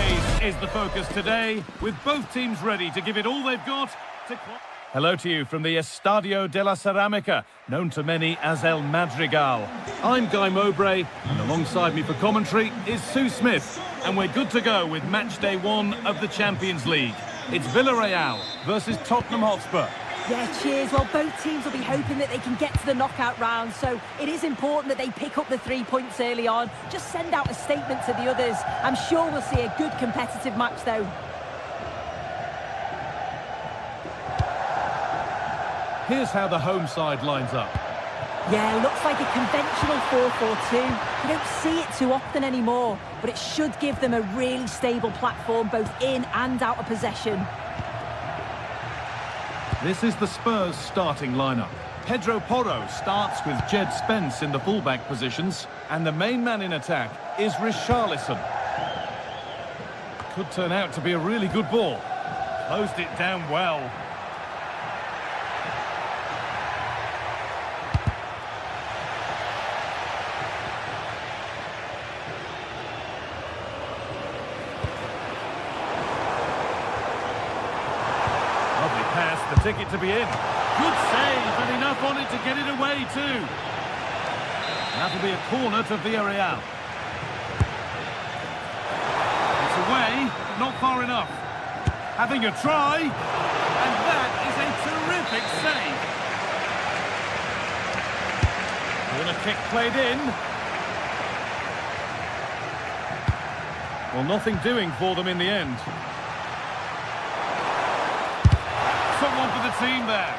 pace is the focus today, with both teams ready to give it all they've got to... Hello to you from the Estadio de la Ceramica, known to many as El Madrigal. I'm Guy Mowbray, and alongside me for commentary is Sue Smith, and we're good to go with match day 1 of the Champions League. It's Villarreal versus Tottenham Hotspur. Yeah, cheers. Well, both teams will be hoping that they can get to the knockout round, so it is important that they pick up the 3 points early on. Just send out a statement to the others. I'm sure we'll see a good competitive match, though. Here's how the home side lines up. Yeah, looks like a conventional 4-4-2. You don't see it too often anymore, but it should give them a really stable platform, both in and out of possession. This is the Spurs starting lineup. Pedro Porro starts with Jed Spence in the fullback positions, and the main man in attack is Richarlison. Could turn out to be a really good ball. Closed it down well. The ticket to be in. Good save, and enough on it to get it away too. That'll be a corner to Villarreal. It's away, but not far enough. Having a try, and that is a terrific save. Corner kick played in. Well, nothing doing for them in the end. Someone for the team there.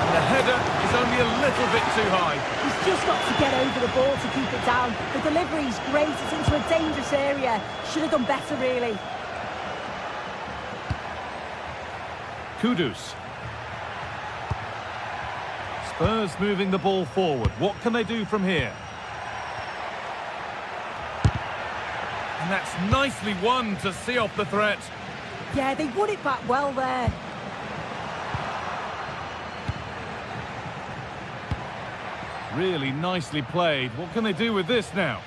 And the header is only a little bit too high. He's just got to get over the ball to keep it down. The delivery's great, it's into a dangerous area. Should have done better, really. Kudus. Spurs moving the ball forward. What can they do from here? And that's nicely won to see off the threat. Yeah, they won it back well there. Really nicely played. What can they do with this now?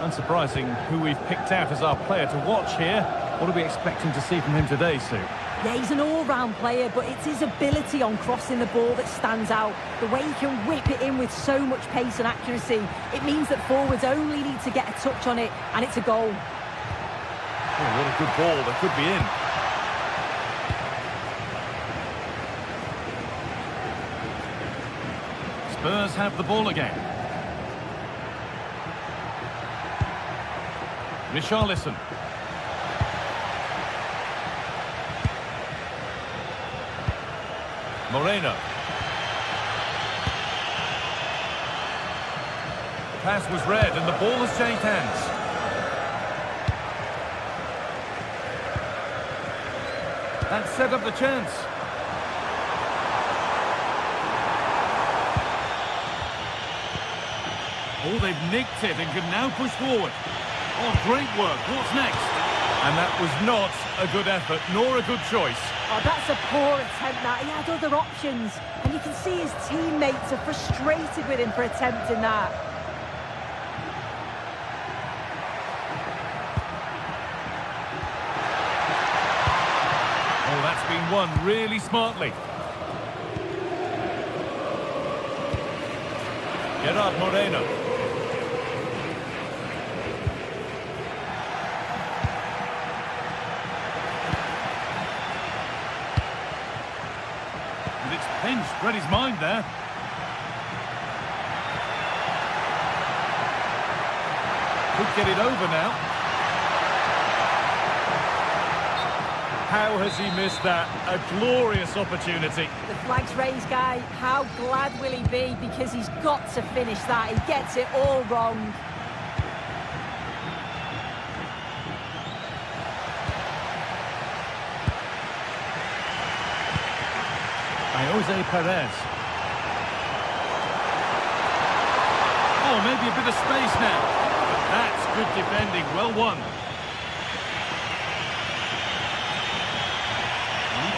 Unsurprising who we've picked out as our player to watch here. What are we expecting to see from him today, Sue? Yeah, he's an all-round player, but it's his ability on crossing the ball that stands out. The way he can whip it in with so much pace and accuracy. It means that forwards only need to get a touch on it, and it's a goal. Oh, what a good ball. That could be in. Spurs have the ball again. Richarlison. Moreno. The pass was read and the ball has changed hands. That set up the chance. Oh, they've nicked it and can now push forward. Oh, great work. What's next? And that was not a good effort, nor a good choice. Oh, that's a poor attempt, that. He had other options. And you can see his teammates are frustrated with him for attempting that. Oh, that's been won really smartly. Gerard Moreno. And it's pinched, read his mind there. Could get it over now. How has he missed that? A glorious opportunity. The flag's raised, Guy. How glad will he be? Because he's got to finish that. He gets it all wrong. Jose Perez. Oh, maybe a bit of space now. But that's good defending. Well won.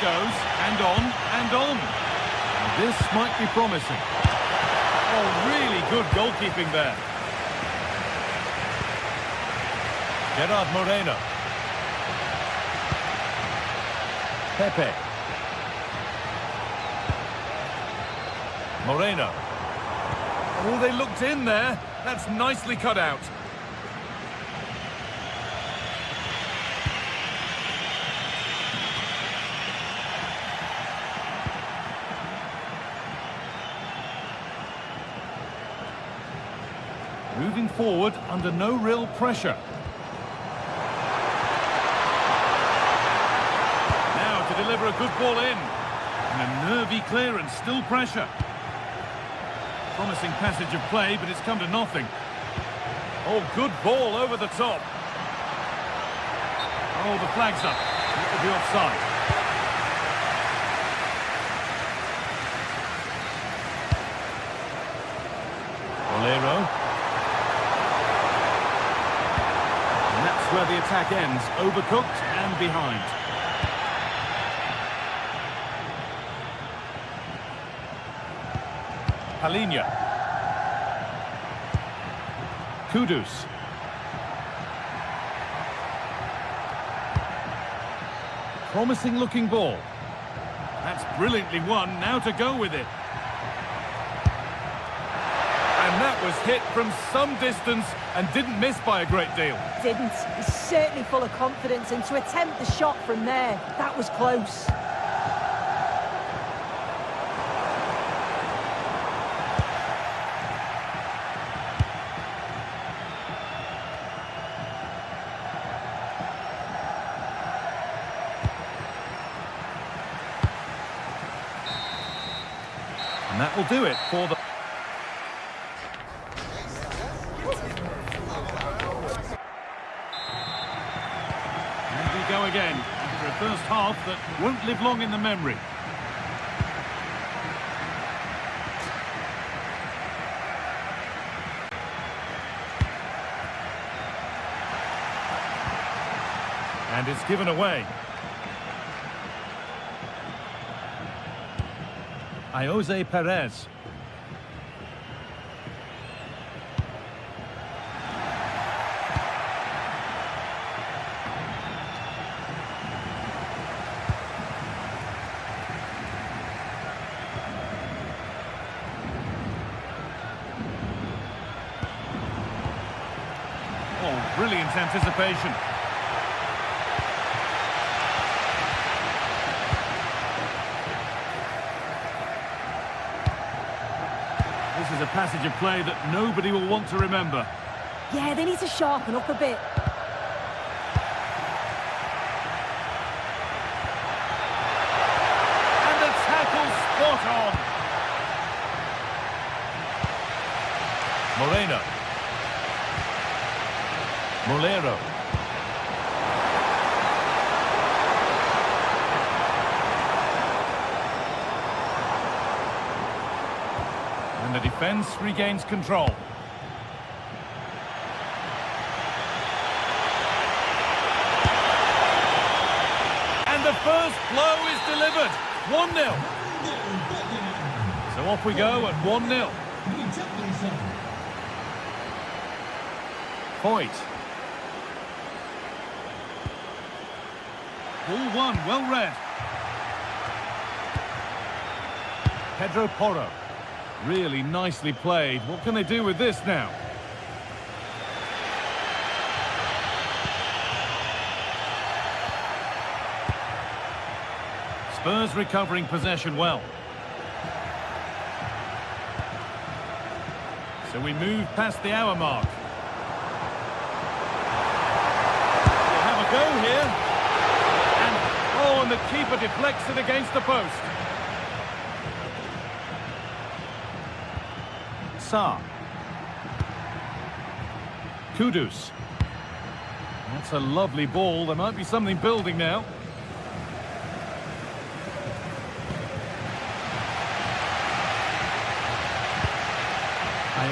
it goes, and on, and on. And this might be promising. Oh, really good goalkeeping there. Gerard Moreno. Pepe. Moreno. Oh, they looked in there. That's nicely cut out. Moving forward under no real pressure. Now to deliver a good ball in. And a nervy clearance, still pressure. Promising passage of play, but it's come to nothing. Oh, good ball over the top. Oh, the flag's up. It will be offside. Bolero. And that's where the attack ends. Overcooked and behind. Palinha. Kudus. Promising looking ball. That's brilliantly won. Now to go with it. And that was hit from some distance and didn't miss by a great deal. Didn't. He's certainly full of confidence, and to attempt the shot from there, that was close. And that will do it for the... And we go again, after a first half that won't live long in the memory. And it's given away. Jose Perez. Oh, brilliant anticipation. This is a passage of play that nobody will want to remember. Yeah, they need to sharpen up a bit. And the tackle spot on. Moreno. Bolero. And the defence regains control. And the first blow is delivered. 1-0. So off we go at 1-0. Point. Ball one, well read. Pedro Porro. Really nicely played. What can they do with this now? Spurs recovering possession well. So we move past the hour mark. We'll have a go here. And the keeper deflects it against the post. Sa. Kudus. That's a lovely ball. There might be something building now.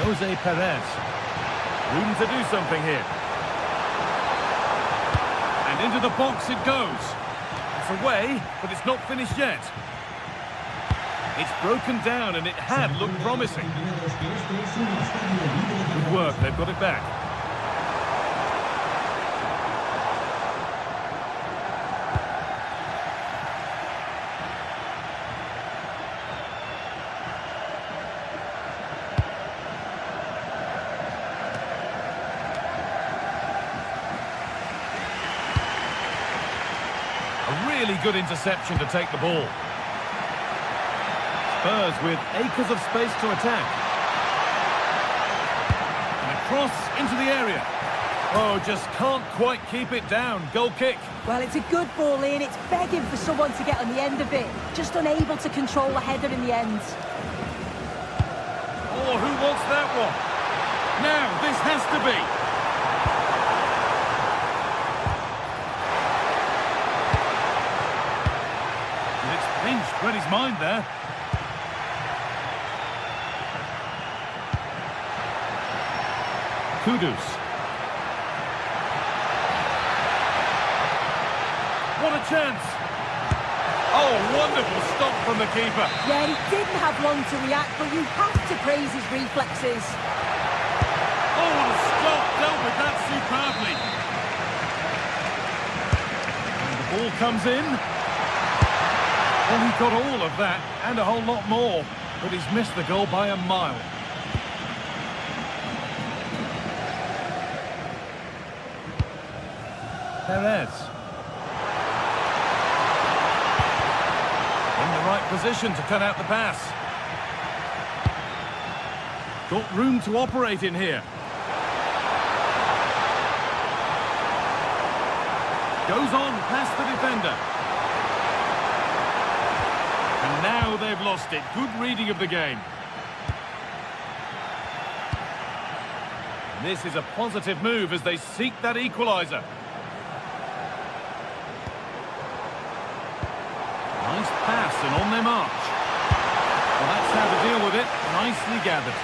Jose Perez. Room to do something here. And into the box it goes. It's away, but it's not finished yet. It's broken down and it had looked promising. Good work, they've got it back. A really good interception to take the ball. Spurs with acres of space to attack. And a cross into the area. Oh, just can't quite keep it down. Goal kick. Well, it's a good ball in. It's begging for someone to get on the end of it. Just unable to control the header in the end. Oh, who wants that one? Now, this has to be. And it's pinched, read his mind there. Kudus. What a chance! Oh, wonderful stop from the keeper. Yeah, he didn't have long to react, but you have to praise his reflexes. Oh, what a stop! Dealt with that superbly. And the ball comes in. Well, he got all of that and a whole lot more, but he's missed the goal by a mile. Perez. In the right position to cut out the pass. Got room to operate in here. Goes on past the defender. And now they've lost it. Good reading of the game. This is a positive move as they seek that equaliser. Nice pass and on their march. Well, that's how to deal with it. Nicely gathered.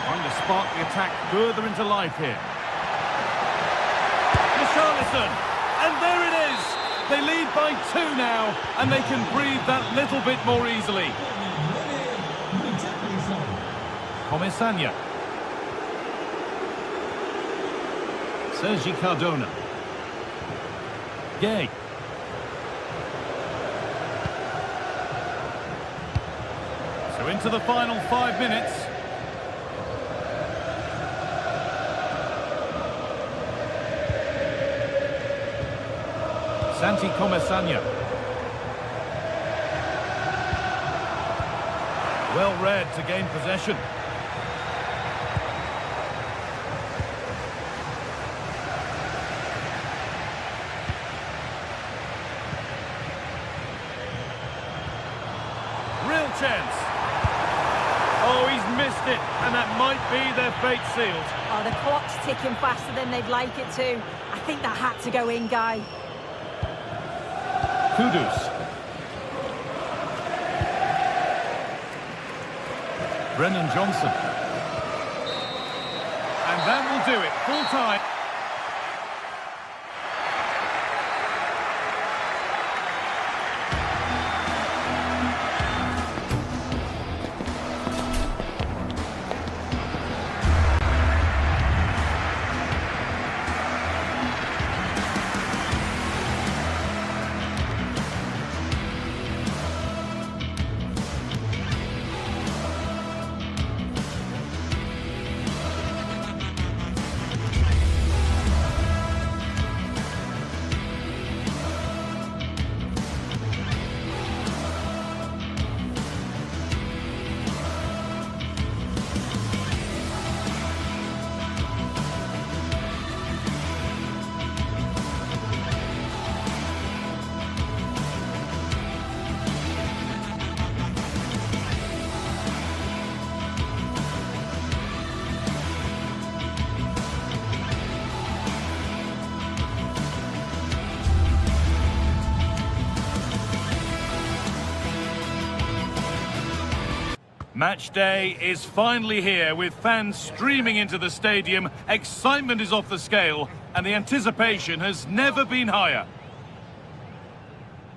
Trying to spark the attack further into life here. Richarlison, and there it is. They lead by 2 now, and they can breathe that little bit more easily. Comesaña. Sergi Cardona. Gay. So into the final 5 minutes. Santi Comesaña. Well read to gain possession. Chance. Oh, he's missed it, and that might be their fate sealed. Oh, the clock's ticking faster than they'd like it to. I think that had to go in, Guy. Kudus. Brennan Johnson. And that will do it. Full time. Match day is finally here, with fans streaming into the stadium. Excitement is off the scale, and the anticipation has never been higher.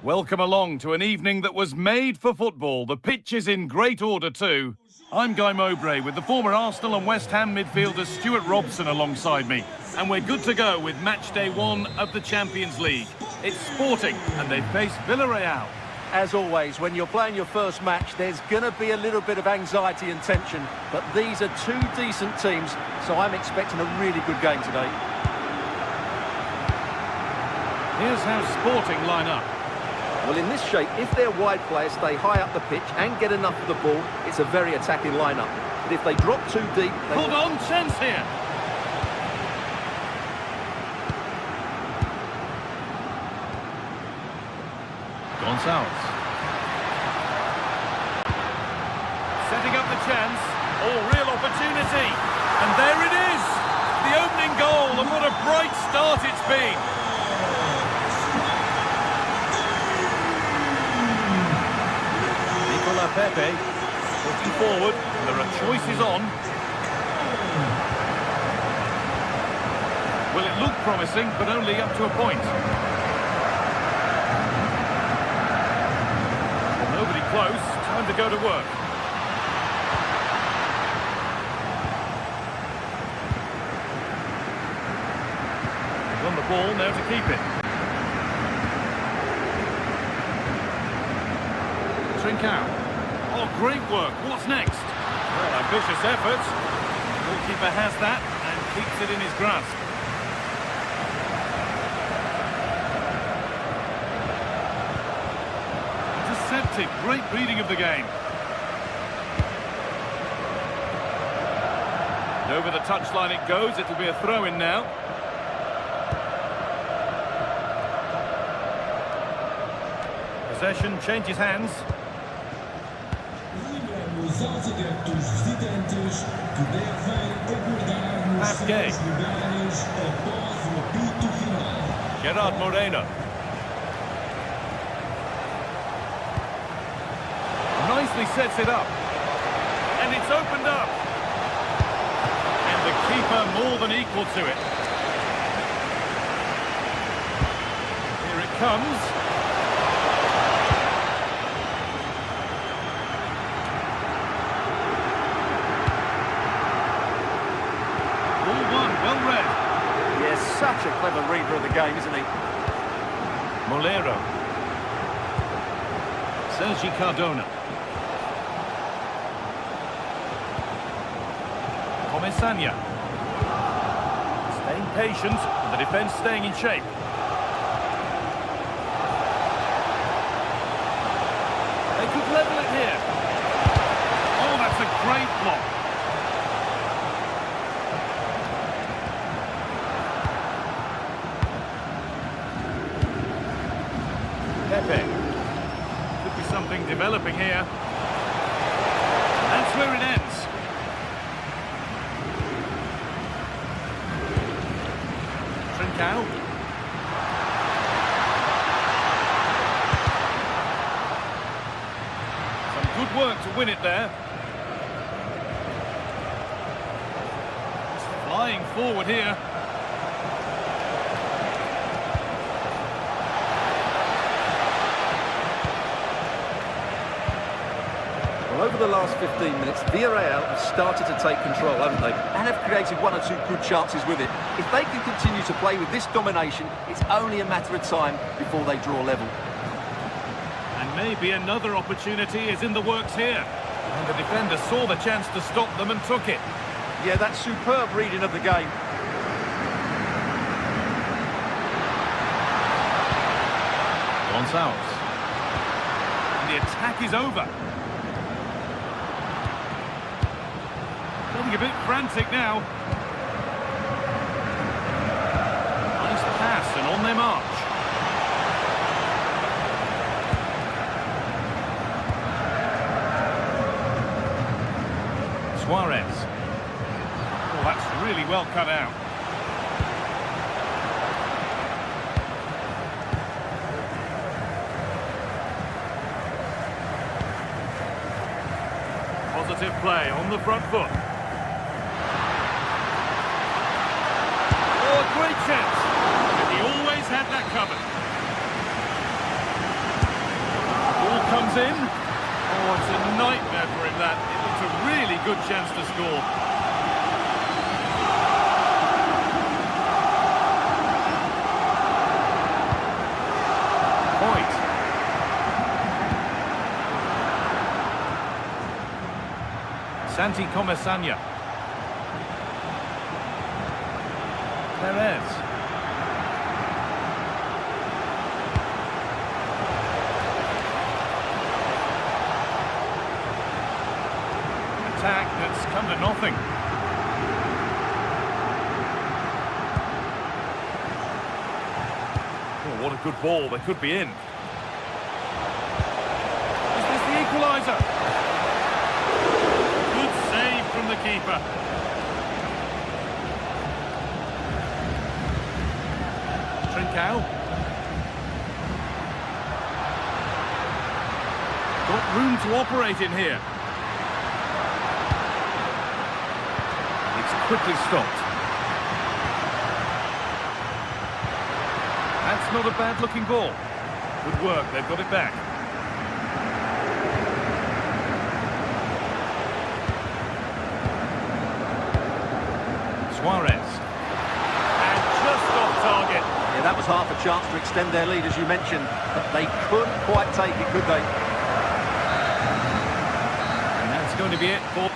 Welcome along to an evening that was made for football. The pitch is in great order too. I'm Guy Mowbray with the former Arsenal and West Ham midfielder Stuart Robson alongside me. And we're good to go with match day 1 of the Champions League. It's Sporting, and they face Villarreal. As always, when you're playing your first match, there's going to be a little bit of anxiety and tension. But these are two decent teams, so I'm expecting a really good game today. Here's how Sporting line up. Well, in this shape, if their wide players stay high up the pitch and get enough of the ball, it's a very attacking lineup. But if they drop too deep... Hold on, chance here. Gonçalves. Setting up the chance. Oh, real opportunity. And there it is. The opening goal, and what a bright start it's been. Pepe looking forward. There are choices on. Well, it looked promising, but only up to a point. Well, nobody close. Time to go to work. On the ball, now to keep it. Trincao. Oh, great work. What's next? Well, ambitious effort. The goalkeeper has that and keeps it in his grasp. Intercepted. Great reading of the game. And over the touchline it goes. It'll be a throw-in now. Possession changes hands. Pasquet. Gerard Moreno. Nicely sets it up. And it's opened up. And the keeper more than equal to it. Here it comes. Such a clever reader of the game, isn't he? Molero. Sergi Cardona. Comesaña. Staying patient, and the defence staying in shape. They could level it here. Oh, that's a great block. Pepe. Could be something developing here. That's where it ends. Trincao. Some good work to win it there. It's flying forward here. Over the last 15 minutes, Villarreal have started to take control, haven't they? And have created 1 or 2 good chances with it. If they can continue to play with this domination, it's only a matter of time before they draw level. And maybe another opportunity is in the works here. And the defender saw the chance to stop them and took it. Yeah, that's superb reading of the game. Gonçalves. And the attack is over. Getting a bit frantic now. Nice pass and on their march. Suarez. Oh, that's really well cut out. positive play on the front foot. Oh, a great chance. And he always had that covered. Ball comes in. Oh, it's a nightmare for him, that. It looks a really good chance to score. Point. Santi Comesaña. Perez. Attack that's come to nothing. Oh, what a good ball. They could be in. Is this the equaliser? Good save from the keeper. Trincao. Got room to operate in here. It's quickly stopped. That's not a bad-looking ball. Good work, they've got it back. Suarez. And just off target. Yeah, that was half a chance to extend their lead, as you mentioned, but they couldn't quite take it, could they? And that's going to be it for...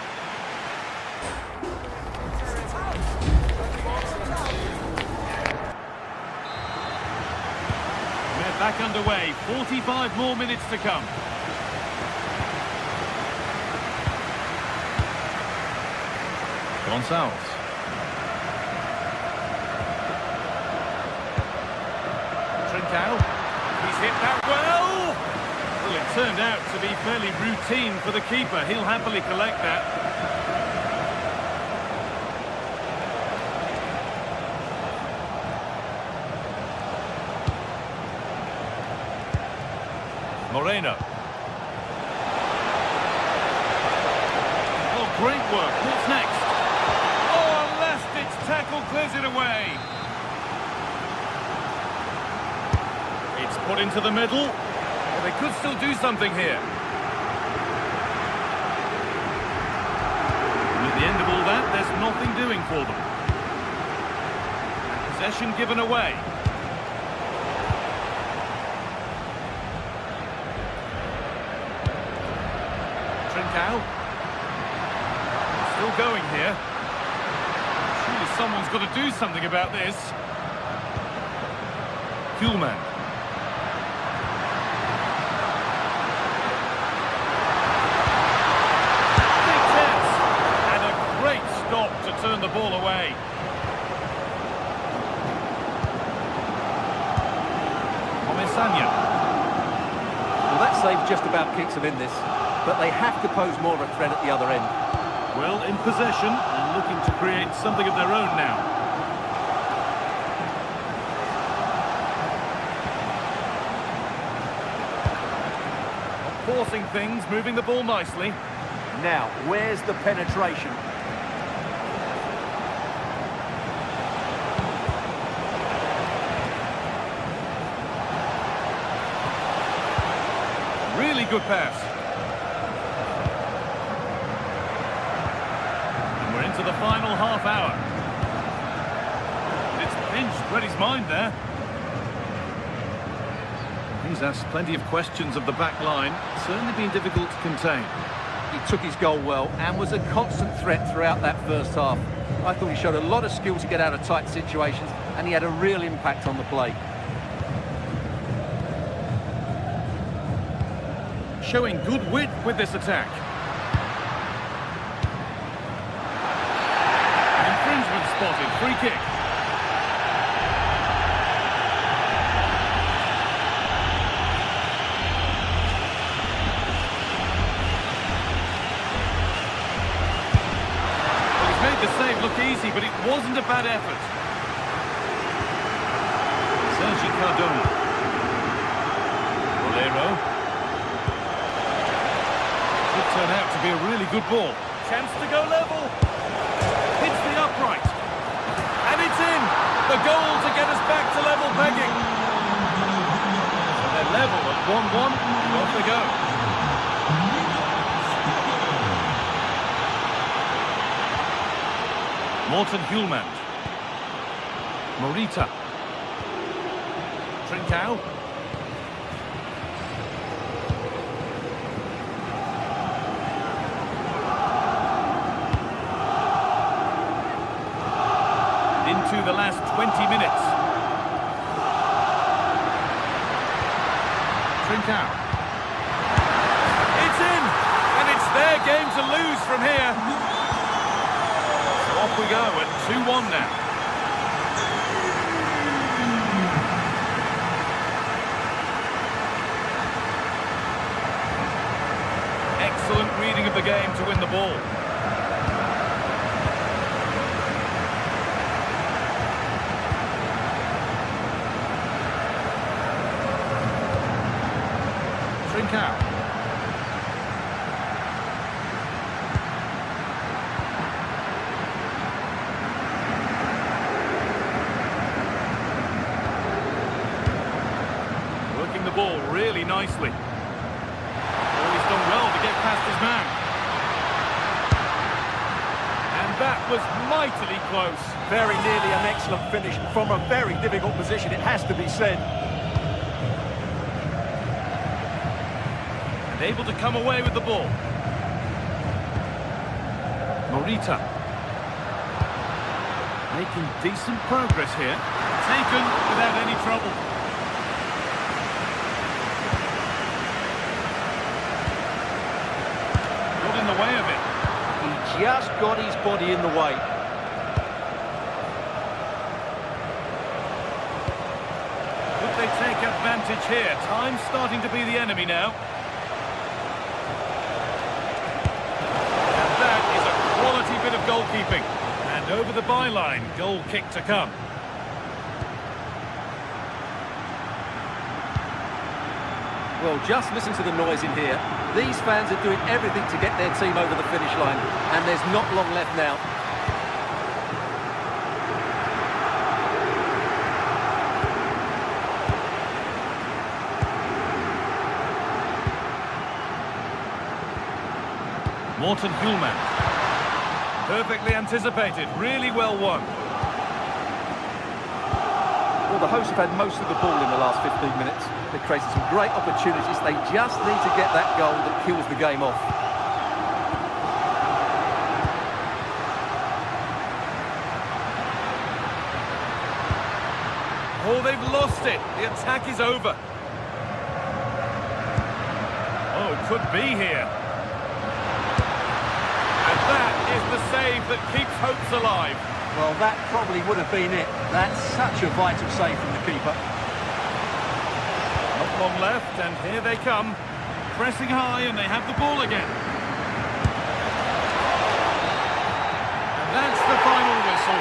We're back underway. 45 more minutes to come. Gonçalves. Trincao. He's hit that well. Well, it turned out to be fairly routine for the keeper. He'll happily collect that. Moreno. Oh, great work. What's next? Oh, a last-ditch tackle clears it away. It's put into the middle. Well, they could still do something here. And at the end of all that, there's nothing doing for them. Possession given away. Trincao. Still going here. Surely someone's got to do something about this. Kuhlmann. Big chance. And a great stop to turn the ball away. Comesaña. Well, that save just about keeps them in this, but they have to pose more of a threat at the other end. Well, in possession and looking to create something of their own now. Forcing things, moving the ball nicely. Now, where's the penetration? Really good pass. And we're into the final half hour. It's pinched Reddy's mind there. He's asked plenty of questions of the back line. Certainly been difficult to contain. He took his goal well and was a constant threat throughout that first half. I thought he showed a lot of skill to get out of tight situations, and he had a real impact on the play. Showing good width with this attack. Infringement spotted, free kick. Well, he's made the save look easy, but it wasn't a bad effort. Sergi Cardona. Bolero. turn out to be a really good ball. Chance to go level. Hits the upright. And it's in. The goal to get us back to level pegging. So they're level at 1-1. Off they go. Morten Hjulmand. Morita. Trincao. Into the last 20 minutes. Trincao. It's in! And it's their game to lose from here. So off we go at 2-1 now. Excellent reading of the game to win the ball. Trincao. Working the ball really nicely. He's done well to get past his man. And that was mightily close. Very nearly an excellent finish from a very difficult position, it has to be said. And able to come away with the ball. Morita. Making decent progress here. Taken without any trouble. Got in the way of it. He just got his body in the way. Could they take advantage here? Time's starting to be the enemy now. And that is a quality bit of goalkeeping. And over the byline, goal kick to come. Well, just listen to the noise in here. These fans are doing everything to get their team over the finish line, and there's not long left now. Morten Hjulmand. Perfectly anticipated, really well won. Well, the hosts have had most of the ball in the last 15 minutes. They've created some great opportunities. They just need to get that goal that kills the game off. Oh, they've lost it. The attack is over. Oh, it could be here. And that is the save that keeps hopes alive. Well, that probably would have been it. That's such a vital save from the keeper. Not long left, and here they come. Pressing high, and they have the ball again. And that's the final whistle.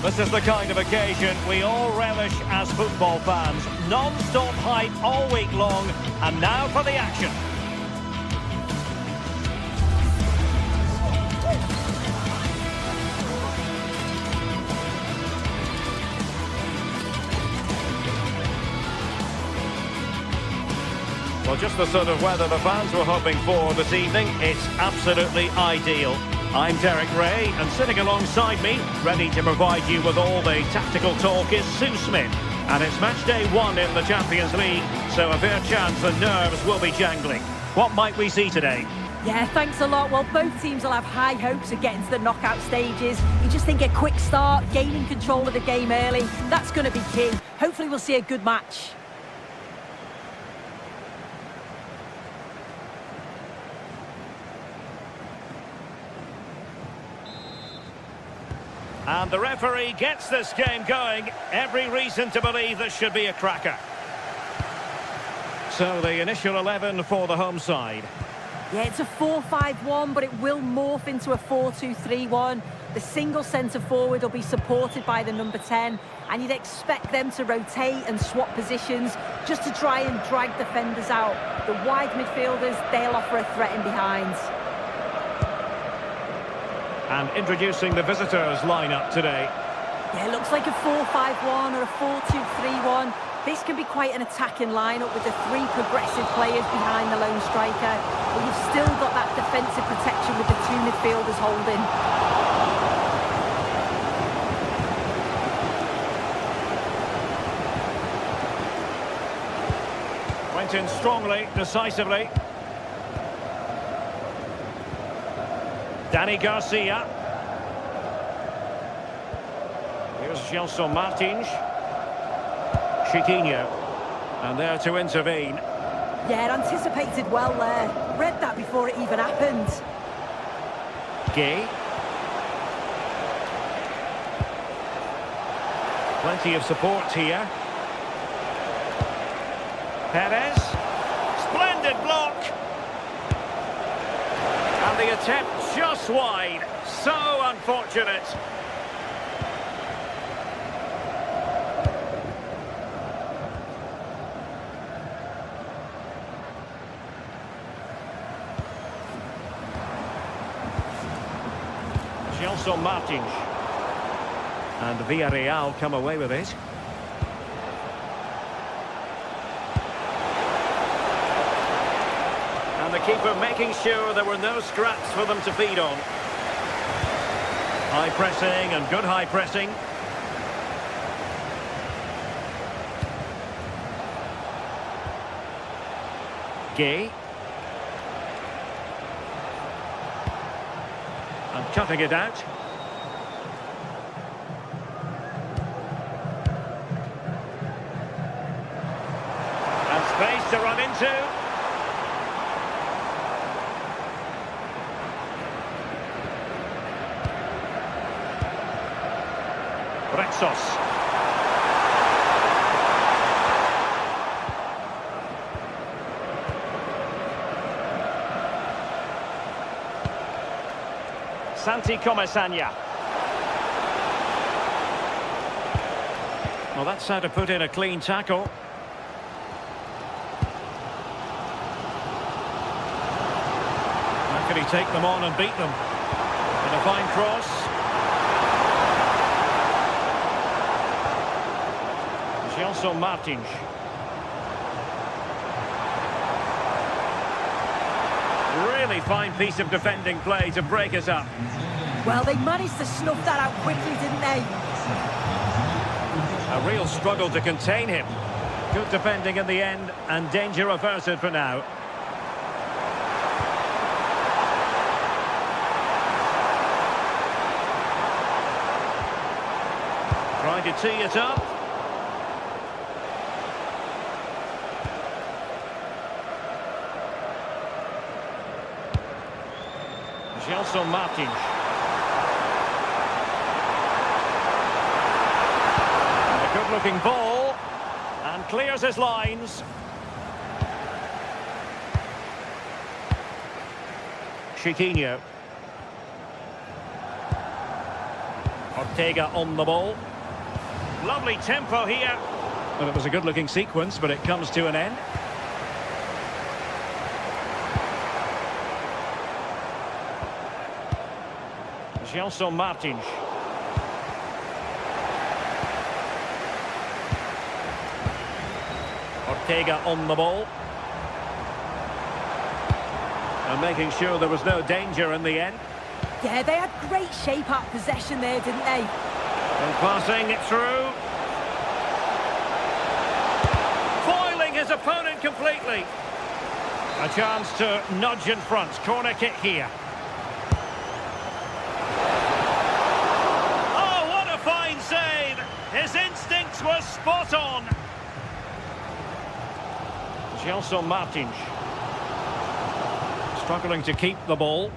This is the kind of occasion we all relish as football fans. Non-stop hype all week long, and now for the action. Well, just the sort of weather the fans were hoping for this evening. It's absolutely ideal. I'm Derek Ray, and sitting alongside me, ready to provide you with all the tactical talk, is Sue Smith. And it's match day 1 in the Champions League, so a fair chance the nerves will be jangling. What might we see today? Yeah, thanks a lot. Well, both teams will have high hopes of getting to the knockout stages. You just think a quick start, gaining control of the game early, that's going to be key. Hopefully we'll see a good match. And the referee gets this game going. Every reason to believe this should be a cracker. So the initial 11 for the home side. Yeah, it's a 4-5-1, but it will morph into a 4-2-3-1. The single centre-forward will be supported by the number 10, and you'd expect them to rotate and swap positions just to try and drag defenders out. The wide midfielders, they'll offer a threat in behind. And introducing the visitors lineup today. Yeah, it looks like a 4-5-1 or a 4-2-3-1. This can be quite an attacking lineup with the 3 progressive players behind the lone striker. But you've still got that defensive protection with the 2 midfielders holding. Went in strongly, decisively. Danny Garcia. Here's Gelson Martins. Chiquinho. And there to intervene. Yeah, anticipated well there. Read that before it even happened. Gay. Plenty of support here. Perez. Splendid block. And the attempt just wide. So unfortunate. Gelson Martins. And Villarreal come away with it. And the keeper making sure there were no scraps for them to feed on. High pressing and good high pressing. Gay. And cutting it out. And space to run into. Rexos. Santi Comesaña. Well, that's how to put in a clean tackle. How can he take them on and beat them? And a fine cross. Gelson Martins. Really fine piece of defending play to break us up. Well, they managed to snuff that out quickly, didn't they? A real struggle to contain him. Good defending in the end, and danger averted for now. Trying to tee it up. Gelson Martins. A good-looking ball, and clears his lines. Chiquinho. Ortega on the ball. Lovely tempo here. Well, it was a good-looking sequence, but it comes to an end. Gelson Martins. Ortega on the ball. And making sure there was no danger in the end. Yeah, they had great shape out possession there, didn't they? And passing it through. Foiling his opponent completely. A chance to nudge in front. Corner kick here. Oh, what a fine save! His instincts were spot on. Gelson Martins. Struggling to keep the ball.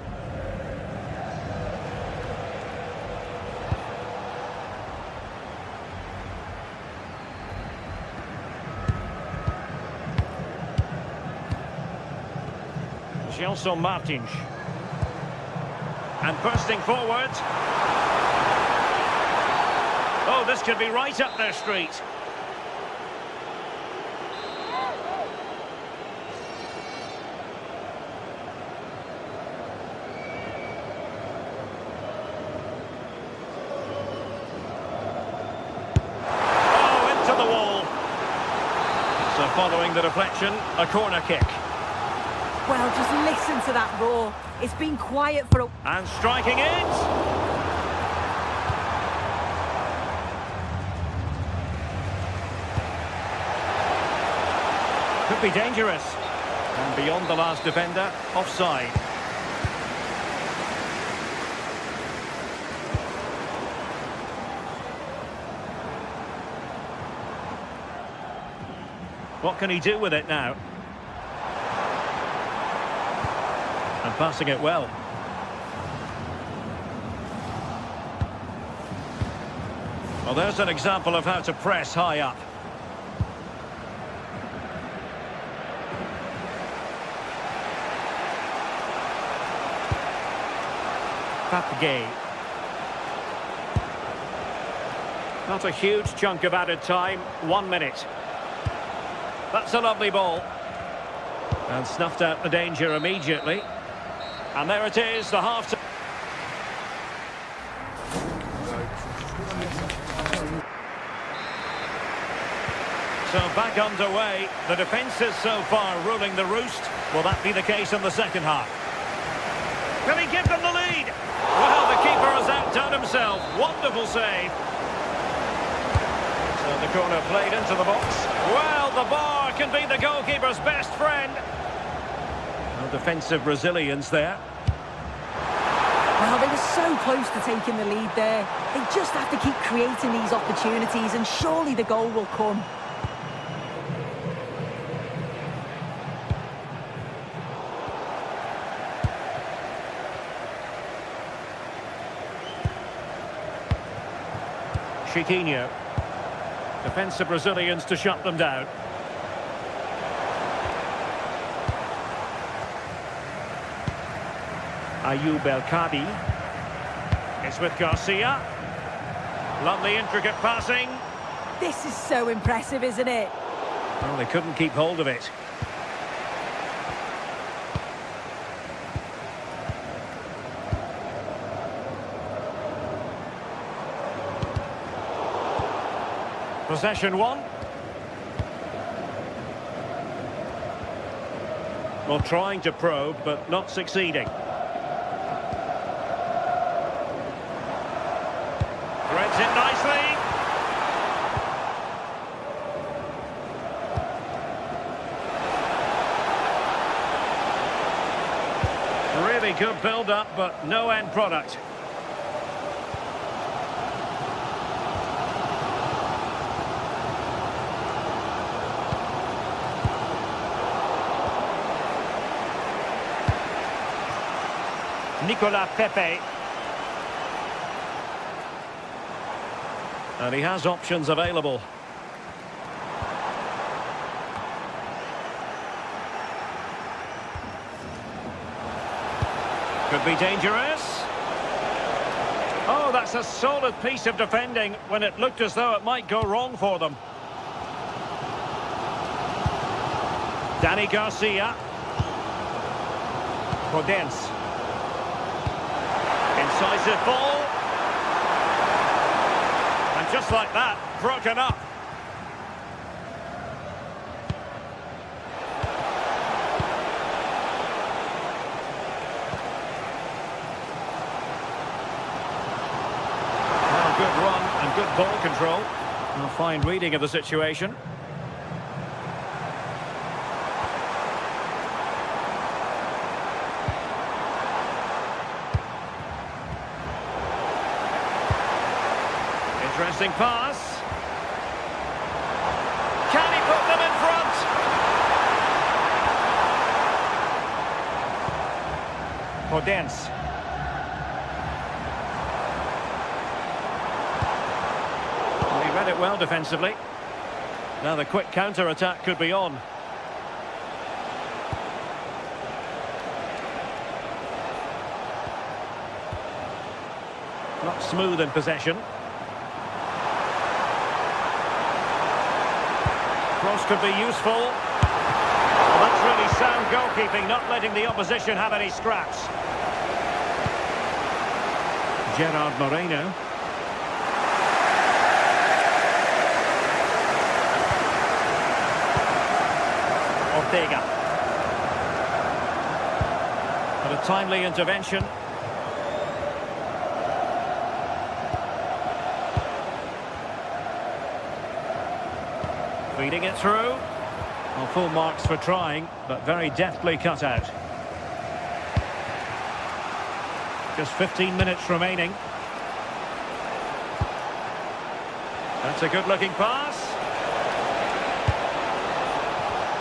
Gelson Martins. And bursting forward. Oh, this could be right up their street. Oh, into the wall. So following the deflection, a corner kick. Well, just listen to that roar. It's been quiet for a... And striking it. Could be dangerous. And beyond the last defender, offside. What can he do with it now? And passing it well. Well, there's an example of how to press high up. Papgay. Not a huge chunk of added time. 1 minute. That's a lovely ball. And snuffed out the danger immediately. And there it is, the half-time. So back underway. The defences so far ruling the roost. Will that be the case in the second half? Can he give them the lead? Well, the keeper has outdone himself. Wonderful save. So the corner played into the box. Well, the bar can be the goalkeeper's best friend. Defensive resilience there. Well, they were so close to taking the lead there. They just have to keep creating these opportunities and surely the goal will come. Chiquinho. Defensive resilience to shut them down. Ayoub El-Kadi. It's with Garcia. Lovely intricate passing. This is so impressive, isn't it? Well, they couldn't keep hold of it. Possession one. Well, trying to probe, but not succeeding. Threads it nicely. Really good build-up, but no end product. Nicolas Pepe. And he has options available. Could be dangerous. Oh, that's a solid piece of defending when it looked as though it might go wrong for them. Dani Garcia. Podence. Incisive ball. And just like that, broken up. ball control. A fine reading of the situation. Interesting pass. Can he put them in front? Podence. Well, he read it well defensively. Now the quick counter-attack could be on. Not smooth in possession. Cross could be useful. Well, that's really sound goalkeeping, not letting the opposition have any scraps. Gerard Moreno. Ortega. But a timely intervention. Feeding it through. Well, full marks for trying, but very deftly cut out. Just 15 minutes remaining. That's a good-looking pass.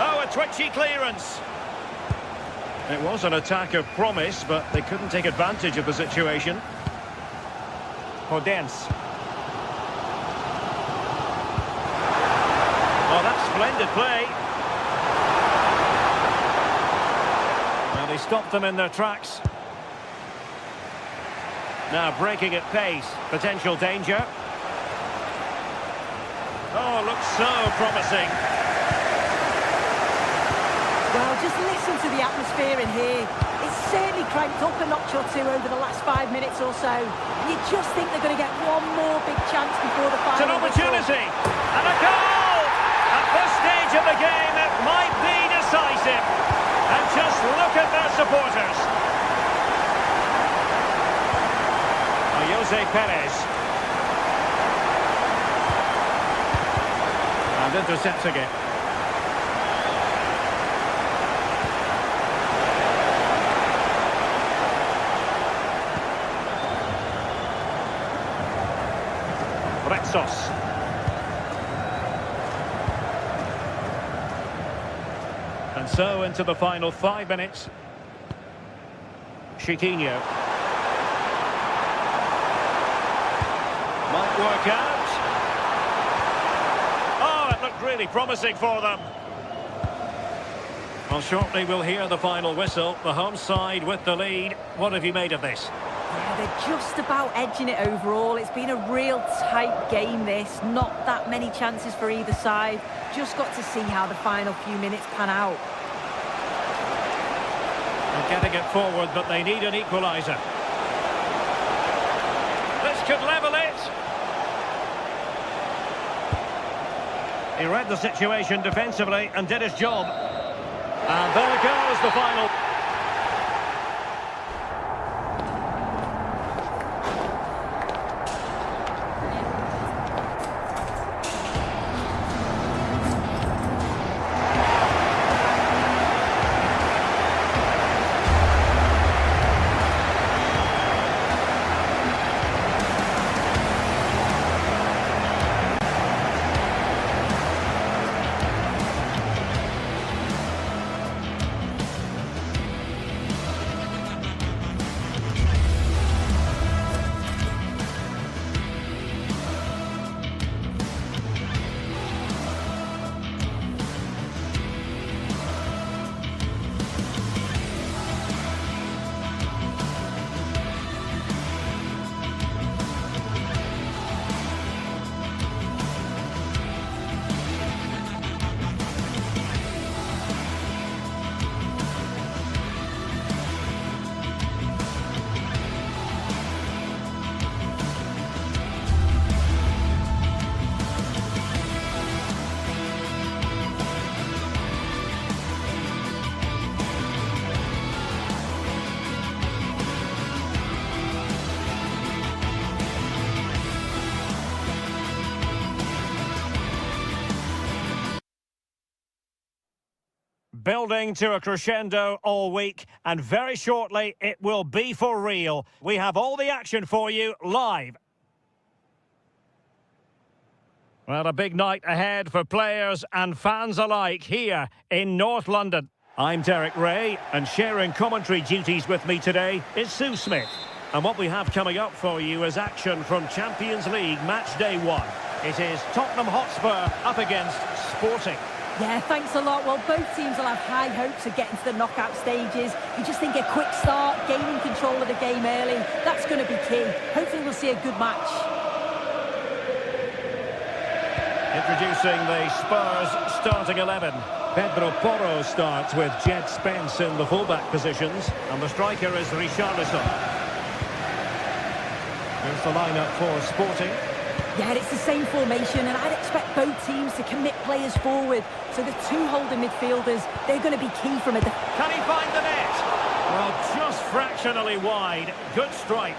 Oh, a twitchy clearance. It was an attack of promise, but they couldn't take advantage of the situation. Podence. Oh, that's splendid play. Well, they stopped them in their tracks. Now breaking at pace. Potential danger. Oh, looks so promising. Well, just listen to the atmosphere in here. It's certainly cranked up a notch or two over the last 5 minutes or so. You just think they're going to get one more big chance before the final. It's an opportunity. And a goal! At this stage of the game, it might be decisive. And just look at their supporters. Jose Perez. And intercepting it. Retsos. And so into the final 5 minutes. Chiquinho. Might work out. Oh, it looked really promising for them. Well, shortly we'll hear the final whistle. The home side with the lead. What have you made of this? Yeah, they're just about edging it overall. It's been a real tight game, this. Not that many chances for either side. Just got to see how the final few minutes pan out. They're getting it forward, but they need an equaliser. This could level it. He read the situation defensively and did his job. And there goes the final. Building to a crescendo all week, and very shortly it will be for real. We have all the action for you live. Well, a big night ahead for players and fans alike here in North London. I'm Derek Ray, and sharing commentary duties with me today is Sue Smith. And what we have coming up for you is action from Champions League match day 1. It is Tottenham Hotspur up against Sporting. Yeah, thanks a lot. Well, both teams will have high hopes of getting to the knockout stages. You just think a quick start, gaining control of the game early, that's going to be key. Hopefully we'll see a good match. Introducing the Spurs starting 11. Pedro Porro starts with Jed Spence in the fullback positions, and the striker is Richarlison. Here's the lineup for Sporting. Yeah, it's the same formation, and I'd expect both teams to commit players forward. So the two holding midfielders, they're going to be key from a... Can he find the net? Well, just fractionally wide. Good strike.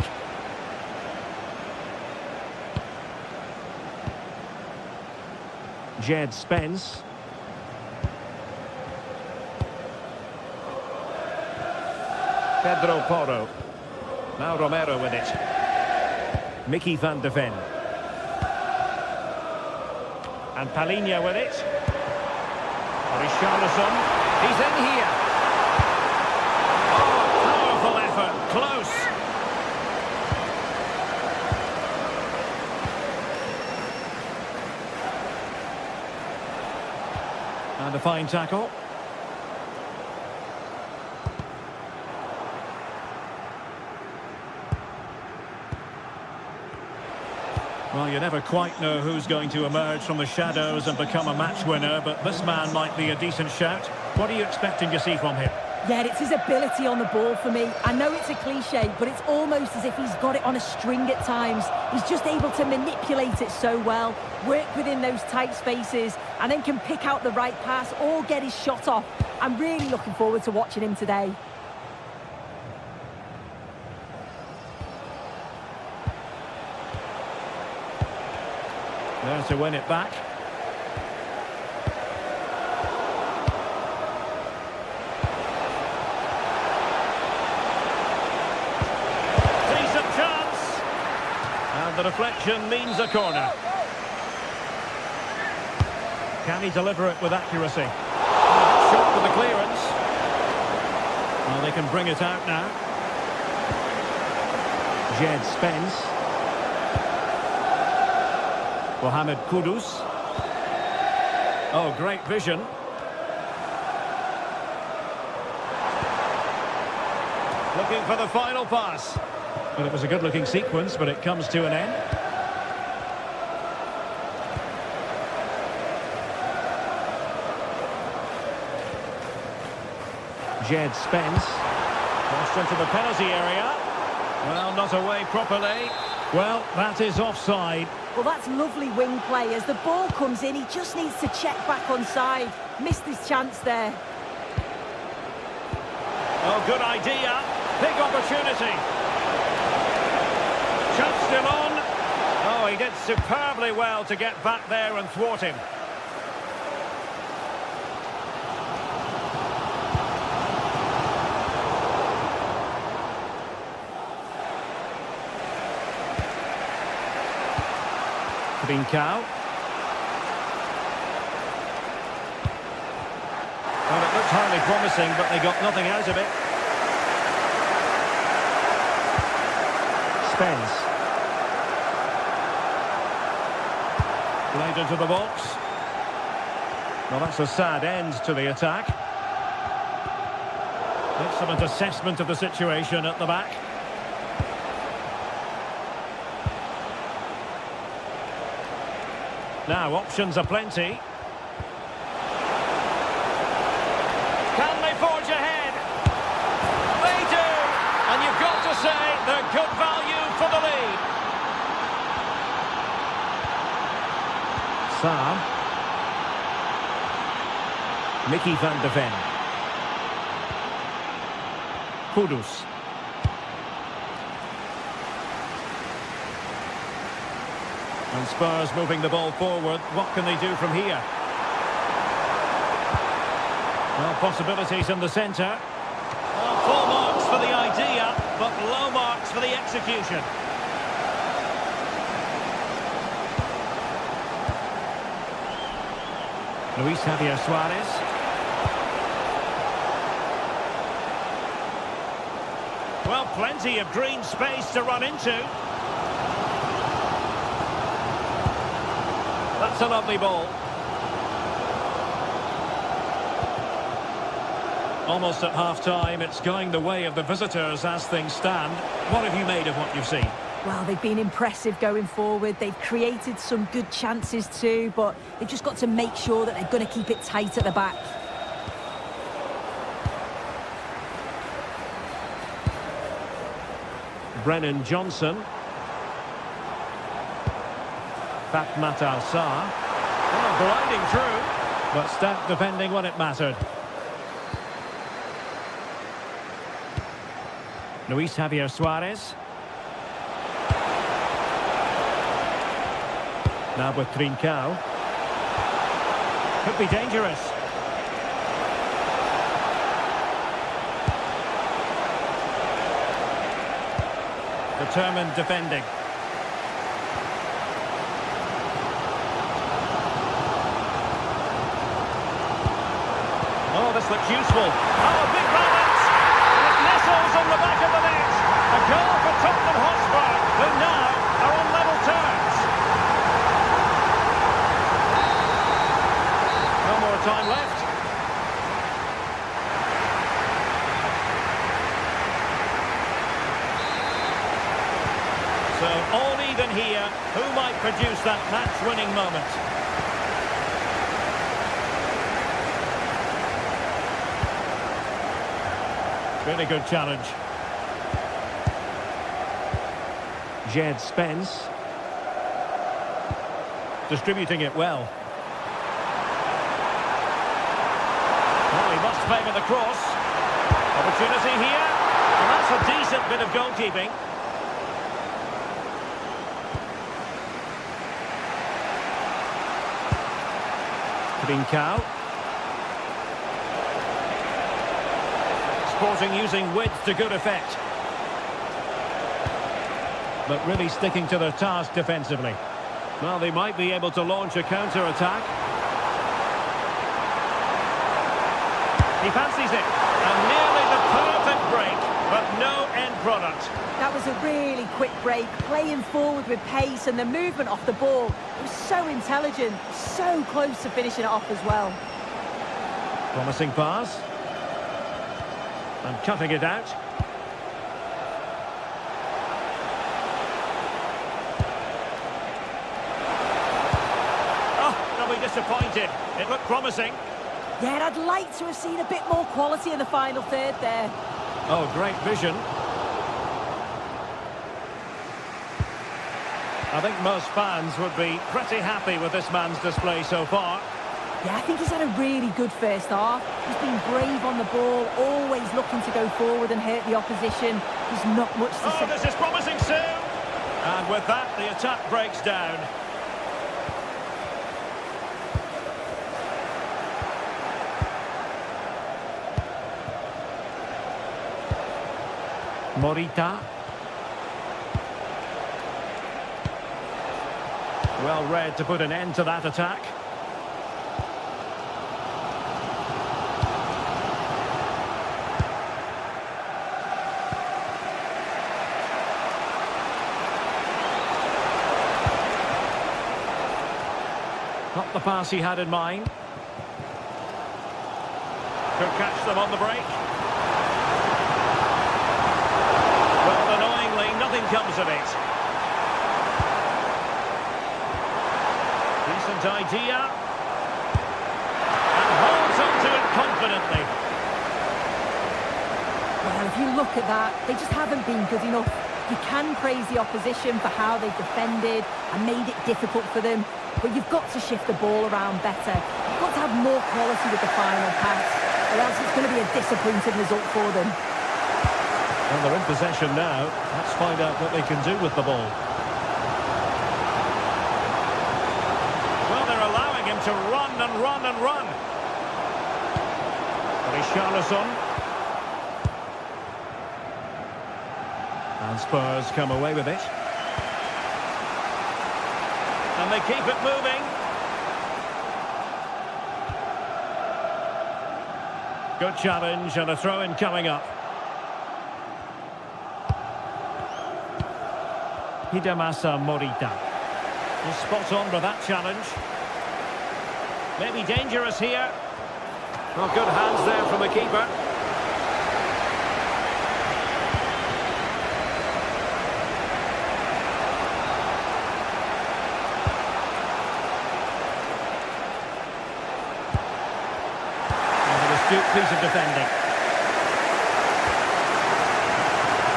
Jed Spence. Pedro Porro. Now Romero with it. Mickey van de Ven. And Palinha with it. Richarlison. He's in here. Oh, powerful effort. Close. And a fine tackle. Well, you never quite know who's going to emerge from the shadows and become a match winner, but this man might be a decent shout. What are you expecting to see from him? Yeah, it's his ability on the ball for me. I know it's a cliche, but it's almost as if he's got it on a string at times. He's just able to manipulate it so well, work within those tight spaces, and then can pick out the right pass or get his shot off. I'm really looking forward to watching him today. There to win it back. Decent chance. And the deflection means a corner. Can he deliver it with accuracy? Shot with the clearance. Well, they can bring it out now. Jed Spence. Mohamed Kudus. Oh, great vision. Looking for the final pass. Well, it was a good-looking sequence, but it comes to an end. Jed Spence. Crossed into the penalty area. Well, not away properly. Well, that is offside. Well, that's lovely wing play. As the ball comes in, he just needs to check back onside. Missed his chance there. Oh, good idea. Big opportunity. Shot still on. Oh, he did superbly well to get back there and thwart him. Trincao. Well, it looked highly promising, but they got nothing out of it. Spence. Played into the box. Well, that's a sad end to the attack. Excellent assessment of the situation at the back. Now, options are plenty. Can they forge ahead? They do! And you've got to say they're good value for the lead. Saar. Mickey van de Ven. Kudus. And Spurs moving the ball forward. What can they do from here? Well, possibilities in the centre. Well, full marks for the idea, but low marks for the execution. Luis Javier Suarez. Well, plenty of green space to run into. That's a lovely ball. Almost at half-time, it's going the way of the visitors as things stand. What have you made of what you've seen? Well, they've been impressive going forward. They've created some good chances too, but they've just got to make sure that they're going to keep it tight at the back. Brennan Johnson. Fatmat Al-Sar. Oh, gliding through, but stout defending when it mattered. Luis Javier Suarez. Now with Trincao. Could be dangerous. Determined defending. Oh, this looks useful. Oh, big balance! And it nestles on the back of the net. A goal for Tottenham Hotspur, who now are on level terms. No more time left. So all even here. Who might produce that match-winning moment? Really good challenge. Jed Spence. Distributing it well. Well, he must favour the cross. Opportunity here. And that's a decent bit of goalkeeping. Trincao. Sporting using width to good effect. But really sticking to their task defensively. Well, they might be able to launch a counter-attack. He fancies it. And nearly the perfect break, but no end product. That was a really quick break, playing forward with pace, and the movement off the ball. It was so intelligent, so close to finishing it off as well. Promising pass. And cutting it out. Oh, they'll be disappointed. It looked promising. Yeah, and I'd like to have seen a bit more quality in the final third there. Oh, great vision. I think most fans would be pretty happy with this man's display so far. Yeah, I think he's had a really good first half. He's been brave on the ball, always looking to go forward and hurt the opposition. There's not much to say. Oh, this is promising soon. And with that, the attack breaks down. Morita. Well read to put an end to that attack. Not the pass he had in mind. Could catch them on the break. Well, annoyingly, nothing comes of it. Decent idea. And holds onto it confidently. Well, if you look at that, they just haven't been good enough. You can praise the opposition for how they've defended and made it difficult for them, but you've got to shift the ball around better. You've got to have more quality with the final pass, or else it's going to be a disappointing result for them. And they're in possession now. Let's find out what they can do with the ball. Well, they're allowing him to run and run and run. Richarlison. And Spurs come away with it. And they keep it moving. Good challenge and a throw-in coming up. Hidemasa Morita. He's spot on with that challenge. Maybe dangerous here. Well, good hands there from the keeper. Piece of defending.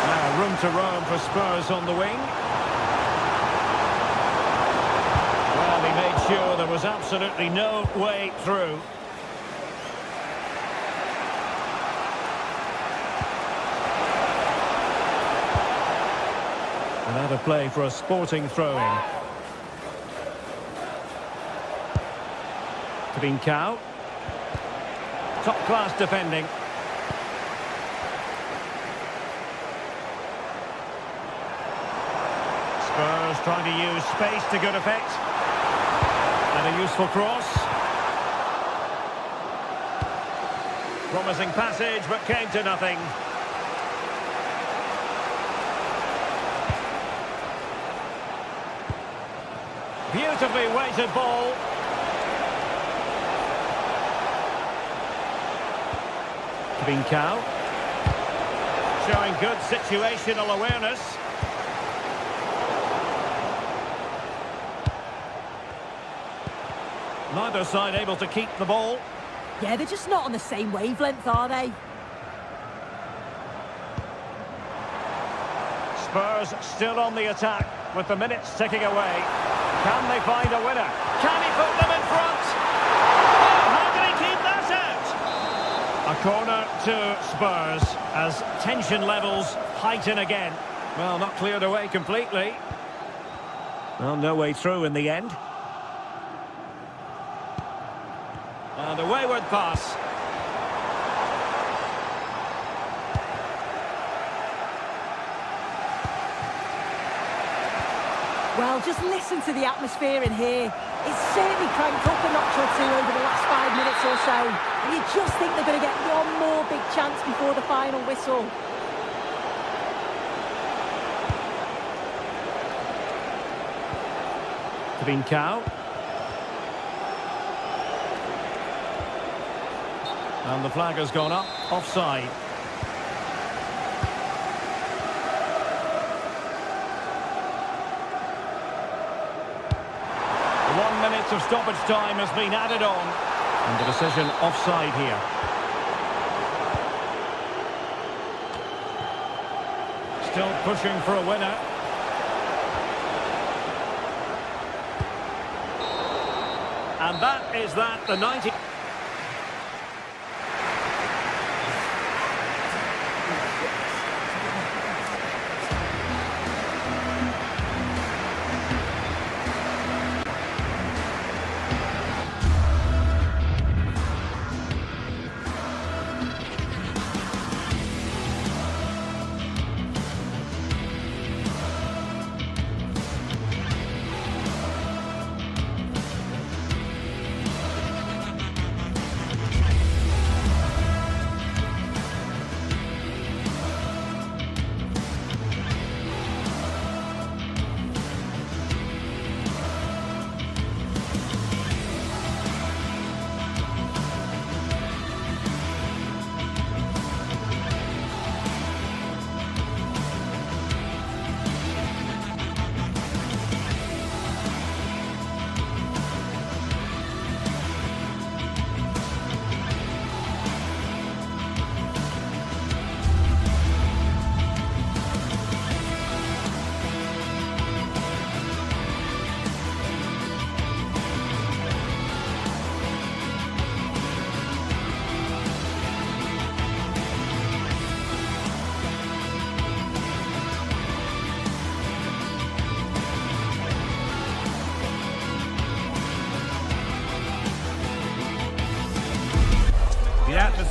Now room to roam for Spurs on the wing. Well, he made sure there was absolutely no way through. And out of play for a Sporting throw-in. Trincao. Top-class defending. Spurs trying to use space to good effect. And a useful cross. Promising passage, but came to nothing. Beautifully weighted ball. Trincao. Showing good situational awareness. Neither side able to keep the ball. Yeah, they're just not on the same wavelength, are they? Spurs still on the attack with the minutes ticking away. Can they find a winner? Can he put them in front? How can he keep that out? A corner to Spurs as tension levels heighten again. Well, not cleared away completely. Well, no way through in the end. And a wayward pass. Well, just listen to the atmosphere in here. It's certainly cranked up a notch or two over the last 5 minutes or so. And you just think they're going to get one more big chance before the final whistle. Trincao. And the flag has gone up, offside. Of stoppage time has been added on, and the decision offside here. Still pushing for a winner. And that is that, the 90...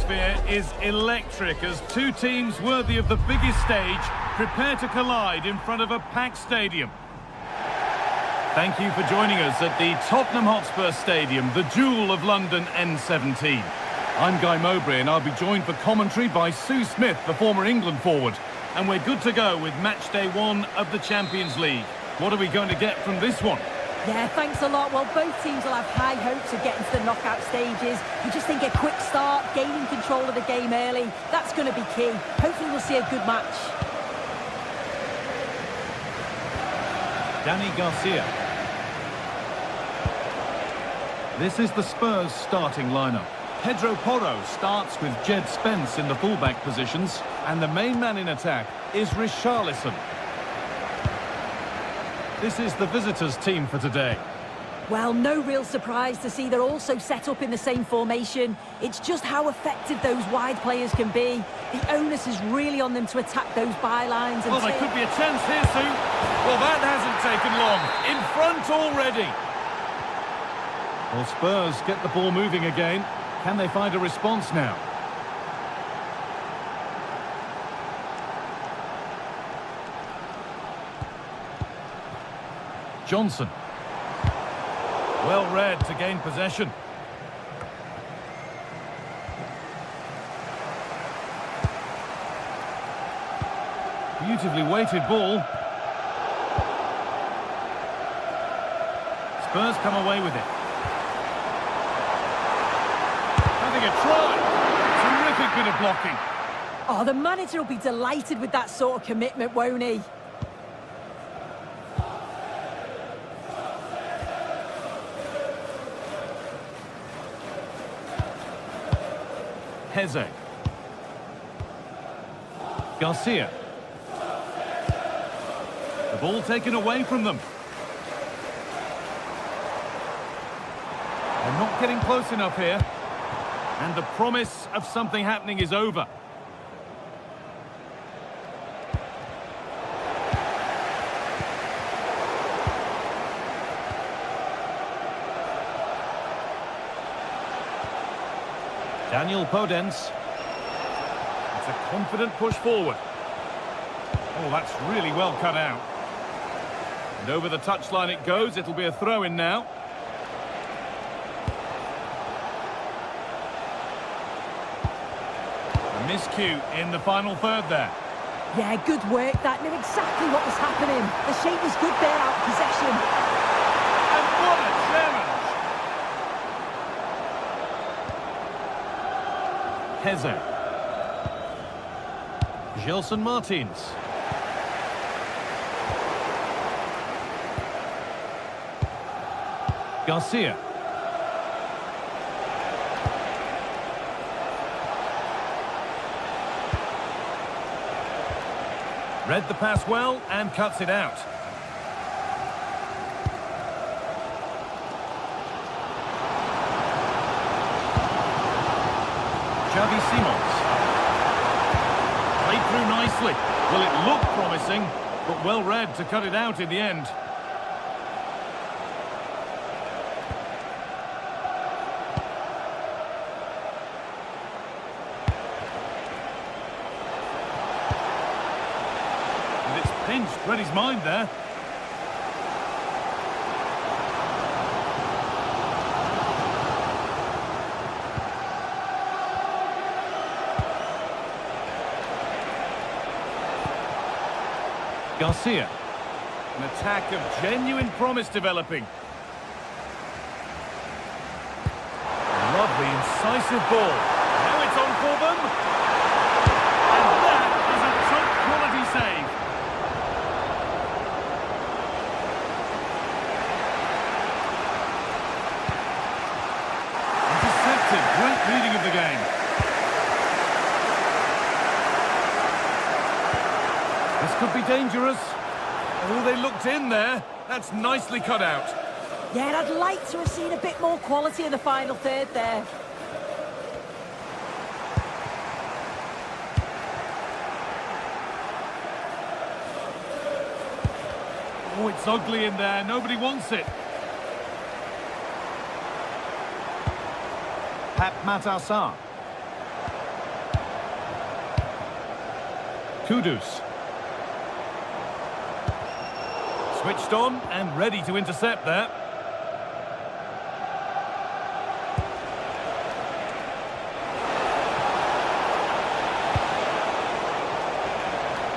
atmosphere is electric as two teams worthy of the biggest stage prepare to collide in front of a packed stadium. Thank you for joining us at the Tottenham Hotspur Stadium, the jewel of London N17. I'm Guy Mowbray and I'll be joined for commentary by Sue Smith, the former England forward. And we're good to go with match day 1 of the Champions League. What are we going to get from this one? Yeah, thanks a lot. Well, both teams will have high hopes of getting to the knockout stages. You just think a quick start, gaining control of the game early, that's going to be key. Hopefully we'll see a good match. Danny Garcia. This is the Spurs starting lineup. Pedro Porro starts with Jed Spence in the fullback positions, and the main man in attack is Richarlison. This is the visitors' team for today. Well, no real surprise to see they're also set up in the same formation. It's just how effective those wide players can be. The onus is really on them to attack those bylines. Well, there could be a chance here, Sue. Well, that hasn't taken long. In front already. Well, Spurs get the ball moving again. Can they find a response now? Johnson. Well read to gain possession. Beautifully weighted ball. Spurs come away with it. Having a try. Terrific bit of blocking. Oh, the manager will be delighted with that sort of commitment, won't he? Heze. Garcia. The ball taken away from them. They're not getting close enough here. And the promise of something happening is over. Daniel Podence. It's a confident push forward. Oh, that's really well cut out. And over the touchline it goes. It'll be a throw-in now. A miscue in the final third there. Yeah, good work. That knew exactly what was happening. The shape was good there out of possession. And what a challenge! Heze. Gelson Martins. Garcia. Read the pass well and cuts it out. Xavi Simons. Played through nicely. Well, it looked promising, but well read to cut it out in the end. And it's pinched, read his mind there. Garcia. An attack of genuine promise developing. Lovely, incisive ball. Now it's on for them. And that is a top-quality save. Intercepted. Great reading of the game. This could be dangerous. Oh, they looked in there. That's nicely cut out. Yeah, and I'd like to have seen a bit more quality in the final third there. Oh, it's ugly in there. Nobody wants it. Pep Matassar. Kudus. Switched on and ready to intercept there.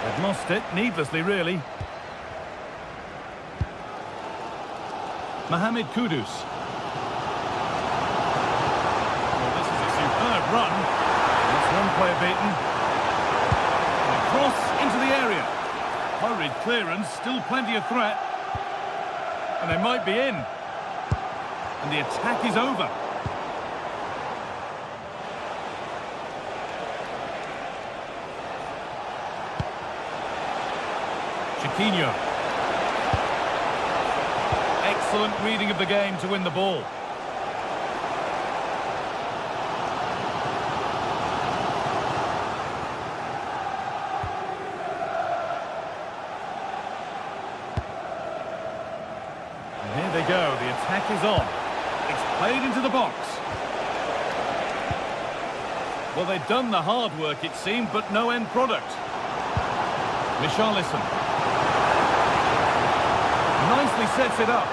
They've lost it, needlessly really. Mohamed Kudus. Well, this is a superb run. That's one player beaten. And a cross into the area. Hurried clearance, still plenty of threat. And they might be in. And the attack is over. Chiquinho. Excellent reading of the game to win the ball. And here they go, the attack is on. It's played into the box. Well, they've done the hard work, it seemed, but no end product. Richarlison. Nicely sets it up.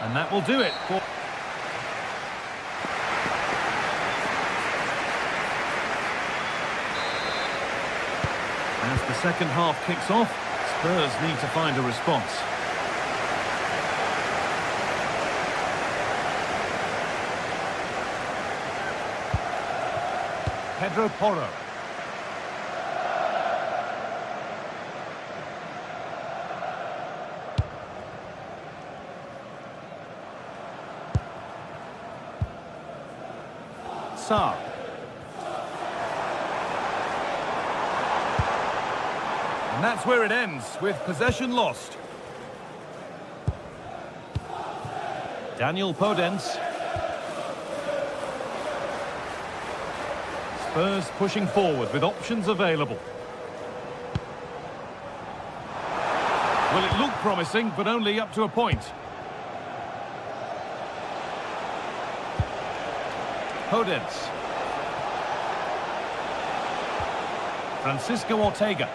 And that will do it for... As the second half kicks off, Spurs need to find a response. Pedro Porro. Sarr. And that's where it ends, with possession lost. Daniel Podence. Spurs pushing forward with options available. Well, it looked promising, but only up to a point. Podence. Francisco Ortega.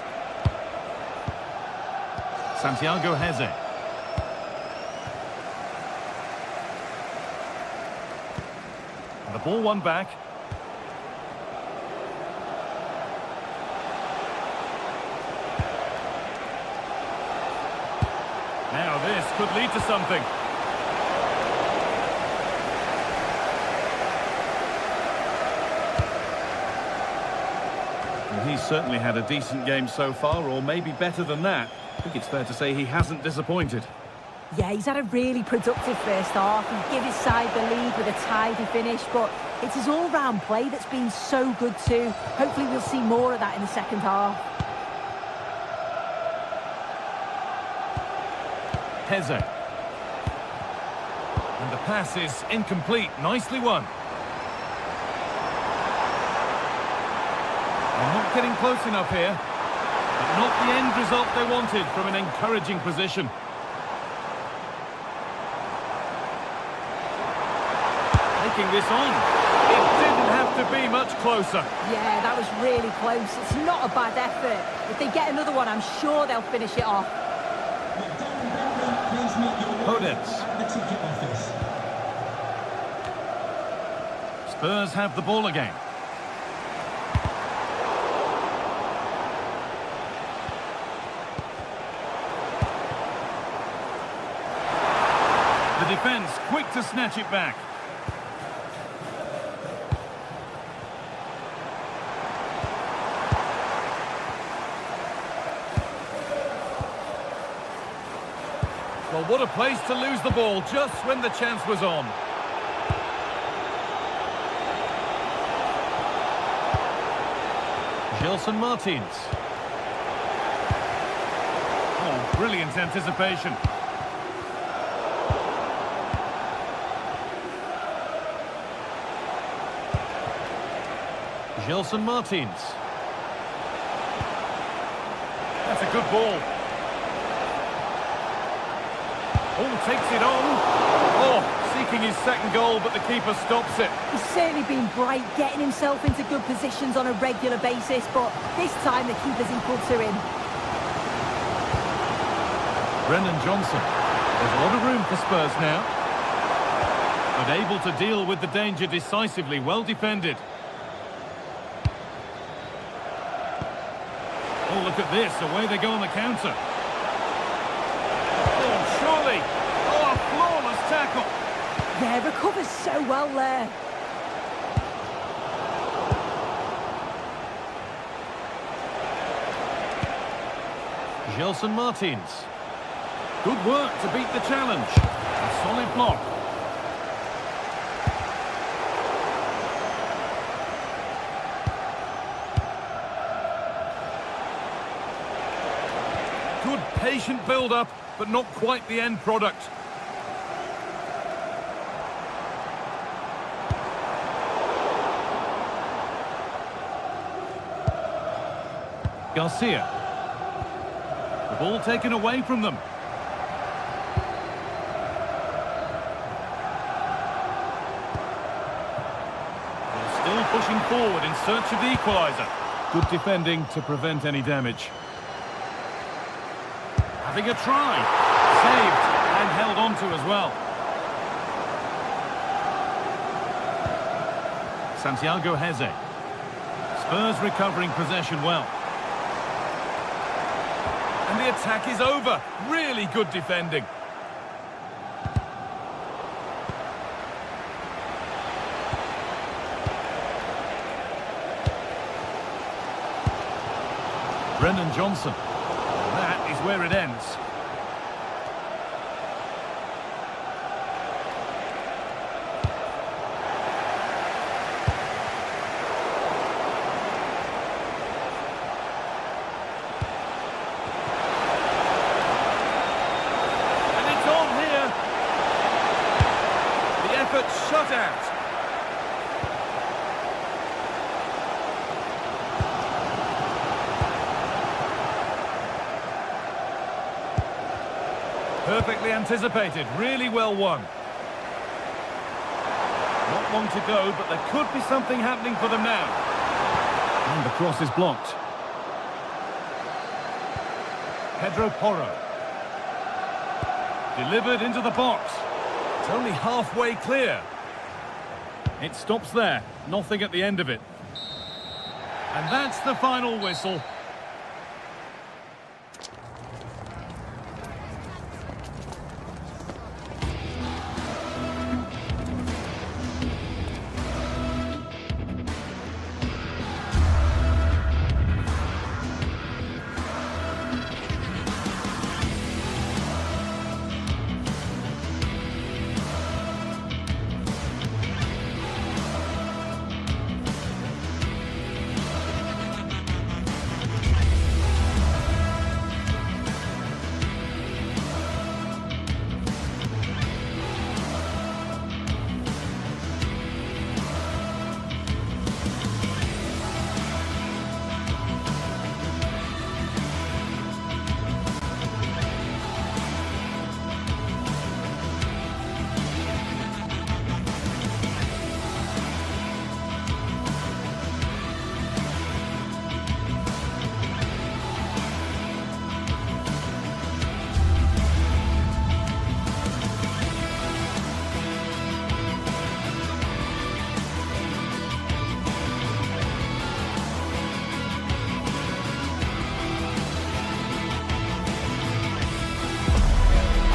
Santiago Heze. And the ball won back. Now this could lead to something. Well, he's certainly had a decent game so far, or maybe better than that. I think it's fair to say he hasn't disappointed. Yeah, he's had a really productive first half. He gave his side the lead with a tidy finish, but it's his all-round play that's been so good too. Hopefully we'll see more of that in the second half. Heze. And the pass is incomplete. Nicely won. They're not getting close enough here. But not the end result they wanted from an encouraging position. Taking this on. It didn't have to be much closer. Yeah, that was really close. It's not a bad effort. If they get another one, I'm sure they'll finish it off. Podence. Spurs have the ball again. The defence quick to snatch it back. Well, what a place to lose the ball just when the chance was on. Gelson Martins. Oh, brilliant anticipation. Gelson Martins. That's a good ball. Oh, takes it on. Oh, seeking his second goal, but the keeper stops it. He's certainly been bright, getting himself into good positions on a regular basis, but this time the keeper's equal to him. Brennan Johnson. There's a lot of room for Spurs now. But able to deal with the danger decisively, well defended. Oh, look at this, away they go on the counter. Oh, surely! Oh, a flawless tackle! Yeah, recovers so well there. Gelson Martins. Good work to beat the challenge. A solid block. Good patient build-up, but not quite the end product. Garcia. The ball taken away from them. They're still pushing forward in search of the equaliser. Good defending to prevent any damage. Having a try. Saved and held on to as well. Santiago Heze. Spurs recovering possession well. And the attack is over. Really good defending. Brennan Johnson. That is where it ends. And it's on here. The effort shut out. Perfectly anticipated, really well won. Not long to go, but there could be something happening for them now. And the cross is blocked. Pedro Porro. Delivered into the box. It's only halfway clear. It stops there, nothing at the end of it. And that's the final whistle.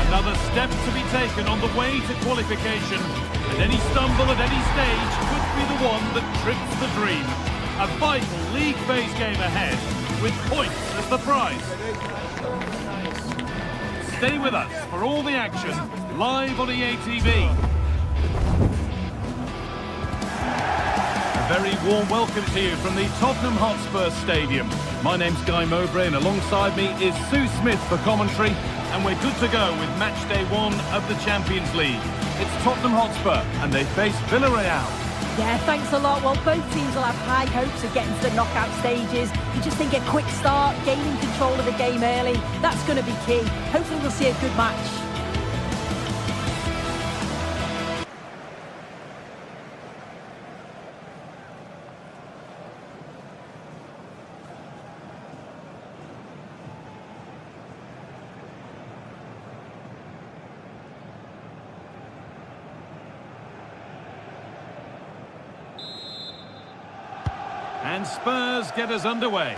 Another step to be taken on the way to qualification, and any stumble at any stage could be the one that trips the dream. A vital league phase game ahead, with points as the prize. Stay with us for all the action, live on EA TV. A very warm welcome to you from the Tottenham Hotspur Stadium. My name's Guy Mowbray, and alongside me is Sue Smith for commentary. And we're good to go with match day 1 of the Champions League. It's Tottenham Hotspur and they face Villarreal. Yeah, thanks a lot. Well, both teams will have high hopes of getting to the knockout stages. You just think a quick start, gaining control of the game early, that's going to be key. Hopefully we'll see a good match. And Spurs get us underway.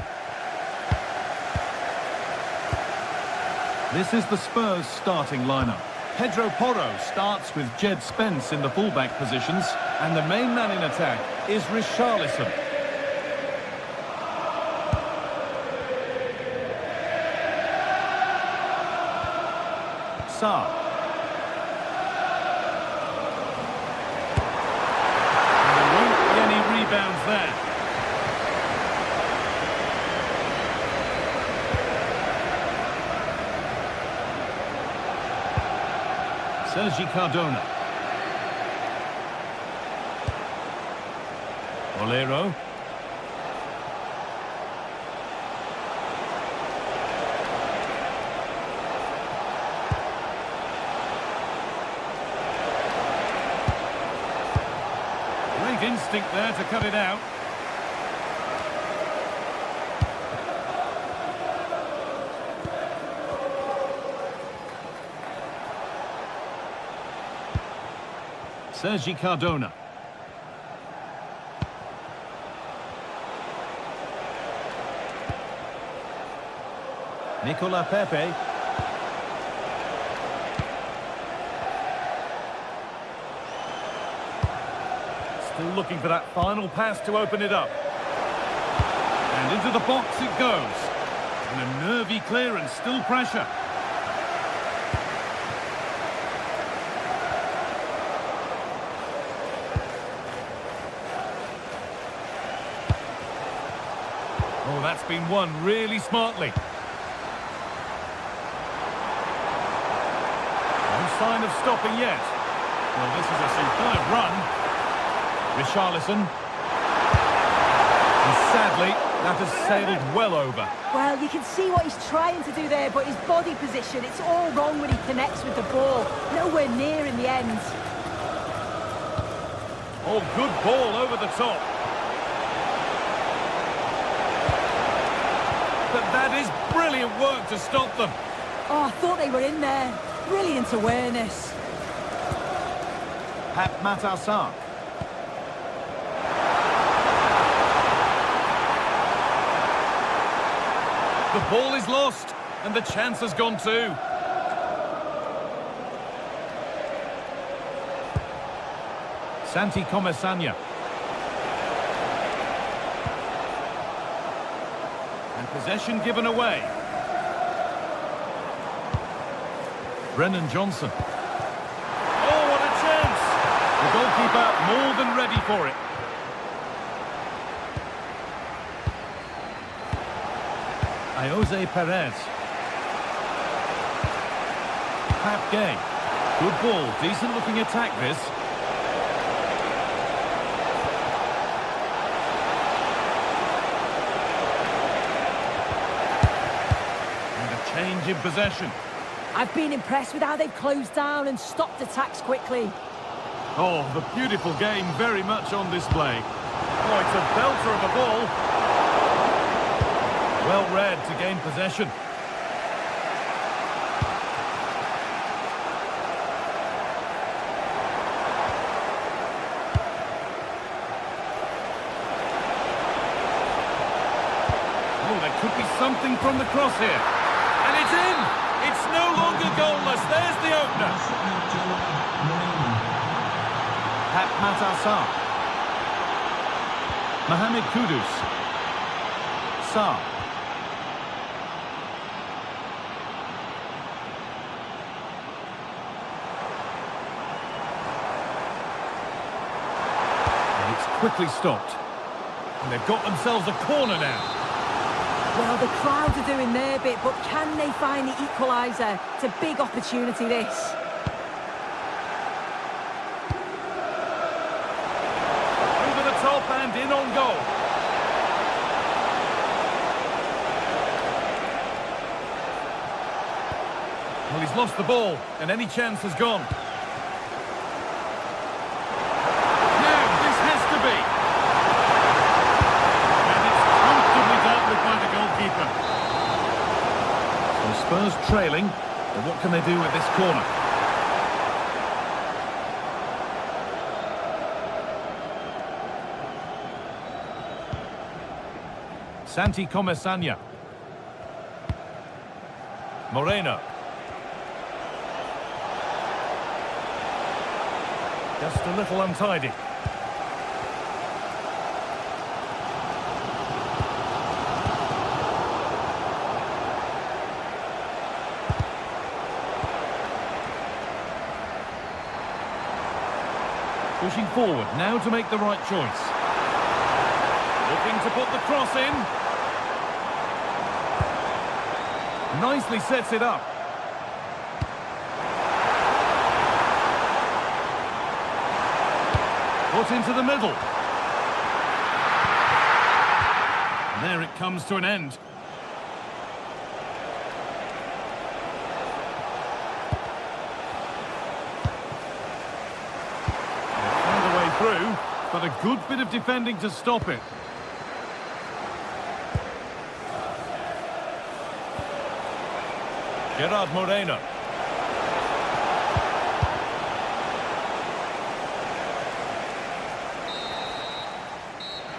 This is the Spurs starting lineup. Pedro Porro starts with Jed Spence in the fullback positions, and the main man in attack is Richarlison. Sarr. And there won't be any rebounds there. Sergi Cardona. Bolero. Great instinct there to cut it out. Sergi Cardona. Nicola Pepe. Still looking for that final pass to open it up. And into the box it goes. And a nervy clearance, still pressure. Oh, that's been won really smartly. No sign of stopping yet. Well, this is a superb run. Richarlison. And sadly, that has sailed well over. Well, you can see what he's trying to do there, but his body position, it's all wrong when he connects with the ball. Nowhere near in the end. Oh, good ball over the top. But that is brilliant work to stop them. Oh, I thought they were in there. Brilliant awareness. Matar Sarr. The ball is lost, and the chance has gone too. Santi Comesania. And possession given away. Brennan Johnson. Oh, what a chance! The goalkeeper more than ready for it. Jose Perez. Pat Gay. Good ball, decent looking attack this. And a change in possession. I've been impressed with how they've closed down and stopped attacks quickly. Oh, the beautiful game very much on display. Oh, it's a belter of a ball. Well read to gain possession. Oh, there could be something from the cross here. And it's in! It's no longer goalless. There's the opener. Matar Sarr. Mohamed Kudus. Sarr. Quickly stopped. And they've got themselves a corner now. Well, the crowd are doing their bit, but can they find the equaliser? It's a big opportunity, this. Over the top and in on goal. Well, he's lost the ball, and any chance has gone. Spurs trailing, but what can they do with this corner? Santi Comesania. Moreno. Just a little untidy. Pushing forward, now to make the right choice. Looking to put the cross in. Nicely sets it up. Put into the middle. And there it comes to an end. Through, but a good bit of defending to stop it. Gerard Moreno.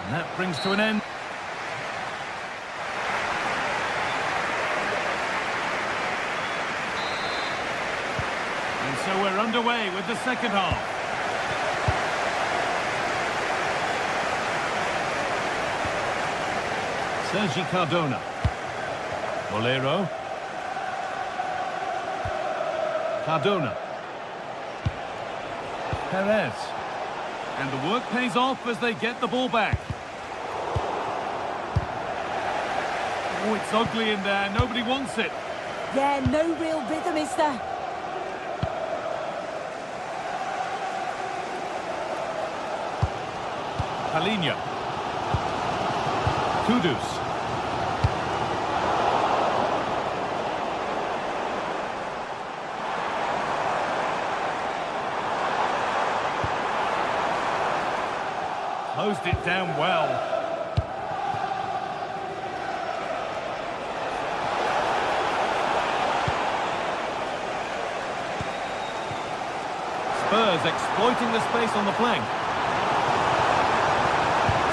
And that brings to an end. And so we're underway with the second half. Sergi Cardona. Bolero. Cardona. Perez. And the work pays off as they get the ball back. Oh, it's ugly in there. Nobody wants it. Yeah, no real rhythm, is there? Palinha. Kudus. Closed it down well. Spurs exploiting the space on the flank.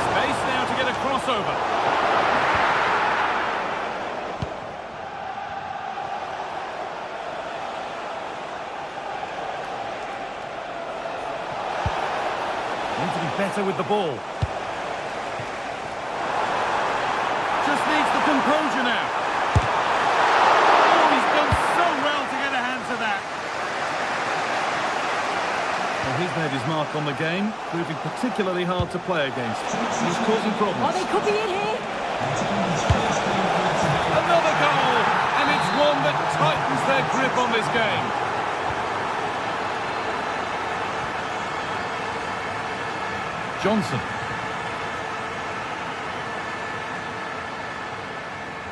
Space now to get a crossover. Need to be better with the ball. Just needs the composure now. Oh, he's done so well to get a hand to that. Well, he's made his mark on the game, proving particularly hard to play against. He's causing problems. Oh, they could be in here. Another goal, and it's one that tightens their grip on this game. Johnson.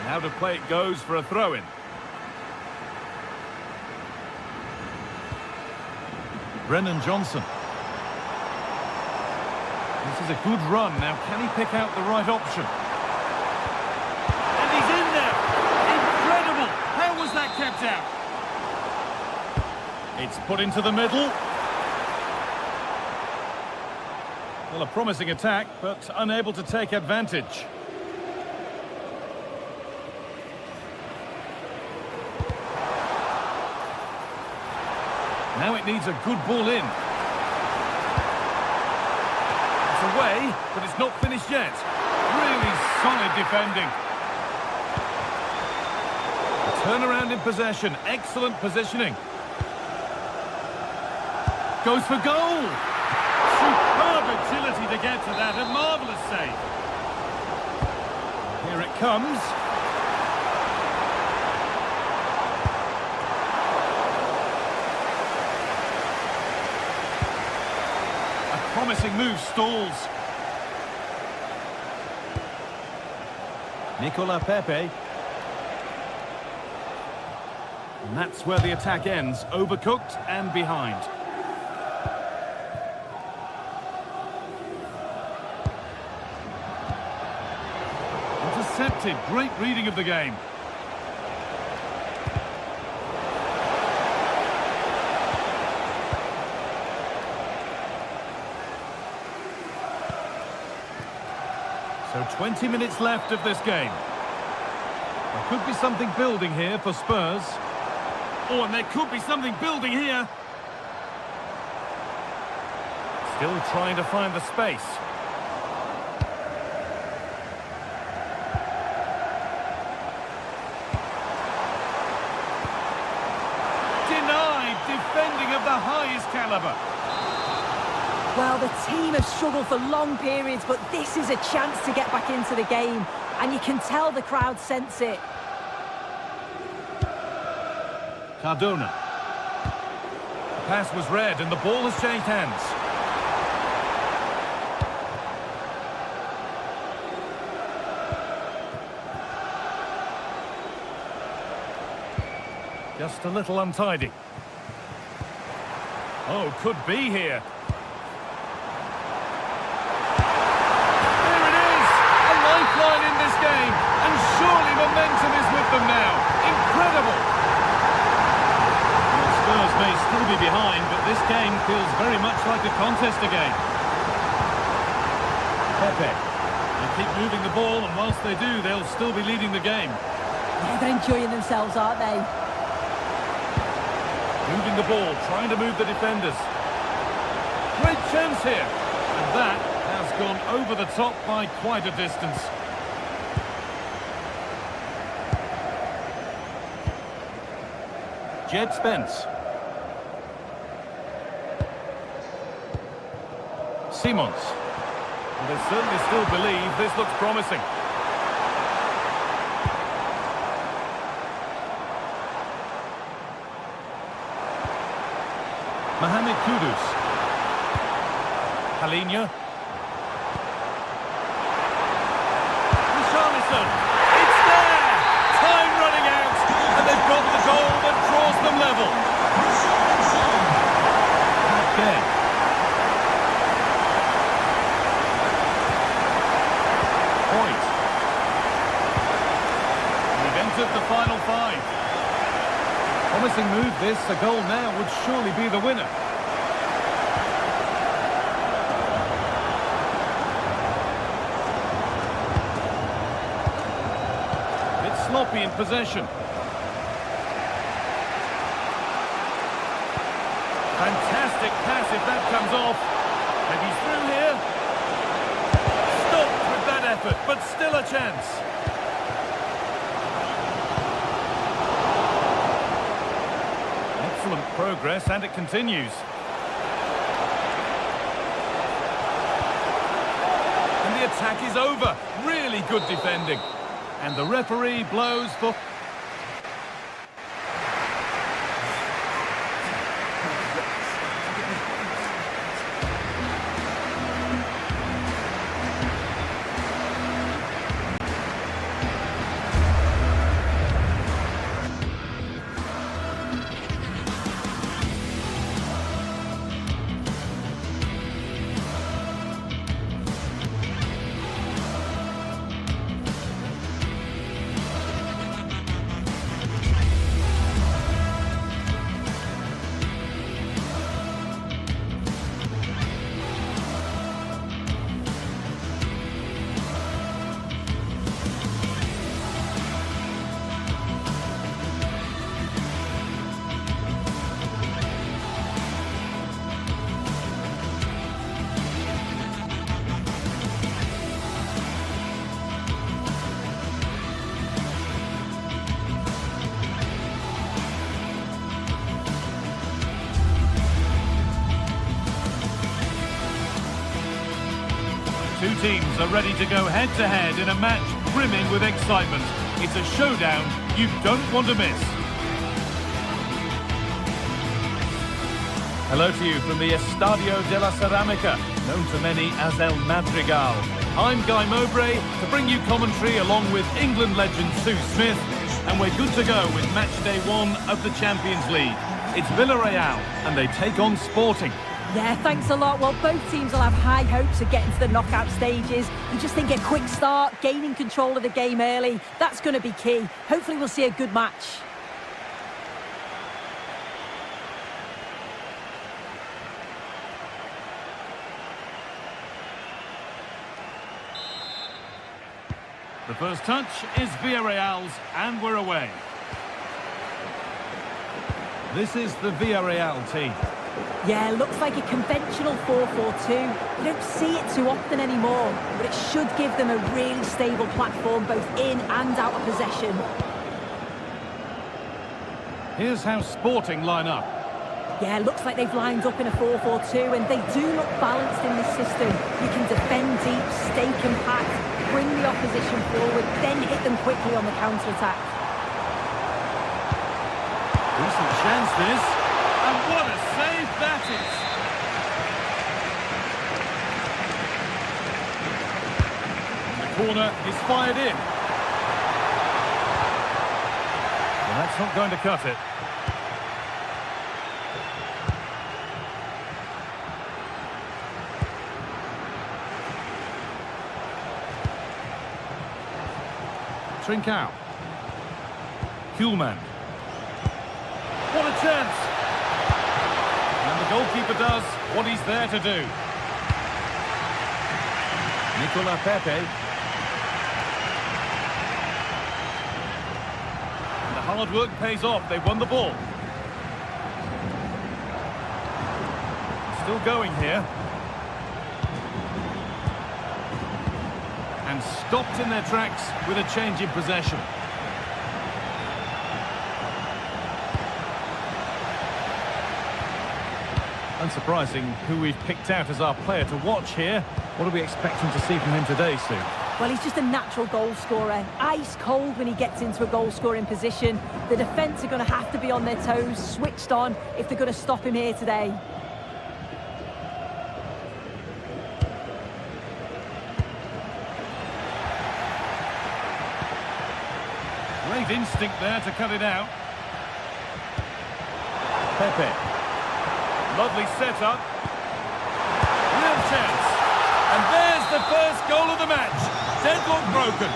Now to play it goes for a throw-in. Brennan Johnson. This is a good run. Now, can he pick out the right option? And he's in there! Incredible! How was that kept out? It's put into the middle. Well, a promising attack, but unable to take advantage. Now it needs a good ball in. It's away, but it's not finished yet. Really solid defending. A turnaround in possession. Excellent positioning. Goes for goal. Superb agility to get to that. A marvellous save. Here it comes. Promising move stalls. Nicola Pepe. And that's where the attack ends. Overcooked and behind. Intercepted. Great reading of the game. So So 20 minutes left of this game. There could be something building here for Spurs. Oh, and there could be something building here. Still trying to find the space. Denied, defending of the highest caliber. Well, the team have struggled for long periods, but this is a chance to get back into the game. And you can tell the crowd sense it. Cardona. The pass was read and the ball has changed hands. Just a little untidy. Oh, could be here. There it is! A lifeline in this game. And surely momentum is with them now. Incredible! Well, Spurs may still be behind, but this game feels very much like a contest again. Pepe. They keep moving the ball, and whilst they do, they'll still be leading the game. Yeah, they're enjoying themselves, aren't they? Moving the ball, trying to move the defenders. Great chance here. And that has gone over the top by quite a distance. Jed Spence. Simons. And they certainly still believe this looks promising. Mohamed Kudus. Palinha. Richarlison. It's there! Time running out, and they've got the goal that draws them level. Okay. Point. We've entered the final 5. Promising move this, a goal now would surely be the winner. It's sloppy in possession. Fantastic pass if that comes off. Maybe through here. Stopped with that effort, but still a chance. Excellent progress, and it continues. And the attack is over. Really good defending. And the referee blows for... Two teams are ready to go head-to-head in a match brimming with excitement. It's a showdown you don't want to miss. Hello to you from the Estadio de la Ceramica, known to many as El Madrigal. I'm Guy Mowbray to bring you commentary along with England legend Sue Smith, and we're good to go with match day 1 of the Champions League. It's Villarreal, and they take on Sporting. Yeah, thanks a lot. Well, both teams will have high hopes of getting to the knockout stages. You just think a quick start, gaining control of the game early, that's going to be key. Hopefully we'll see a good match. The first touch is Villarreal's, and we're away. This is the Villarreal team. Yeah, looks like a conventional 4-4-2. You don't see it too often anymore, but it should give them a really stable platform both in and out of possession. Here's how Sporting line up. Yeah, looks like they've lined up in a 4-4-2, and they do look balanced in this system. You can defend deep, stay compact, bring the opposition forward, then hit them quickly on the counter-attack. Decent chance this, and what a save that is! And the corner is fired in. Well, that's not going to cut it. Trincao. Kuhlmann. What a chance! And the goalkeeper does what he's there to do. Nicola Pepe. And the hard work pays off. They've won the ball. Still going here. And stopped in their tracks with a change in possession. Unsurprising who we've picked out as our player to watch here. What are we expecting to see from him today, Sue? Well, he's just a natural goal scorer. Ice cold when he gets into a goal-scoring position. The defence are going to have to be on their toes, switched on, if they're going to stop him here today. Great instinct there to cut it out. Pepe. Lovely setup. Real chance. And there's the first goal of the match. Deadlock broken.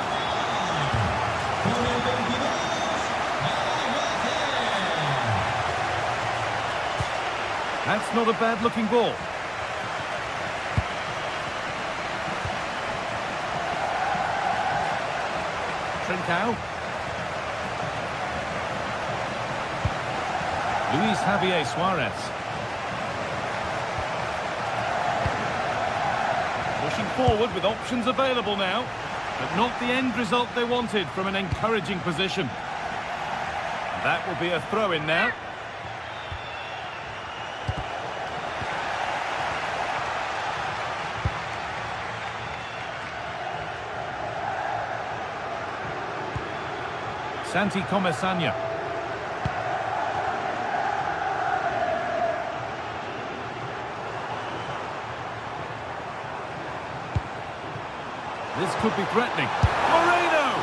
That's not a bad looking ball. Trincao. Luis Javier Suarez. Pushing forward with options available now, but not the end result they wanted from an encouraging position. That will be a throw-in now. Santi Comesaña. This could be threatening. Moreno!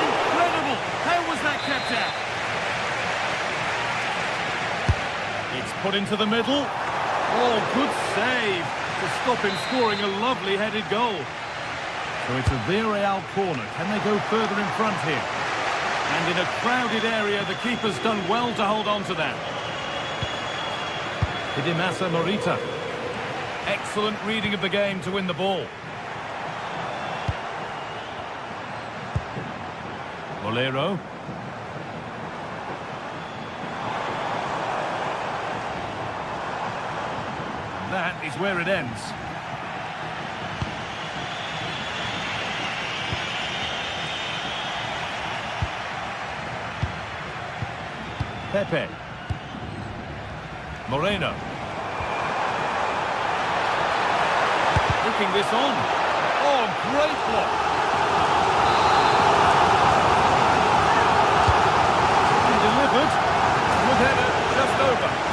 Incredible! How was that kept out? It's put into the middle. Oh, good save to stop him scoring a lovely headed goal. So it's a Villarreal corner. Can they go further in front here? And in a crowded area, the keeper's done well to hold on to that. Hidemasa Morita. Excellent reading of the game to win the ball. Bolero. That is where it ends. Pepe. Moreno. Looking this on. Oh, great block.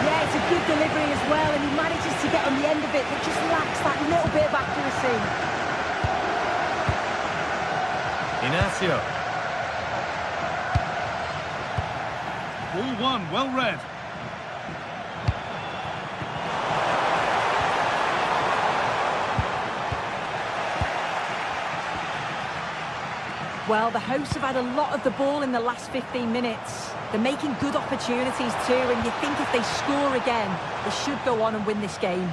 Yeah, it's a good delivery as well, and he manages to get on the end of it, but just lacks that little bit of accuracy. Inacio. Ball one, well read. Well, the hosts have had a lot of the ball in the last 15 minutes. They're making good opportunities too, and you think if they score again, they should go on and win this game.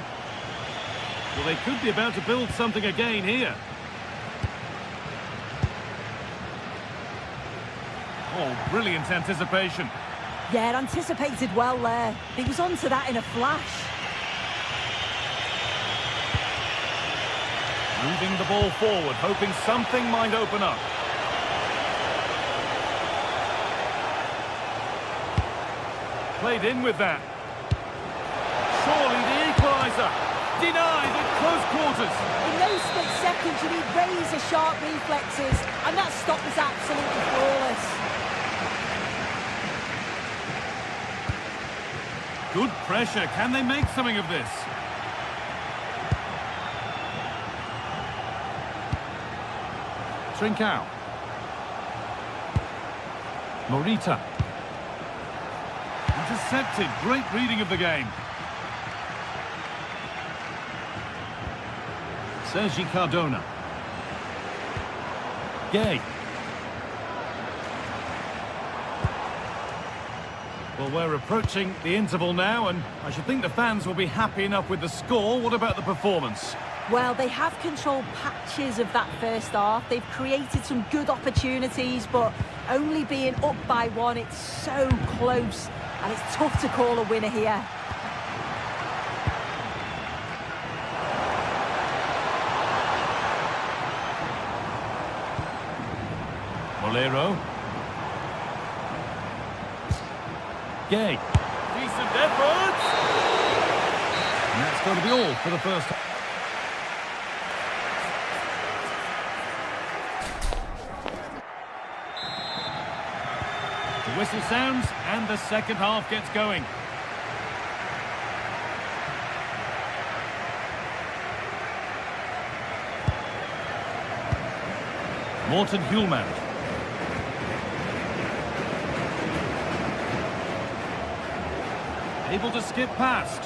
Well, they could be about to build something again here. Oh, brilliant anticipation. Yeah, anticipated well there. He was onto that in a flash. Moving the ball forward, hoping something might open up. Played in with that. Surely the equaliser. Denied at close quarters. In those split seconds, you need razor-sharp reflexes, and that stop was absolutely flawless. Good pressure. Can they make something of this? Trincao. Morita. Intercepted. Great reading of the game. Sergi Cardona. Gay. Well, we're approaching the interval now, and I should think the fans will be happy enough with the score. What about the performance? Well, they have controlled patches of that first half. They've created some good opportunities, but only being up by one, it's so close, and it's tough to call a winner here. Molero. Gay. Decent effort! And that's going to be all for the first half. The whistle sounds and the second half gets going. Morten Hjulmand. Able to skip past.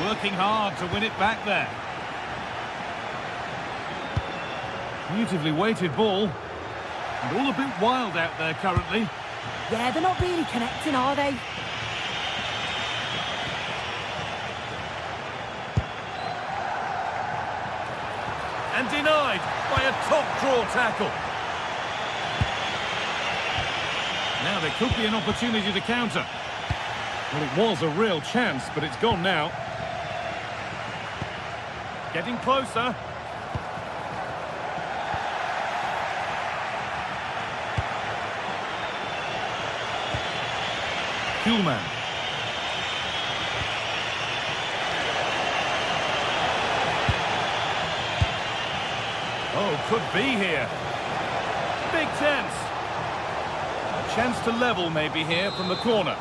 Working hard to win it back there. Beautifully weighted ball. And all a bit wild out there currently. Yeah, they're not really connecting, are they? And denied by a top draw tackle. Now there could be an opportunity to counter. Well, it was a real chance, but it's gone now. Getting closer. Hjulmand. Oh, could be here. Big chance. A chance to level maybe here from the corner.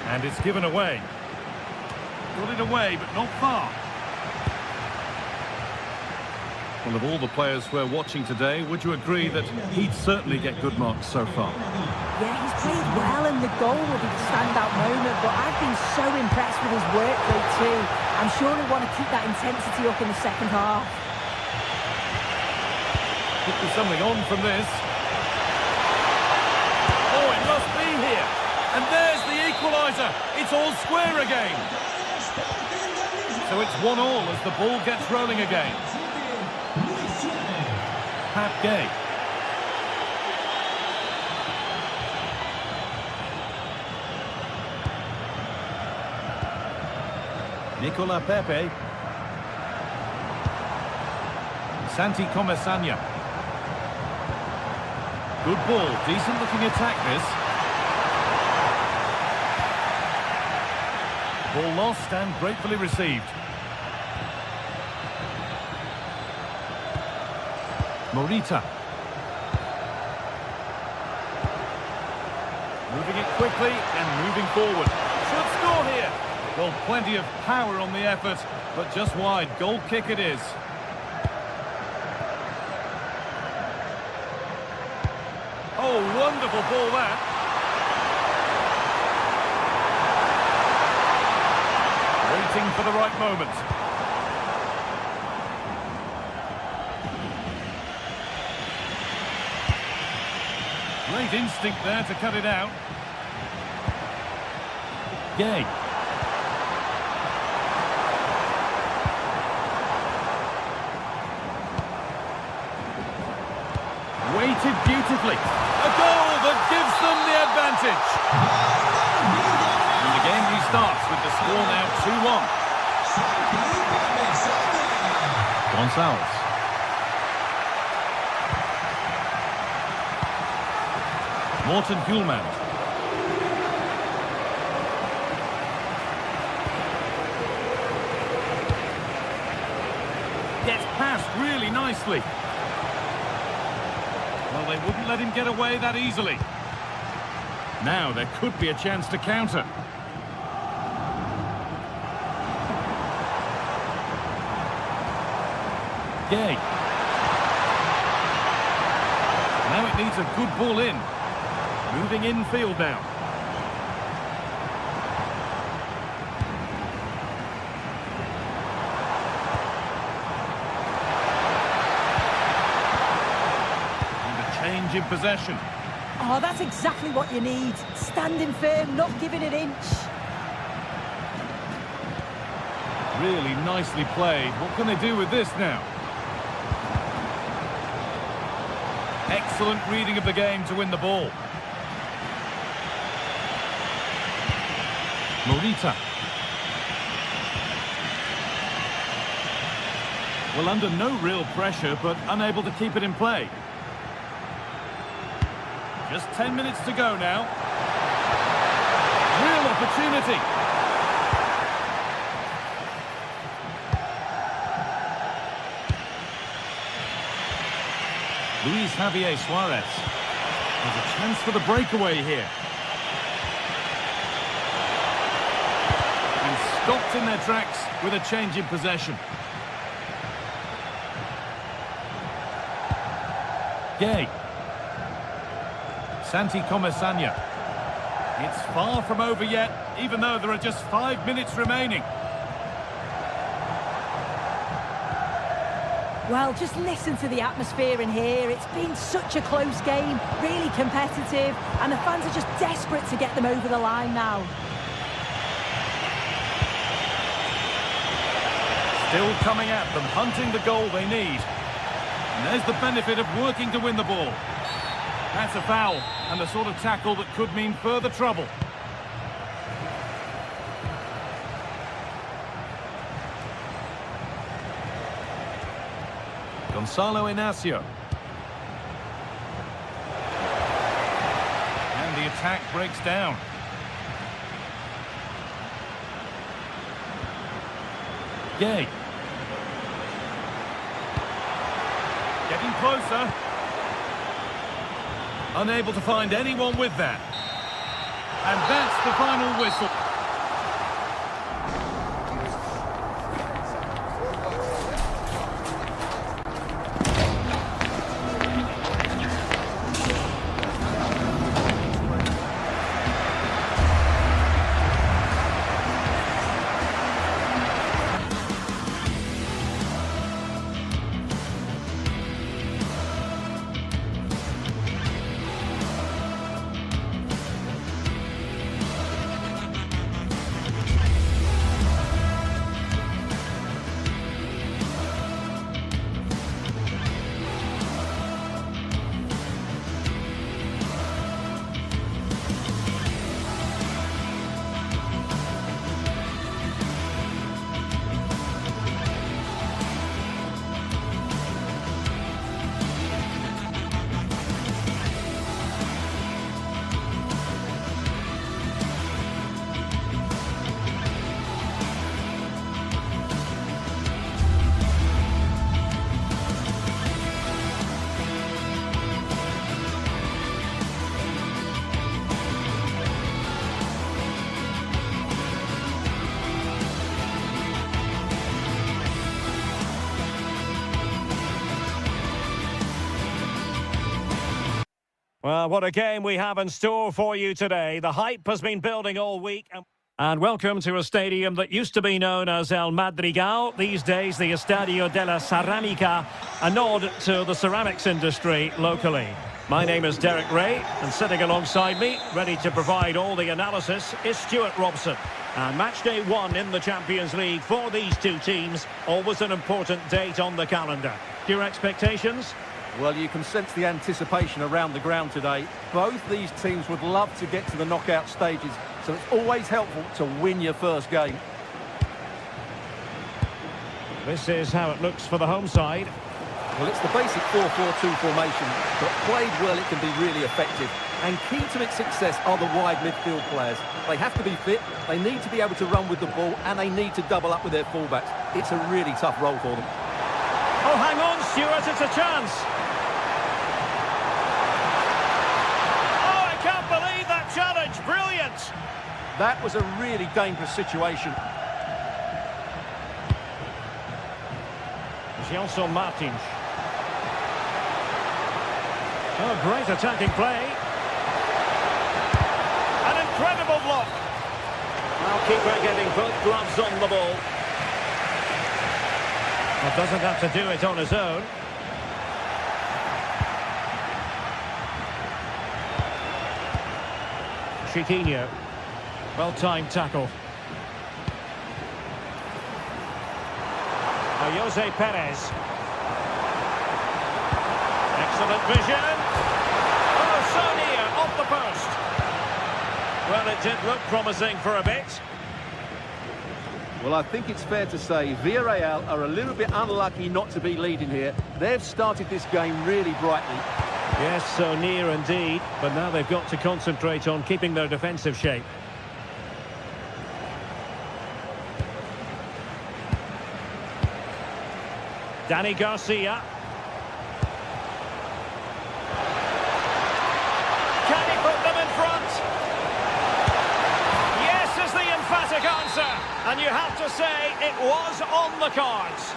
And it's given away. Got it away, but not far. Well, of all the players we're watching today, would you agree that he'd certainly get good marks so far? Yeah, he's played well, and the goal will be the standout moment, but I've been so impressed with his work rate too. I'm sure he'll want to keep that intensity up in the second half. Could be something on from this. Oh, it must be here. And there's the equaliser. It's all square again. So it's 1-1 as the ball gets rolling again. Pat Gay. Nicola Pepe. Santi Comesania. Good ball, decent looking attack this. Ball lost and gratefully received. Morita. Moving it quickly and moving forward. Should score here. Well, plenty of power on the effort, but just wide. Goal kick it is. Oh, wonderful ball that. Waiting for the right moment. Great instinct there to cut it out. Gay. Weighted beautifully. A goal that gives them the advantage. And the game restarts with the score now 2-1. Gonzalez. Morten Hjulmand. Gets past really nicely. Well, they wouldn't let him get away that easily. Now there could be a chance to counter. Gay. Now it needs a good ball in. Moving infield now. And a change in possession. Oh, that's exactly what you need. Standing firm, not giving an inch. Really nicely played. What can they do with this now? Excellent reading of the game to win the ball. Morita. Well, under no real pressure, but unable to keep it in play. Just 10 minutes to go now. Real opportunity. Luis Javier Suarez. There's a chance for the breakaway here. And stopped in their tracks with a change in possession. Gay. Santi Comesaña. It's far from over yet, even though there are just 5 minutes remaining. Well, just listen to the atmosphere in here. It's been such a close game, really competitive, and the fans are just desperate to get them over the line now. Still coming at them, hunting the goal they need. And there's the benefit of working to win the ball. That's a foul, and the sort of tackle that could mean further trouble. Gonzalo Inacio. And the attack breaks down. Gay. Getting closer. Unable to find anyone with that. And that's the final whistle. Well, what a game we have in store for you today. The hype has been building all week. And welcome to a stadium that used to be known as El Madrigal, these days the Estadio de la Ceramica, a nod to the ceramics industry locally. My name is Derek Ray, and sitting alongside me, ready to provide all the analysis, is Stuart Robson. And match day 1 in the Champions League for these two teams, always an important date on the calendar. Your expectations? Well, you can sense the anticipation around the ground today. Both these teams would love to get to the knockout stages, so it's always helpful to win your first game. This is how it looks for the home side. Well, it's the basic 4-4-2 formation, but played well it can be really effective. And key to its success are the wide midfield players. They have to be fit, they need to be able to run with the ball, and they need to double up with their fullbacks. It's a really tough role for them. Oh, hang on, Stuart, it's a chance. Oh, I can't believe that challenge. Brilliant. That was a really dangerous situation. Gelson Martins. Oh, great attacking play. An incredible block. Now keeper getting both gloves on the ball. Well, doesn't have to do it on his own. Chiquinho. Well-timed tackle. Jose Perez. Excellent vision. Oh, so near, off the post. Well, it did look promising for a bit. Well, I think it's fair to say Villarreal are a little bit unlucky not to be leading here. They've started this game really brightly. Yes, so near indeed, but now they've got to concentrate on keeping their defensive shape. Dani Garcia. Can he put them in front? Yes is the emphatic answer. And you have to say it was on the cards.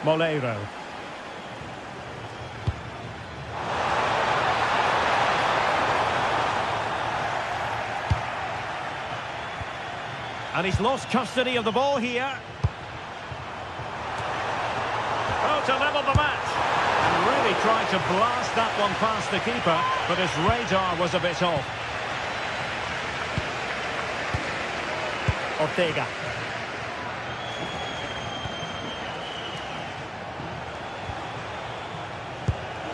Moleiro. And he's lost custody of the ball here. Oh, to level the match. And really tried to blast that one past the keeper, but his radar was a bit off. Ortega.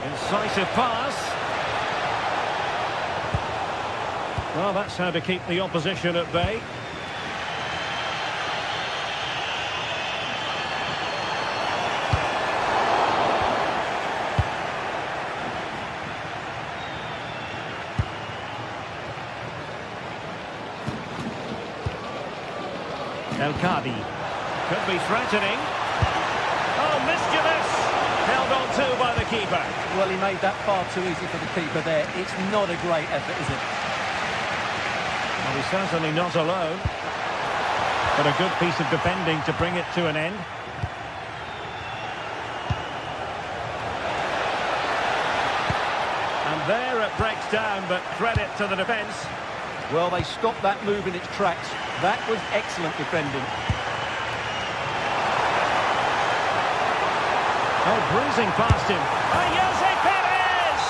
Incisive pass. Well, that's how to keep the opposition at bay. El Kadi could be threatening. Oh, mischievous! Held on to by the keeper. Well, he made that far too easy for the keeper there. It's not a great effort, is it? Well, he's certainly not alone. But a good piece of defending to bring it to an end. And there it breaks down, but credit to the defence. Well, they stopped that move in its tracks. That was excellent defending. Oh, bruising past him. And Jose Perez!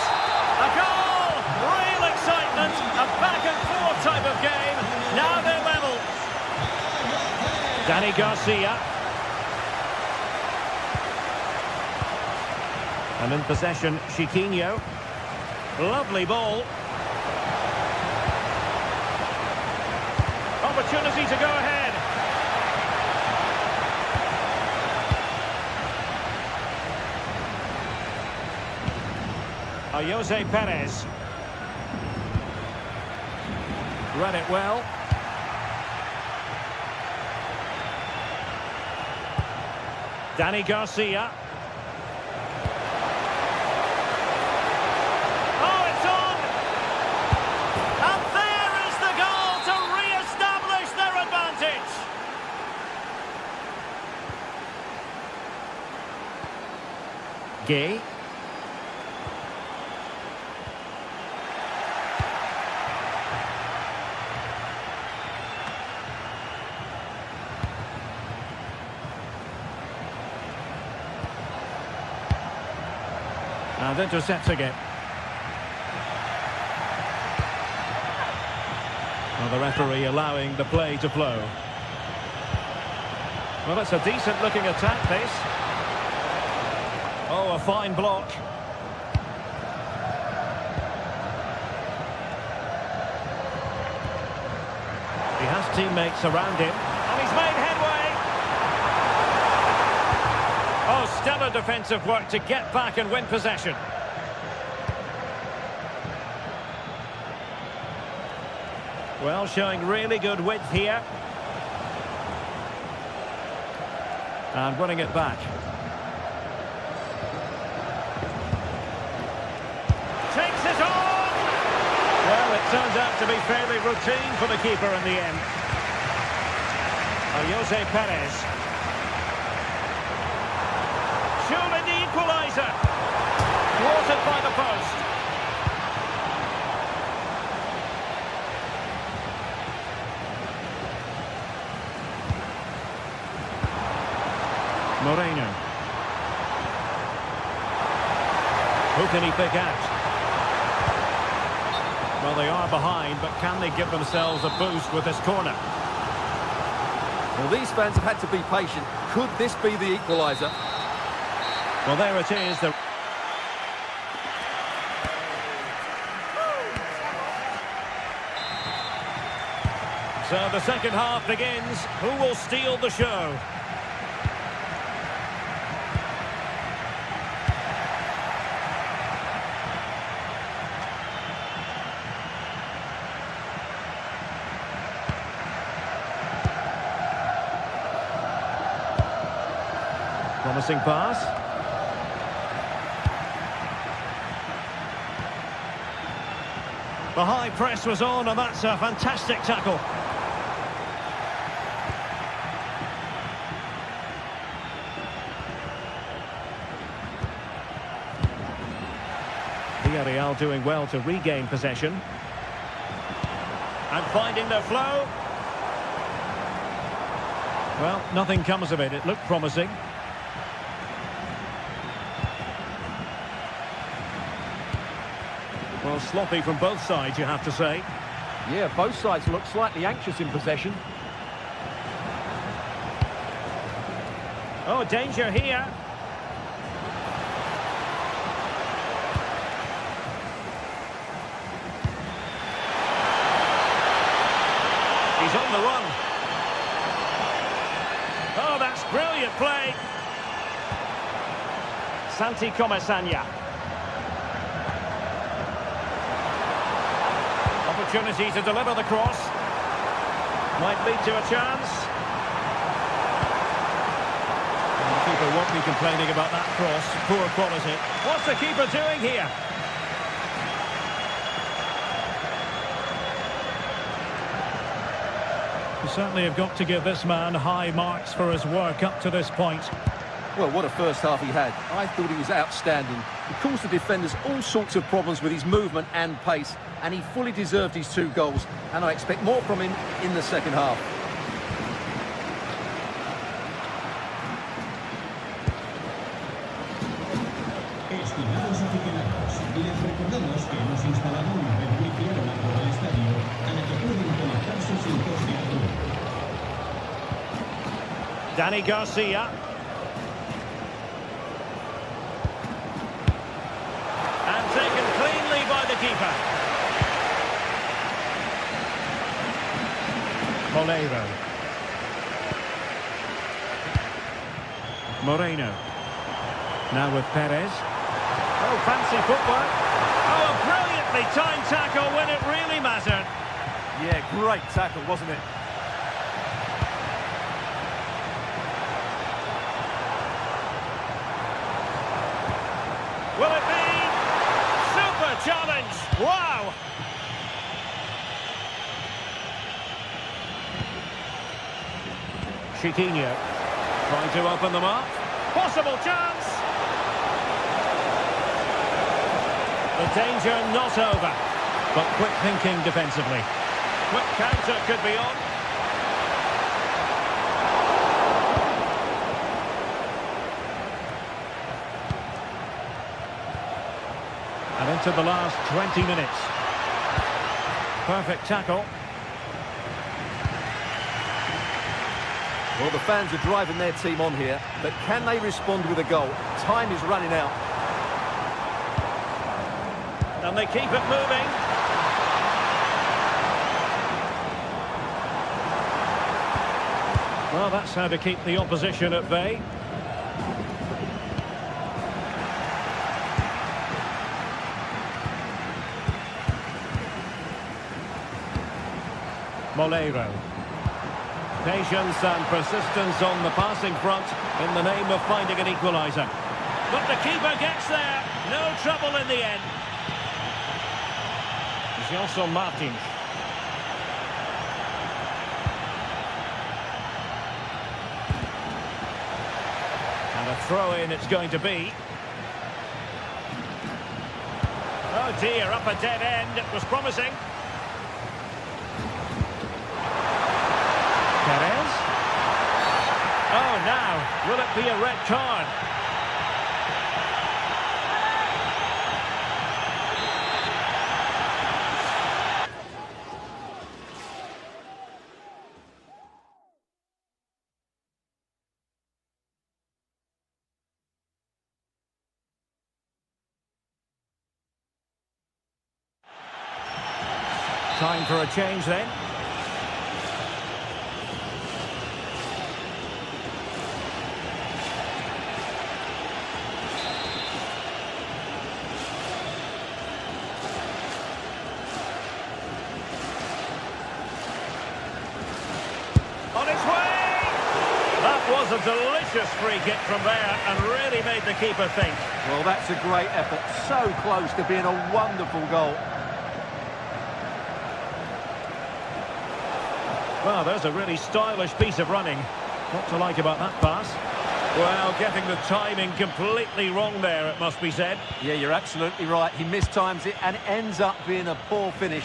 A goal! Real excitement. A back-and-forth type of game. Now they're level. Dani Garcia. And in possession, Chiquinho. Lovely ball. Opportunity to go ahead. Jose Perez. Read it well. Dani Garcia. Oh, it's on! And there is the goal to re-establish their advantage. Gay. And intercepting it. Well, the referee allowing the play to flow. Well, it's a decent-looking attack, this. Oh, a fine block. He has teammates around him. And he's made headway. Oh, stellar defensive work to get back and win possession. Well, showing really good width here. And winning it back. Takes it on! Well, it turns out to be fairly routine for the keeper in the end. Jose Perez. Surely the equaliser. Thwarted by the post. Moreno. Who can he pick out? Well, they are behind, but can they give themselves a boost with this corner? Well, these fans have had to be patient. Could this be the equaliser? Well, there it is. So the second half begins. Who will steal the show? Promising pass. The high press was on, and that's a fantastic tackle. Villarreal doing well to regain possession. And finding the flow. Well, nothing comes of it. It looked promising. Well, sloppy from both sides, you have to say. Yeah, both sides look slightly anxious in possession. Oh, danger here. He's on the run. Oh, that's brilliant play. Santi Comesaña. Opportunity to deliver the cross. Might lead to a chance. And the keeper won't be complaining about that cross. Poor quality. What's the keeper doing here? You certainly have got to give this man high marks for his work up to this point. Well, what a first half he had. I thought he was outstanding. He caused the defenders all sorts of problems with his movement and pace, and he fully deserved his 2 goals, and I expect more from him in the second half. Estimados aficionados, les recordamos que hemos instalado una red wifi a lo largo del estadio a la que pueden conectarse sin coste alguno. Dani Garcia. And taken cleanly by the keeper. Molero. Moreno. Now with Perez. Oh, fancy footwork. Oh, a brilliantly timed tackle when it really mattered. Yeah, great tackle, wasn't it? Will it be? Super challenge! Wow! Chiquinho trying to open them up. Possible chance! The danger not over, but quick thinking defensively. Quick counter could be on. into the last 20 minutes. Perfect tackle. Well, the fans are driving their team on here, but can they respond with a goal? Time is running out. And they keep it moving. Well, that's how to keep the opposition at bay. Molero. Patience and persistence on the passing front in the name of finding an equaliser. But the keeper gets there. No trouble in the end. Gelson Martins. And a throw-in it's going to be. Oh dear, up a dead end. It was promising. Perez. Oh, now, will it be a red card? Time for a change then. On its way! That was a delicious free kick from there and really made the keeper think. Well, that's a great effort. So close to being a wonderful goal. Well, there's a really stylish piece of running. What to like about that pass? Well, getting the timing completely wrong there, it must be said. Yeah, you're absolutely right. He mistimes it and it ends up being a poor finish.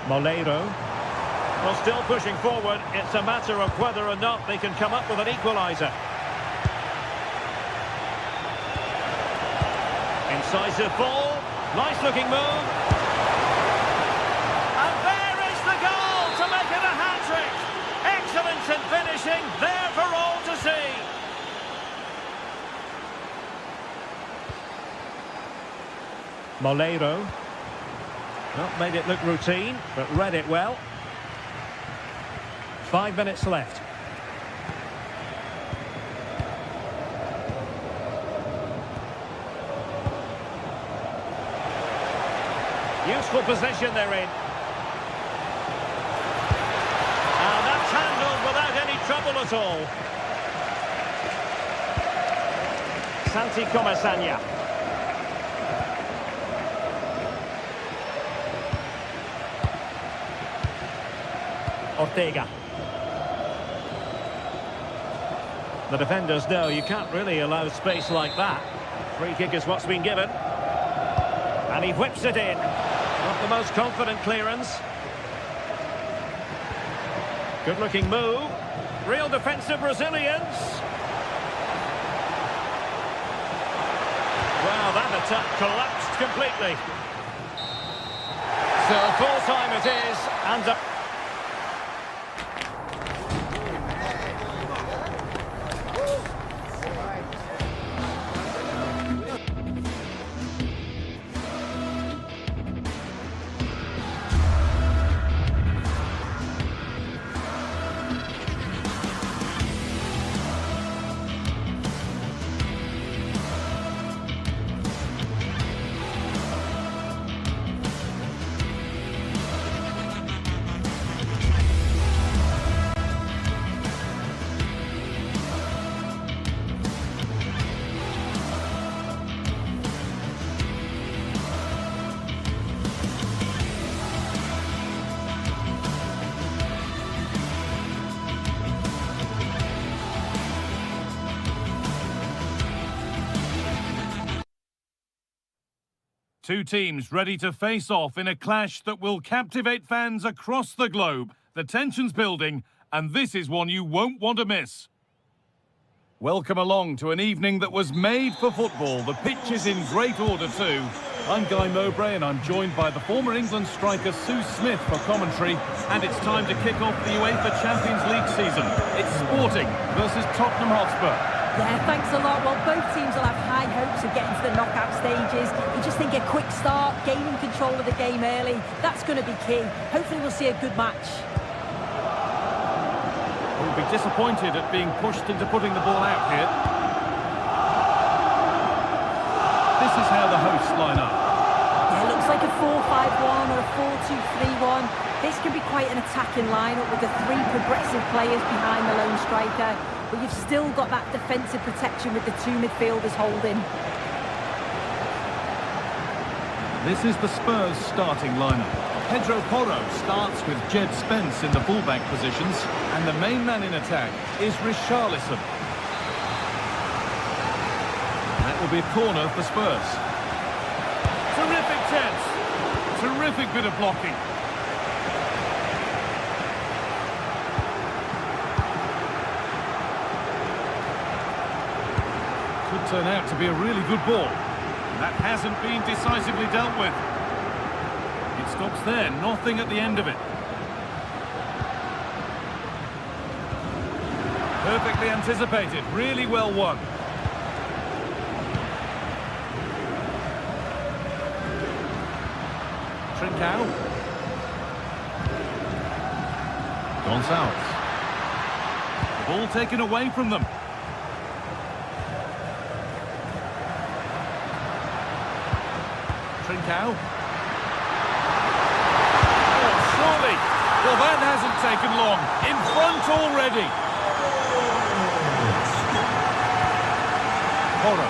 Molero. Well, still pushing forward. It's a matter of whether or not they can come up with an equaliser. Incisive ball. Nice looking move. Excellence in finishing, there for all to see. Molero. Not made it look routine, but read it well. 5 minutes left. Useful position they're in. Handled without any trouble at all. Santi Comasagna. Ortega. The defenders know you can't really allow space like that. Free kick is what's been given. And he whips it in. Not the most confident clearance. Good-looking move. Real defensive resilience. Well, that attack collapsed completely. So full-time it is, and Two teams ready to face off in a clash that will captivate fans across the globe. The tension's building, and this is one you won't want to miss. Welcome along to an evening that was made for football. The pitch is in great order too. I'm Guy Mowbray and I'm joined by the former England striker Sue Smith for commentary. And it's time to kick off the UEFA Champions League season. It's Sporting versus Tottenham Hotspur. Yeah, thanks a lot. Well, both teams will have high hopes of getting to the knockout stages. You just think a quick start, gaining control of the game early, that's going to be key. Hopefully we'll see a good match. We'll be disappointed at being pushed into putting the ball out here. This is how the hosts line up. Yeah, it looks like a 4-5-1 or a 4-2-3-1. This can be quite an attacking lineup with the three progressive players behind the lone striker. But you've still got that defensive protection with the two midfielders holding. This is the Spurs starting lineup. Pedro Porro starts with Jed Spence in the fullback positions, and the main man in attack is Richarlison. That will be a corner for Spurs. Terrific chance. Terrific bit of blocking. Could turn out to be a really good ball. That hasn't been decisively dealt with. It stops there, nothing at the end of it. Perfectly anticipated, really well won. Trincao. Gonçalves. The ball taken away from them. Trincao. Oh, surely. Well, that hasn't taken long. In front already. Porro.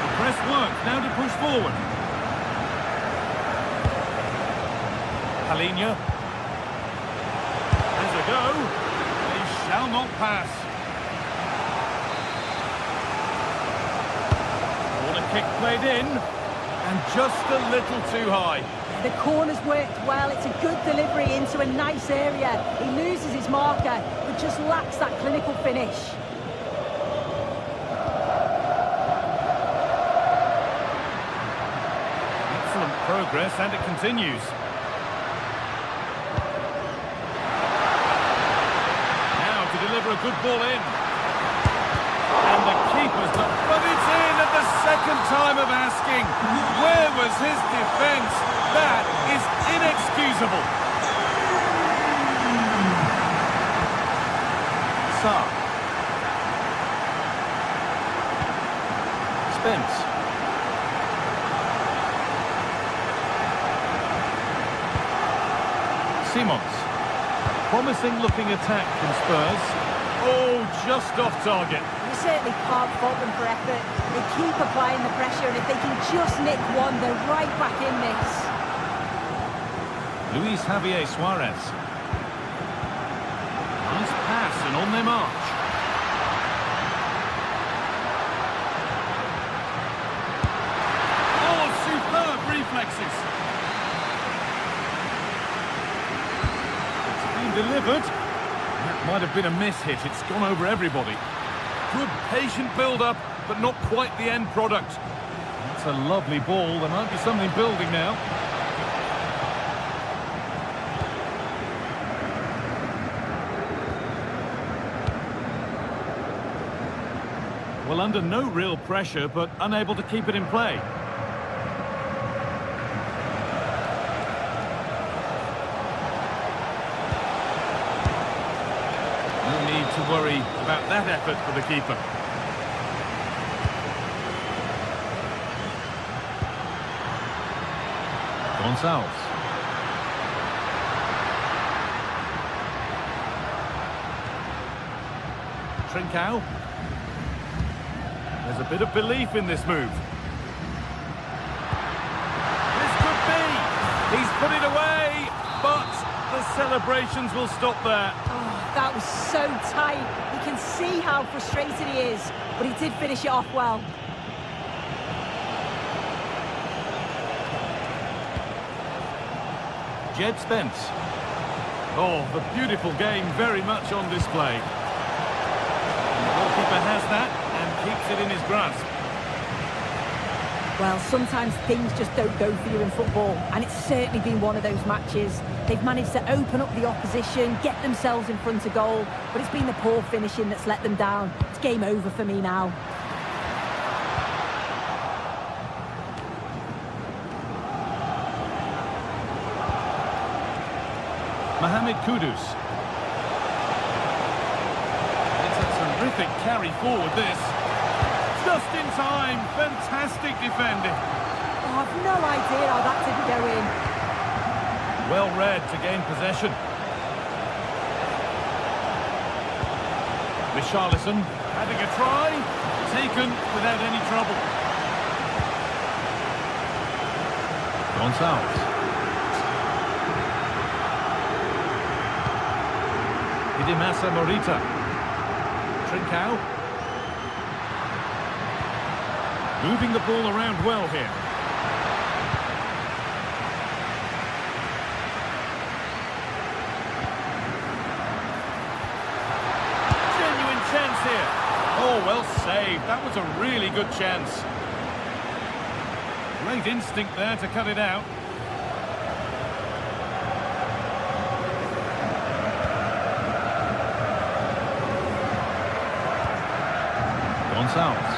The press works. Now to push forward. Palinha. There's a go. They shall not pass. Corner kick played in, and just a little too high. The corner's worked well. It's a good delivery into a nice area. He loses his marker, but just lacks that clinical finish. Excellent progress, and it continues. Deliver a good ball in. And the keeper's not, but it's in at the second time of asking. Where was his defence? That is inexcusable. Sarr. Spence. Simons. Promising looking attack from Spurs. Oh, just off target. You certainly can't fault them for effort. They keep applying the pressure, and if they can just nick one, they're right back in this. Luis Javier Suarez. Nice pass and on their march. Oh, superb reflexes. Delivered. That might have been a miss hit. It's gone over everybody. Good patient build-up, but not quite the end product. That's a lovely ball. There might be something building now. Well, under no real pressure, but unable to keep it in play. To worry about that effort for the keeper. Gonçalves. Trincao. There's a bit of belief in this move. This could be. He's put it away, but the celebrations will stop there. Oh, that was so tight. You can see how frustrated he is, but he did finish it off well. Jed Spence. Oh, the beautiful game very much on display. And the goalkeeper has that and keeps it in his grasp. Well, sometimes things just don't go for you in football, and it's certainly been one of those matches. They've managed to open up the opposition, get themselves in front of goal, but it's been the poor finishing that's let them down. It's game over for me now. Mohamed Kudus. It's a terrific carry forward, this. Just in time. Fantastic defending. Oh, I've no idea how that didn't go in. Well read to gain possession. Richarlison having a try. Taken without any trouble. Gonçalves. Idimasa Morita. Trincao. Moving the ball around well here. Genuine chance here. Oh, well saved. That was a really good chance. Great instinct there to cut it out. Gonçalves.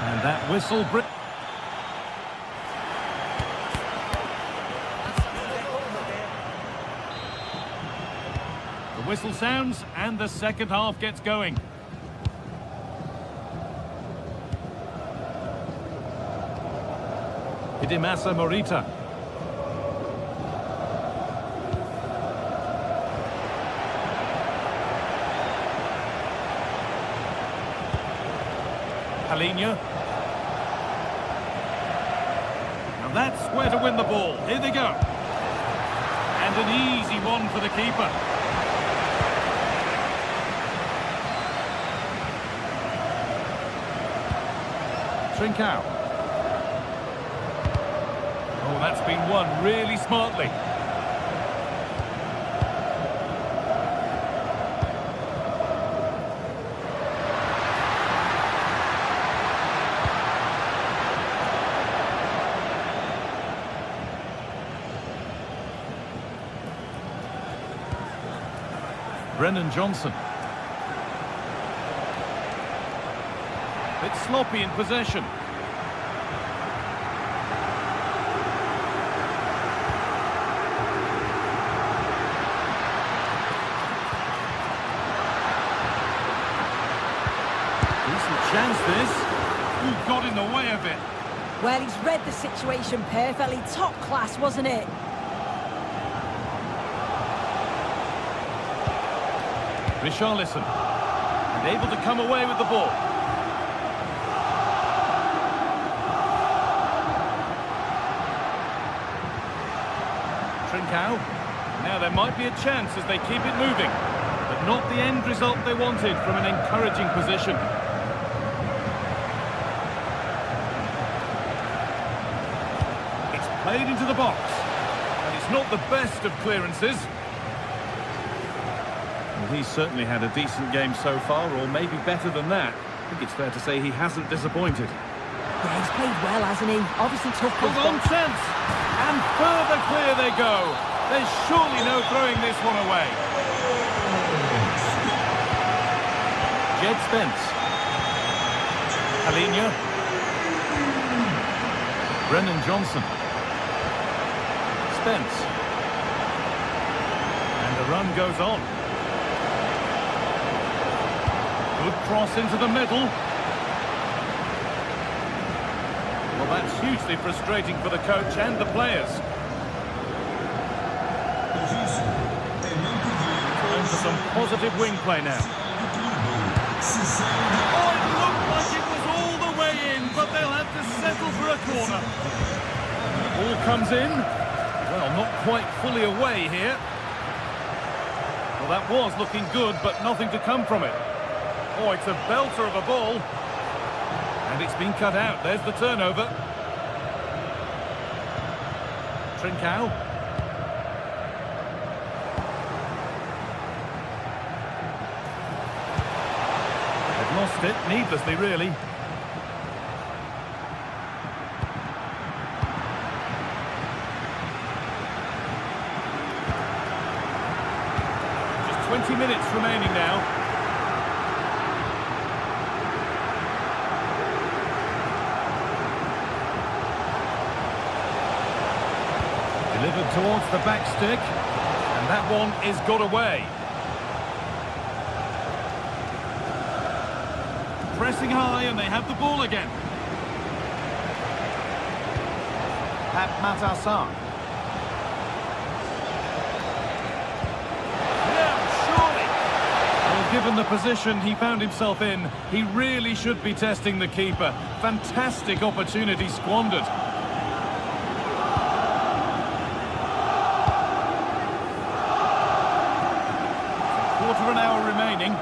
And that whistle... The whistle sounds and the second half gets going. Idimasa Morita. Palinha. Now that's where to win the ball. Here they go. And an easy one for the keeper. Trincao. Oh, that's been won really smartly. Brennan Johnson. Bit sloppy in possession. Decent chance this. Who got in the way of it? Well, he's read the situation perfectly. Top class, wasn't it? Richarlison. And able to come away with the ball. Trincao. Now there might be a chance as they keep it moving, but not the end result they wanted from an encouraging position. It's played into the box, and it's not the best of clearances. Well, he's certainly had a decent game so far, or maybe better than that. I think it's fair to say he hasn't disappointed. Yeah, he's played well, hasn't he? Obviously tough. Hold on, chance! And further clear they go. There's surely no throwing this one away. Jed Spence. Palinha. Brennan Johnson. Spence. And the run goes on. Good cross into the middle. Well, that's hugely frustrating for the coach and the players. Time for some positive wing play now. Oh, it looked like it was all the way in, but they'll have to settle for a corner. Ball comes in. Well, not quite fully away here. Well, that was looking good, but nothing to come from it. Oh, it's a belter of a ball. And it's been cut out. There's the turnover. Trincao. They've lost it, needlessly, really. Just 20 minutes remaining now. Delivered towards the back stick, and that one is got away. Pressing high, and they have the ball again. Pat Matassar. Yeah, surely. Well, given the position he found himself in, he really should be testing the keeper. Fantastic opportunity squandered. Quarter of an hour remaining.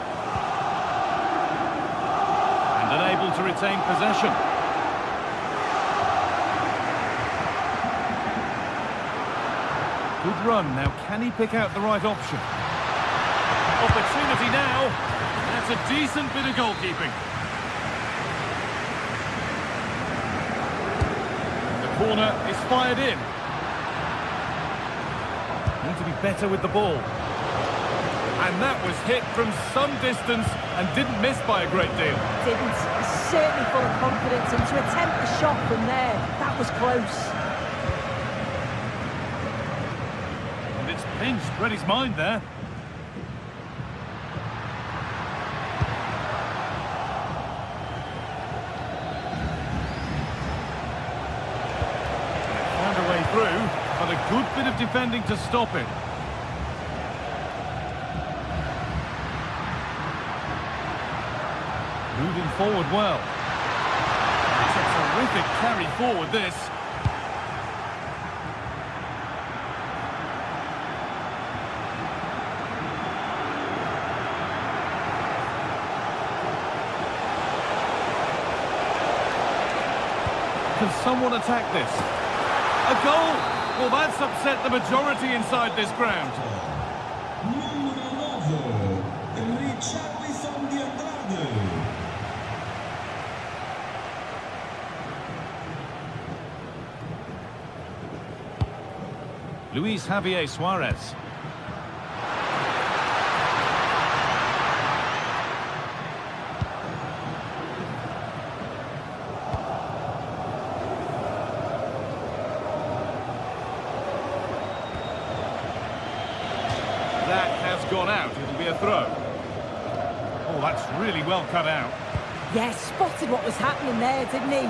And unable to retain possession. Good run. Now, can he pick out the right option? Opportunity now. That's a decent bit of goalkeeping. The corner is fired in. Need to be better with the ball. And that was hit from some distance and didn't miss by a great deal. Didn't. He's certainly full of confidence, and to attempt the shot from there, that was close. And it's pinched, read his mind there. Found a way through, but a good bit of defending to stop it. Moving forward well. It's a terrific carry forward, this. Can someone attack this? A goal! Well, that's upset the majority inside this ground. Luis Javier Suarez. That has gone out. It'll be a throw. Oh, that's really well cut out. Yeah, spotted what was happening there, didn't he?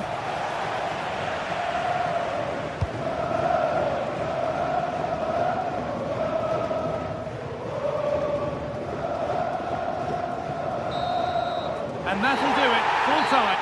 And that'll do it, full time.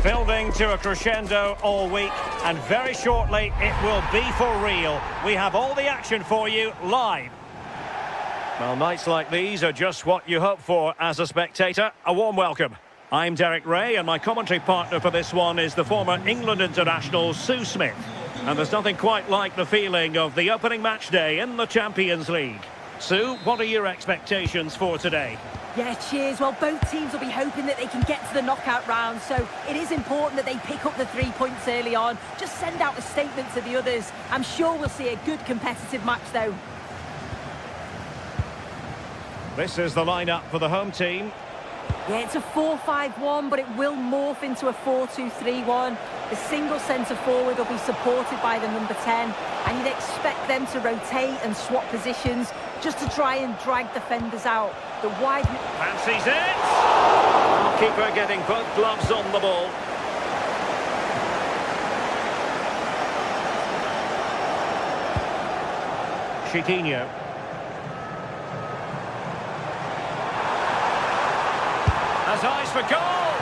Building to a crescendo all week, and very shortly it will be for real. We have all the action for you live. Well, nights like these are just what you hope for as a spectator. A warm welcome. I'm Derek Ray, and my commentary partner for this one is the former England international Sue Smith. And there's nothing quite like the feeling of the opening match day in the Champions League. Sue, what are your expectations for today? Yeah, cheers. Well, both teams will be hoping that they can get to the knockout round, so it is important that they pick up the 3 points early on. Just send out a statement to the others. I'm sure we'll see a good competitive match, though. This is the lineup for the home team. Yeah, it's a 4-5-1, but it will morph into a 4-2-3-1. The single centre-forward will be supported by the number 10, and you'd expect them to rotate and swap positions just to try and drag defenders out. The wide... Fancies it! Keeper getting both gloves on the ball. Chiquinho. Has eyes for goal!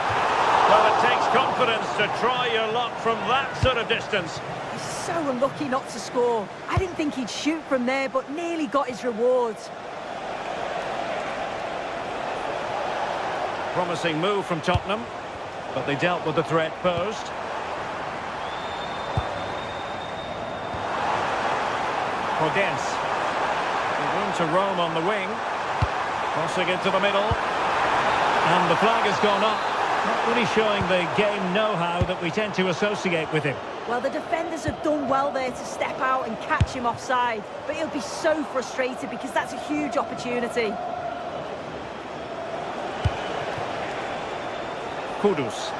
Well, it takes confidence to try your luck from that sort of distance. He's so unlucky not to score. I didn't think he'd shoot from there, but nearly got his rewards. Promising move from Tottenham, but they dealt with the threat posed. Podence. Room to roam on the wing. Crossing into the middle. And the flag has gone up. Not really showing the game know-how that we tend to associate with him. Well, the defenders have done well there to step out and catch him offside, but he'll be so frustrated because that's a huge opportunity. Kudus.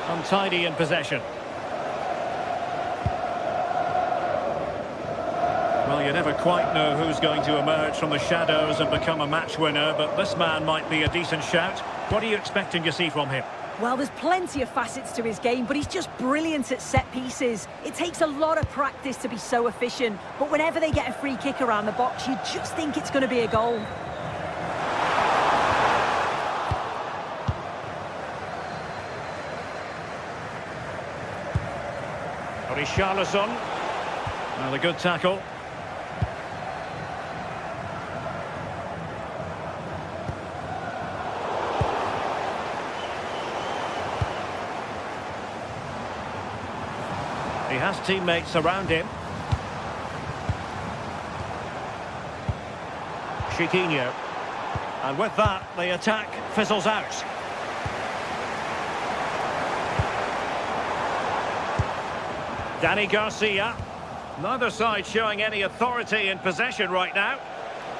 Untidy in possession. Well, you never quite know who's going to emerge from the shadows and become a match winner, but this man might be a decent shout. What are you expecting to see from him? Well, there's plenty of facets to his game, but he's just brilliant at set pieces. It takes a lot of practice to be so efficient, but whenever they get a free kick around the box, you just think it's going to be a goal. Richarlison. Well, a good tackle. He has teammates around him. Chiquinho. And with that, the attack fizzles out. Danny Garcia. Neither side showing any authority in possession right now.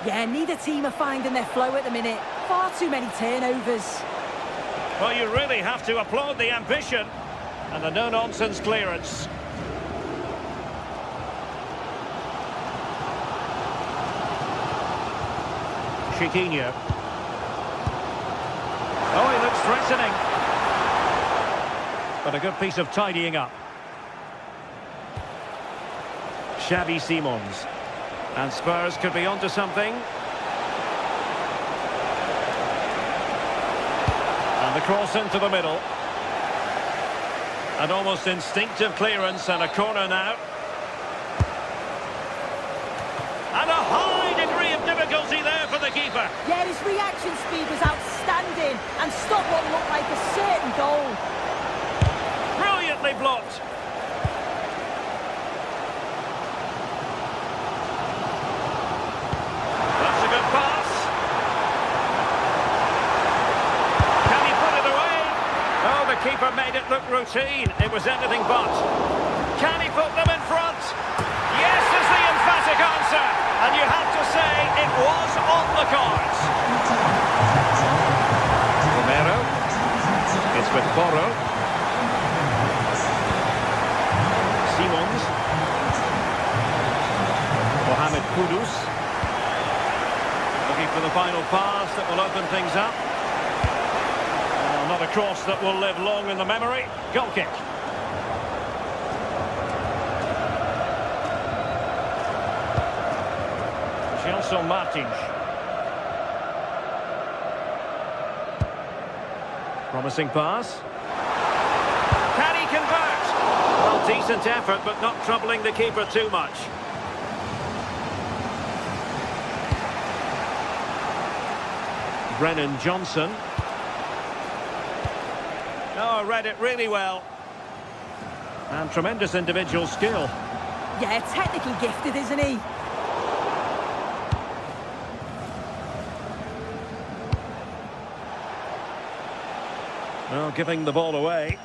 Yeah, neither team are finding their flow at the minute. Far too many turnovers. Well, you really have to applaud the ambition and the no-nonsense clearance. Chiquinho. Oh, he looks threatening. But a good piece of tidying up. Xavi Simons. And Spurs could be onto something. And the cross into the middle. An almost instinctive clearance and a corner now. And a high degree of difficulty there for the keeper. Yeah, his reaction speed was outstanding and stopped what looked like a certain goal. Brilliantly blocked. That's a good pass. Can he put it away? Oh, the keeper made it look routine. It was anything but. Can he put them in front? Yes is the emphatic answer. And you have to say it was on the cards. Romero. It's with Boro. Simons. Mohamed Kudus. Looking for the final pass that will open things up. Well, not a cross that will live long in the memory. Goal kick. Gelson Martins. Promising pass. Can he convert? Well, decent effort, but not troubling the keeper too much. Brennan Johnson. Oh, read it really well. And tremendous individual skill. Yeah, technically gifted, isn't he? Well, giving the ball away.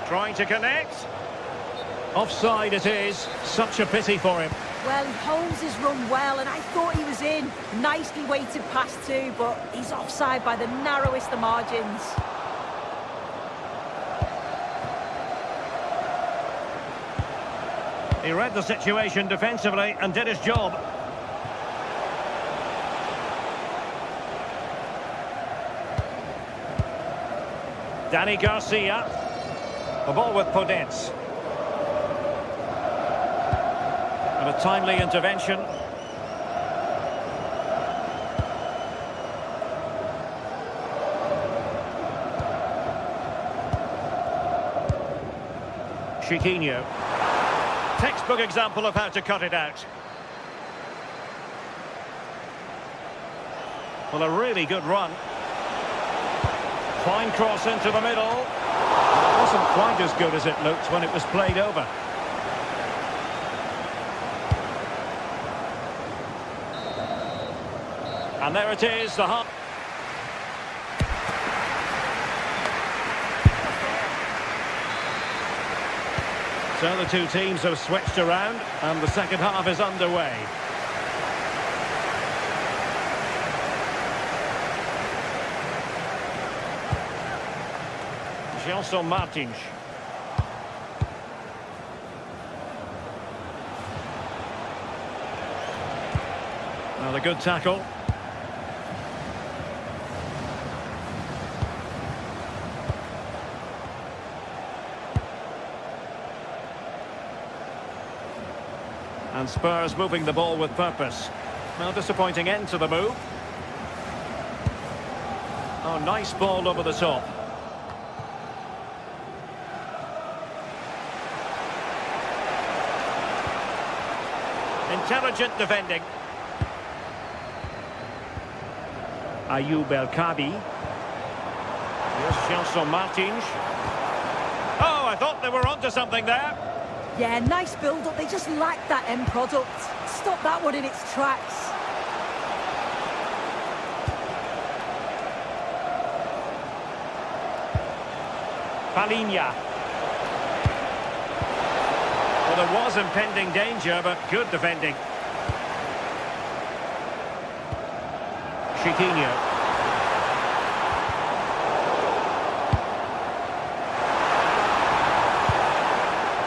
Trying to connect. Offside it is. Such a pity for him. Well, he holds his run well, and I thought he was in. Nicely weighted pass too, but he's offside by the narrowest of margins. He read the situation defensively and did his job. Dani Garcia. The ball with Podence. And a timely intervention. Chiquinho. Textbook example of how to cut it out. Well, a really good run. Fine cross into the middle. It wasn't quite as good as it looked when it was played over. And there it is, the half. So the two teams have switched around and the second half is underway. Gelson Martins. Now the good tackle. And Spurs moving the ball with purpose. Well, disappointing end to the move. Oh, nice ball over the top. Intelligent defending. Ayoub El Kadi. Here's Gelson Martins. Oh, I thought they were onto something there. Yeah, nice build-up. They just lacked that end product. Stop that one in its tracks. Palinha. Well, there was impending danger, but good defending. Chiquinho.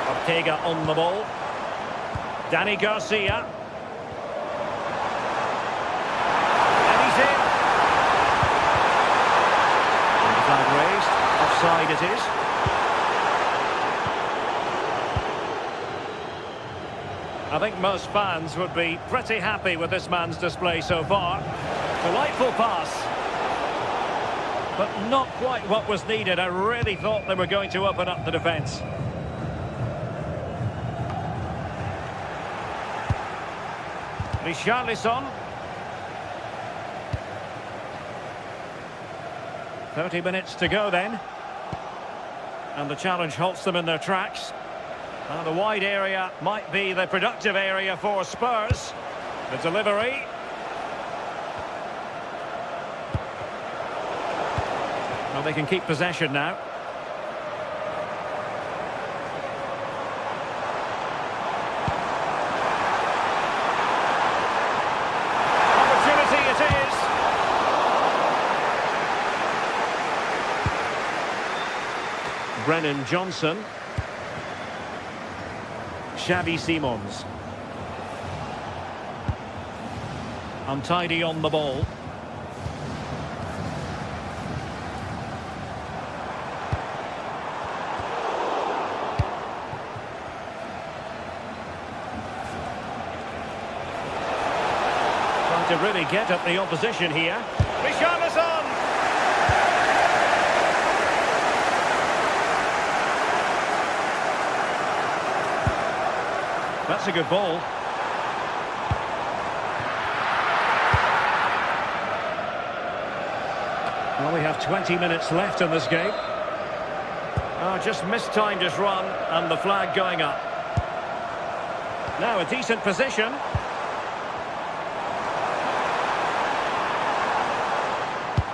Ortega on the ball. Dani Garcia. And he's in. And the flag raised. Offside it is. I think most fans would be pretty happy with this man's display so far. Delightful pass. But not quite what was needed. I really thought they were going to open up the defence. Richarlison. 30 minutes to go then. And the challenge halts them in their tracks. And the wide area might be the productive area for Spurs. The delivery. Well, they can keep possession now. Opportunity it is. Brennan Johnson. Xavi Simons. Untidy on the ball. Trying to really get at the opposition here. Richarlison! That's a good ball. Well, we have 20 minutes left in this game. Oh, just mistimed his run, and the flag going up. Now a decent position.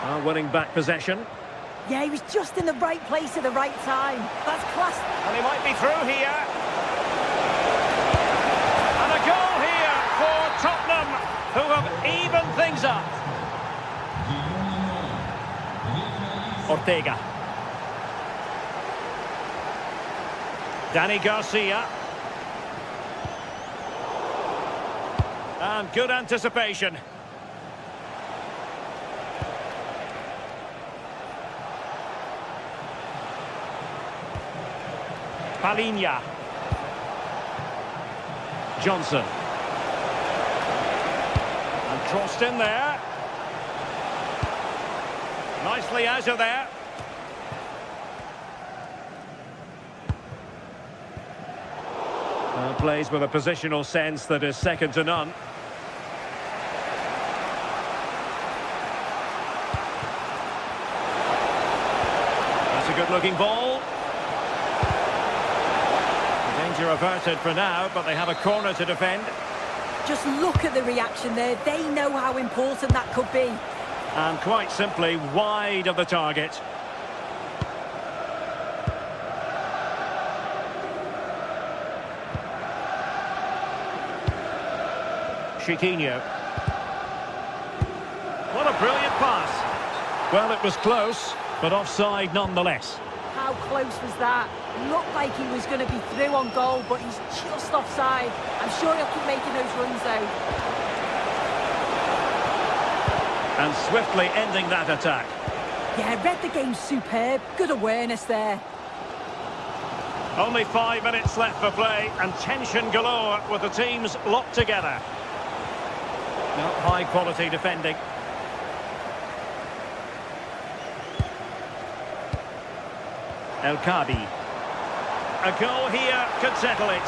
Oh, winning back possession. Yeah, he was just in the right place at the right time. That's class. And he might be through here. And a goal here for Tottenham, who have evened things up. Ortega. Danny Garcia. And good anticipation. Palinha. Johnson. And crossed in there. Nicely out of there. Plays with a positional sense that is second to none. That's a good-looking ball. Danger averted for now, but they have a corner to defend. Just look at the reaction there. They know how important that could be. And quite simply, wide of the target. Chiquinho. What a brilliant pass. Well, it was close, but offside nonetheless. How close was that? Looked like he was going to be through on goal, but he's just offside. I'm sure he'll keep making those runs, though. And swiftly ending that attack. Yeah, read the game superb. Good awareness there. Only 5 minutes left for play, and tension galore with the teams locked together. Not high-quality defending. El Kadi. A goal here could settle it.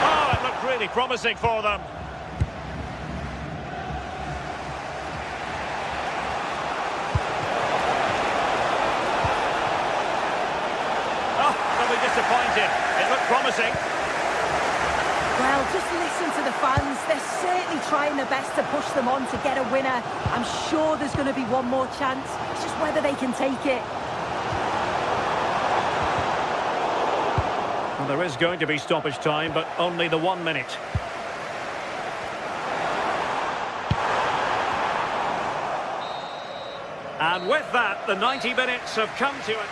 Oh, it looked really promising for them. Oh, probably disappointed. It looked promising. Well, just listen to the fans. They're certainly trying their best to push them on to get a winner. I'm sure there's going to be one more chance. It's just whether they can take it. Well, there is going to be stoppage time, but only the 1 minute. And with that, the 90 minutes have come to an...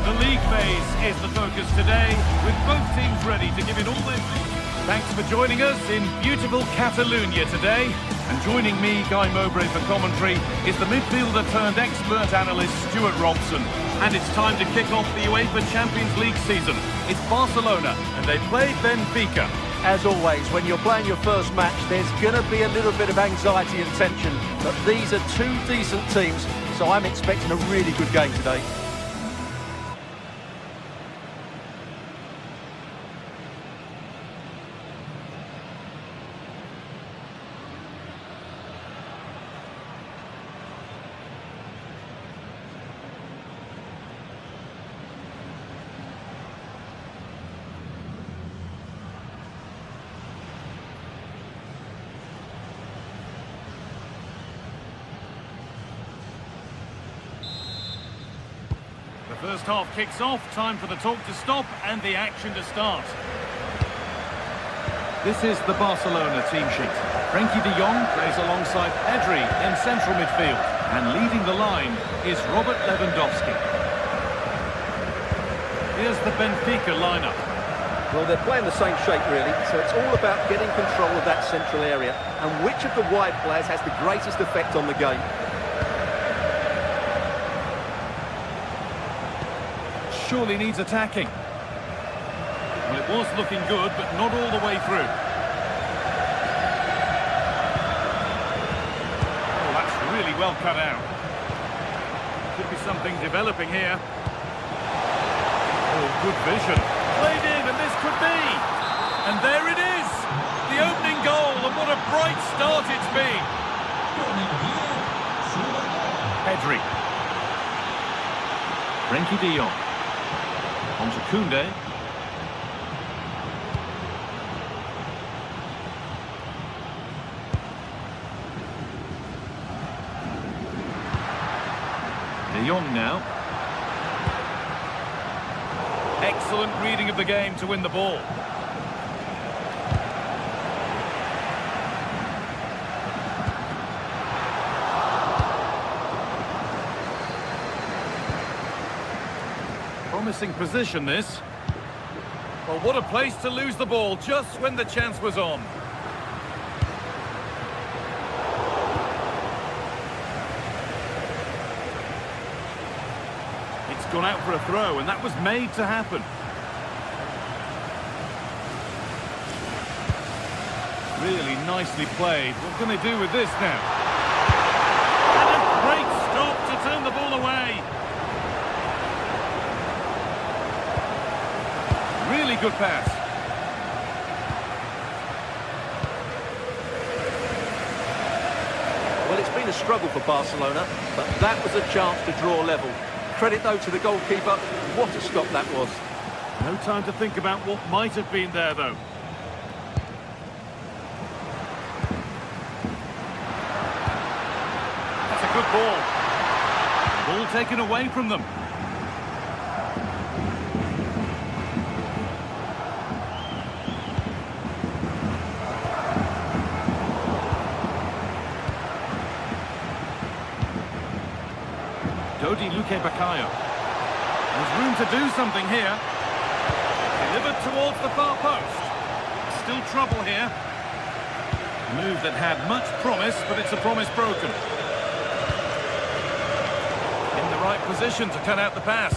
The league phase is the focus today, with both teams ready to give it all their... Thanks for joining us in beautiful Catalonia today. And joining me, Guy Mowbray, for commentary is the midfielder-turned-expert analyst Stuart Robson. And it's time to kick off the UEFA Champions League season. It's Barcelona, and they play Benfica. As always, when you're playing your first match, there's going to be a little bit of anxiety and tension. But these are two decent teams, so I'm expecting a really good game today. first half kicks off, time for the talk to stop and the action to start. This is the Barcelona team sheet. Frenkie de Jong plays alongside Pedri in central midfield. And leading the line is Robert Lewandowski. Here's the Benfica lineup. Well, they're playing the same shape, really, so it's all about getting control of that central area and which of the wide players has the greatest effect on the game. Surely needs attacking. Well, it was looking good, but not all the way through. Oh, that's really well cut out. Could be something developing here. Oh, good vision. Played in, and this could be. And there it is. The opening goal, and what a bright start it's been. Pedri. Frenkie de Jong. On to Koundé. De Jong now. Excellent reading of the game to win the ball. Promising position, this. Well, what a place to lose the ball just when the chance was on. It's gone out for a throw, and that was made to happen. Really nicely played. What can they do with this now? And a great stop to turn the ball away. Really good pass. Well, it's been a struggle for Barcelona, but that was a chance to draw level. Credit, though, to the goalkeeper. What a stop that was. No time to think about what might have been there, though. That's a good ball. Ball taken away from them. Luke Bakayo. There's room to do something here. Delivered towards the far post. Still trouble here. Move that had much promise, but it's a promise broken. In the right position to cut out the pass.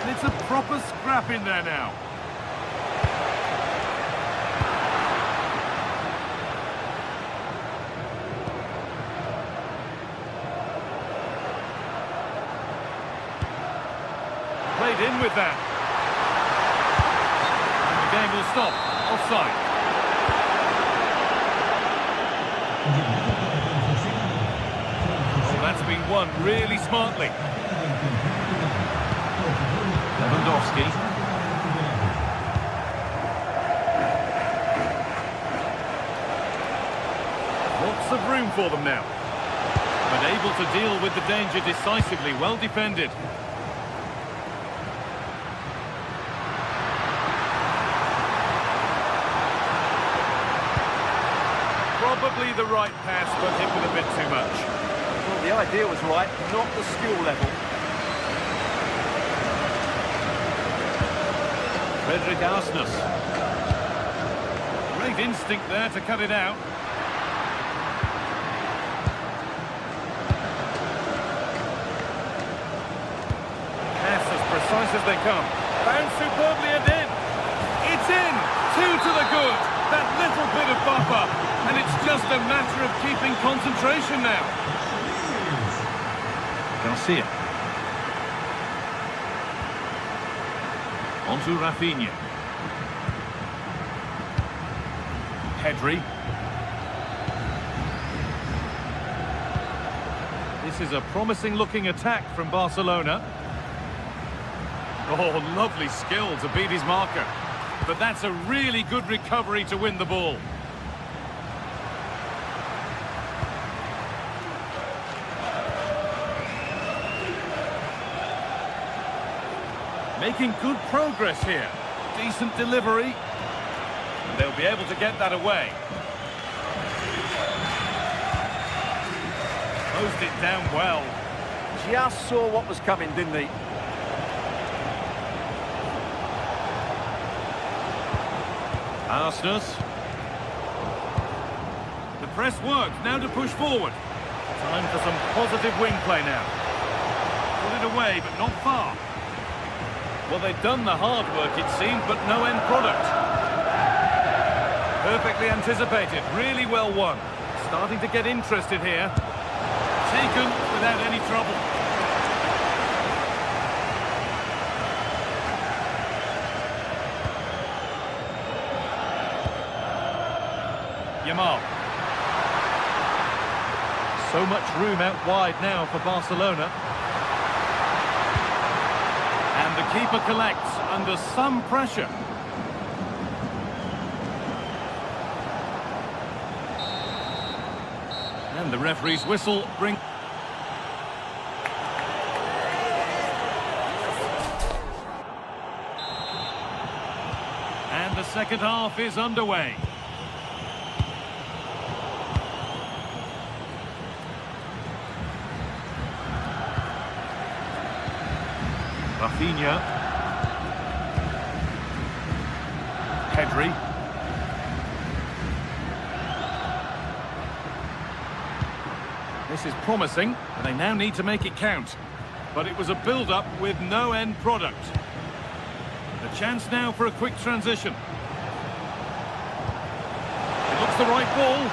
And it's a proper scrap in there now. Played in with that. And the game will stop. Offside. Oh, that's been won really smartly. Lewandowski. Lots of room for them now. But able to deal with the danger decisively. Well defended. Probably the right pass, but hit with a bit too much. Well, the idea was right, not the skill level. Frederick Arsnus. Great instinct there to cut it out. Pass as precise as they come. Found superbly and in. It's in! 2 to the good. That little bit of buffer. And it's just a matter of keeping concentration now. Garcia. On to Rafinha. Pedri. This is a promising looking attack from Barcelona. Oh, lovely skill to beat his marker. But that's a really good recovery to win the ball. Making good progress here. Decent delivery. And they'll be able to get that away. Closed it down well. Just saw what was coming, didn't he? Arsenal. The press works, now to push forward. Time for some positive wing play now. Put it away, but not far. Well, they've done the hard work, it seemed, but no end product. Perfectly anticipated, really well won. Starting to get interested here. Taken without any trouble. Yamal. So much room out wide now for Barcelona. And the keeper collects under some pressure. And the referee's whistle brings... And the second half is underway. Rafinha. Pedri. This is promising, and they now need to make it count. But it was a build-up with no end product. A chance now for a quick transition. It looks the right ball.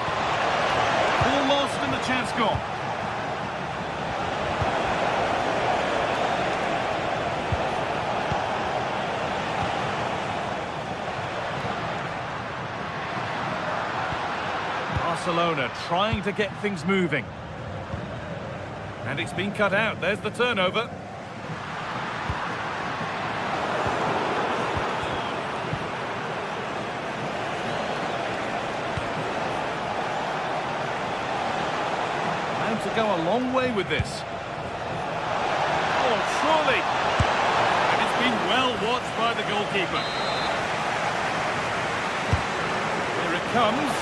Ball lost and the chance gone. Barcelona trying to get things moving. And it's been cut out. There's the turnover. And to go a long way with this. Oh, surely. And it's been well watched by the goalkeeper. Here it comes.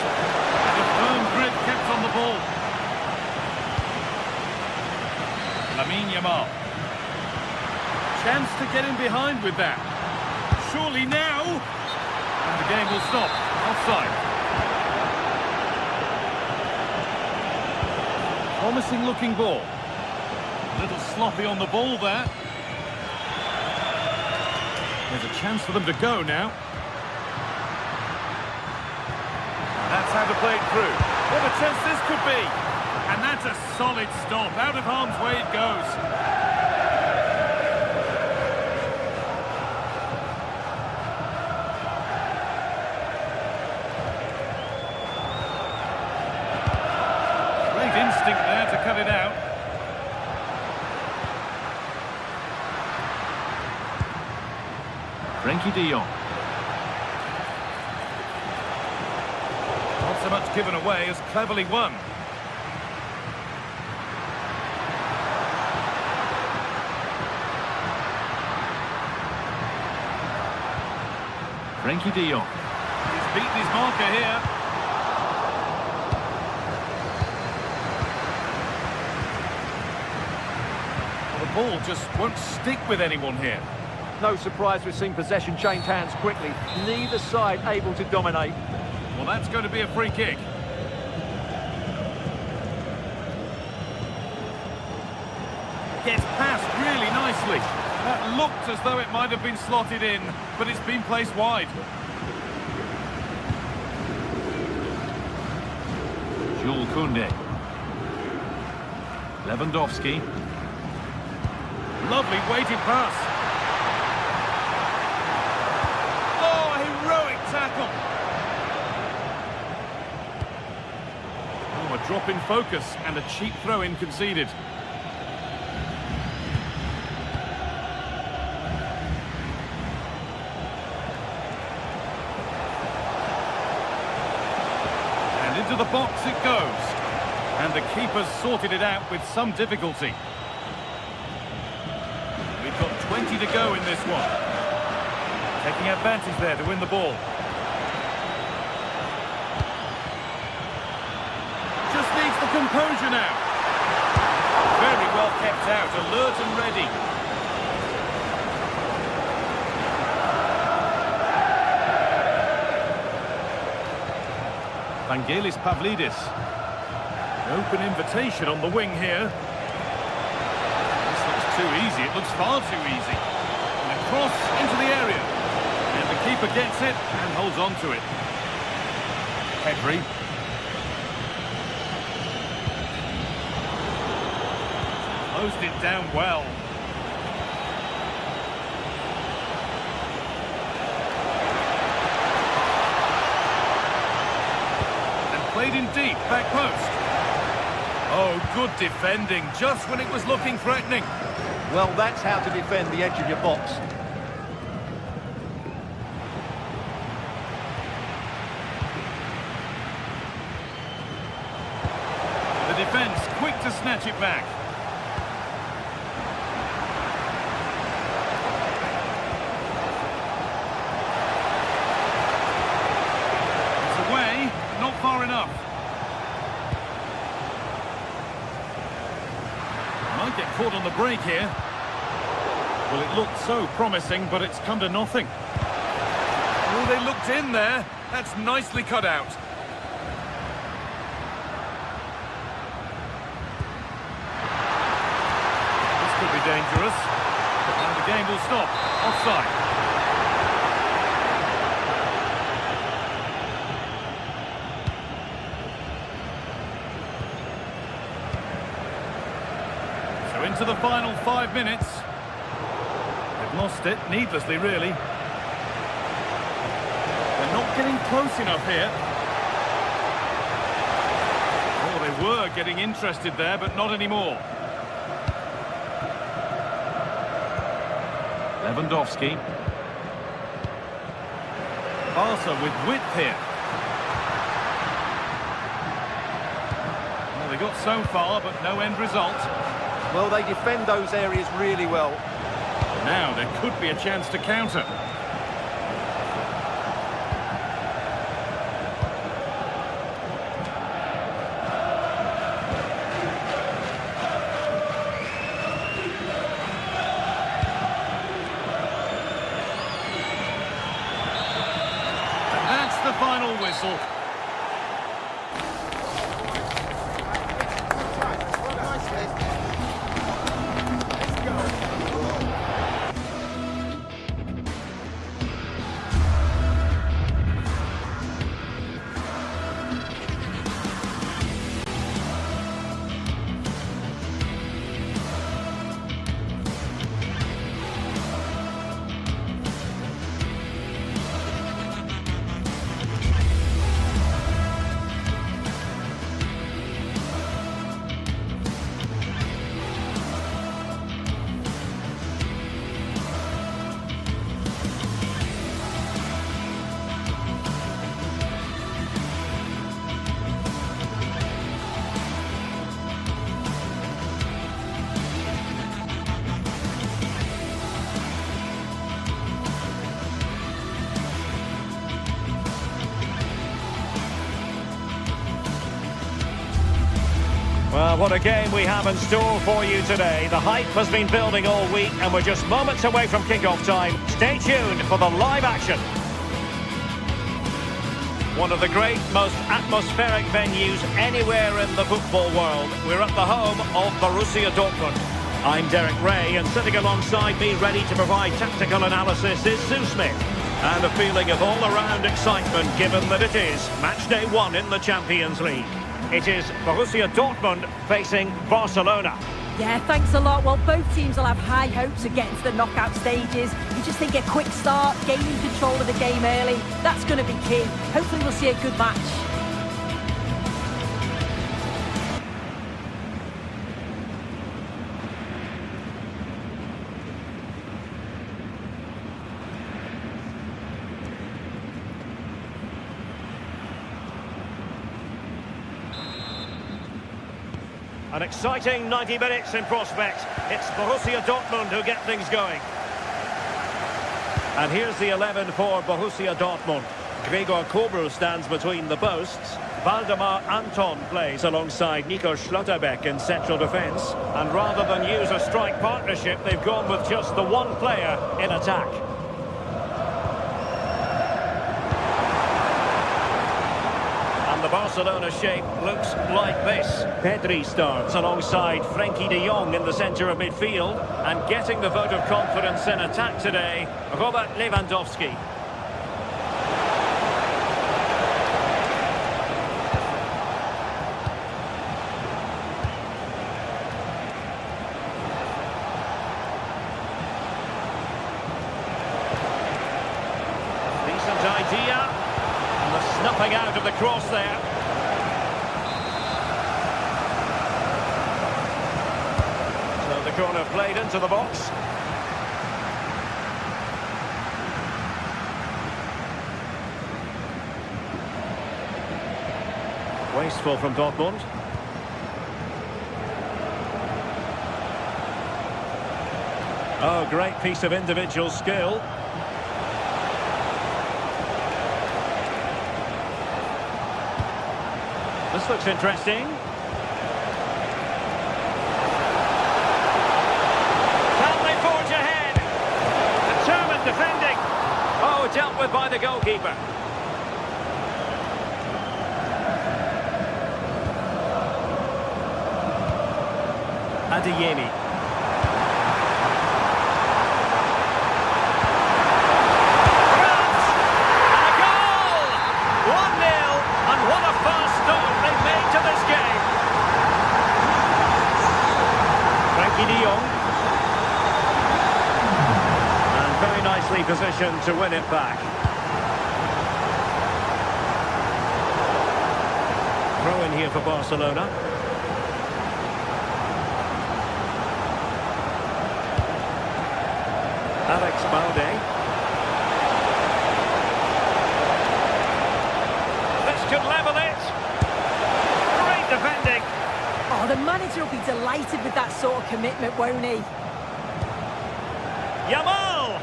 And a firm grip kept on the ball. Yamal. Chance to get in behind with that. Surely now. And the game will stop. Offside. Promising looking ball. A little sloppy on the ball there. There's a chance for them to go now. That's how to play it through. What a chance this could be. And that's a solid stop. Out of harm's way it goes. Great instinct there to cut it out. Frenkie de Jong. Not so much given away as cleverly won. Frenkie de Jong. He's beaten his marker here. The ball just won't stick with anyone here. No surprise we've seen possession change hands quickly. Neither side able to dominate. Well, that's going to be a free kick. Gets past really nicely. That looked as though it might have been slotted in, but it's been placed wide. Jules Koundé. Lewandowski. Lovely weighted pass. Oh, heroic tackle. Oh, a drop in focus and a cheap throw-in conceded. Into the box it goes. And the keeper's sorted it out with some difficulty. We've got 20 Plenty to go in this one. Taking advantage there to win the ball. Just needs the composure now. Very well kept out, alert and ready. Vangelis Pavlidis. Open invitation on the wing here. This looks too easy. It looks far too easy. And a cross into the area. And the keeper gets it and holds on to it. Pedri. Closed it down well. Played in deep, back post. Oh, good defending, just when it was looking threatening. Well, that's how to defend the edge of your box. The defence quick to snatch it back. It's away. Not far enough. Might get caught on the break here. Well, it looked so promising, but it's come to nothing. Oh, they looked in there. That's nicely cut out. This could be dangerous. And the game will stop. Offside. Into the final 5 minutes. They've lost it, needlessly really. They're not getting close enough here. Oh, they were getting interested there, but not anymore. Lewandowski. Barca with width here. Well, they got so far, but no end result. Well, they defend those areas really well. Now there could be a chance to counter. And that's the final whistle. Well, what a game we have in store for you today. The hype has been building all week and we're just moments away from kick-off time. Stay tuned for the live action. One of the great, most atmospheric venues anywhere in the football world. We're at the home of Borussia Dortmund. I'm Derek Ray, and sitting alongside me ready to provide tactical analysis is Sue Smith. And a feeling of all-around excitement given that it is match day 1 in the Champions League. It is Borussia Dortmund facing Barcelona. Yeah, thanks a lot. Well, both teams will have high hopes of getting to the knockout stages. You just think a quick start, gaining control of the game early, that's going to be key. Hopefully we'll see a good match. An exciting 90 minutes in prospect. It's Borussia Dortmund who get things going. And here's the 11 for Borussia Dortmund. Gregor Kobel stands between the posts. Waldemar Anton plays alongside Nico Schlotterbeck in central defence. And rather than use a strike partnership, they've gone with just the one player in attack. And the Barcelona shape looks like this. Pedri starts alongside Frenkie de Jong in the centre of midfield. And getting the vote of confidence in attack today, Robert Lewandowski. Idea, and the snuffing out of the cross there. So the corner played into the box. Wasteful from Dortmund. Oh, great piece of individual skill. This looks interesting. Can they forge ahead? Determined defending. Oh, dealt with by the goalkeeper. Adeyemi. De Jong. And very nicely positioned to win it back. Throw in here for Barcelona. Alex Balde. This could level it. Great defending. Oh, the manager will be delighted with that sort of commitment, won't he? Yamal!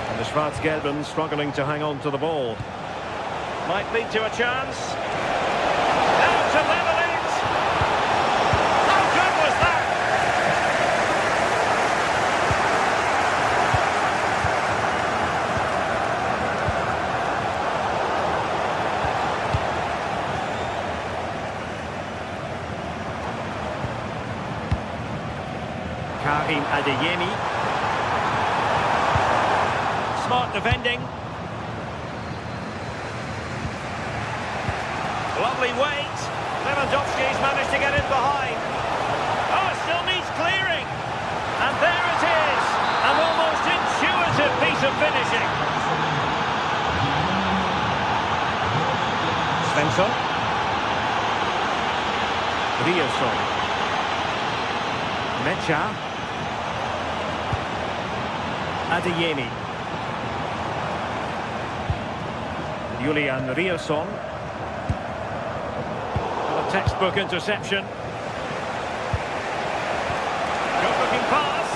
And the Schwarz-Gelben struggling to hang on to the ball. Might lead to a chance. Now to level it! How good was that? Karim Adeyemi. Smart defending. Lovely weight. Lewandowski's managed to get in behind. Oh, it still needs clearing. And there it is. An almost intuitive piece of finishing. Svensson. Riosson. Mecha. Adeyemi. Julian Riosson. A textbook interception. Good-looking pass.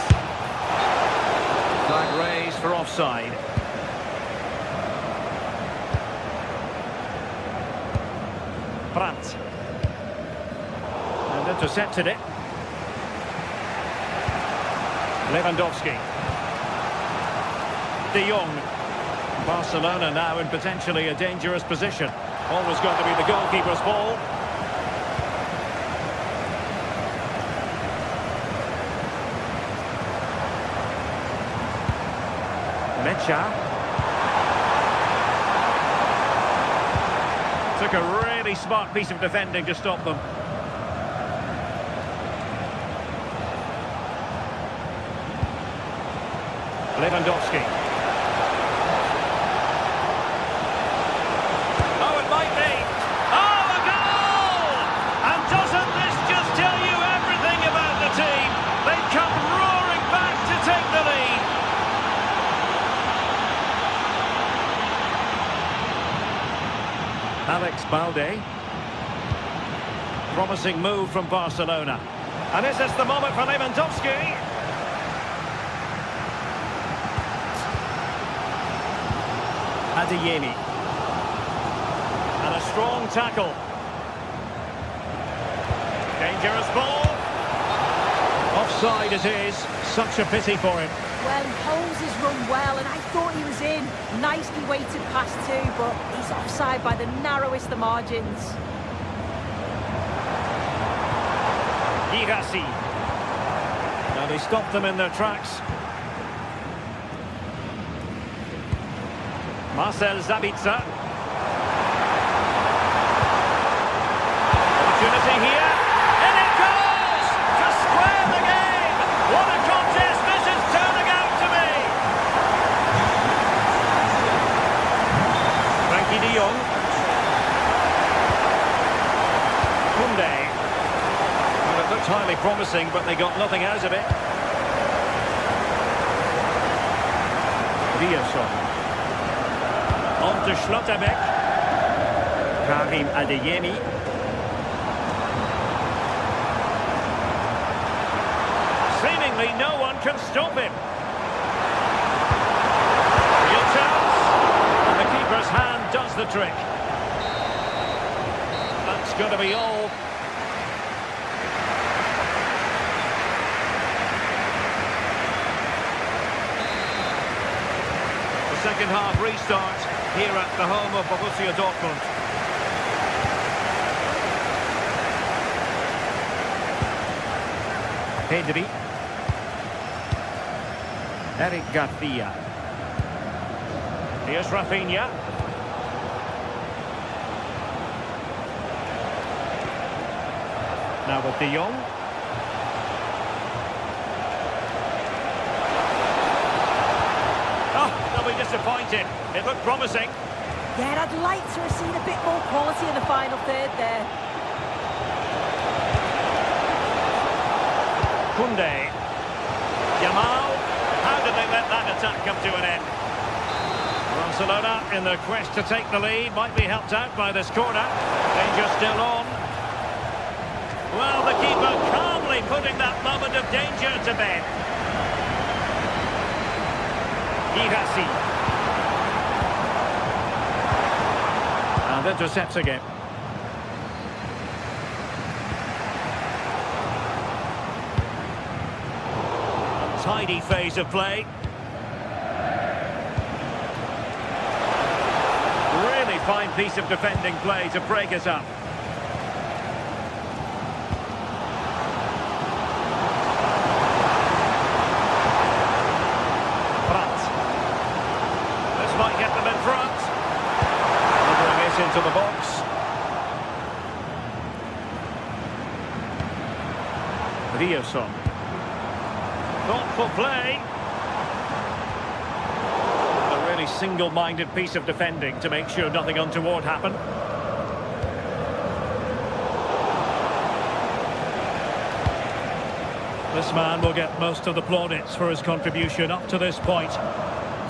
Flag raised for offside. Brandt. And intercepted it. Lewandowski. De Jong. Barcelona now in potentially a dangerous position. Always going to be the goalkeeper's ball. Mecha. Took a really smart piece of defending to stop them. Lewandowski. Oh, it might be. Oh, a goal! And doesn't this just tell you everything about the team? They come roaring back to take the lead. Alex Balde. Promising move from Barcelona. And is this the moment for Lewandowski? Adeyemi. And a strong tackle. Dangerous ball. Offside it is. Such a pity for him. Well, he holds his run well, and I thought he was in. Nicely weighted pass too, but he's offside by the narrowest of margins. Girassi. Now they stopped them in their tracks. Marcel Sabitzer. Opportunity here. And it goes! To square the game! What a contest this is turning out to be! Frankie de Jong. Koundé. Well, it looked highly promising, but they got nothing out of it. Riersson. On to Schlotterbeck. Karim Adeyemi. Seemingly no one can stop him. Real chance. And the keeper's hand does the trick. That's going to be all. The second half restart here at the home of Borussia Dortmund. Pedri. Eric Garcia. Here's Rafinha. Now with de Jong. They'll be disappointed. It looked promising. Yeah, I'd like to have seen a bit more quality in the final third there. Koundé. Yamal. How did they let that attack come to an end? Barcelona, in their quest to take the lead, might be helped out by this corner. Danger still on. Well, the keeper calmly putting that moment of danger to bed. Girassi. And intercepting it. Tidy phase of play. Really fine piece of defending play to break us up. Pratt. This might get them in front. Delivering it into the box. Riersson. Thoughtful play. A really single-minded piece of defending to make sure nothing untoward happened. This man will get most of the plaudits for his contribution up to this point.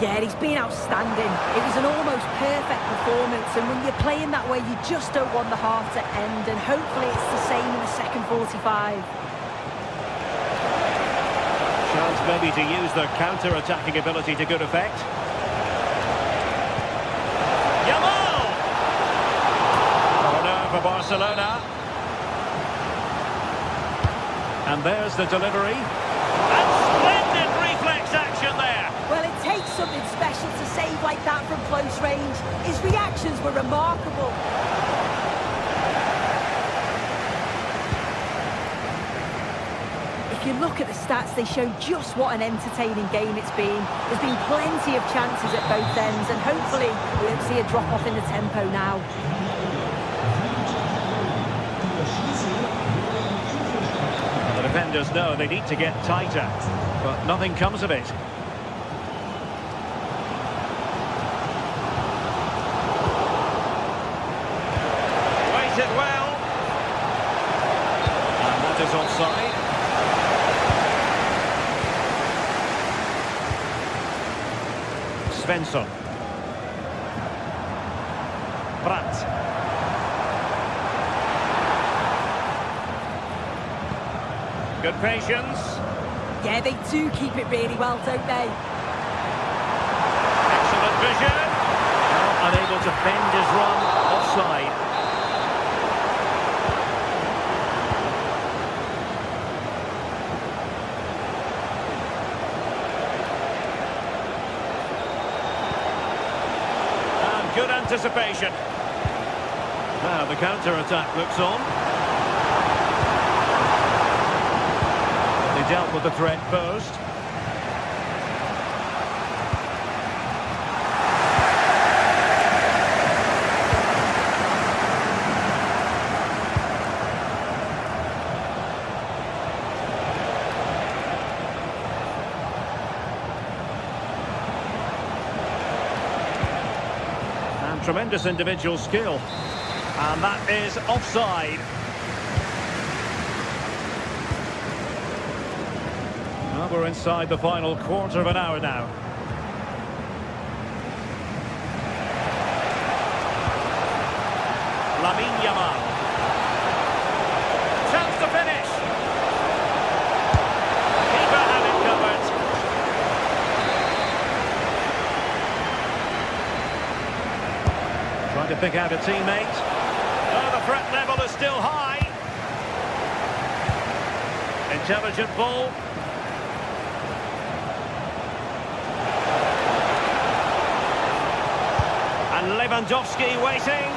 Yeah, he's been outstanding. It was an almost perfect performance, and when you're playing that way, you just don't want the half to end, and hopefully it's the same in the second 45. Chance maybe to use their counter-attacking ability to good effect. Yamal! Corner for Barcelona. And there's the delivery. And splendid reflex action there. Well, it takes something special to save like that from close range. His reactions were remarkable. If you look at the stats, they show just what an entertaining game it's been. There's been plenty of chances at both ends, and hopefully we don't see a drop-off in the tempo now. The defenders know they need to get tighter, but nothing comes of it. Waited well. And that is offside. Svensson. Pratt. Good patience. Yeah, they do keep it really well, don't they? Excellent vision. Now unable to bend his run. Offside. And good anticipation. Now the counter-attack looks on. They dealt with the threat posed. And tremendous individual skill. And that is offside. Well, we're inside the final quarter of an hour now. Lamine Yamal. Chance to finish. Keeper had it covered. Trying to pick out a teammate. Oh, the threat level is still high. Intelligent ball. And Lewandowski waiting.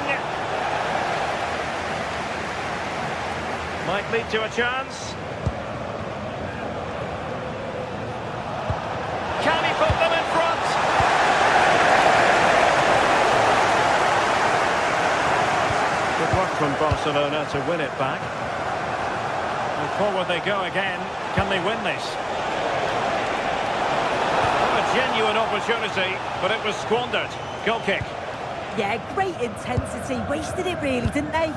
Might lead to a chance. Can he put them in front? Good work from Barcelona to win it back. And forward they go again. Can they win this? A genuine opportunity, but it was squandered. Goal kick. Yeah, great intensity. Wasted it really, didn't they?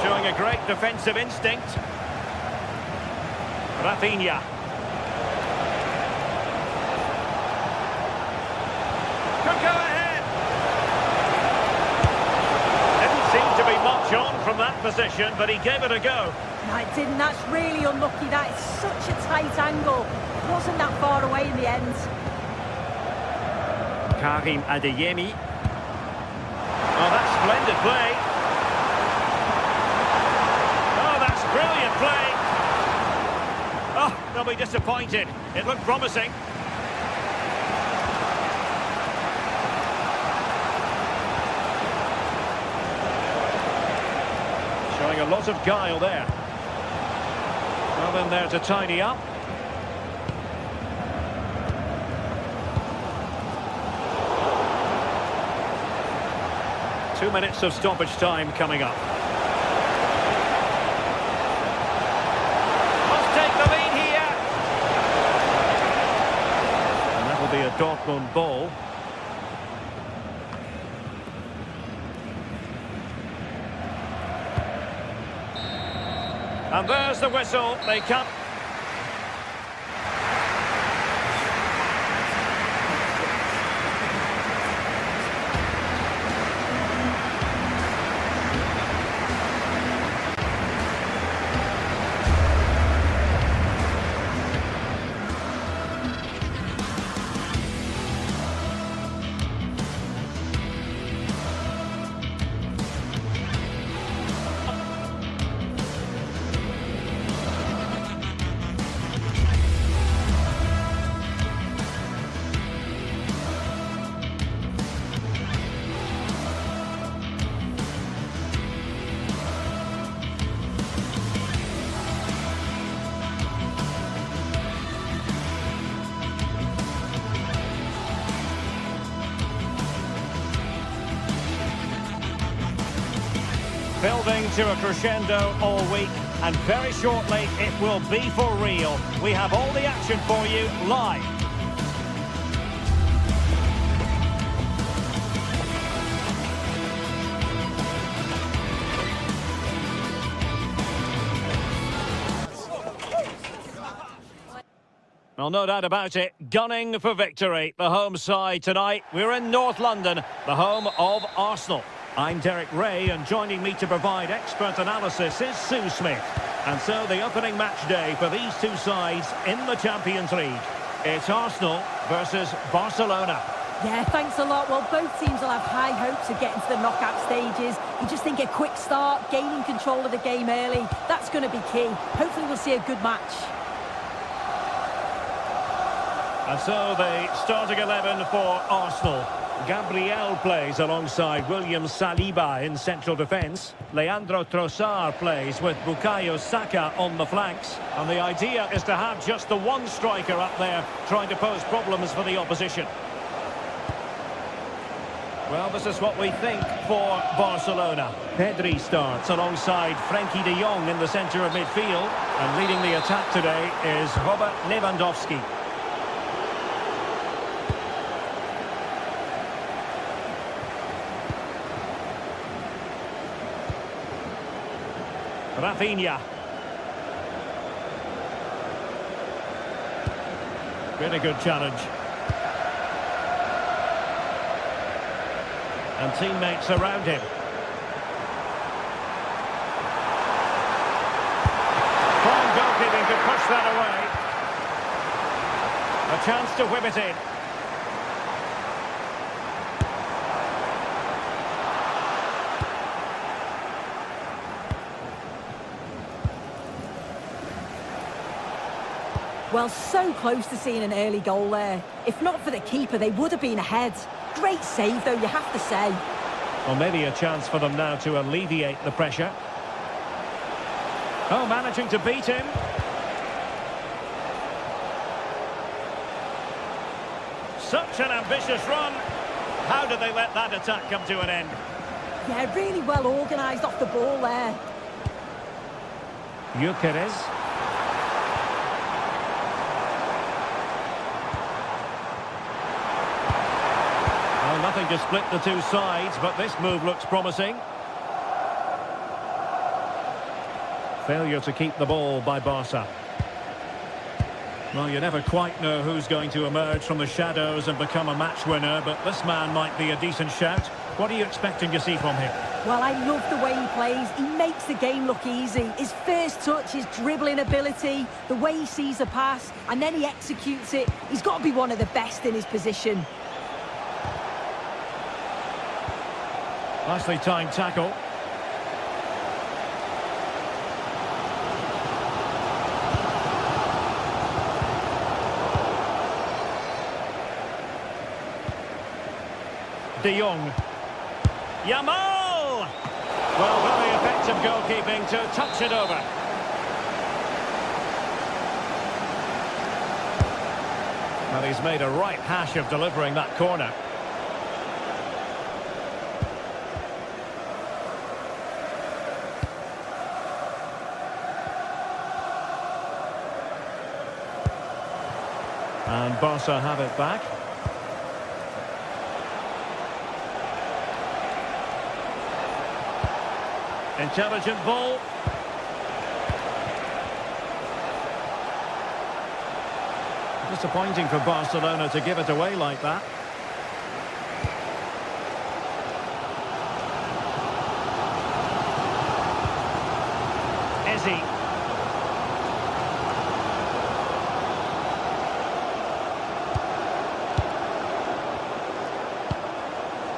Showing a great defensive instinct. Rafinha. Could go ahead. Didn't seem to be much on from that position, but he gave it a go. No, it didn't. That's really unlucky. That is such a tight angle. It wasn't that far away in the end. Karim Adeyemi. Oh, that's splendid play. Oh, that's brilliant play. Oh, they'll be disappointed. It looked promising. Showing a lot of guile there. Well, then there to tidy up. Two minutes of stoppage time coming up. Must take the lead here. And that will be a Dortmund ball. And there's the whistle. They come. Building to a crescendo all week, and very shortly it will be for real. We have all the action for you live. Well, no doubt about it, gunning for victory. The home side tonight, we're in North London, the home of Arsenal. I'm Derek Ray, and joining me to provide expert analysis is Sue Smith. And so the opening match day for these two sides in the Champions League. It's Arsenal versus Barcelona. Yeah, thanks a lot. Well, both teams will have high hopes of getting to the knockout stages. You just think a quick start, gaining control of the game early, that's going to be key. Hopefully we'll see a good match. And so the starting 11 for Arsenal. Gabriel plays alongside William Saliba in central defence. Leandro Trossard plays with Bukayo Saka on the flanks. And the idea is to have just the one striker up there trying to pose problems for the opposition. Well, this is what we think for Barcelona. Pedri starts alongside Frenkie de Jong in the centre of midfield. And leading the attack today is Robert Lewandowski. Rafinha. Really good challenge. And teammates around him. Fine goalkeeping to push that away. A chance to whip it in. Well, so close to seeing an early goal there. If not for the keeper, they would have been ahead. Great save, though, you have to say. Well, maybe a chance for them now to alleviate the pressure. Oh, managing to beat him. Such an ambitious run. How did they let that attack come to an end? Yeah, really well organised off the ball there. Gyökeres. Nothing to split the two sides, but this move looks promising. Failure to keep the ball by Barca. Well, you never quite know who's going to emerge from the shadows and become a match winner, but this man might be a decent shout. What are you expecting to see from him? Well, I love the way he plays. He makes the game look easy. His first touch, his dribbling ability, the way he sees a pass, and then he executes it. He's got to be one of the best in his position. Nicely timed tackle. De Jong. Yamal! Well, very effective goalkeeping to touch it over. Well, he's made a right hash of delivering that corner. And Barca have it back. Intelligent ball. Disappointing for Barcelona to give it away like that. Ezzy.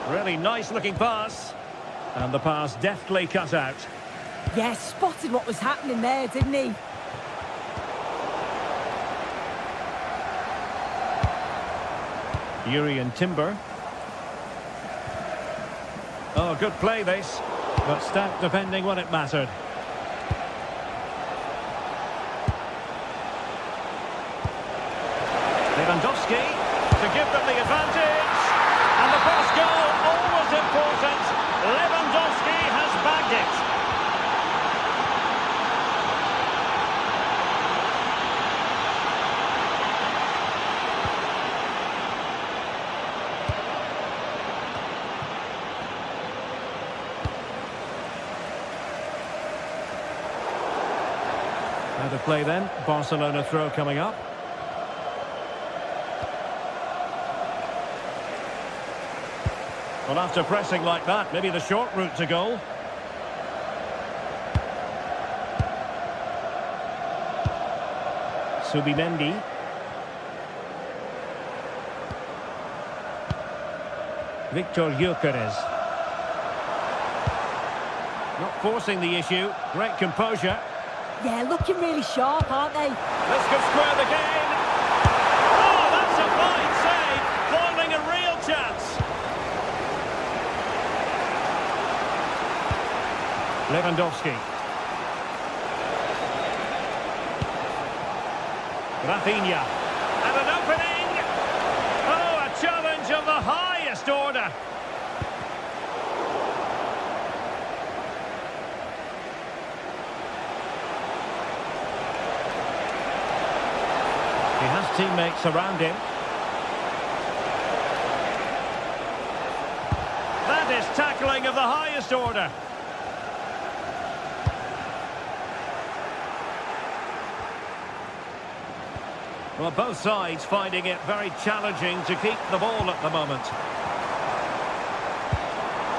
Really nice looking pass. And the pass deftly cut out. Yeah, spotted what was happening there, didn't he? Jurriën Timber. Oh, good play this. But stat defending when it mattered. Lewandowski to give them the advantage. And the first goal, always important. Lewandowski has bagged it. Now to play then, Barcelona throw coming up. Well, after pressing like that, maybe the short route to goal. Subimendi. Victor Gyökeres. Not forcing the issue. Great composure. Yeah, looking really sharp, aren't they? This could square the game. Oh, that's a fine save. Foiling a real chance. Lewandowski. Rafinha. And an opening. Oh, a challenge of the highest order. He has teammates around him. That is tackling of the highest order. Well, both sides finding it very challenging to keep the ball at the moment.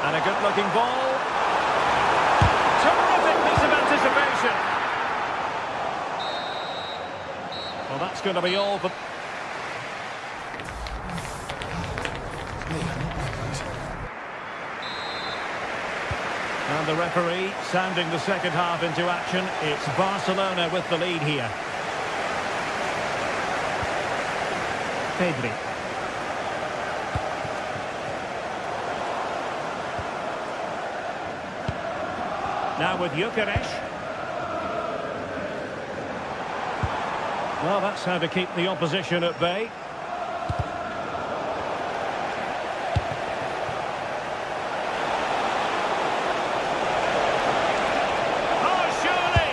And a good-looking ball. Terrific piece of anticipation. Well, that's going to be all for... And the referee sounding the second half into action. It's Barcelona with the lead here. Pedri. Now with Gyökeres. Well, that's how to keep the opposition at bay. Oh, surely!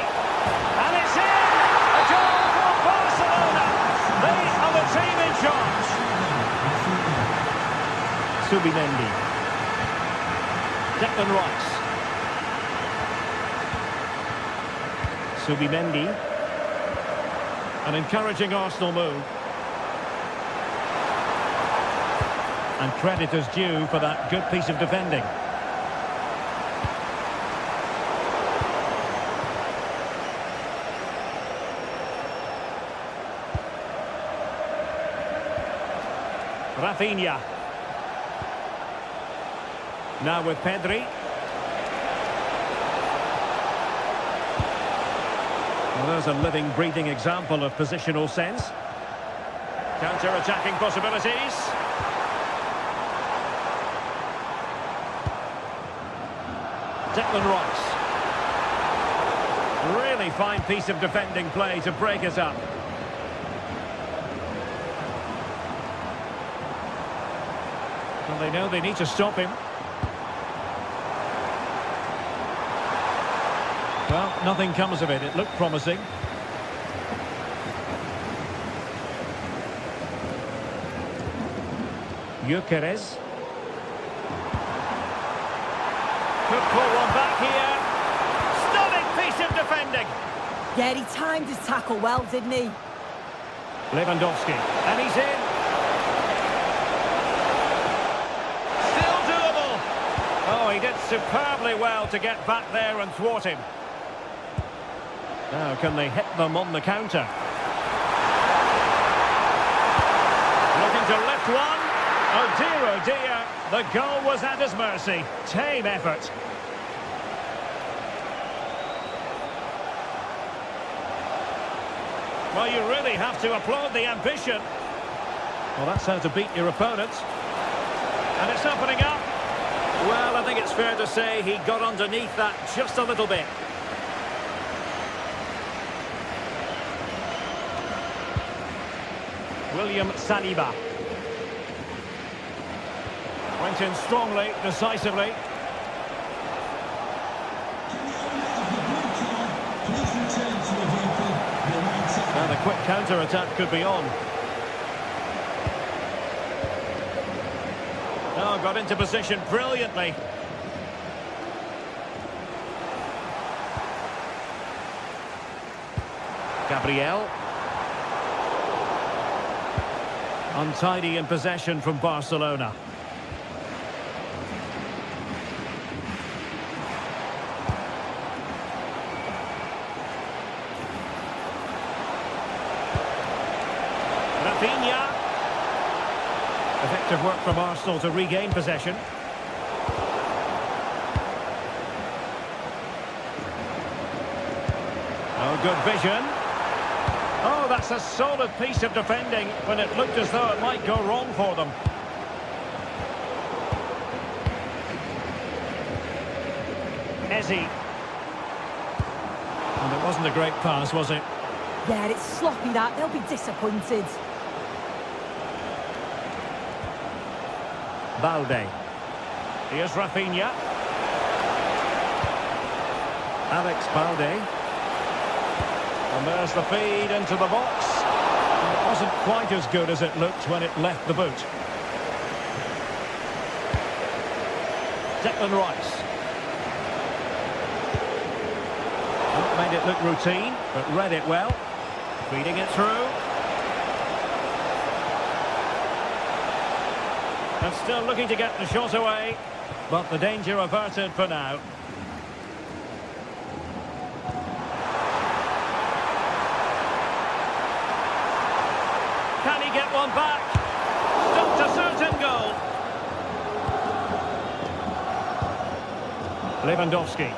And it's in! A goal for Barcelona! They are the team in charge. Subimendi. Declan Rice. Subimendi. An encouraging Arsenal move. And credit is due for that good piece of defending. Rafinha. Now with Pedri. Well, there's a living, breathing example of positional sense. Counter-attacking possibilities. Declan Rice. Really fine piece of defending play to break us up. Well, they know they need to stop him. Well, nothing comes of it. It looked promising. Gyökeres. Could pull one back here. Stunning piece of defending. Yeah, he timed his tackle well, didn't he? Lewandowski. And he's in. Still doable. Oh, he did superbly well to get back there and thwart him. Now, can they hit them on the counter? Looking to lift one. Oh dear, the goal was at his mercy. Tame effort. Well, you really have to applaud the ambition. Well, that's how to beat your opponent. And it's opening up. Well, I think it's fair to say he got underneath that just a little bit. William Saliba. Went in strongly, decisively. Now the quick counter-attack could be on. Oh, got into position brilliantly. Gabriel. Untidy in possession from Barcelona. Rafinha. Effective work from Arsenal to regain possession. Oh, good vision. Oh, that's a solid piece of defending when it looked as though it might go wrong for them. Eze. And it wasn't a great pass, was it? Yeah, it's sloppy that. They'll be disappointed. Balde. Here's Rafinha. Alex Balde. And there's the feed into the box. And it wasn't quite as good as it looked when it left the boot. Declan Rice. Made it look routine, but read it well. Feeding it through. And still looking to get the shot away, but the danger averted for now. Can he get one back? Stopped a certain goal. Lewandowski.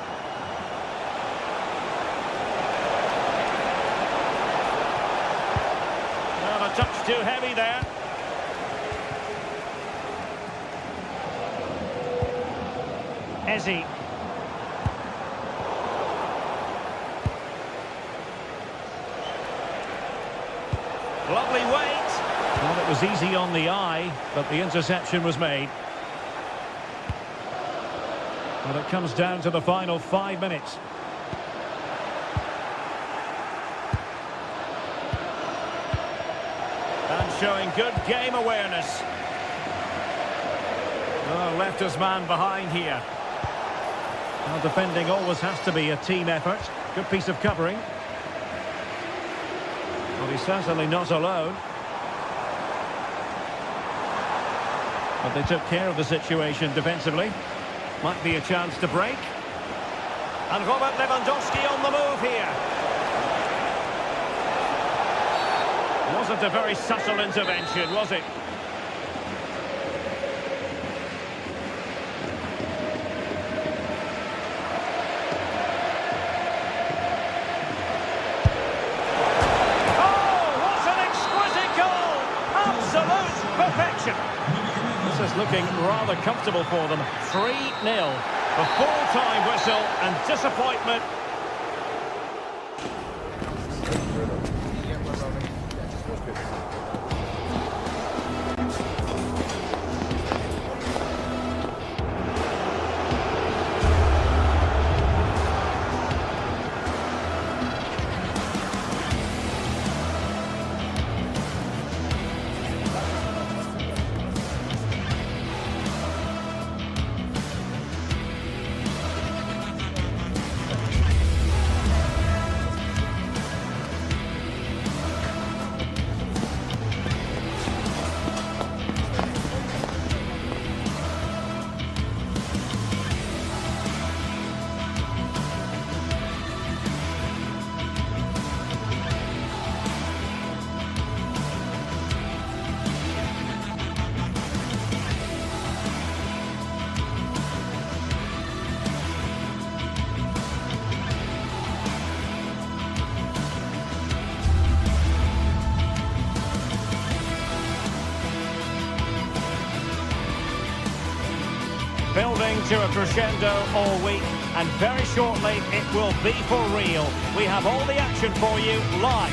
A touch too heavy there. Eze. Lovely weight. Well, it was easy on the eye, but the interception was made. Well, it comes down to the final 5 minutes. And showing good game awareness. Oh, left his man behind here. Well, defending always has to be a team effort. Good piece of covering. Well, he's certainly not alone. But they took care of the situation defensively. Might be a chance to break. And Robert Lewandowski on the move here. Wasn't a very subtle intervention, was it? Oh, what an exquisite goal! Absolute perfection. This is looking rather comfortable for them. 3-0. A full-time whistle and disappointment. Building to a crescendo all week, and very shortly it will be for real. We have all the action for you live.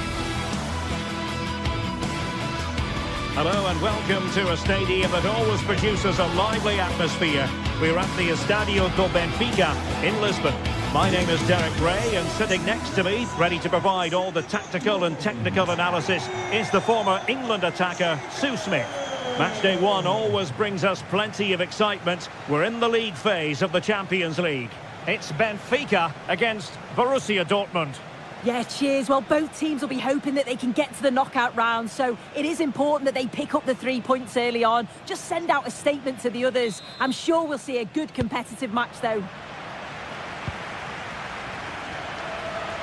Hello and welcome to a stadium that always produces a lively atmosphere. We're at the Estadio do Benfica in Lisbon. My name is Derek Ray, and sitting next to me, ready to provide all the tactical and technical analysis, is the former England attacker, Sue Smith. Matchday 1 always brings us plenty of excitement. We're in the league phase of the Champions League. It's Benfica against Borussia Dortmund. Yeah, cheers. Well, both teams will be hoping that they can get to the knockout round, so it is important that they pick up the 3 points early on. Just send out a statement to the others. I'm sure we'll see a good competitive match, though.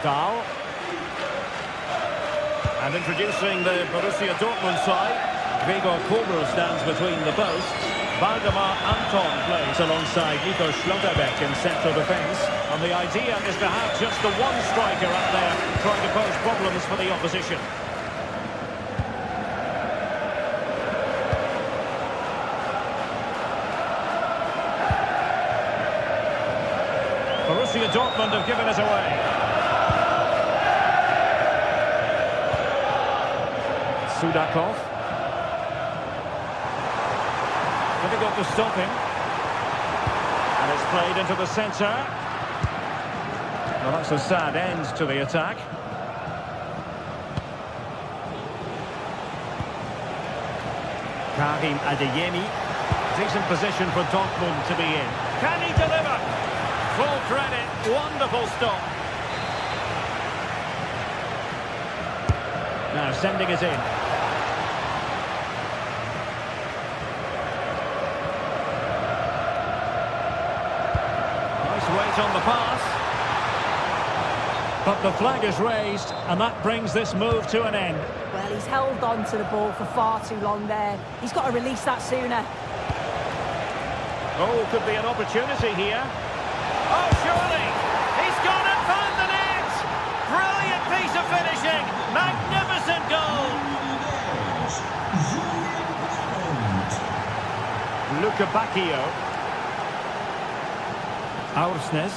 Dahl. And introducing the Borussia Dortmund side, Gregor Kobel stands between the posts. Valdemar Anton plays alongside Nico Schlotterbeck in central defence. And the idea is to have just the one striker up there trying to pose problems for the opposition. Borussia Dortmund have given us away. Sudakov. Difficult to stop him. And it's played into the centre. Well, that's a sad end to the attack. Karim Adeyemi. Decent position for Dortmund to be in. Can he deliver? Full credit. Wonderful stop. Now sending it in. Nice weight on the pass. But the flag is raised, and that brings this move to an end. Well, he's held on to the ball for far too long there. He's got to release that sooner. Oh, could be an opportunity here. Oh, surely! He's gone and found the net! Brilliant piece of finishing! Magnificent goal! Luca Bacchio. Aursnes.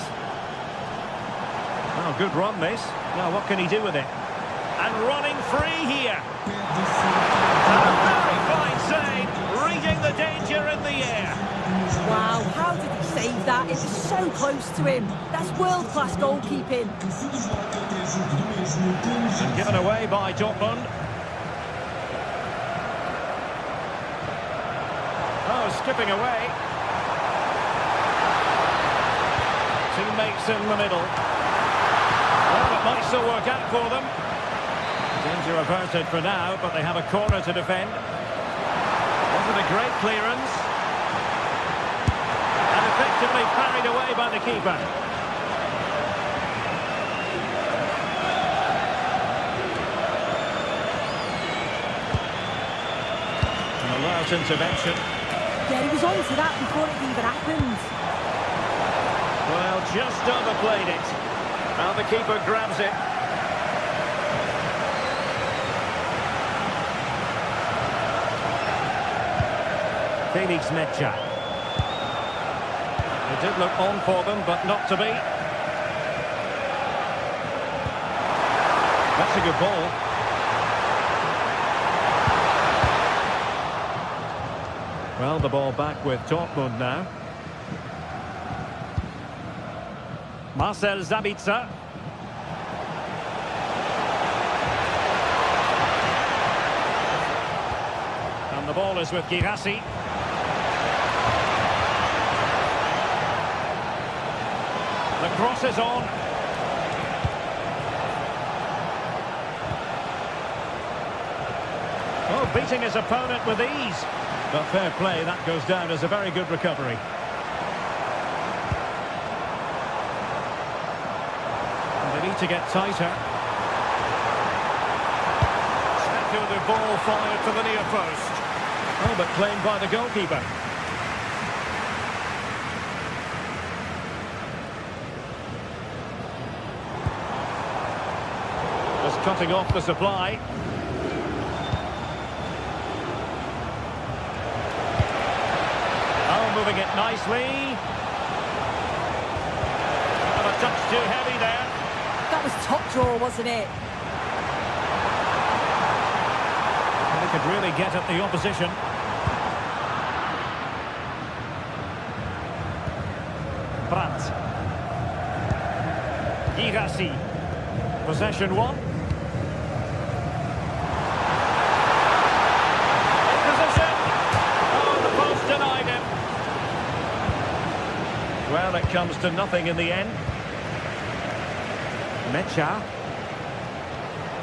Oh, good run this. Now what can he do with it? And running free here. And a very fine save, reading the danger in the air. Wow, how did he save that? It was so close to him. That's world-class goalkeeping. And given away by Dortmund. Oh, skipping away. Teammates in the middle. Well, it might still work out for them. Danger averted for now, but they have a corner to defend. Wasn't a great clearance. And effectively carried away by the keeper. An alert intervention. Yeah, he was on to that before it even happened. Well, just overplayed it. Now the keeper grabs it. Felix Mecha. It did look on for them, but not to be. That's a good ball. Well, the ball back with Dortmund now. Marcel Sabitzer. And the ball is with Girassi. The cross is on. Oh, beating his opponent with ease. But fair play, that goes down as a very good recovery. And they need to get tighter. Spectacular ball fired to the near post. Oh, but claimed by the goalkeeper. Just cutting off the supply. Oh, moving it nicely. Oh, a touch too heavy there. That was top draw, wasn't it? And they could really get at the opposition. Brandt. Girassi. Possession one. In position. Oh, the post denied him. Well, it comes to nothing in the end. Mecha.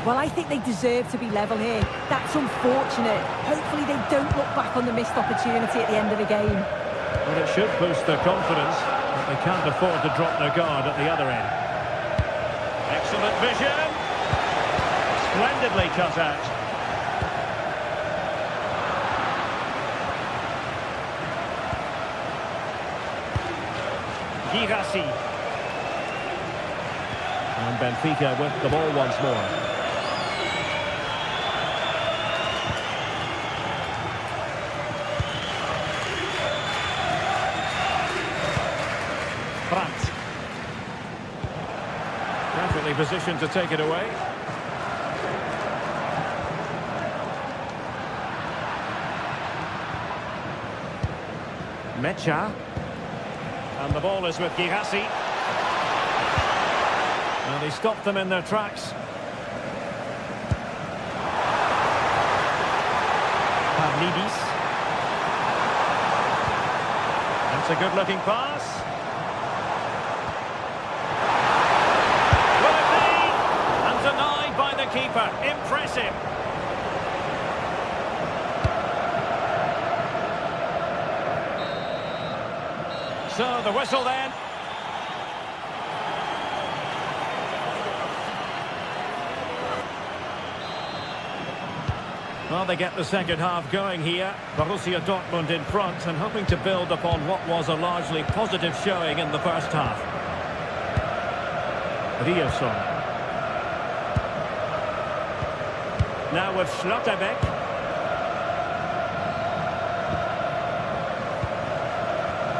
Well, I think they deserve to be level here. That's unfortunate. Hopefully they don't look back on the missed opportunity at the end of the game. Well, it should boost their confidence, but they can't afford to drop their guard at the other end. Excellent vision. Splendid Lovely cut out. Girassi. And Benfica with the ball once more. Brandt. Perfectly positioned to take it away. Mecha. And the ball is with Girassi. And he stopped them in their tracks. Pavlidis. That's a good-looking pass. Will it be? And denied by the keeper. Impressive. So the whistle then. Well, they get the second half going here. Borussia Dortmund in front and hoping to build upon what was a largely positive showing in the first half. Riosson. Now with Schlotterbeck.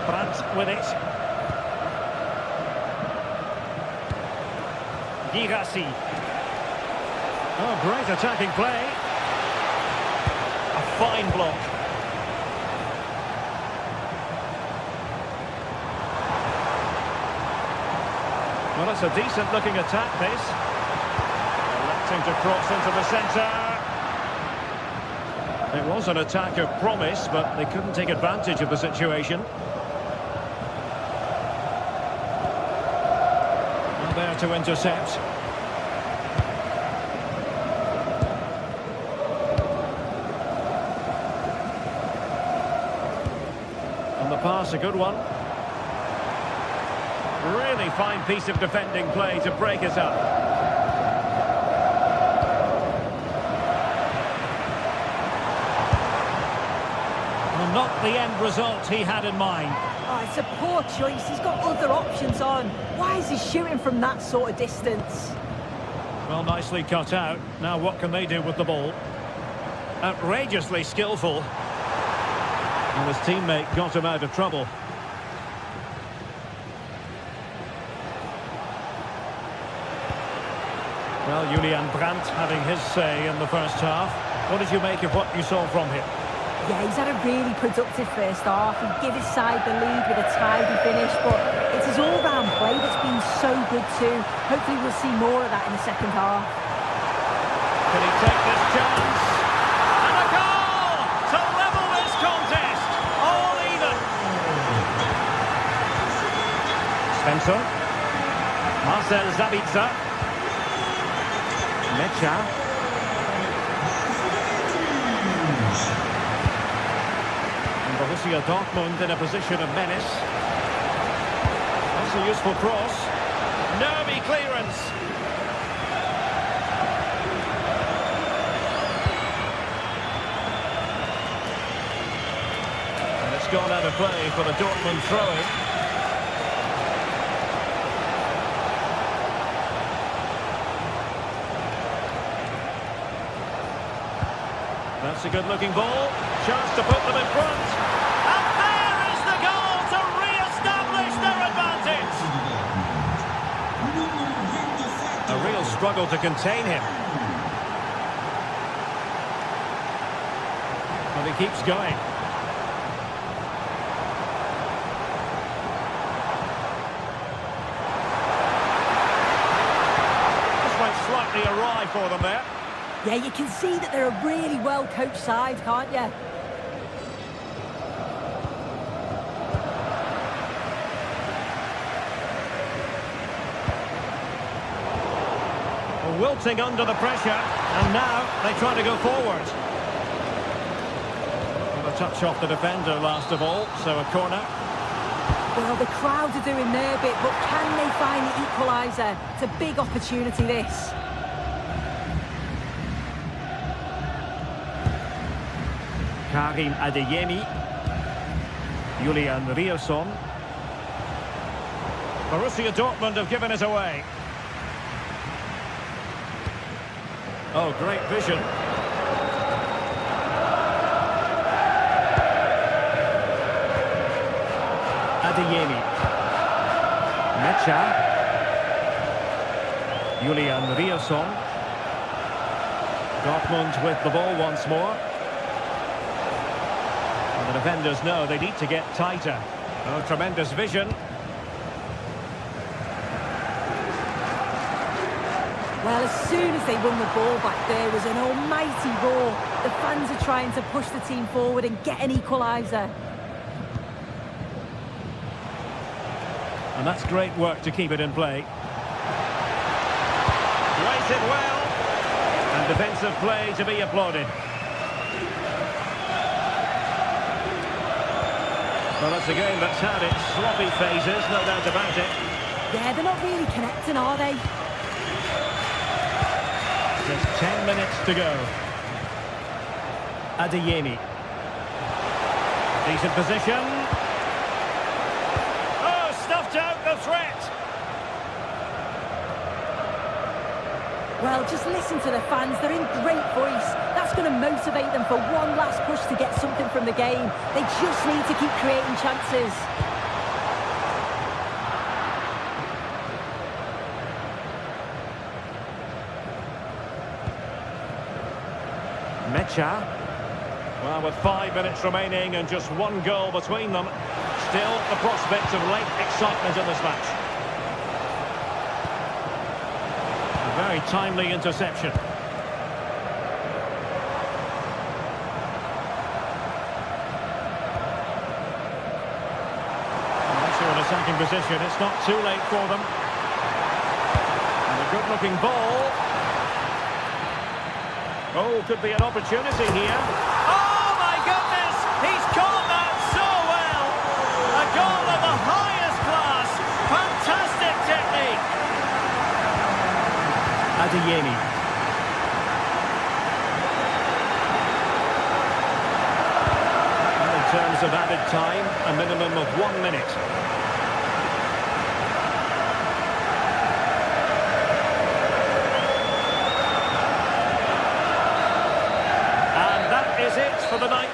Brandt with it. Girassi. Oh, great attacking play. A fine block. Well, it's a decent looking attack, this. Electing to cross into the centre. It was an attack of promise, but they couldn't take advantage of the situation. And there to intercept. And the pass, a good one. Really fine piece of defending play to break us up. Well, not the end result he had in mind. Oh, it's a poor choice. He's got other options on. Why is he shooting from that sort of distance? Well, nicely cut out. Now what can they do with the ball? Outrageously skillful. And his teammate got him out of trouble. Well, Julian Brandt having his say in the first half. What did you make of what you saw from him? Yeah, he's had a really productive first half. He gave his side the lead with a tidy finish, but it's his all-round play that's been so good too. Hopefully we'll see more of that in the second half. Can he take this chance? And a goal to level this contest. All even. Svensson. Marcel Sabitzer. Mecha. And Borussia Dortmund in a position of menace. That's a useful cross. Nervy clearance. And it's gone out of play for the Dortmund throw-in. That's a good-looking ball. Chance to put them in front. And there is the goal to re-establish their advantage. A real struggle to contain him. But he keeps going. Just went slightly awry for them there. Yeah, you can see that they're a really well-coached side, can't you? Wilting under the pressure, and now they try to go forward. Well, a touch off the defender last of all, so a corner. Well, the crowd are doing their bit, but can they find the equaliser? It's a big opportunity, this. Karim Adeyemi. Julian Riasson. Borussia Dortmund have given it away. Oh, great vision. Adeyemi. Mecha. Julian Riasson. Dortmund with the ball once more. And the defenders know they need to get tighter. Oh, tremendous vision. Well, as soon as they won the ball back, there was an almighty roar. The fans are trying to push the team forward and get an equaliser. And that's great work to keep it in play. Waited well. And defensive play to be applauded. Well, it's a game that's had its sloppy phases, no doubt about it. Yeah, they're not really connecting, are they? Just 10 minutes to go. Adeyemi. Decent position. Oh, stuffed out the threat. Well, just listen to the fans. They're in great voice. That's going to motivate them for one last push to get something from the game. They just need to keep creating chances. Mecha. Well, with 5 minutes remaining and just one goal between them, still the prospect of late excitement in this match. A very timely interception. Once you're in attacking position, it's not too late for them. And a good-looking ball. Oh, could be an opportunity here. Oh, my goodness! He's caught that so well! A goal of the highest class! Fantastic technique! Adeyemi. And in terms of added time, a minimum of 1 minute. Is it for the night?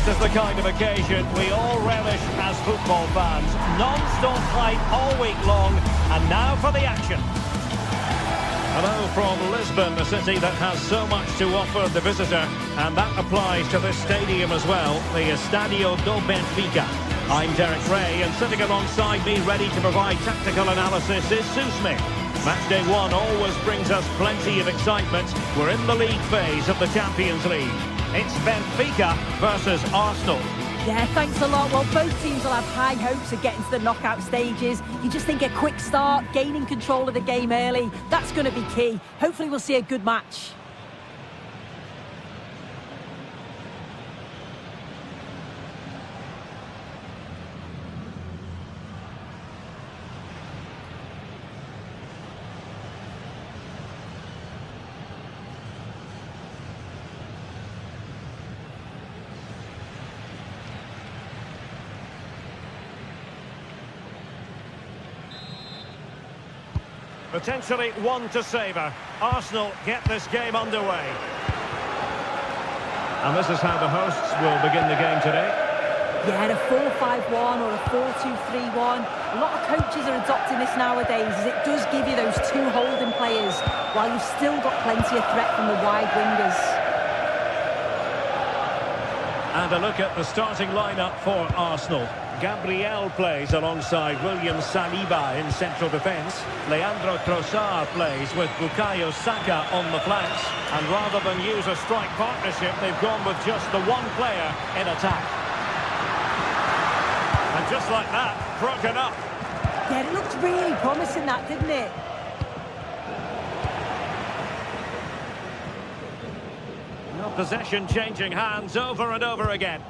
This is the kind of occasion we all relish as football fans. Non-stop hype all week long, and now for the action. Hello from Lisbon, a city that has so much to offer the visitor, and that applies to this stadium as well, the Estadio do Benfica. I'm Derek Ray, and sitting alongside me ready to provide tactical analysis is Sue Smith. Matchday 1 always brings us plenty of excitement. We're in the league phase of the Champions League. It's Benfica versus Arsenal. Yeah, thanks a lot. Well, both teams will have high hopes of getting to the knockout stages. You just think a quick start, gaining control of the game early, that's going to be key. Hopefully we'll see a good match. Potentially one to savour. Arsenal get this game underway. And this is how the hosts will begin the game today. Yeah, a 4-5-1 or a 4-2-3-1. A lot of coaches are adopting this nowadays, as it does give you those two holding players, while you've still got plenty of threat from the wide wingers. And a look at the starting lineup for Arsenal. Gabriel plays alongside William Saliba in central defence. Leandro Trossard plays with Bukayo Saka on the flanks. And rather than use a strike partnership, they've gone with just the one player in attack. And just like that, broken up. Yeah, it looked really promising, that, didn't it? No possession changing hands over and over again.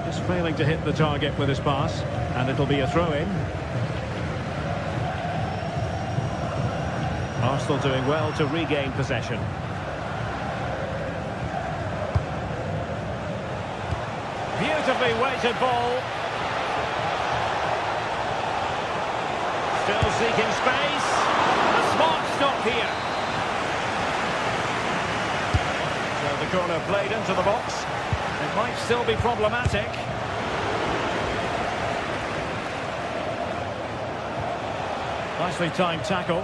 Just failing to hit the target with his pass, and it'll be a throw-in. Arsenal doing well to regain possession. Beautifully weighted ball. Still seeking space. A smart stop here. So the corner played into the box. It might still be problematic. Nicely timed tackle.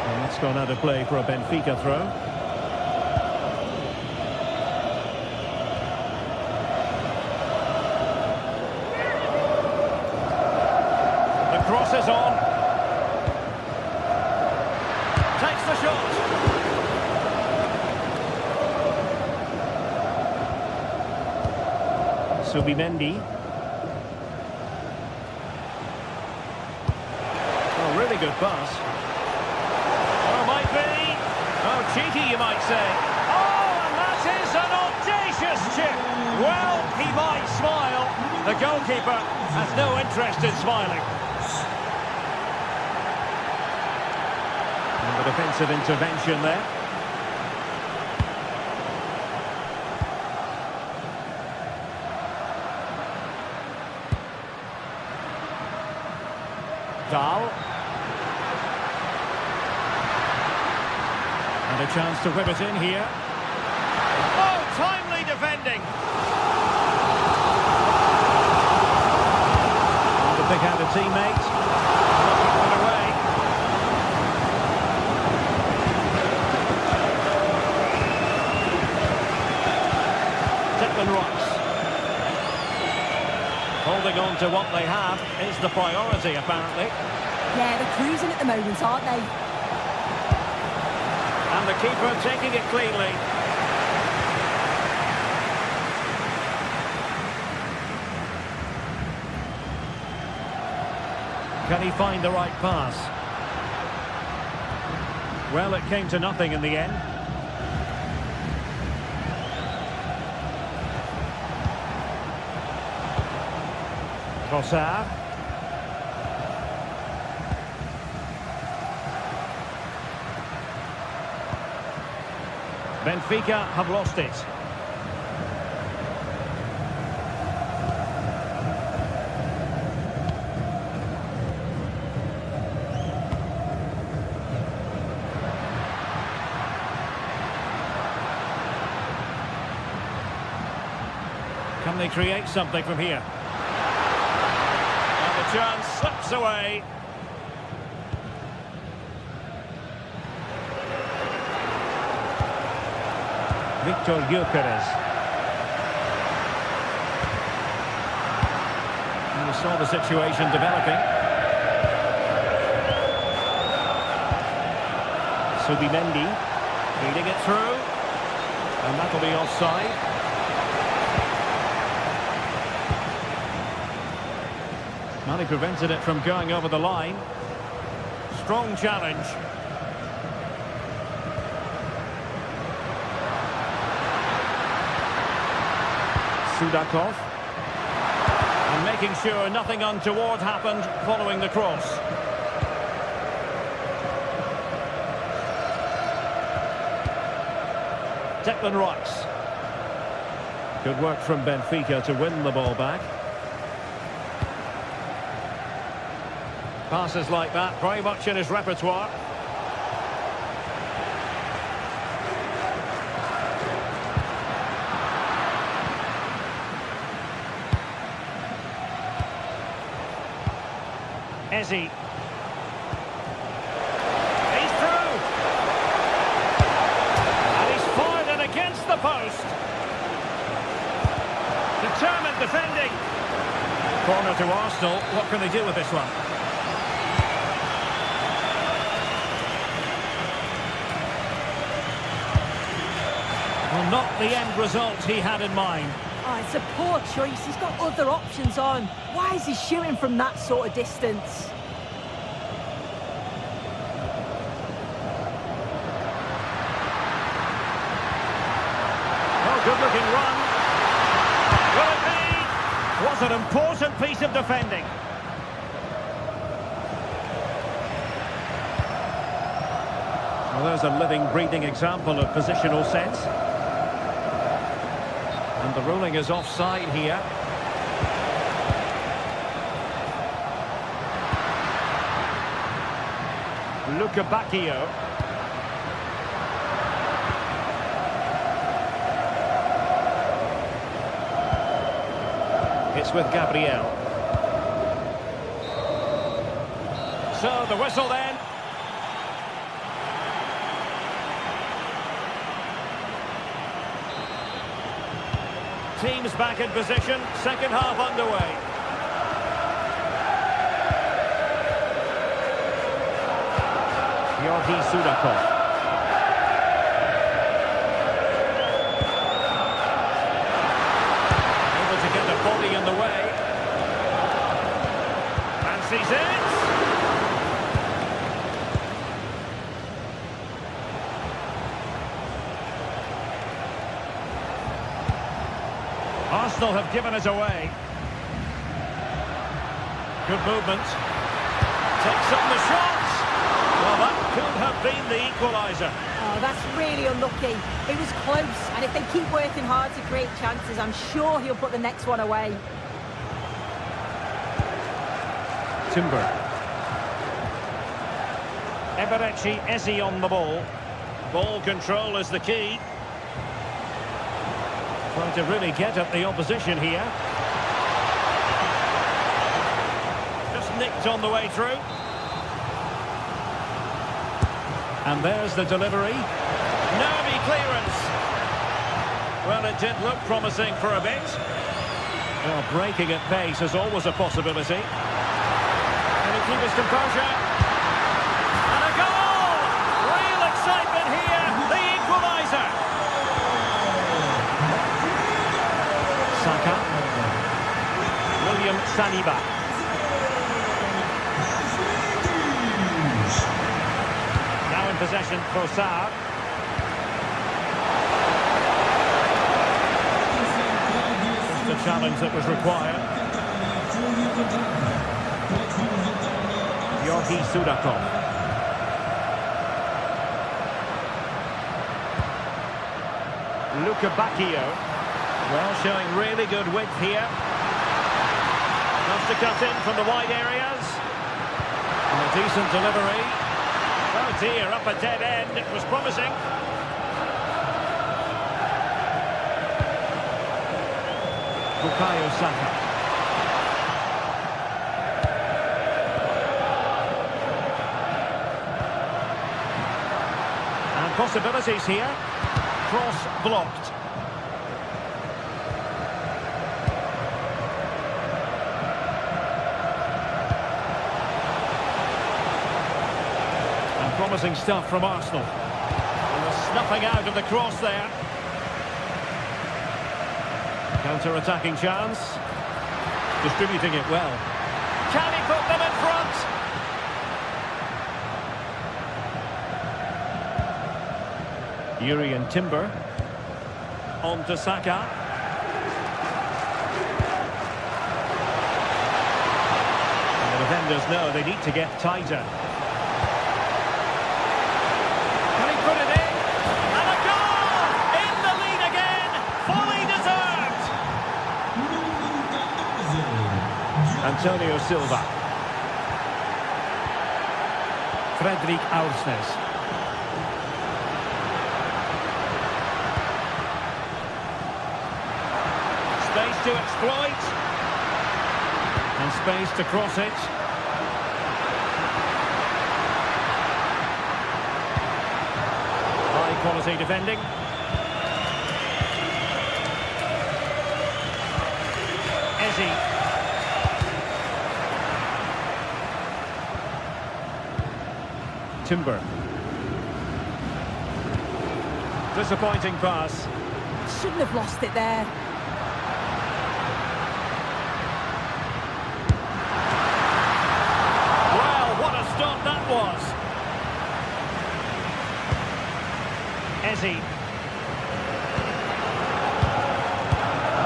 And that's gone out of play for a Benfica throw. Cross is on. Takes the shot. Subimendi. Oh, really good pass. Oh, might be. Oh, cheeky, you might say. Oh, and that is an audacious chip. Well, he might smile. The goalkeeper has no interest in smiling. A defensive intervention there. Dahl. And a chance to whip it in here. Oh, timely defending. The big-handed teammate. Knocking it away. Holding on to what they have is the priority, apparently. Yeah, they're cruising at the moment, aren't they? And the keeper taking it cleanly. Can he find the right pass? Well, it came to nothing in the end. Trossard. Benfica have lost it. Can they create something from here? Chance slips away. Victor Gyökeres. And we saw the situation developing. Subimendi feeding it through, and that'll be offside. Well, he prevented it from going over the line. Strong challenge. Sudakov. And making sure nothing untoward happened following the cross. Declan Rice. Good work from Benfica to win the ball back. Passes like that, very much in his repertoire. Eze. He's through. And he's fired it against the post. Determined defending. Corner to Arsenal. What can they do with this one? Well, not the end result he had in mind. Oh, it's a poor choice. He's got other options on. Why is he shooting from that sort of distance? Oh, good-looking run. Will it be? Was an important piece of defending. Well, there's a living, breathing example of positional sense. And the ruling is offside here. Luca Bacchio. It's with Gabriel. So the whistle then. Teams back in position, second half underway. Georgi Sudakov. Able to get the body in the way. Fancies it. Arsenal have given us away. Good movement. Takes on the shot. Well, that could have been the equaliser. Oh, that's really unlucky. It was close, and if they keep working hard to create chances, I'm sure he'll put the next one away. Timber. Eberechi Eze on the ball. Ball control is the key. Trying to really get at the opposition here. Just nicked on the way through. And there's the delivery. Nervy clearance. Well, it did look promising for a bit. Well, breaking at pace is always a possibility. Can he keep his composure? And a goal! Real excitement here. The equaliser. Saka. William Saliba. Now in possession for Saar. Just a challenge that was required. Georgi Sudakov. Luca Bacchio. Well, showing really good width here. Wants to cut in from the wide areas. And a decent delivery. Oh dear, up a dead end. It was promising. Bukayo Saka. And possibilities here. Cross blocked. Promising stuff from Arsenal. And the snuffing out of the cross there. Counter-attacking chance. Distributing it well. Can he put them in front? Urian Timber. On to Saka. And the defenders know they need to get tighter. Put it in, and a goal! In the lead again, fully deserved! Antonio Silva. Fredrik Aursnes. Space to exploit. And space to cross it. High quality defending. Ezi. Timber. Disappointing pass. Shouldn't have lost it there. Well, what a stop that was. Ezi.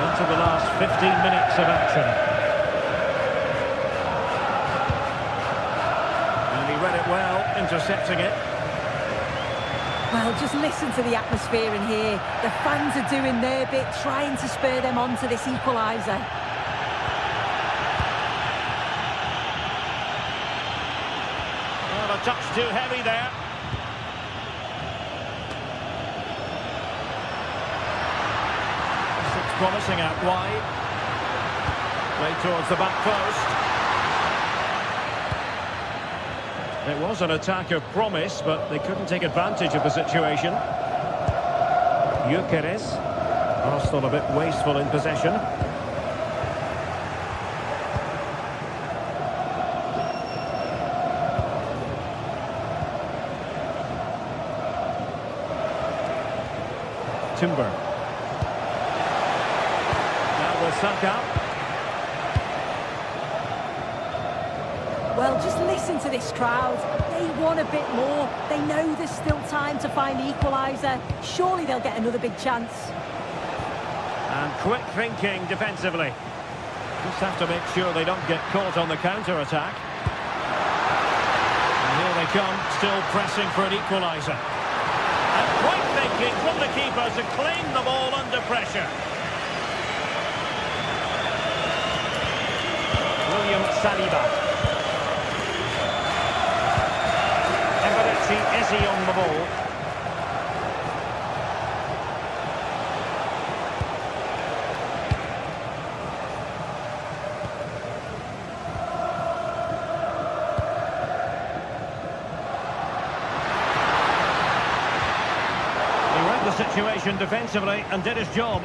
Into the last 15 minutes of action. And he read it well, intercepting it. Well, just listen to the atmosphere in here. The fans are doing their bit, trying to spur them on to this equaliser. Well, a touch too heavy there. It's promising out wide. Play towards the back post. It was an attack of promise, but they couldn't take advantage of the situation. Gyökeres. Arsenal a bit wasteful in possession. Timber. Now with Saka. Well, just listen to this crowd. They want a bit more. They know there's still time to find the equaliser. Surely they'll get another big chance. And quick thinking defensively. Just have to make sure they don't get caught on the counter-attack. And here they come, still pressing for an equaliser. And quick thinking from the keeper to claim the ball under pressure. William Saliba. Ezi on the ball. He read the situation defensively and did his job.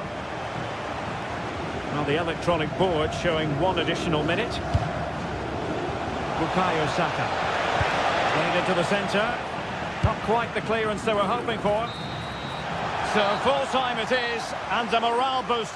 Well, the electronic board showing one additional minute. Bukayo Saka. Played into the centre. Not quite the clearance they were hoping for. So full time it is, and a morale boost.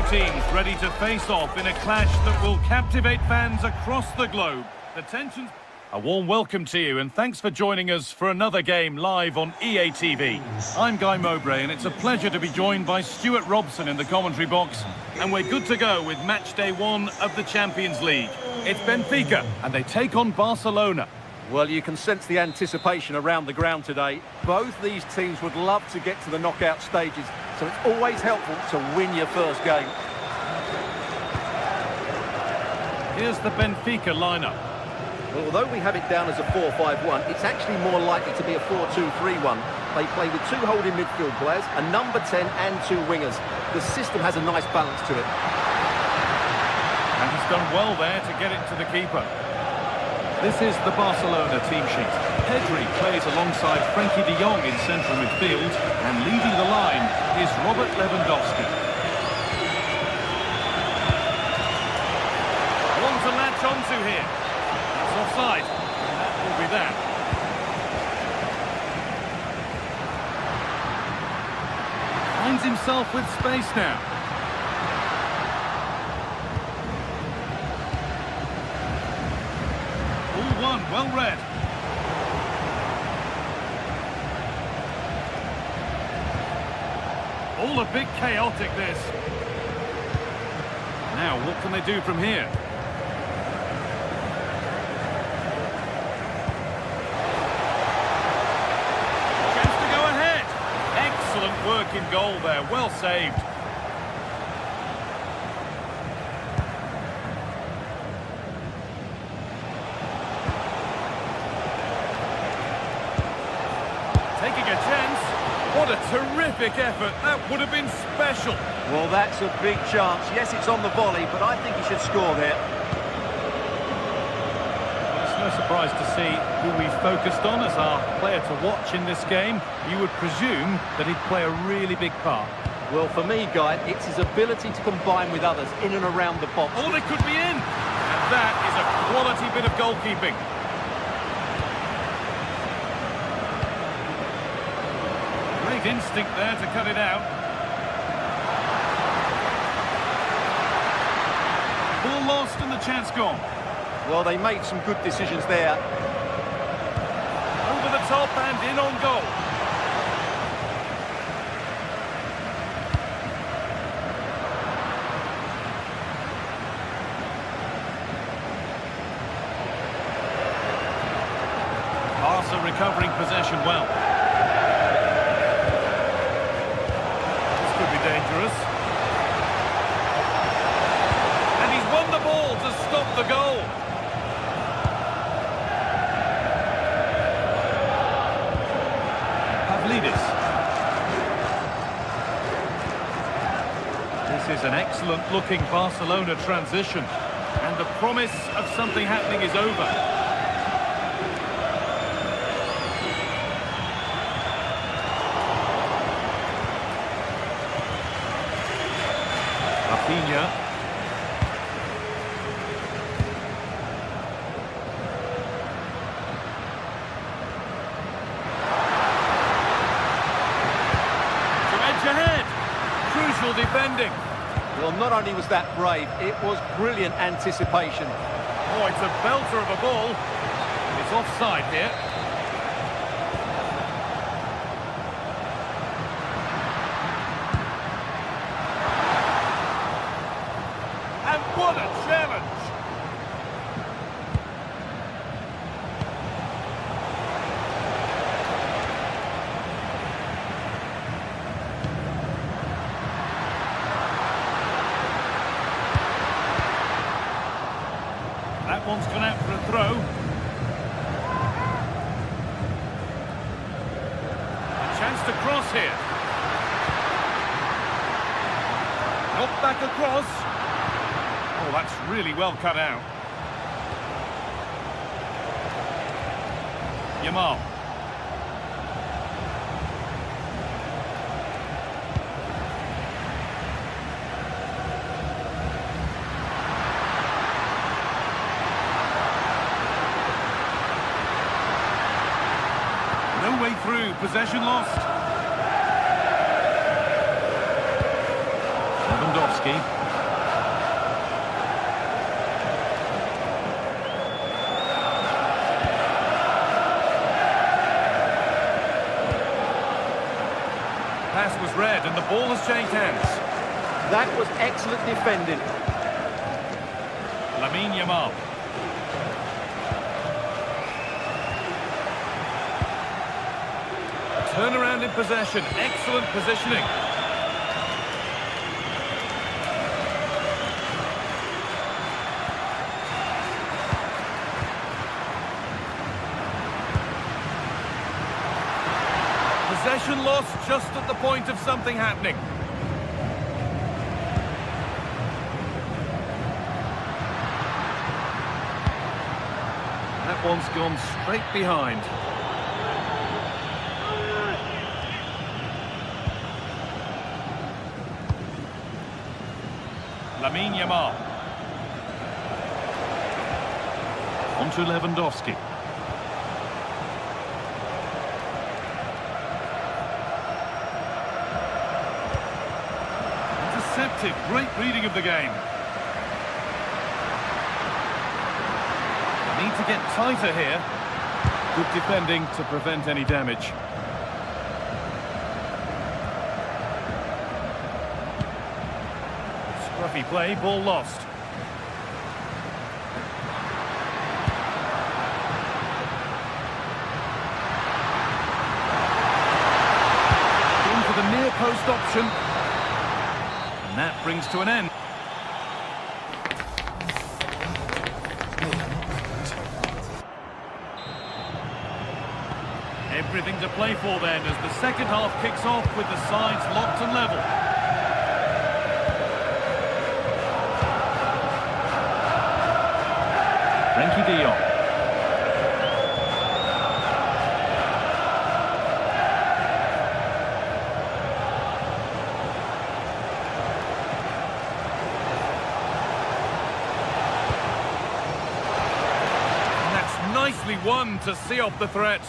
teams ready to face off in a clash that will captivate fans across the globe. The tensions... A warm welcome to you and thanks for joining us for another game live on EA TV. I'm Guy Mowbray and it's a pleasure to be joined by Stuart Robson in the commentary box. And we're good to go with match day 1 of the Champions League. It's Benfica and they take on Barcelona. Well, you can sense the anticipation around the ground today. Both these teams would love to get to the knockout stages, so it's always helpful to win your first game. Here's the Benfica lineup. Well, although we have it down as a 4-5-1, it's actually more likely to be a 4-2-3-1. They play with 2 holding midfield players, a number 10 and 2 wingers. The system has a nice balance to it. And he's done well there to get it to the keeper. This is the Barcelona team sheet. Pedri plays alongside Frankie de Jong in central midfield, and leading the line is Robert Lewandowski. One to latch onto here. That's offside. And that will be that. Finds himself with space now. Well read. All a bit chaotic, this. Now, what can they do from here? Chance to go ahead. Excellent work in goal there. Well saved. Taking a chance. What a terrific effort. That would have been special. Well, that's a big chance. Yes, it's on the volley, but I think he should score there. Well, it's no surprise to see who we focused on as our player to watch in this game. You would presume that he'd play a really big part. Well, for me, Guy, it's his ability to combine with others in and around the box. Oh, they could be in. And that is a quality bit of goalkeeping. Instinct there to cut it out. Ball lost and the chance gone. Well, they made some good decisions there. Over the top and in on goal. Barca recovering possession well. Dangerous. And he's won the ball to stop the goal. Pavlidis. This is an excellent looking Barcelona transition. And the promise of something happening is over. Rafinha. To edge ahead. Crucial defending. Well, not only was that brave, it was brilliant anticipation. Oh, it's a belter of a ball. It's offside here. What a challenge! That one's gone out for a throw. A chance to cross here. Knocked back across. Oh, that's really well cut out. Yamal. No way through, possession lost. Lewandowski. Pass was read and the ball has changed hands. That was excellent defending. Lamine Yamal. Turnaround in possession. Excellent positioning. Possession lost just at the point of something happening. That one's gone straight behind. Lamine Yamal. On to Lewandowski. Intercepted. Great reading of the game. Need to get tighter here. Good defending to prevent any damage. Scruffy play, ball lost. Into the near post option. And that brings to an end. Everything to play for then as the second half kicks off with the sides locked and level. Frankie de Jong. And that's nicely won to see off the threat.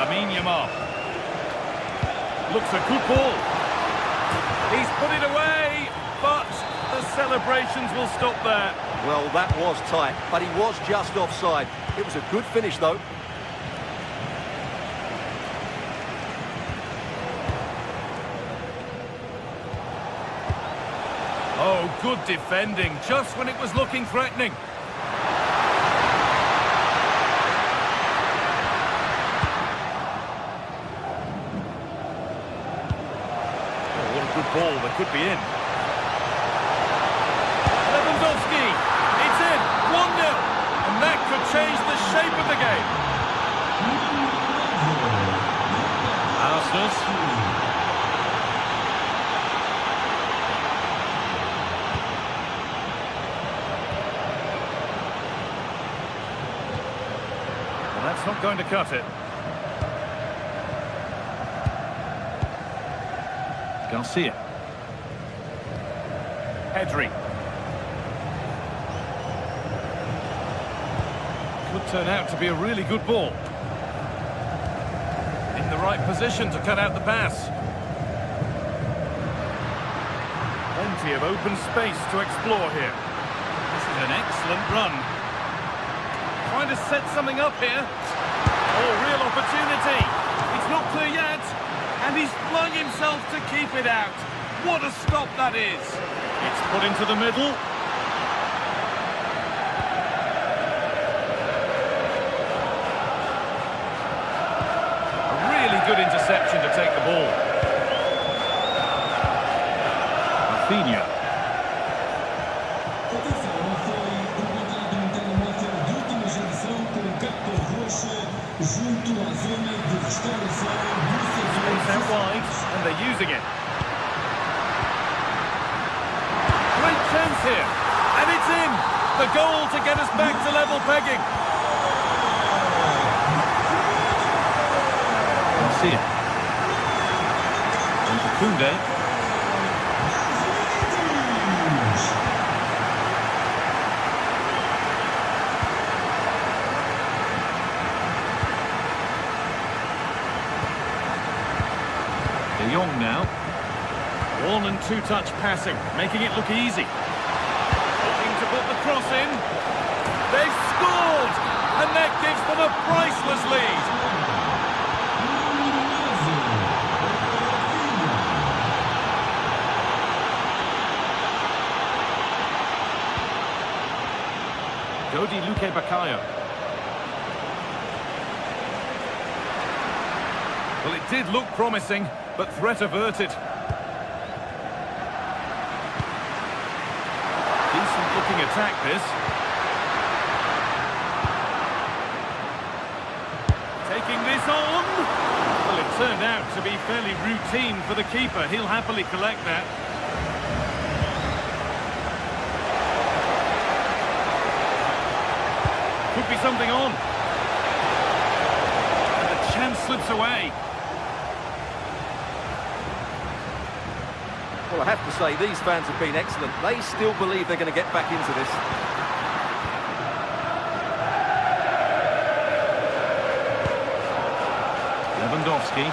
Lamine Yamal. Looks a good ball. He's put it away, but the celebrations will stop there. Well, that was tight, but he was just offside. It was a good finish, though. Oh, good defending, just when it was looking threatening. Good ball that could be in. Lewandowski, it's in, 1-0, and that could change the shape of the game. Arsenal. Well, that's not going to cut it. Garcia. Pedri. Could turn out to be a really good ball. In the right position to cut out the pass. Plenty of open space to explore here. This is an excellent run. Trying to set something up here. Oh, real opportunity. It's not clear yet. And he's flung himself to keep it out. What a stop that is. It's put into the middle. A really good interception to take the ball. Rafinha. Space out wide, and they're using it. Great chance here, and it's in! The goal to get us back to level pegging. Garcia. On to Koundé. De Jong now. 1- and 2-touch passing, making it look easy. Looking to put the cross in. They've scored! And that gives them a priceless lead. Dodi Luque Bakayo. Well, it did look promising, but threat averted. Decent looking attack, this. Taking this on. Well, it turned out to be fairly routine for the keeper. He'll happily collect that. Could be something on. And the chance slips away. Well, I have to say, these fans have been excellent. They still believe they're going to get back into this. Lewandowski.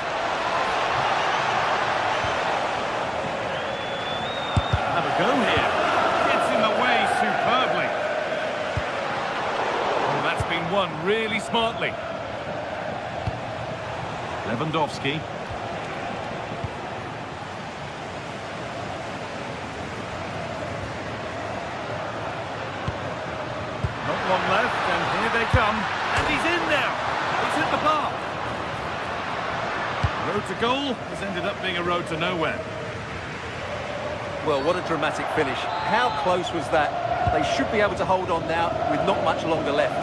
Have a go here. Gets in the way superbly. Oh, that's been won really smartly. Lewandowski. Not long left, and here they come. And he's in now. He's hit the bar. Road to goal has ended up being a road to nowhere. Well, what a dramatic finish. How close was that? They should be able to hold on now with not much longer left.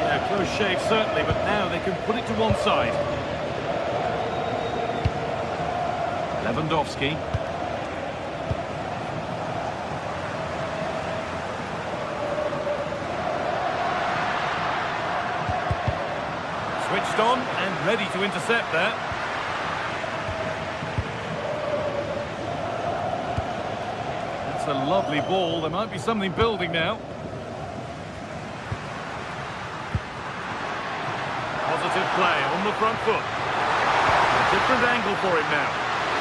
Yeah, close shave certainly, but now they can put it to one side. Lewandowski. Switched on and ready to intercept there. That's a lovely ball. There might be something building now. Positive play on the front foot. A different angle for him now.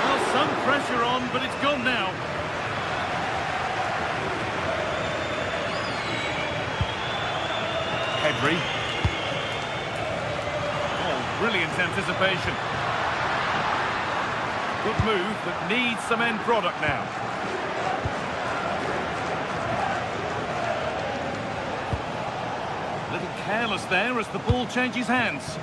Well, some pressure on, but it's gone now. Pedri. Oh, brilliant anticipation. Good move, but needs some end product now. A little careless there as the ball changes hands.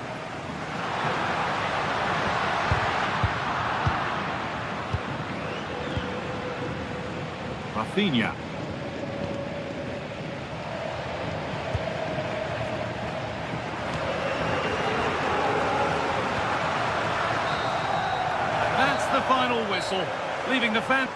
Rafinha. That's the final whistle, leaving the fan...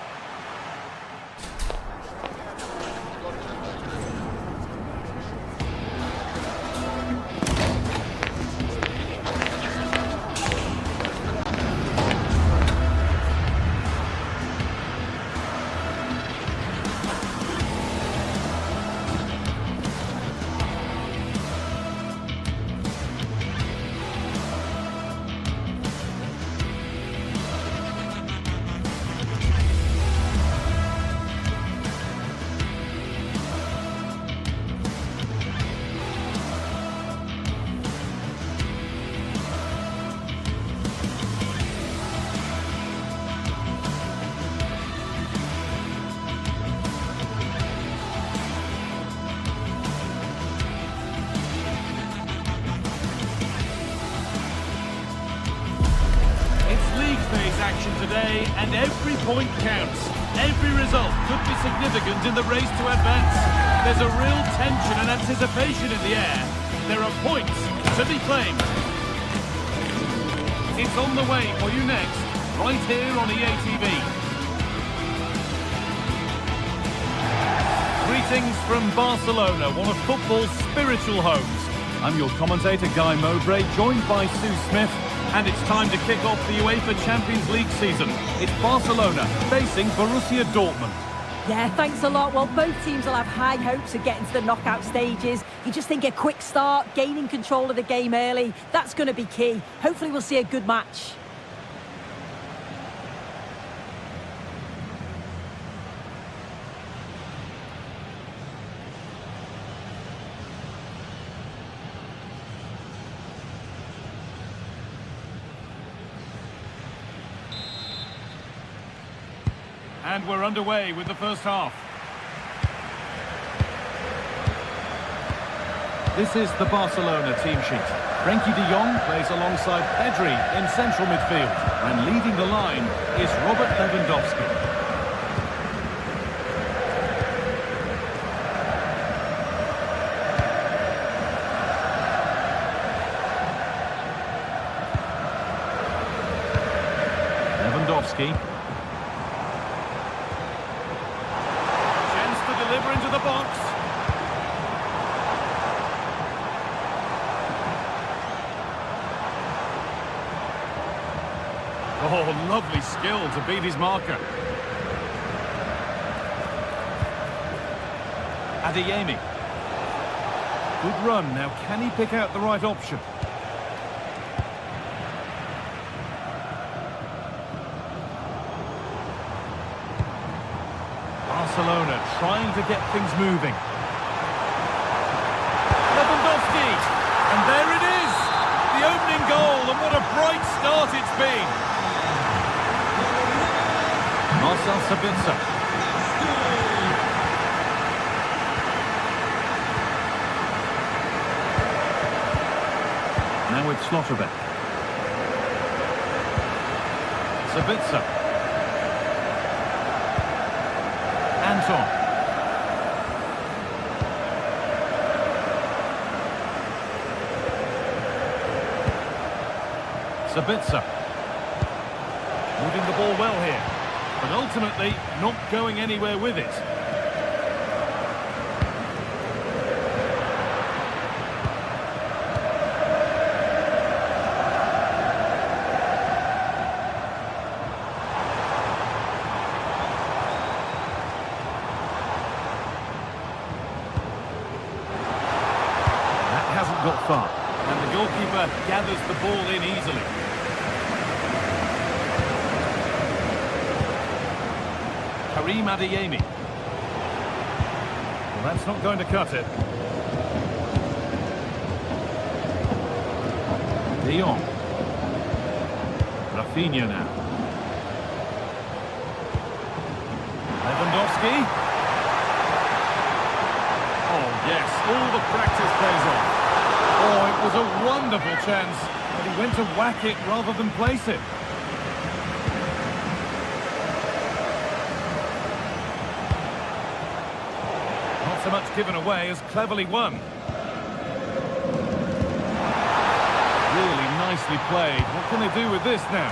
action today, and every point counts. Every result could be significant in the race to advance. There's a real tension and anticipation in the air. There are points to be claimed. It's on the way for you next, right here on EA TV. Greetings from Barcelona, one of football's spiritual homes. I'm your commentator, Guy Mowbray, joined by Sue Smith. And it's time to kick off the UEFA Champions League season. It's Barcelona facing Borussia Dortmund. Yeah, thanks a lot. Well, both teams will have high hopes of getting to the knockout stages. You just think a quick start, gaining control of the game early, that's going to be key. Hopefully we'll see a good match. And we're underway with the first half. This is the Barcelona team sheet. Frenkie de Jong plays alongside Pedri in central midfield. And leading the line is Robert Lewandowski. Lewandowski. Chance to deliver into the box. Oh, lovely skill to beat his marker. Adeyemi. Good run. Now, can he pick out the right option? Barcelona trying to get things moving. Lewandowski! And there it is! The opening goal, and what a bright start it's been! Marcel Sabitzer. Now with Slotterbeck. Sabitzer. Anton. Sabitzer. Moving the ball well here. But ultimately, not going anywhere with it. That hasn't got far. And the goalkeeper gathers the ball in easily. Karim Adeyemi. Well, that's not going to cut it. De Jong. Rafinha now. Lewandowski. Oh, yes, all the practice pays off. Oh, it was a wonderful chance, but he went to whack it rather than place it. So much given away as cleverly won. Really nicely played. What can they do with this now?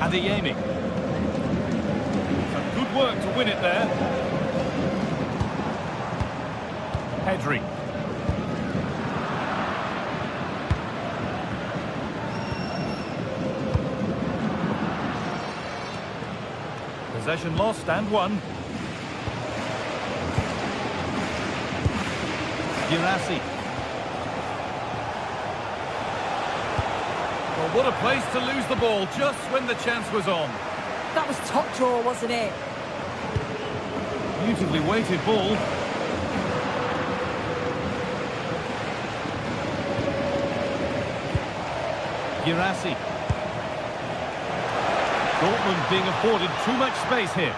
Adeyemi. Some good work to win it there. Pedri. Possession lost and won. Girassi. Well, what a place to lose the ball just when the chance was on. That was top draw, wasn't it? Beautifully weighted ball. Girassi. Dortmund being afforded too much space here.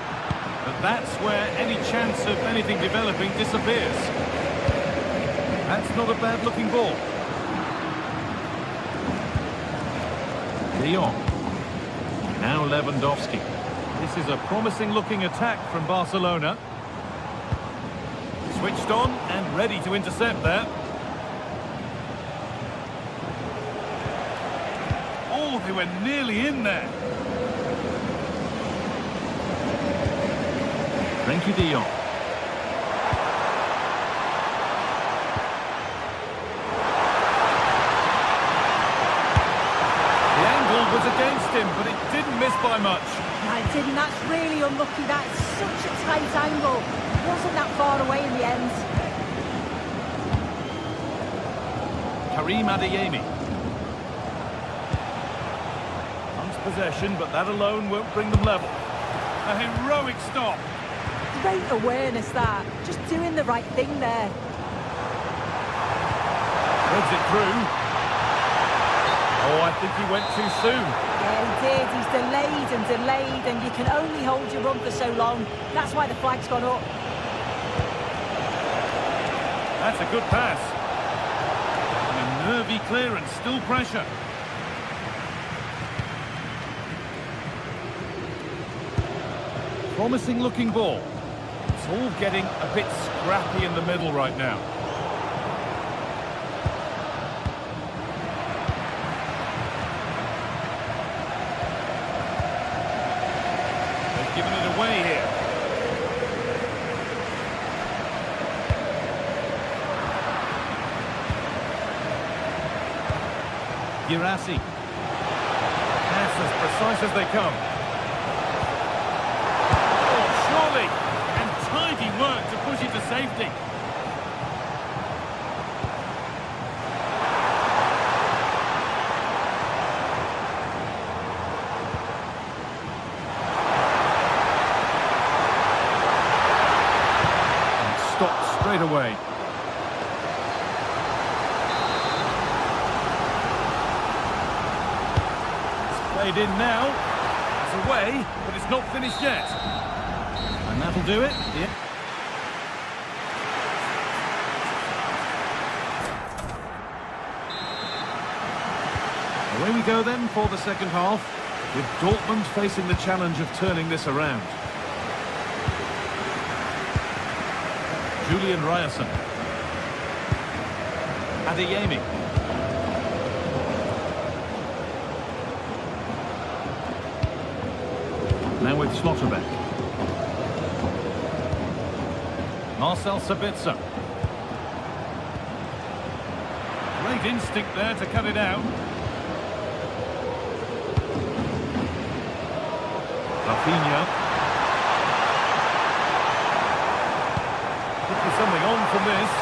But that's where any chance of anything developing disappears. That's not a bad-looking ball. De Jong. Now Lewandowski. This is a promising-looking attack from Barcelona. Switched on and ready to intercept there. Oh, they were nearly in there. Frenkie de Jong. The angle was against him, but it didn't miss by much. No, it didn't. That's really unlucky. That's such a tight angle. It wasn't that far away in the end. Karim Adeyemi. Hunts possession, but that alone won't bring them level. A heroic stop. Great awareness, that. Just doing the right thing there. Threads it through. Oh, I think he went too soon. Yeah, he did. He's delayed, and you can only hold your run for so long. That's why the flag's gone up. That's a good pass. And a nervy clearance, still pressure. Promising looking ball. It's all getting a bit scrappy in the middle right now. They've given it away here. Girassi. Pass as precise as they come. Oh, surely! And tidy work to push it to safety. And stopped straight away. Played in now. It's away, but it's not finished yet. And that'll do it. Yeah. Away we go then for the second half, with Dortmund facing the challenge of turning this around. Julian Ryerson. Adeyemi. Now with Schlotterbeck. Marcel Sabitzer. Great instinct there to cut it out. Rafinha. Could be something on from this.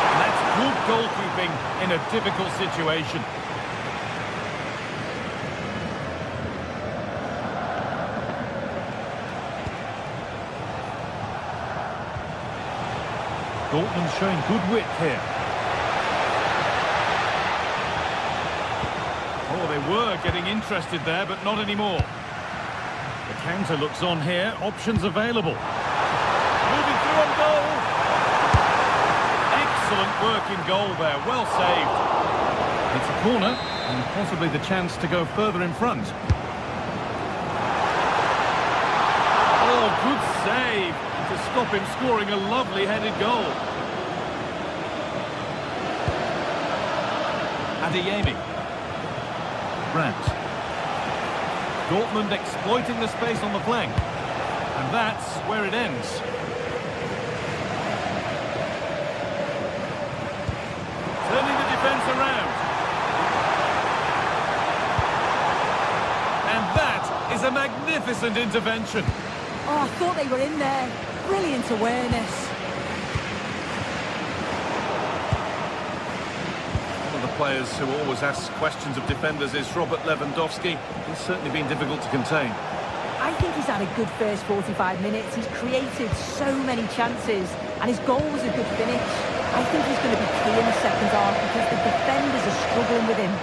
And that's good goalkeeping in a difficult situation. Dortmund showing good width here. Oh, they were getting interested there, but not anymore. The counter looks on here. Options available. Moving through on goal. Excellent work in goal there. Well saved. It's a corner, and possibly the chance to go further in front. Oh, good save to stop him scoring a lovely headed goal. Adeyemi. Brandt. Dortmund exploiting the space on the flank. And that's where it ends. Turning the defence around. And that is a magnificent intervention. Oh, I thought they were in there. Brilliant awareness. One of the players who always asks questions of defenders is Robert Lewandowski. He's certainly been difficult to contain. I think he's had a good first 45 minutes. He's created so many chances, and his goal was a good finish. I think he's going to be key in the second half because the defenders are struggling with him.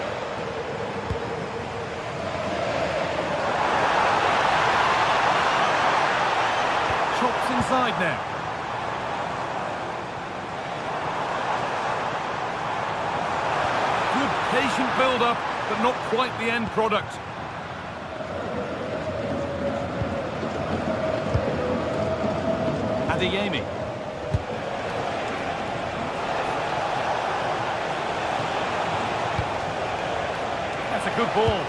Chops inside now. Good patient build-up, but not quite the end product. Adeyemi. That's a good ball.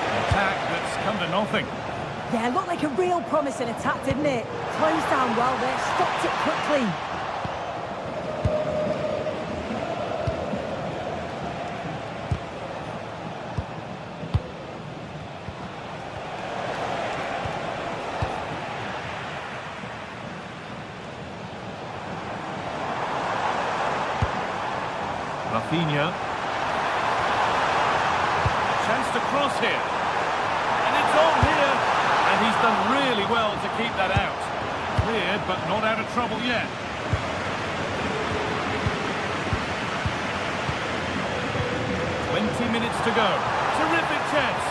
An attack that's come to nothing. Yeah, looked like a real promising attack, didn't it? Closed down well there, stopped it quickly. Rafinha. Chance to cross here. And it's on here. And he's done really well to keep that out. Cleared, but not out of trouble yet. 20 minutes to go. Terrific chance.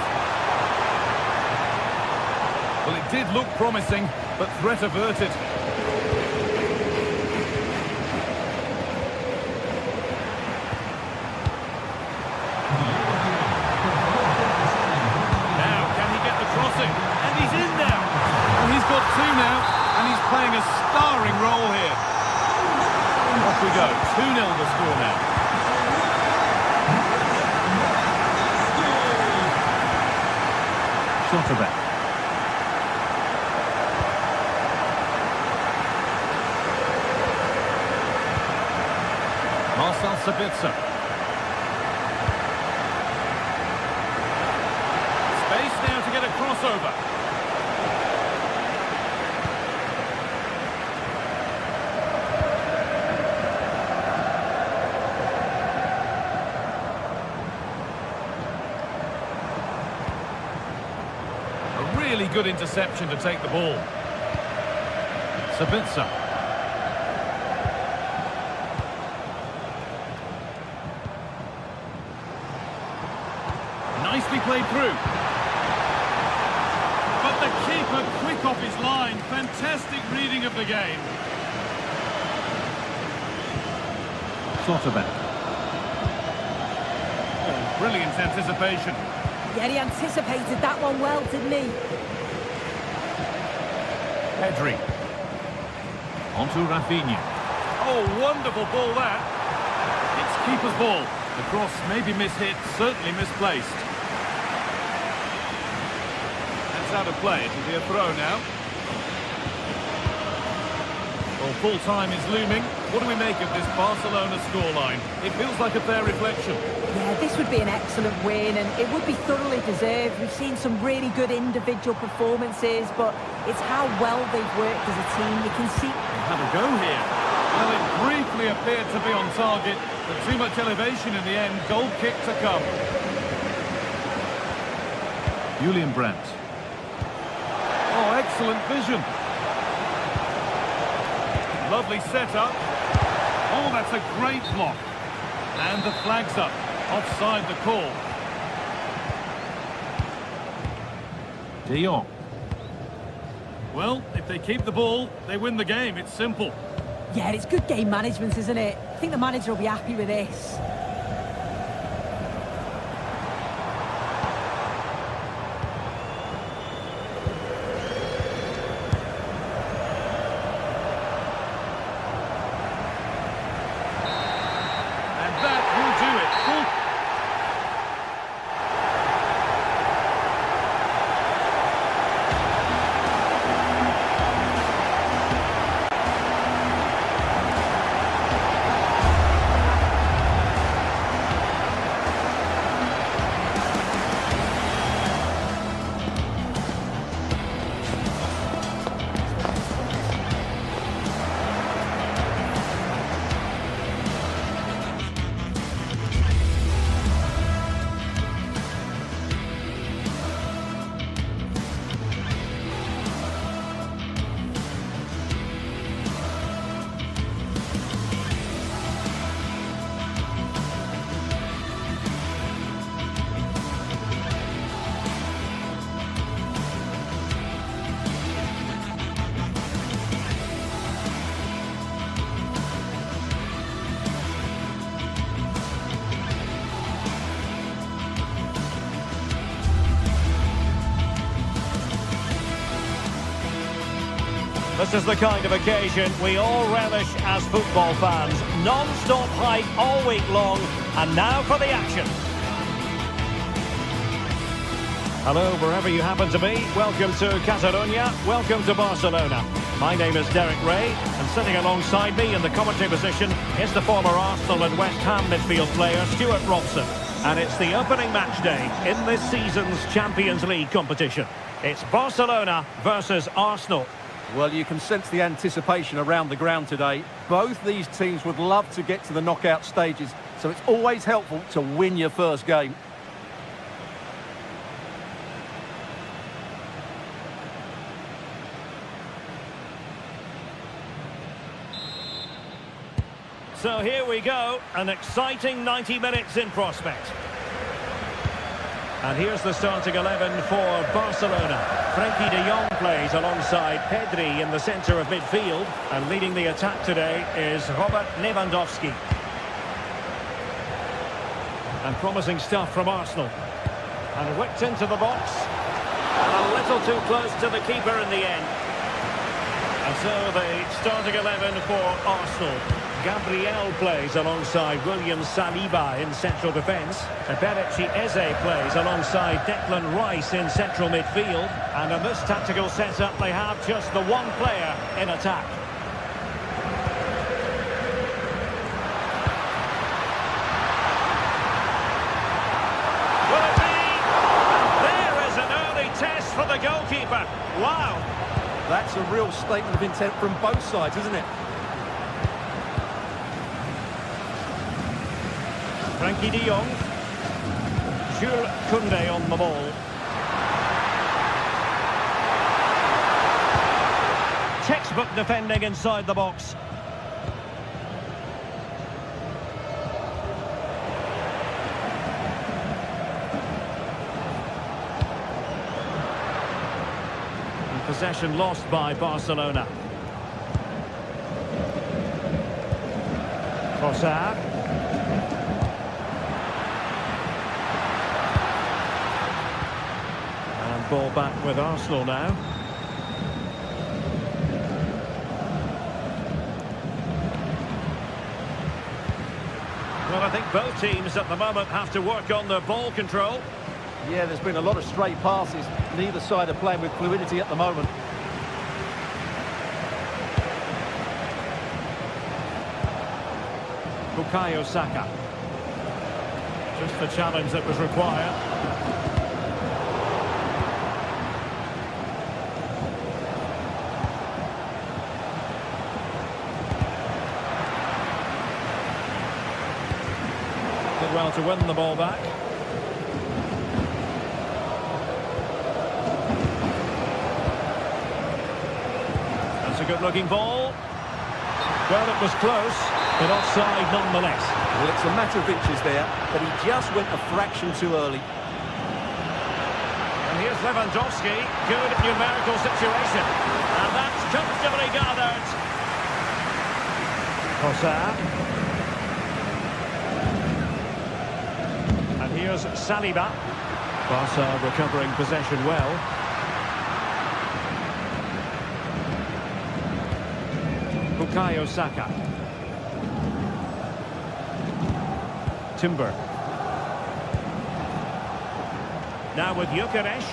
Well, it did look promising, but threat averted. Now, can he get the crossing? And he's in now. And he's got two now, and he's playing a starring role here. Off we go. 2-0 the score now. Schotterbeck. Marcel Sabitzer. Space now to get a crossover. A really good interception to take the ball. Sabitzer. Nicely played through. But the keeper quick off his line. Fantastic reading of the game. Schlotterbeck. Oh, brilliant anticipation. Yeah, he anticipated that one well, didn't he? Pedri. Onto Rafinha. Oh, wonderful ball that. It's keeper's ball. The cross may be mishit, certainly misplaced. Out of play. It'll be a throw now. Well, full time is looming. What do we make of this Barcelona scoreline? It feels like a fair reflection. Yeah, this would be an excellent win, and it would be thoroughly deserved. We've seen some really good individual performances, but it's how well they've worked as a team. You can see... Have a go here. Well, it briefly appeared to be on target, but too much elevation in the end. Goal kick to come. Julian Brandt. Oh, excellent vision. Lovely setup. Oh, that's a great block. And the flag's up. Offside the call. De Jong. Well, if they keep the ball, they win the game. It's simple. Yeah, it's good game management, isn't it? I think the manager will be happy with this. This is the kind of occasion we all relish as football fans. Non-stop hype all week long, and now for the action. Hello, wherever you happen to be. Welcome to Catalonia. Welcome to Barcelona. My name is Derek Ray, and sitting alongside me in the commentary position is the former Arsenal and West Ham midfield player, Stuart Robson. And it's the opening match day in this season's Champions League competition. It's Barcelona versus Arsenal. Well, you can sense the anticipation around the ground today. Both these teams would love to get to the knockout stages, so it's always helpful to win your first game. So here we go, an exciting 90 minutes in prospect. And here's the starting 11 for Barcelona. Frenkie de Jong plays alongside Pedri in the centre of midfield. And leading the attack today is Robert Lewandowski. And promising stuff from Arsenal. And whipped into the box. And a little too close to the keeper in the end. And so the starting 11 for Arsenal. Gabriel plays alongside William Saliba in central defence. Eberechi Eze plays alongside Declan Rice in central midfield. And in this tactical setup, they have just the one player in attack. Will it be? And there is an early test for the goalkeeper. Wow. That's a real statement of intent from both sides, isn't it? Frenkie de Jong. Jules Koundé on the ball. Textbook defending inside the box. And possession lost by Barcelona. Trossard. Ball back with Arsenal now. Well, I think both teams at the moment have to work on their ball control. Yeah, there's been a lot of stray passes. Neither side are playing with fluidity at the moment. Bukayo Saka. Just the challenge that was required. Well, to win the ball back. That's a good-looking ball. Well, it was close, but offside nonetheless. Well, it's a matter of inches there, but he just went a fraction too early. And here's Lewandowski. Good numerical situation. And that's comfortably gathered. Trossard. Here's Saliba. Barca recovering possession well. Bukayo Saka. Timber. Now with Gyökeres.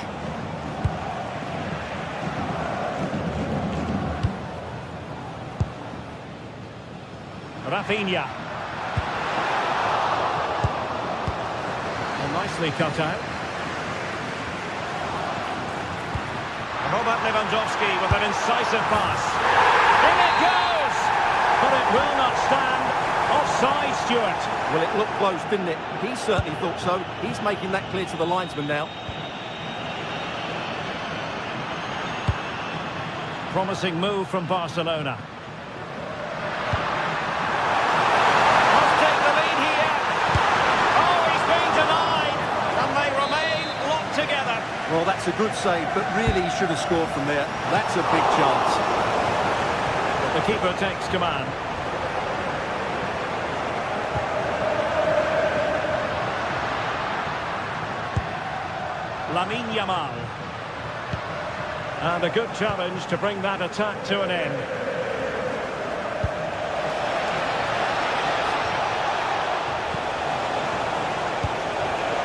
Rafinha. Nicely cut out. Robert Lewandowski with an incisive pass. In it goes! But it will not stand. Offside, Stuart. Well, it looked close, didn't it? He certainly thought so. He's making that clear to the linesman now. Promising move from Barcelona. Well, that's a good save, but really he should have scored from there. That's a big chance. The keeper takes command. Lamine Yamal. And a good challenge to bring that attack to an end.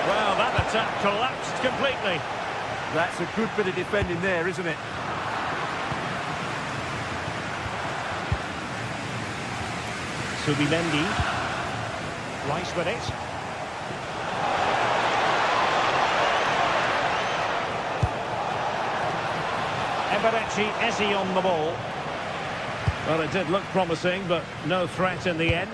Well, that attack collapsed completely. That's a good bit of defending there, isn't it? Subimendi. Rice with it. Eberechi Eze on the ball. Well, it did look promising, but no threat in the end.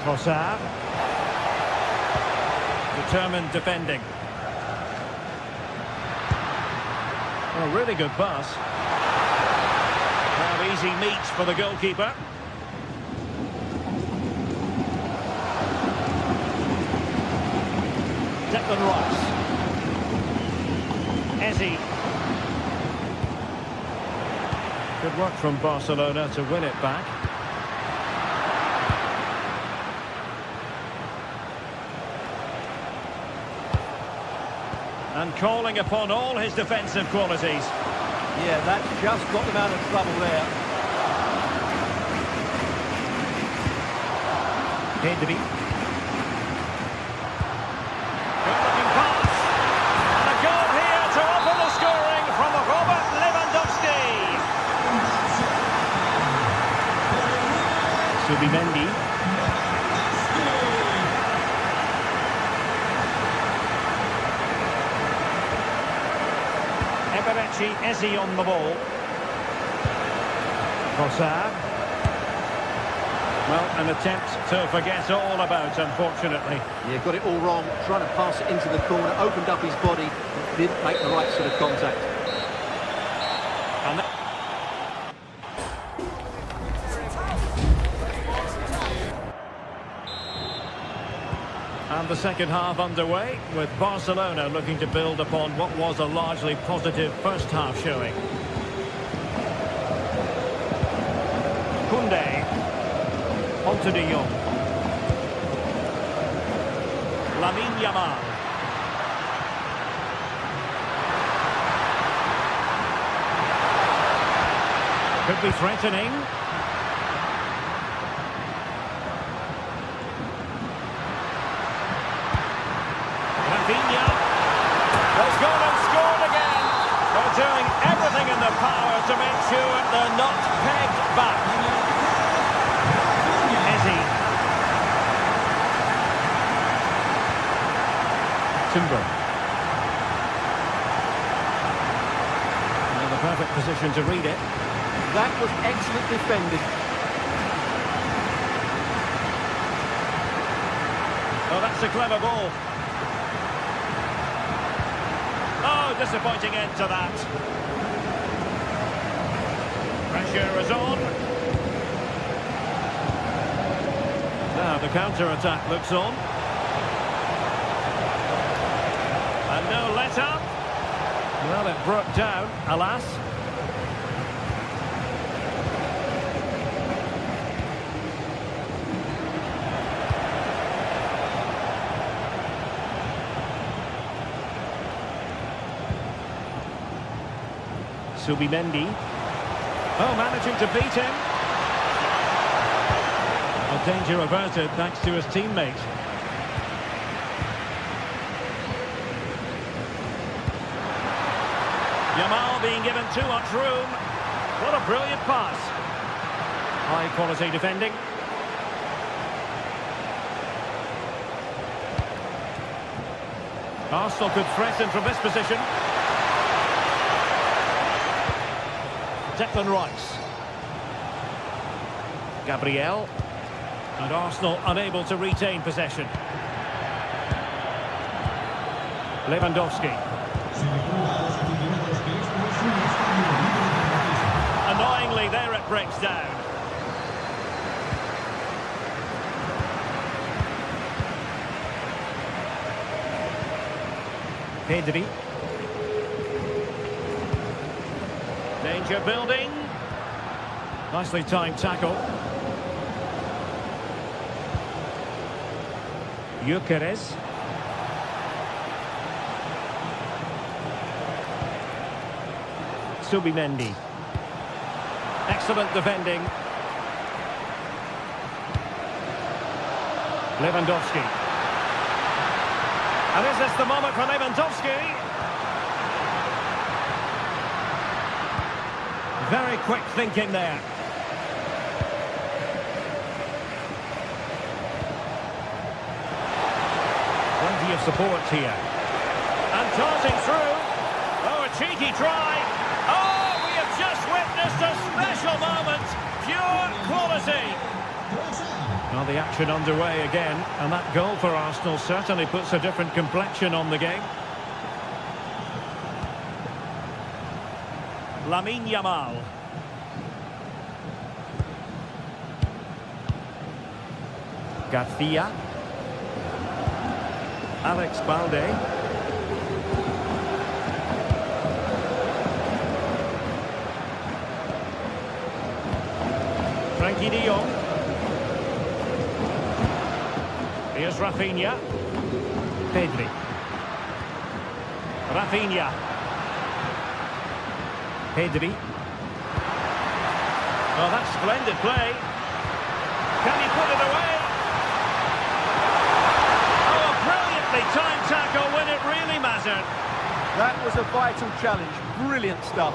Trossard. Determined defending. A really good pass. Now easy meet for the goalkeeper. Declan Rice. Eze. Good work from Barcelona to win it back. And calling upon all his defensive qualities. Yeah, that just got them out of trouble there. Pedri. Good-looking pass. And a goal here to open the scoring from Robert Lewandowski. Subimendi. Eze on the ball. Trossard. Well, an attempt to forget all about, unfortunately. Yeah, got it all wrong. Trying to pass it into the corner, opened up his body, didn't make the right sort of contact. And the second half underway, with Barcelona looking to build upon what was a largely positive first half showing. Koundé. Onto De Jong. Lamine Yamal. Could be threatening. They've gone and scored again. They're doing everything in their power to make sure they're not pegged back. Eze. Timber. In the perfect position to read it. That was excellent defending. Oh, that's a clever ball. Oh, disappointing end to that. Pressure is on. Now the counter-attack looks on. And no let-up. Well, it broke down, alas. Subimendi. Oh, managing to beat him. A danger averted thanks to his teammate. Yamal being given too much room. What a brilliant pass. High quality defending. Arsenal could threaten from this position. Declan Rice. Gabriel. And Arsenal unable to retain possession. Lewandowski. Annoyingly, there it breaks down. Pedri. Danger building. Nicely timed tackle. Gyökeres. Subimendi. Excellent defending. Lewandowski. And is this the moment for Lewandowski? Very quick thinking there. Plenty of support here. And darting through. Oh, a cheeky try. Oh, we have just witnessed a special moment. Pure quality. Well, the action underway again. And that goal for Arsenal certainly puts a different complexion on the game. Lamine Yamal. Garcia. Alex Balde. Frankie de Jong. Here's Rafinha. Pedri. Rafinha. Pedri. Oh, that's splendid play. Can he put it away? Oh, a brilliantly timed tackle when it really mattered. That was a vital challenge. Brilliant stuff.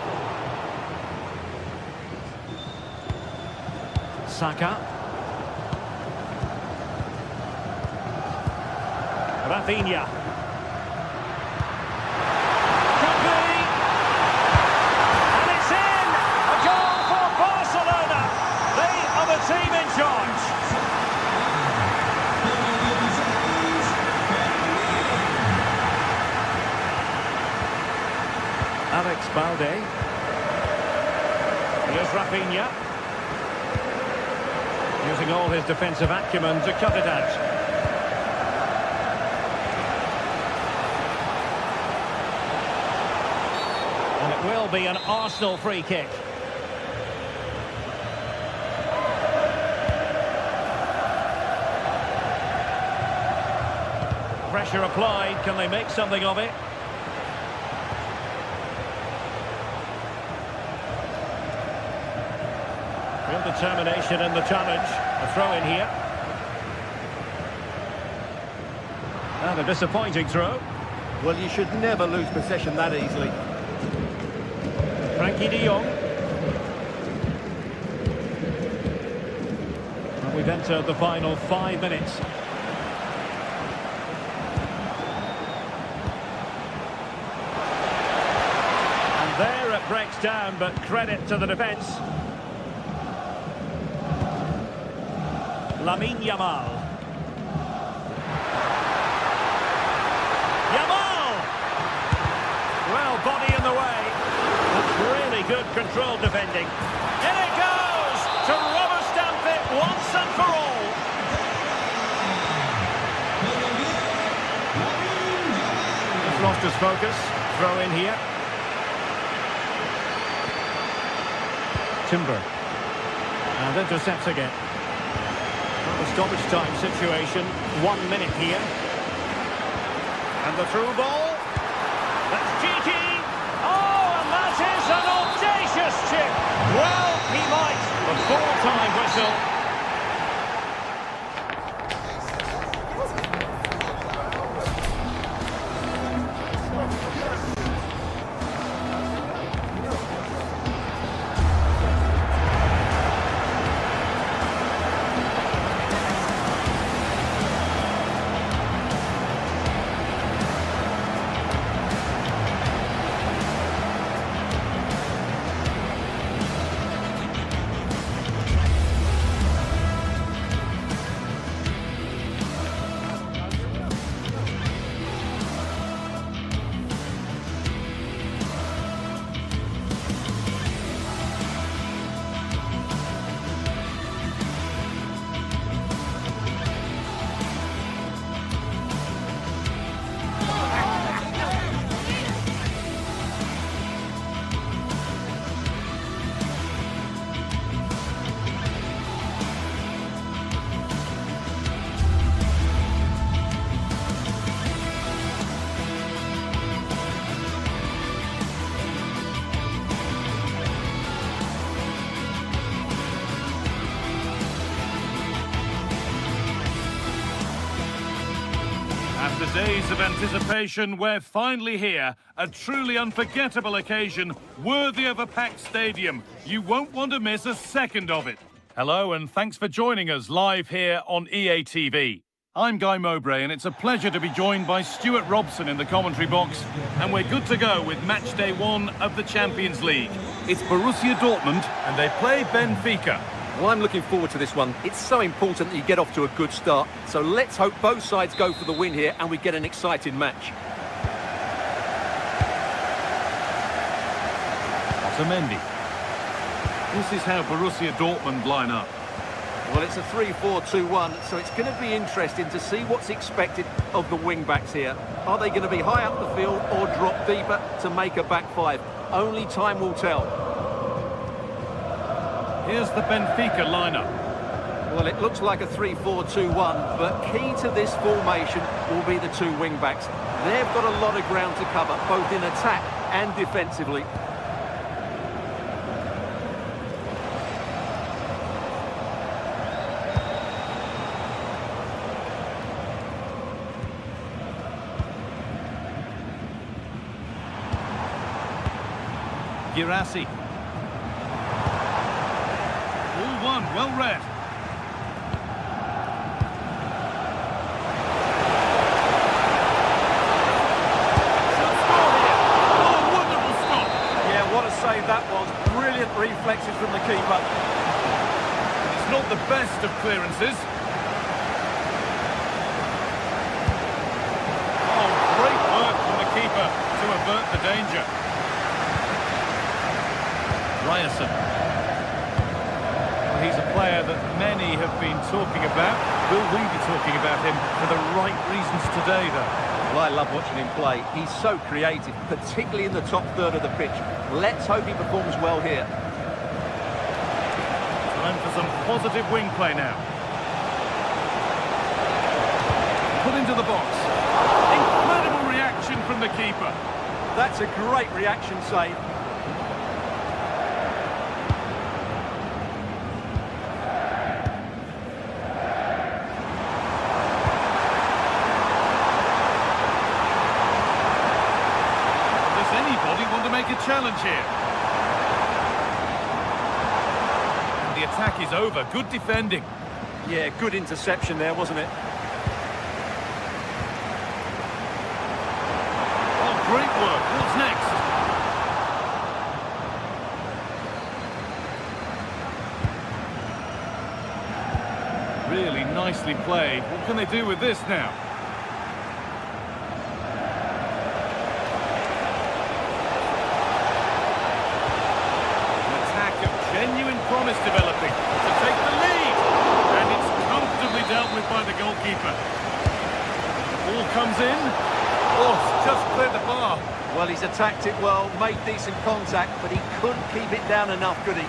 Saka. Rafinha. Could be. And it's in! A goal for Barcelona. They are the team in charge. Alex Balde. Here's Rafinha. Using all his defensive acumen to cut it out. And it will be an Arsenal free kick. Pressure applied. Can they make something of it? Real determination in the challenge. A throw in here. And a disappointing throw. Well, you should never lose possession that easily. Frankie de Jong. And we've entered the final 5 minutes. And there it breaks down, but credit to the defence. Lamine Yamal. Yamal! Well, body in the way. That's really good controlled defending. In it goes to rubber stamp it once and for all. He's lost his focus. Throw in here. Timber. And intercepts again. The stoppage time situation, 1 minute here. And the through ball. That's cheeky. Oh, and that is an audacious chip. Well, he might. The full-time whistle. After days of anticipation, we're finally here. A truly unforgettable occasion, worthy of a packed stadium. You won't want to miss a second of it. Hello, and thanks for joining us live here on EA TV. I'm Guy Mowbray, and it's a pleasure to be joined by Stuart Robson in the commentary box. And we're good to go with match day 1 of the Champions League. It's Borussia Dortmund, and they play Benfica. Well, I'm looking forward to this one. It's so important that you get off to a good start. So let's hope both sides go for the win here and we get an exciting match. Otamendi. This is how Borussia Dortmund line up. Well, it's a 3-4-2-1, so it's going to be interesting to see what's expected of the wing-backs here. Are they going to be high up the field or drop deeper to make a back five? Only time will tell. Here's the Benfica lineup. Well, it looks like a 3-4-2-1, but key to this formation will be the two wing-backs. They've got a lot of ground to cover, both in attack and defensively. Girassi. All one, well read. Oh, wonderful stop. Yeah, what a save that was. Brilliant reflexes from the keeper. It's not the best of clearances. Oh, great work from the keeper to avert the danger. Ryerson. Well, he's a player that many have been talking about. Will we be talking about him for the right reasons today, though? Well, I love watching him play. He's so creative, particularly in the top third of the pitch. Let's hope he performs well here. Time for some positive wing play now. Put into the box. Incredible reaction from the keeper. That's a great reaction save. Make a challenge here. And the attack is over. Good defending. Yeah, good interception there, wasn't it? Oh, great work. What's next? Really nicely played. What can they do with this now? Genuine promise developing to take the lead, and it's comfortably dealt with by the goalkeeper. The ball comes in. Oh, it's just cleared the bar. Well, he's attacked it well, made decent contact, but he couldn't keep it down enough, could he?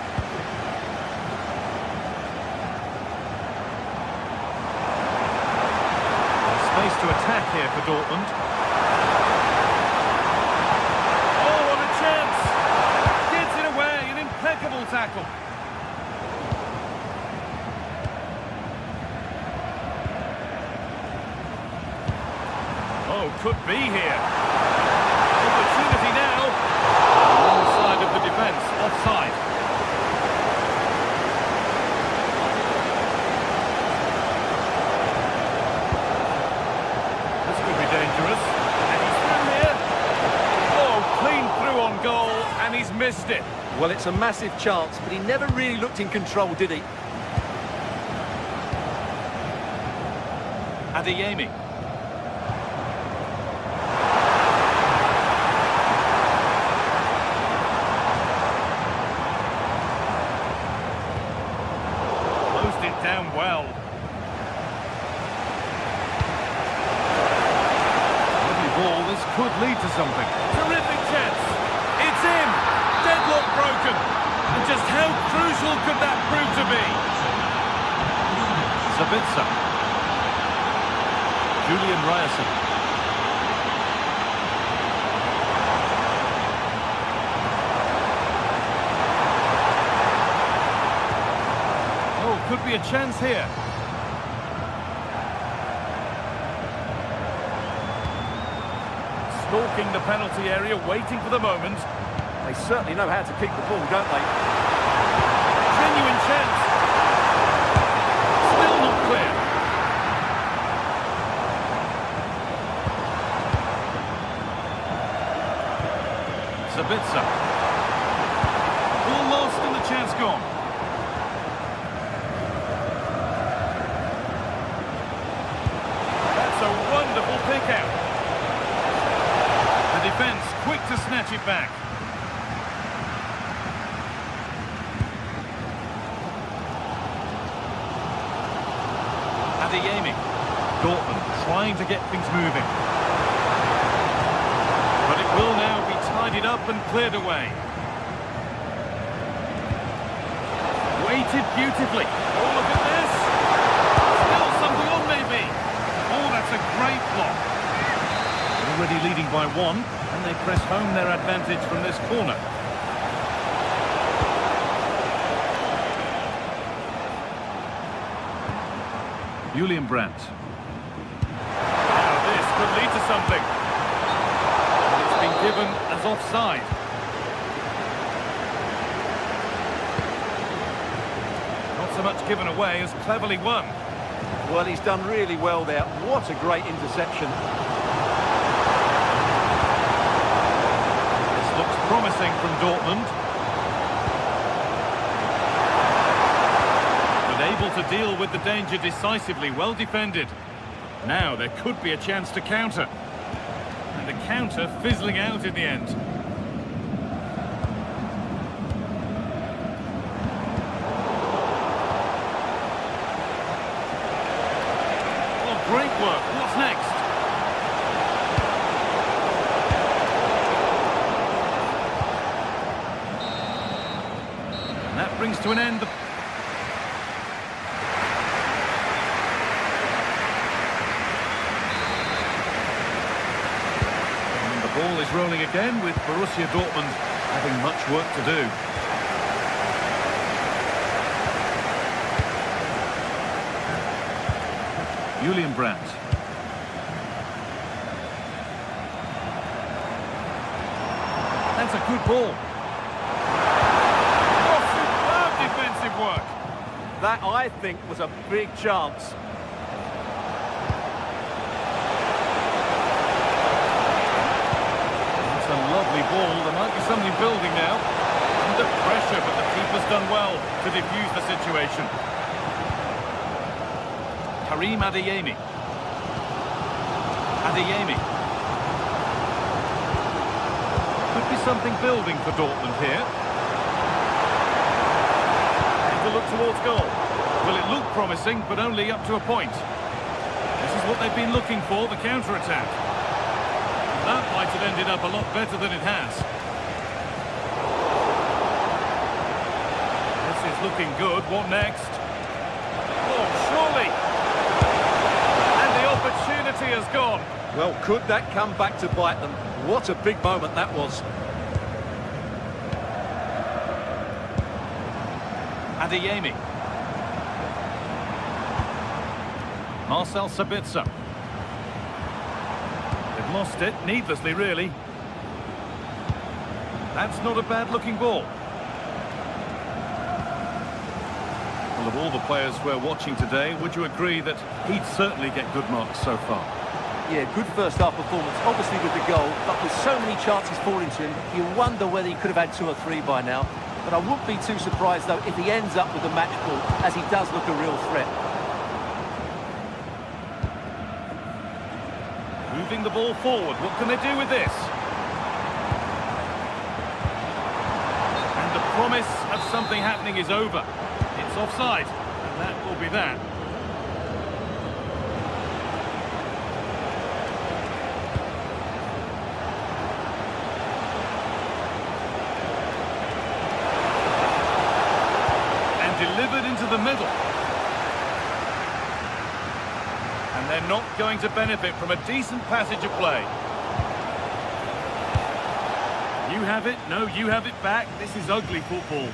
Space to attack here for Dortmund. Impeccable tackle. Oh, could be here. Opportunity now. Wrong side of the defence, offside. This could be dangerous. And he's through here. Oh, clean through on goal, and he's missed it. Well, it's a massive chance, but he never really looked in control, did he? Adeyemi. Closed it down well. Lovely ball, this could lead to something. Terrific chance. It's in. Deadlock broken. And just how crucial could that prove to be? Sabitzer. Julian Ryerson. Oh, could be a chance here. Stalking the penalty area, waiting for the moment. They certainly know how to keep the ball, don't they? Genuine chance. Still not clear. Sabitzer. Ball lost and the chance gone. That's a wonderful pick out. The defence quick to snatch it back. Adeyemi. Dortmund trying to get things moving. But it will now be tidied up and cleared away. Weighted beautifully. Oh, look at this. Still something on, maybe. Oh, that's a great block. Already leading by one, and they press home their advantage from this corner. Julian Brandt. Now this could lead to something. And it's been given as offside. Not so much given away as cleverly won. Well, he's done really well there. What a great interception. This looks promising from Dortmund. Able to deal with the danger decisively, well defended. Now there could be a chance to counter. And the counter fizzling out in the end. Oh, great work. What's next? And that brings to an end the... Ball is rolling again with Borussia Dortmund having much work to do. Julian Brandt. That's a good ball. Oh, superb defensive work. That, I think, was a big chance. Lovely ball, there might be something building now. Under pressure, but the keeper's done well to defuse the situation. Karim Adeyemi. Adeyemi. Could be something building for Dortmund here. Need to look towards goal. Will it look promising, but only up to a point? This is what they've been looking for, the counter-attack. That might have ended up a lot better than it has. This is looking good. What next? Oh, surely! And the opportunity has gone. Well, could that come back to bite them? What a big moment that was. Adeyemi. Marcel Sabitzer. Lost it, needlessly really. That's not a bad looking ball. Well, of all the players we're watching today, would you agree that he'd certainly get good marks so far? Yeah, good first half performance, obviously with the goal, but with so many chances falling to him, you wonder whether he could have had 2 or 3 by now. But I wouldn't be too surprised though if he ends up with the match ball, as he does look a real threat. Moving the ball forward, what can they do with this? And the promise of something happening is over. It's offside, and that will be that. And delivered into the middle. And they're not going to benefit from a decent passage of play. You have it, no, you have it back. This is ugly football.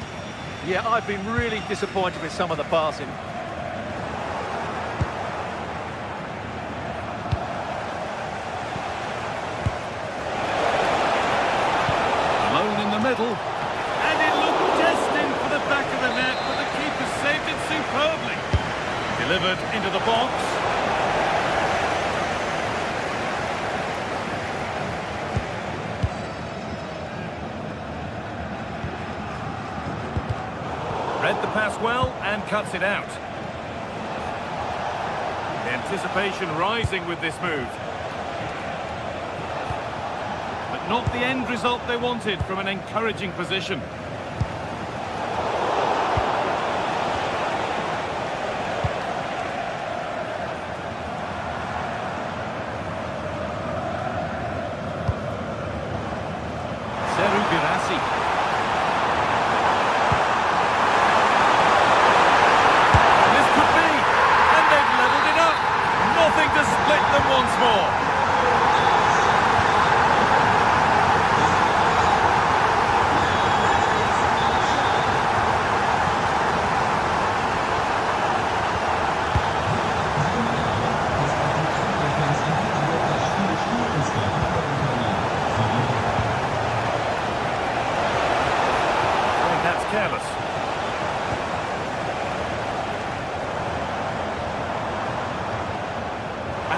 Yeah, I've been really disappointed with some of the passing. Alone in the middle. And it looked destined for the back of the net, but the keeper saved it superbly. Delivered into the box. Read the pass well and cuts it out. The anticipation rising with this move. But not the end result they wanted from an encouraging position.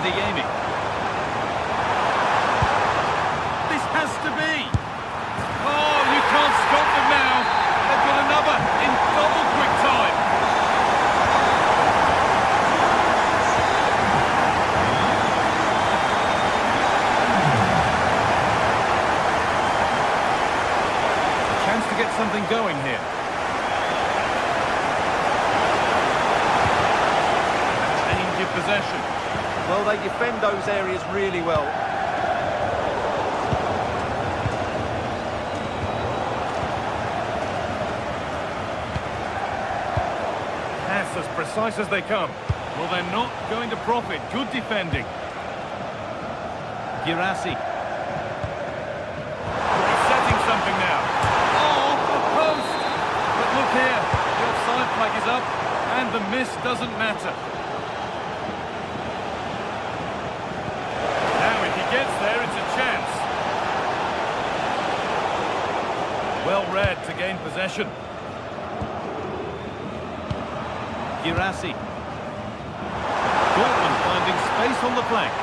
Adeyemi. This has to be. Oh, you can't stop them now. They've got another in double quick time. Chance to get something going here. Change of possession. Well, they defend those areas really well. Pass as precise as they come. Well, they're not going to profit. Good defending. Girassi. He's setting something now. Oh, the post! But look here, the offside flag is up, and the miss doesn't matter. Now, if he gets there, it's a chance. Well read to gain possession. Girassi. Dortmund finding space on the flank.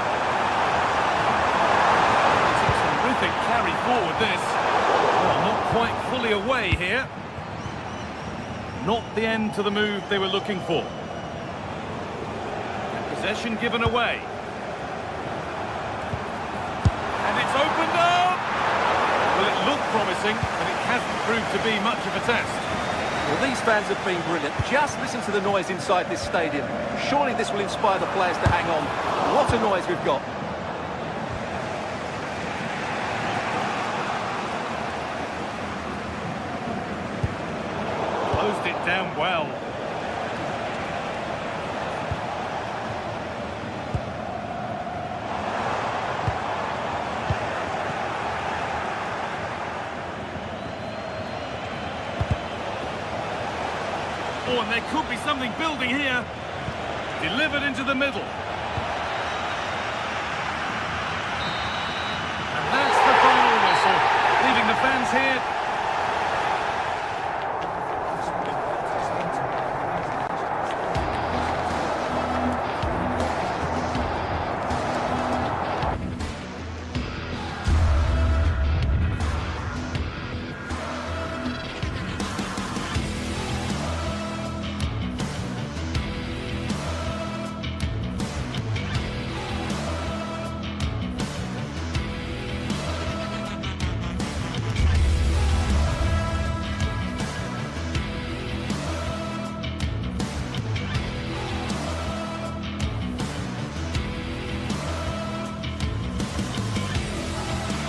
It's a terrific carry forward, this. Well, not quite fully away here. Not the end to the move they were looking for. Possession given away. And it's opened up! Well, it looked promising, but it hasn't proved to be much of a test. Well, these fans have been brilliant. Just listen to the noise inside this stadium. Surely this will inspire the players to hang on. What a noise we've got. Closed it down well. Oh, and there could be something building here. Delivered into the middle. And that's the final whistle, leaving the fans here.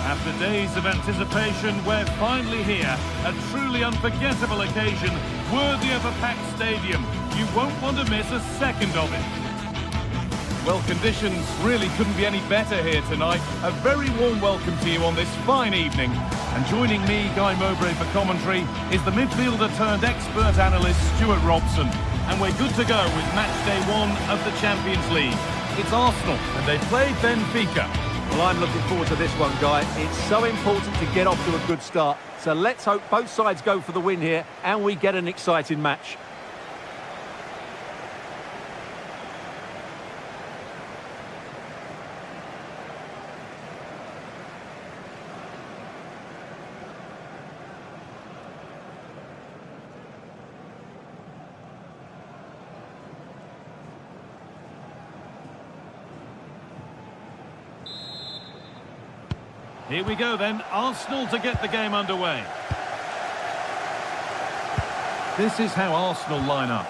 After days of anticipation, we're finally here. A truly unforgettable occasion, worthy of a packed stadium. You won't want to miss a second of it. Well, conditions really couldn't be any better here tonight. A very warm welcome to you on this fine evening. And joining me, Guy Mowbray, for commentary is the midfielder turned expert analyst, Stuart Robson. And we're good to go with match day 1 of the Champions League. It's Arsenal, and they play Benfica. Well, I'm looking forward to this one, Guy. It's so important to get off to a good start. So let's hope both sides go for the win here and we get an exciting match. Here we go then, Arsenal to get the game underway. This is how Arsenal line up.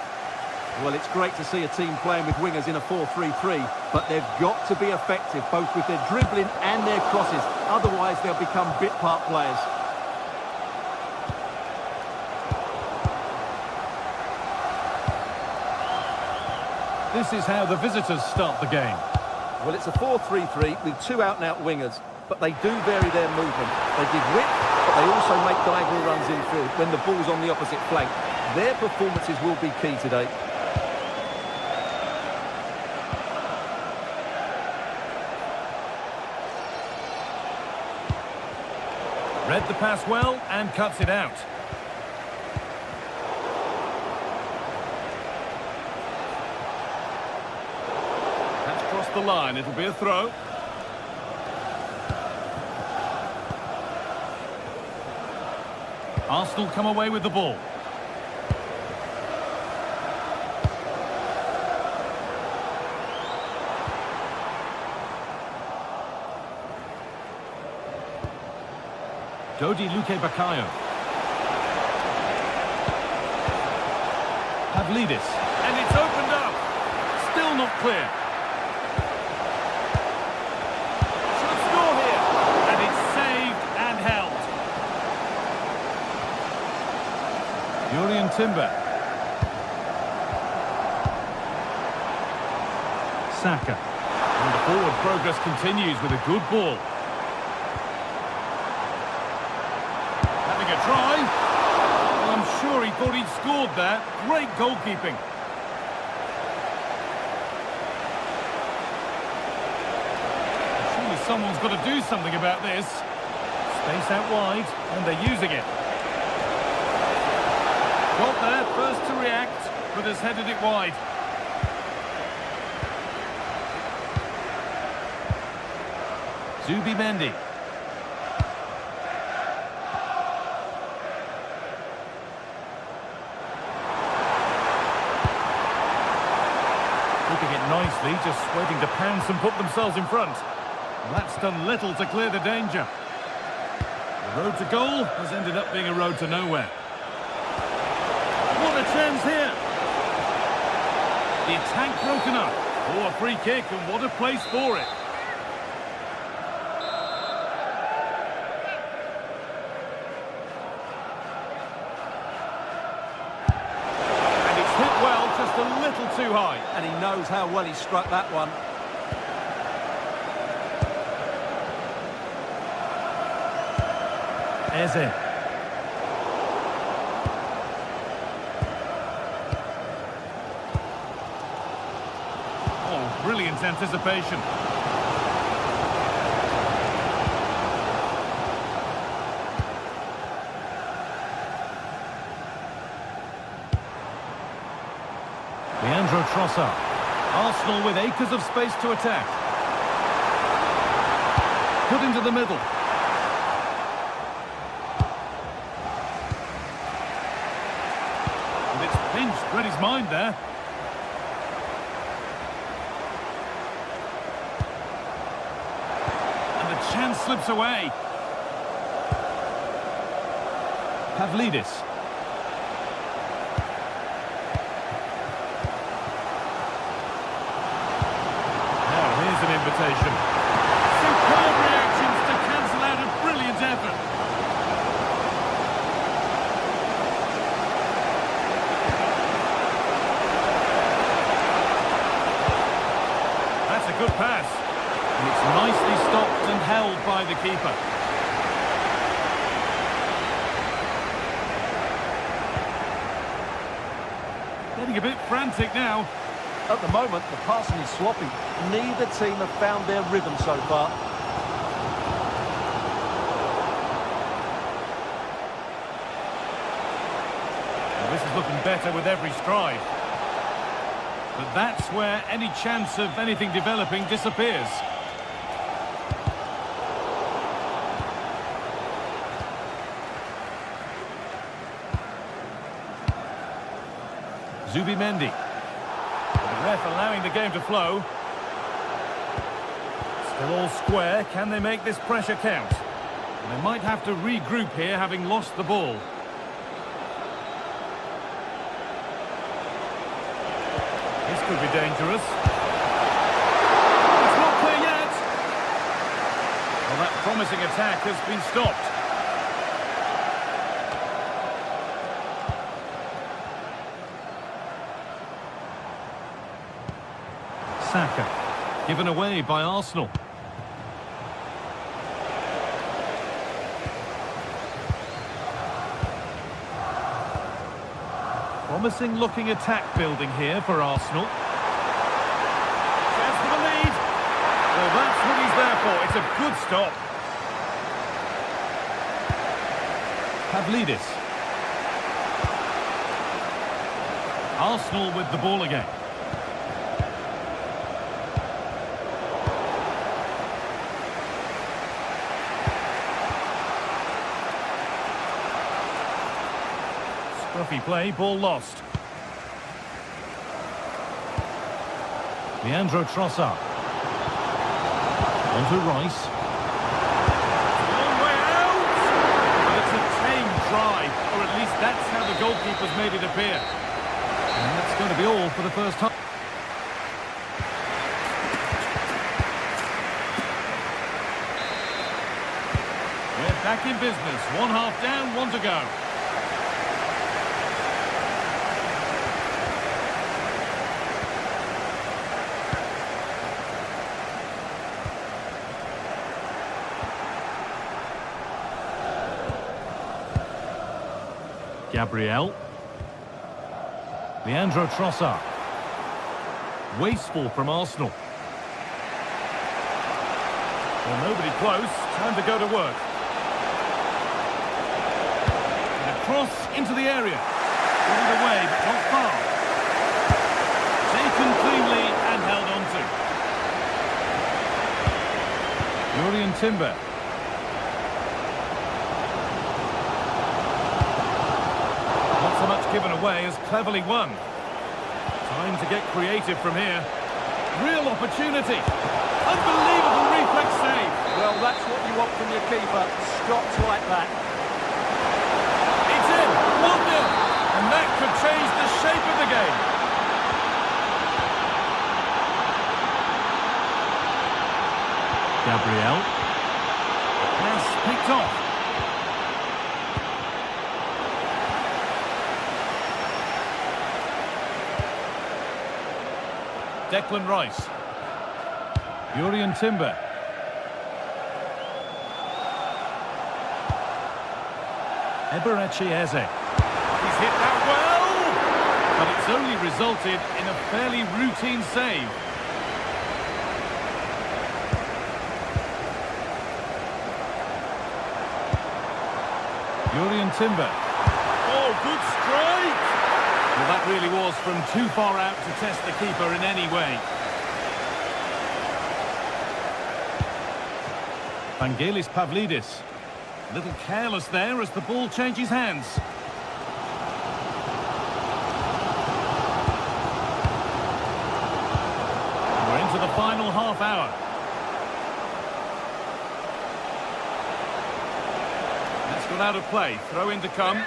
Well, it's great to see a team playing with wingers in a 4-3-3, but they've got to be effective, both with their dribbling and their crosses. Otherwise, they'll become bit-part players. This is how the visitors start the game. Well, it's a 4-3-3 with two out-and-out wingers, but they do vary their movement. They give width, but they also make diagonal runs infield when the ball's on the opposite flank. Their performances will be key today. Read the pass well and cuts it out. That's crossed across the line. It'll be a throw. Arsenal come away with the ball. Dodi Luque Bakayo. Pavlidis. And it's opened up. Still not clear. Should score here. And it's saved and held. Jurrien Timber. Saka. And the forward progress continues with a good ball. Having a try. Well, I'm sure he thought he'd scored there. Great goalkeeping. Surely someone's got to do something about this. Space out wide, and they're using it. Got there, first to react, but has headed it wide. Zubimendi. Keeping it nicely, just waiting to pounce and put themselves in front. And that's done little to clear the danger. The road to goal has ended up being a road to nowhere. What a chance here! The attack broken up. Oh, a free kick, and what a place for it. And it's hit well, just a little too high. And he knows how well he struck that one. Eze. Oh, brilliant anticipation. Leandro Trossard. Arsenal with acres of space to attack. Put into the middle. And it's pinched, read his mind there. And the chance slips away. Pavlidis. An invitation. Superb reactions to cancel out a brilliant effort. That's a good pass. And it's nicely stopped and held by the keeper. Getting a bit frantic now. At the moment, the passing is sloppy. Neither team have found their rhythm so far. Well, this is looking better with every stride. But that's where any chance of anything developing disappears. Zubimendi. The ref allowing the game to flow. Still all square. Can they make this pressure count? And they might have to regroup here, having lost the ball. This could be dangerous. It's not clear yet. Well, that promising attack has been stopped. Saka, given away by Arsenal. Promising looking attack building here for Arsenal. Chance for the lead. Well, that's what he's there for. It's a good stop. Pavlidis. Arsenal with the ball again. Scruffy play, ball lost. Leandro Trossard. On to Rice. Long way out! But it's a tame try, or at least that's how the goalkeeper's made it appear. And that's going to be all for the first half. We're back in business. 1 half down, 1 to go. Gabriel. Leandro Trossard. Wasteful from Arsenal. Well, nobody close. Time to go to work. And a cross into the area. Getting away, but not far. Taken cleanly and held on to. Jurriën Timber. So much given away as cleverly won. Time to get creative from here. Real opportunity. Unbelievable reflex save. Well, that's what you want from your keeper. Stops like that. It's in. 1-0. And that could change the shape of the game. Gabriel. Pass picked off. Declan Rice. Jurriën Timber. Eberechi Eze. He's hit that well! But it's only resulted in a fairly routine save. Jurriën Timber. Oh, good strike! Well, that really was from too far out to test the keeper in any way. Vangelis Pavlidis. A little careless there as the ball changes hands. We're into the final half hour. That's got out of play. Throw in to come.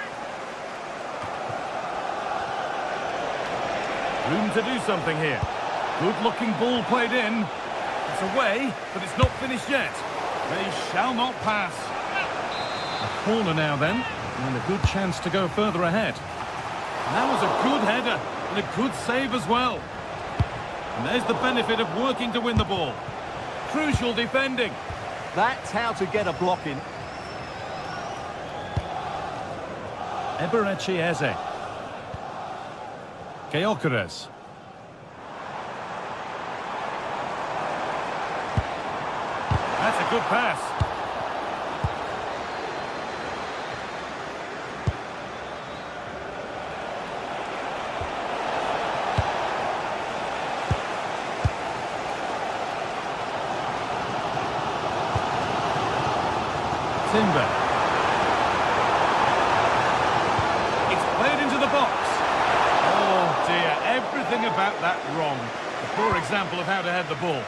Room to do something here. Good-looking ball played in. It's away, but it's not finished yet. They shall not pass. A corner now then, and a good chance to go further ahead. And that was a good header, and a good save as well. And there's the benefit of working to win the ball. Crucial defending. That's how to get a block in. Eberechi Eze. Gyökeres. That's a good pass. Timber. It's played into the box. Oh dear, everything about that wrong. A poor example of how to head the ball.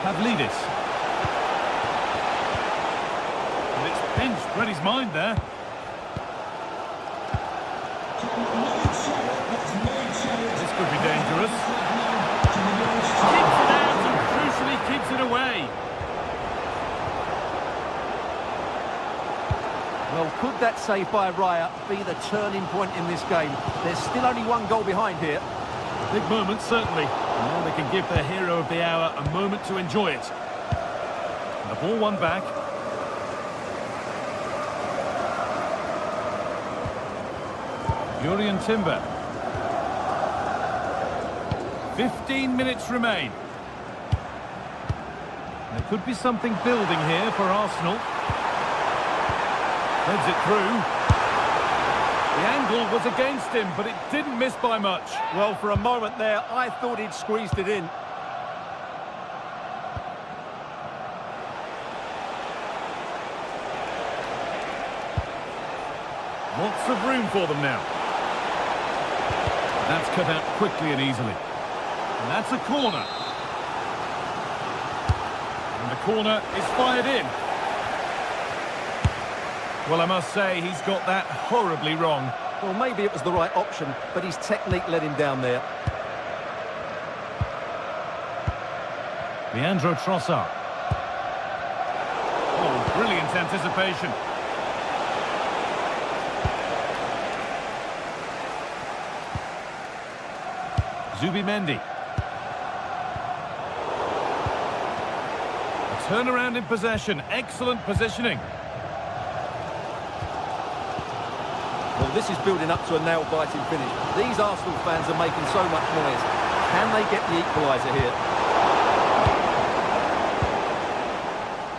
Pavlidis. And it's pinched Reddy's mind there. This could be dangerous. Keeps it out and crucially keeps it away. Well, could that save by Raya be the turning point in this game? There's still only one goal behind here. Big moment, certainly. And now they can give their hero of the hour a moment to enjoy it. And the ball won back. Jurriën Timber. 15 minutes remain. There could be something building here for Arsenal. Heads it through. The angle was against him, but it didn't miss by much. Well, for a moment there, I thought he'd squeezed it in. Lots of room for them now. That's cut out quickly and easily. And that's a corner. And the corner is fired in. Well, I must say, he's got that horribly wrong. Well, maybe it was the right option, but his technique let him down there. Leandro Trossard. Oh, brilliant anticipation. Zubimendi. A turnaround in possession. Excellent positioning. Well, this is building up to a nail-biting finish. These Arsenal fans are making so much noise. Can they get the equaliser here?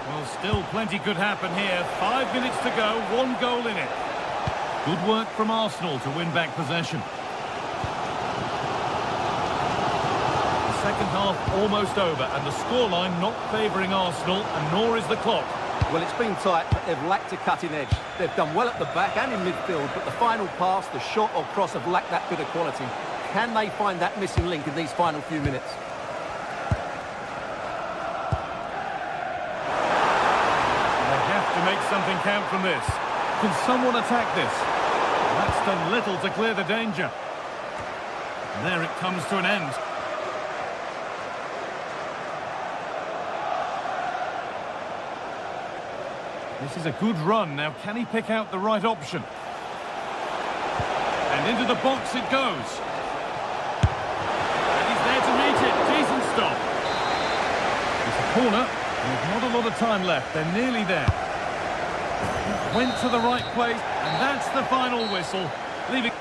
Well, still plenty could happen here. 5 minutes to go, 1 goal in it. Good work from Arsenal to win back possession. The second half almost over, and the scoreline not favouring Arsenal, and nor is the clock. Well, it's been tight, but they've lacked a cutting edge. They've done well at the back and in midfield, but the final pass, the shot or cross have lacked that bit of quality. Can they find that missing link in these final few minutes? They have to make something count from this. Can someone attack this? That's done little to clear the danger. And there it comes to an end. This is a good run. Now, can he pick out the right option? And into the box it goes. And he's there to meet it. Decent stop. It's a corner. There's not a lot of time left. They're nearly there. Went to the right place, and that's the final whistle. Leaving...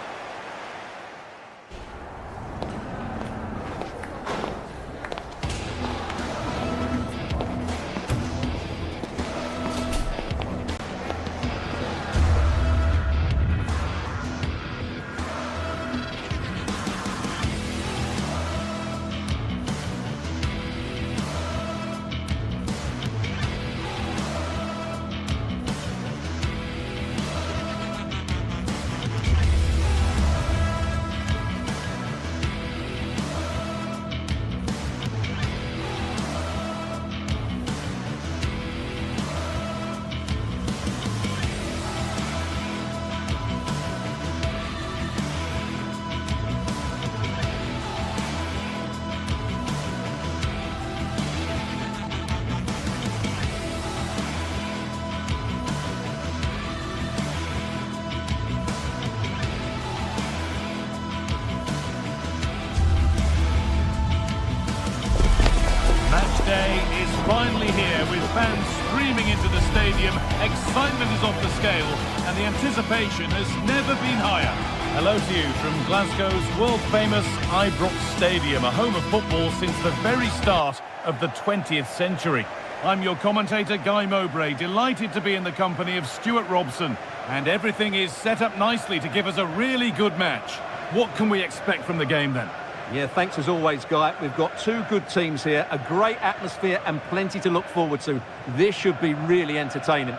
Day is finally here, with fans streaming into the stadium. Excitement is off the scale, and the anticipation has never been higher. Hello to you from Glasgow's world-famous Ibrox Stadium, a home of football since the very start of the 20th century. I'm your commentator, Guy Mowbray, delighted to be in the company of Stuart Robson, and everything is set up nicely to give us a really good match. What can we expect from the game then? Yeah, thanks as always, Guy. We've got two good teams here, a great atmosphere and plenty to look forward to. This should be really entertaining.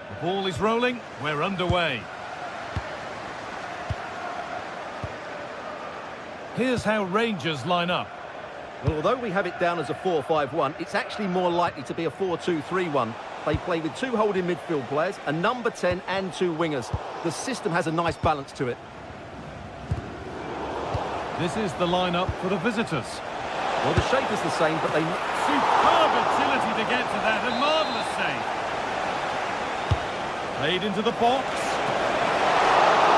The ball is rolling. We're underway. Here's how Rangers line up. Well, although we have it down as a 4-5-1, it's actually more likely to be a 4-2-3-1. They play with 2 holding midfield players, a number 10 and 2 wingers. The system has a nice balance to it. This is the lineup for the visitors. Well, the shape is the same, but they... Superb agility to get to that, a marvellous save. Played into the box.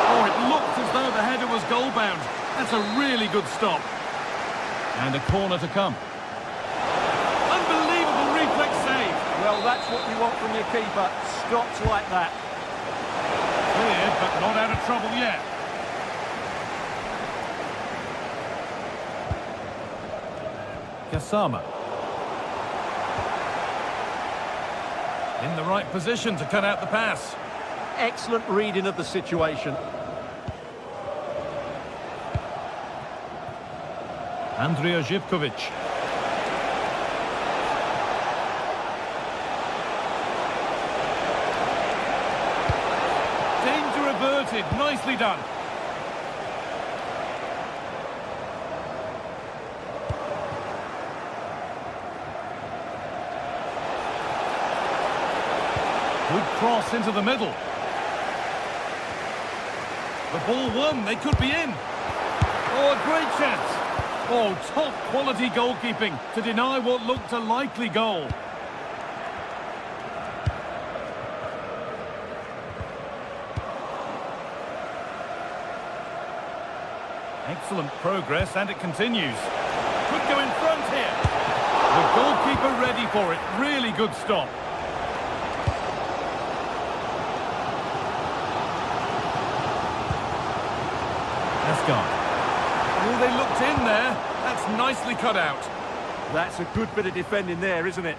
Oh, it looked as though the header was goal-bound. That's a really good stop. And a corner to come. Unbelievable reflex save. Well, that's what you want from your keeper. Stops like that. Cleared, but not out of trouble yet. Gassama. In the right position to cut out the pass. Excellent reading of the situation. Andrija Živković. spotted. Nicely done. Good cross into the middle. The ball won. They could be in. Oh, a great chance. Oh, top quality goalkeeping to deny what looked a likely goal. Excellent progress, and it continues. Could go in front here. The goalkeeper ready for it. Really good stop. Oh, they looked in there. That's nicely cut out. That's a good bit of defending there, isn't it?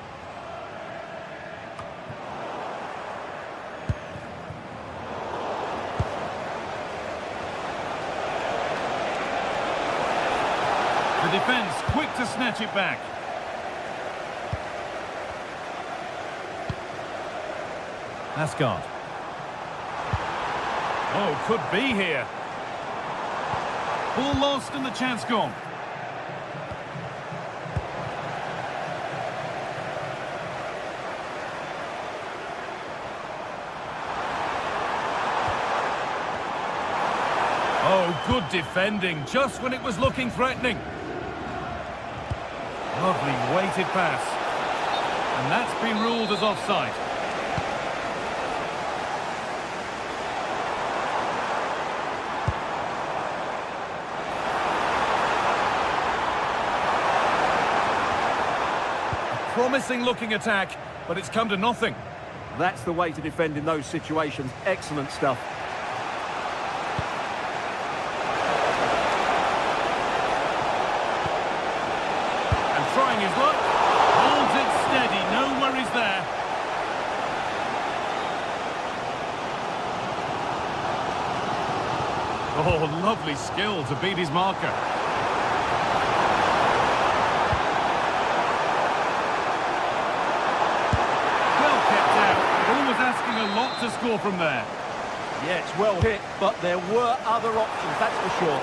The defence quick to snatch it back. Asgard. Oh, could be here. Ball lost and the chance gone. Oh, good defending, just when it was looking threatening. Lovely weighted pass. And that's been ruled as offside. Promising looking attack, but it's come to nothing. That's the way to defend in those situations. Excellent stuff. And trying his luck. Holds it steady, no worries there. Oh, lovely skill to beat his marker. Asking a lot to score from there. Yeah, it's well hit, but there were other options, that's for sure.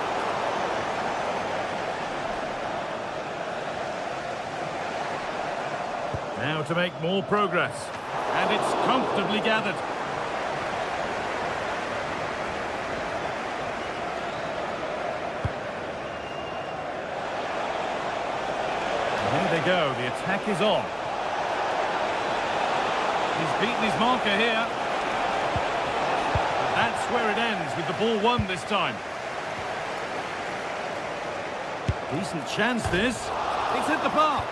Now to make more progress. And it's comfortably gathered. There they go, the attack is on. He's beaten his marker here. That's where it ends, with the ball won this time. Decent chance, this. It's hit the bar.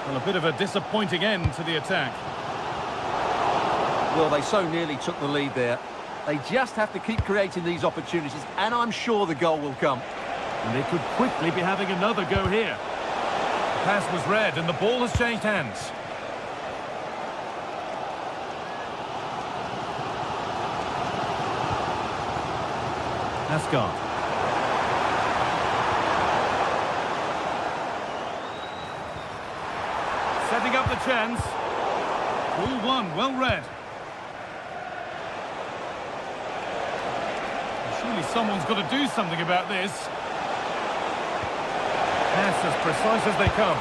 Well, a bit of a disappointing end to the attack. Well, they so nearly took the lead there. They just have to keep creating these opportunities, and I'm sure the goal will come. And they could quickly be having another go here. The pass was read, and the ball has changed hands. Asgard. Setting up the chance. Ball won, well read. Surely someone's got to do something about this. Pass as precise as they come.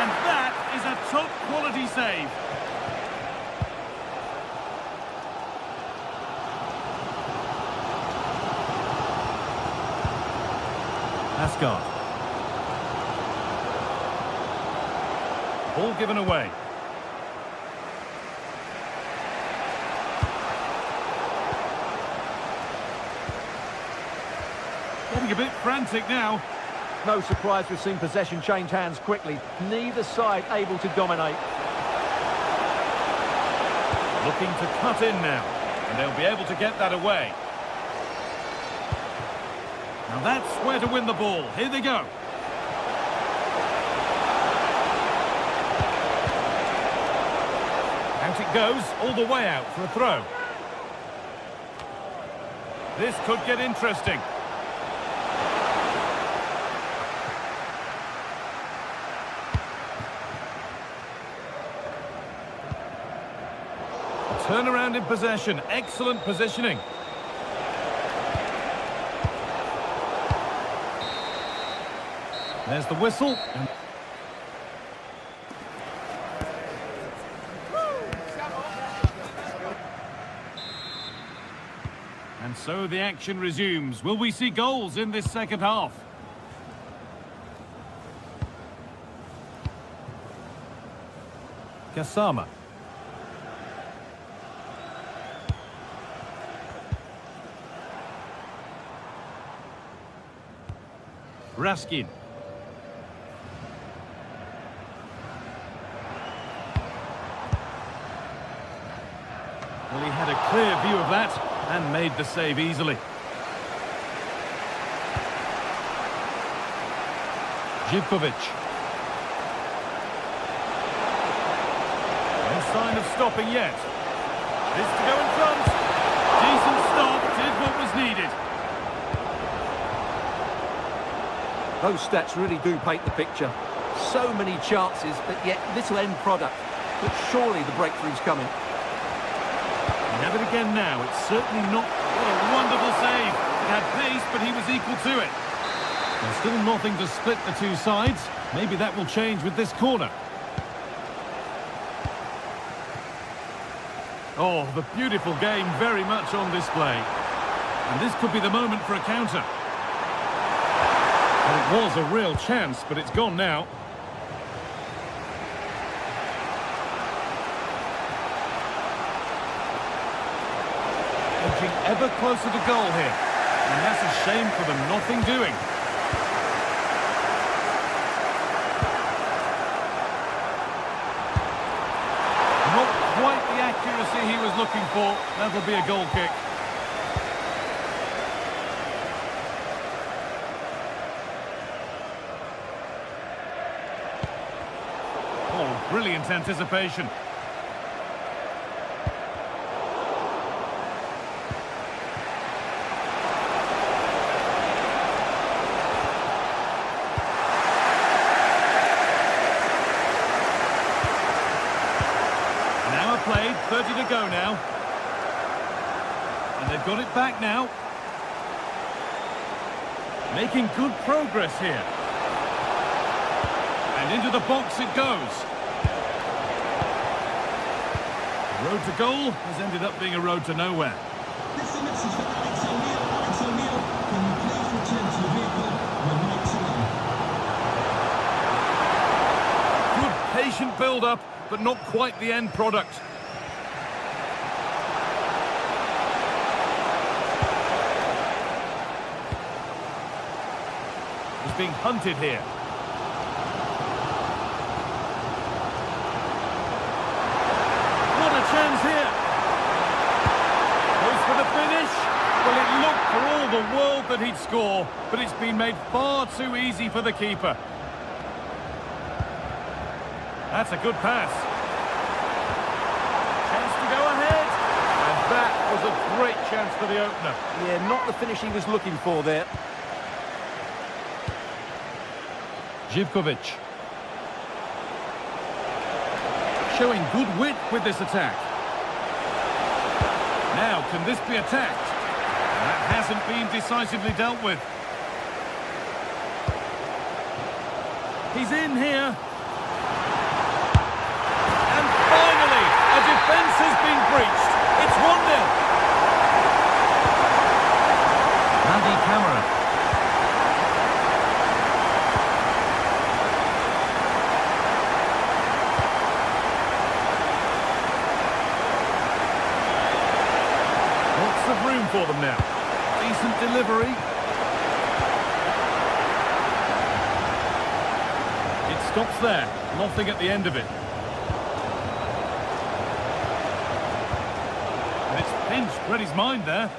And that is a top quality save. Asgard. Ball given away. Getting a bit frantic now. No surprise we've seen possession change hands quickly. Neither side able to dominate. Looking to cut in now. And they'll be able to get that away. Now that's where to win the ball. Here they go. Out it goes, all the way out for a throw. This could get interesting. turnaround in possession. Excellent positioning. There's the whistle. And so the action resumes. Will we see goals in this second half? Kasama. Raskin. Well, he had a clear view of that and made the save easily. Živković. No sign of stopping yet. This to go in front. Decent stop, did what was needed. Those stats really do paint the picture. So many chances, but yet little end product. But surely the breakthrough's coming. We have it again now. It's certainly not... What a wonderful save. It had pace, but he was equal to it. There's still nothing to split the two sides. Maybe that will change with this corner. Oh, the beautiful game very much on display. And this could be the moment for a counter. Well, it was a real chance, but it's gone now. Edging ever closer to goal here. And that's a shame for them. Nothing doing. Not quite the accuracy he was looking for. That'll be a goal kick. Oh, brilliant anticipation. Played, 30 to go now. And they've got it back now. Making good progress here. And into the box it goes. The road to goal has ended up being a road to nowhere. This is a message for Alex O'Neill. Alex O'Neill, can you please return to the vehicle when lights are on? Good patient build-up, but not quite the end product. He's being hunted here. What a chance here. Goes for the finish. Well, it looked for all the world that he'd score, but it's been made far too easy for the keeper. That's a good pass. Chance to go ahead. And that was a great chance for the opener. Yeah, not the finish he was looking for there. Živković. Showing good wit with this attack. Now, can this be attacked? That hasn't been decisively dealt with. He's in here. And finally, a defence has been breached. It's 1-0. Andy Cameron. Lots of room for them now. Decent delivery. It stops there. Nothing at the end of it. And it's pinched Reddy's mind there.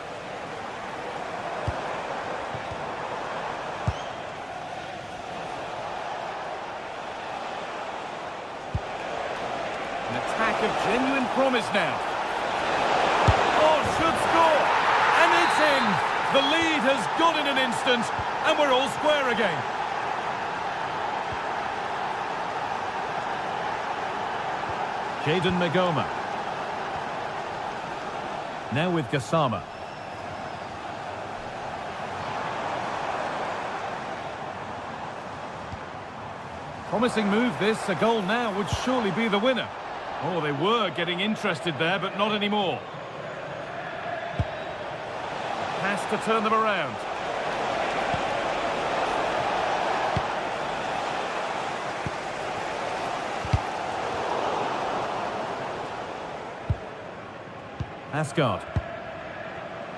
An attack of genuine promise now. Oh, should score! And it's in! The lead has gone in an instant, and we're all square again. Jadon Magoma. Now with Gassama. Promising move this. A goal now would surely be the winner. Oh, they were getting interested there, but not anymore. Has to turn them around. Asgard.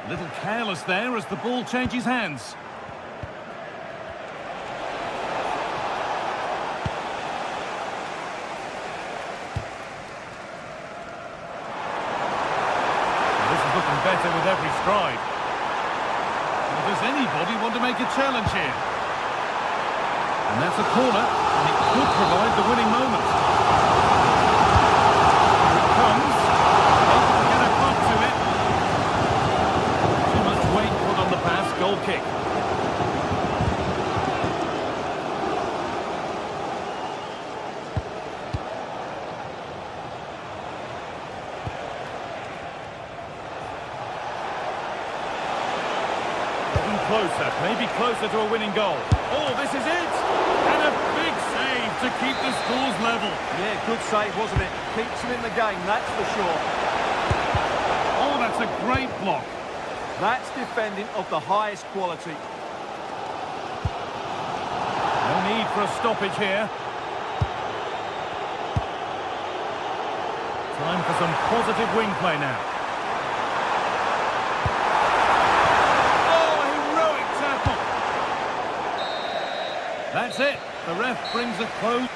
A little careless there as the ball changes hands. This is looking better with every stride. Does anybody want to make a challenge here? And that's a corner, and it could provide the winning moment. Here it comes. Able to get a club to it. Too much weight put on the pass. Goal kick. Closer, maybe closer to a winning goal. Oh, this is it! And a big save to keep the scores level. Yeah, good save, wasn't it? Keeps them in the game, that's for sure. Oh, that's a great block. That's defending of the highest quality. No need for a stoppage here. Time for some positive wing play now. That's it. The ref brings a close.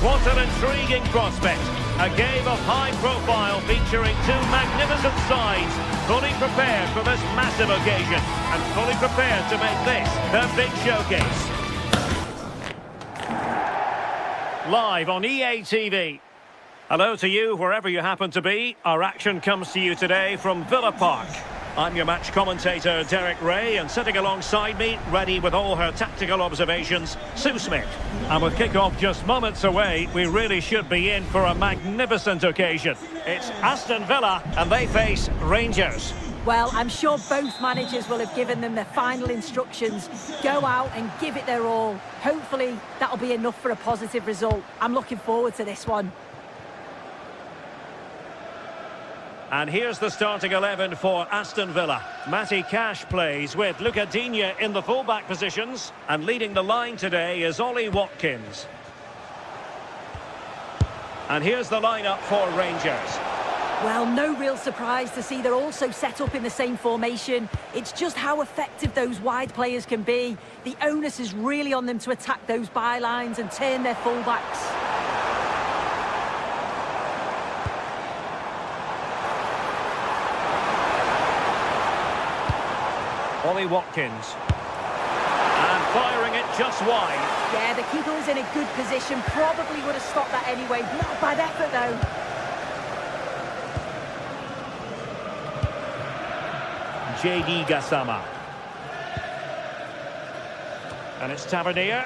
What an intriguing prospect. A game of high profile featuring two magnificent sides, fully prepared for this massive occasion and fully prepared to make this their big showcase. Live on EA TV. Hello to you wherever you happen to be. Our action comes to you today from Villa Park. I'm your match commentator, Derek Ray, and sitting alongside me, ready with all her tactical observations, Sue Smith. And with kick-off just moments away, we really should be in for a magnificent occasion. It's Aston Villa, and they face Rangers. Well, I'm sure both managers will have given them their final instructions. Go out and give it their all. Hopefully, that'll be enough for a positive result. I'm looking forward to this one. And here's the starting 11 for Aston Villa. Matty Cash plays with Luca Digne in the full-back positions. And leading the line today is Ollie Watkins. And here's the lineup for Rangers. Well, no real surprise to see they're also set up in the same formation. It's just how effective those wide players can be. The onus is really on them to attack those bylines and turn their full-backs. Ollie Watkins. And firing it just wide. Yeah, the keeper was in a good position. Probably would have stopped that anyway. Not a bad effort, though. JD Gassama. And it's Tavernier.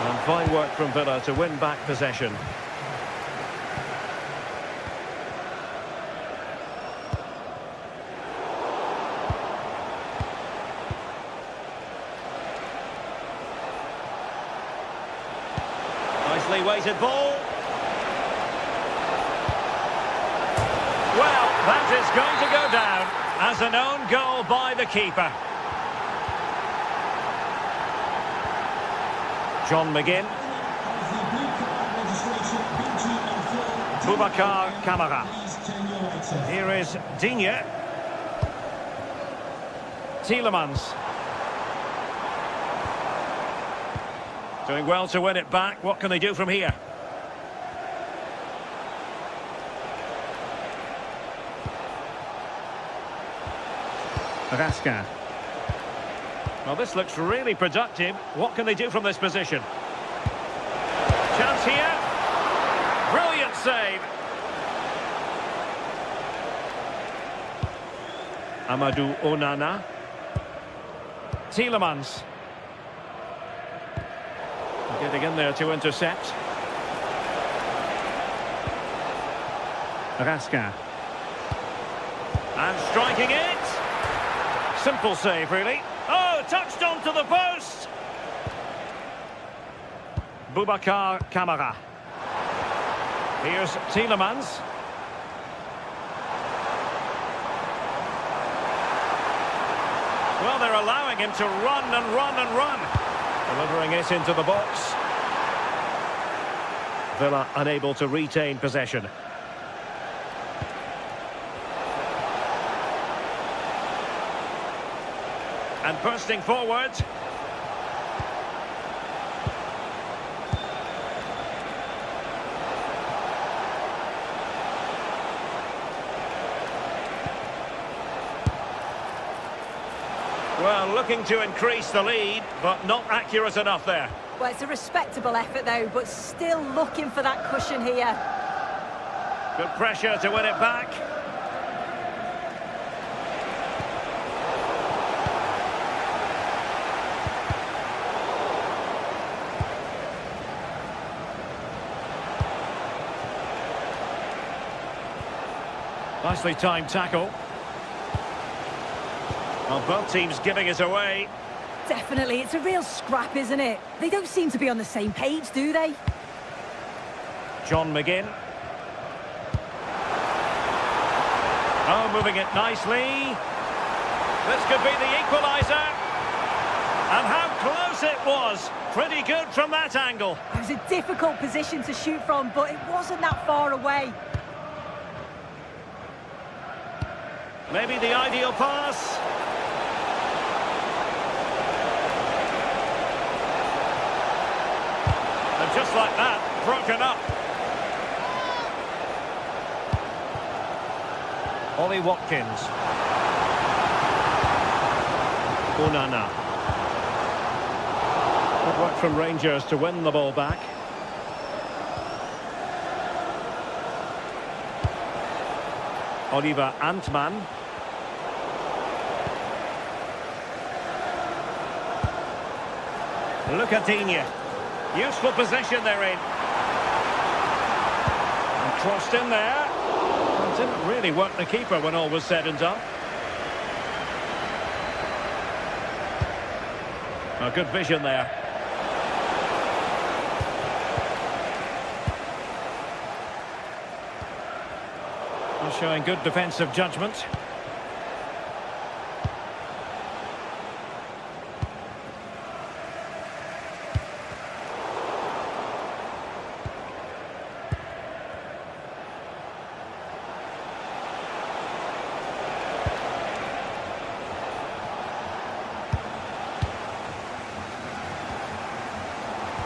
And fine work from Villa to win back possession. Nicely weighted ball. Well, that is going to go down as an own goal by the keeper. John McGinn. Boubacar Kamara. Here is Digne. Tielemans. Doing well to win it back. What can they do from here? Raskin. Well, this looks really productive. What can they do from this position? Chance here. Brilliant save. Amadou Onana. Tielemans. Getting in there to intercept. Raskin. And striking it. Simple save, really. Oh, touched onto the post. Boubacar Kamara. Here's Tielemans. Well, they're allowing him to run and run and run. Delivering it into the box. Villa unable to retain possession. And bursting forward. Well, looking to increase the lead, but not accurate enough there. Well, it's a respectable effort, though, but still looking for that cushion here. Good pressure to win it back. Nicely timed tackle. Well, both teams giving it away. Definitely, it's a real scrap, isn't it? They don't seem to be on the same page, do they? John McGinn. Oh, moving it nicely. This could be the equaliser. And how close it was. Pretty good from that angle. It was a difficult position to shoot from, but it wasn't that far away. Maybe the ideal pass. And just like that, broken up. Ollie Watkins. Onana. Good work from Rangers to win the ball back. Oliver Antman. Look at Digne. Useful position they're in. And crossed in there. And didn't really work the keeper when all was said and done. A good vision there. Showing good defensive judgment.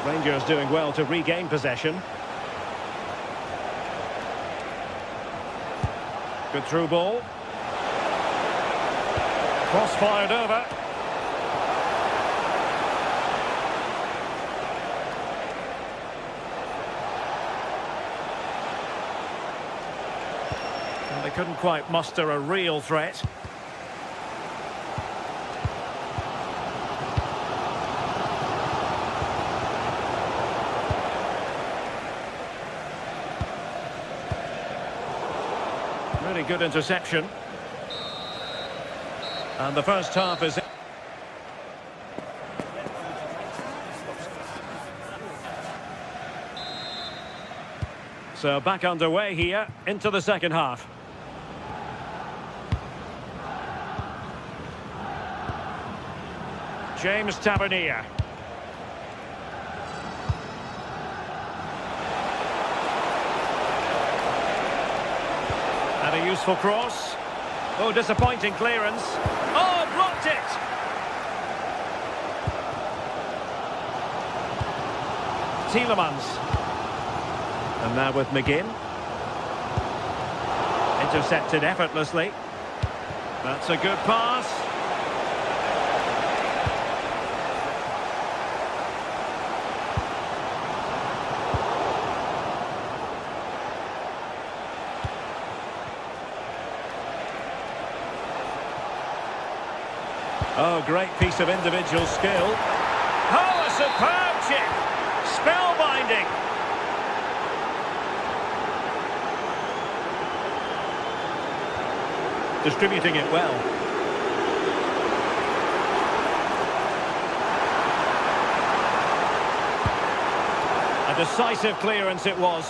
Rangers doing well to regain possession. Good through ball. Cross fired over. And they couldn't quite muster a real threat. Really good interception. And the first half is... So back underway here into the second half. James Tavernier. And a useful cross. Oh, disappointing clearance. Oh, blocked it! Tielemans. And now with McGinn. Intercepted effortlessly. That's a good pass. Oh, great piece of individual skill. Oh, a superb chip. Spellbinding. Distributing it well. A decisive clearance it was.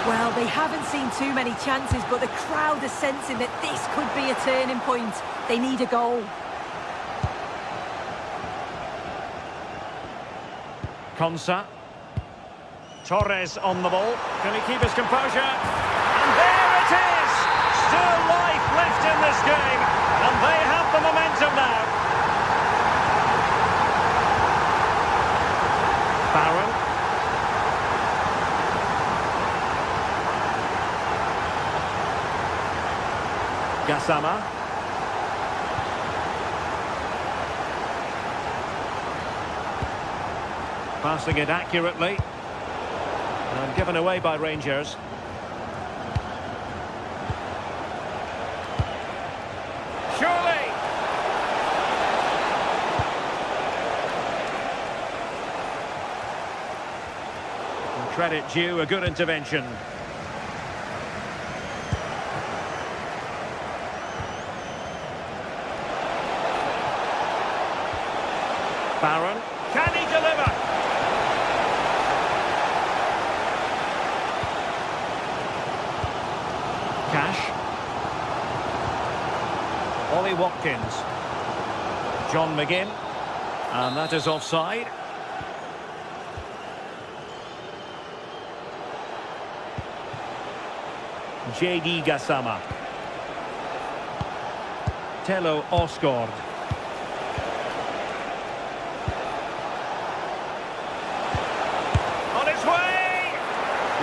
Well, they haven't seen too many chances, but the crowd is sensing that this could be a turning point. They need a goal. Konsa. Torres on the ball. Can he keep his composure? And there it is! Still life left in this game. And they have the momentum now. Barron. Gassama. Passing it accurately. And given away by Rangers. Surely! And credit due, a good intervention. Barron. Can he deliver? Cash. Ollie Watkins. John McGinn. And that is offside. J.D. Gassama. Tello Osgård.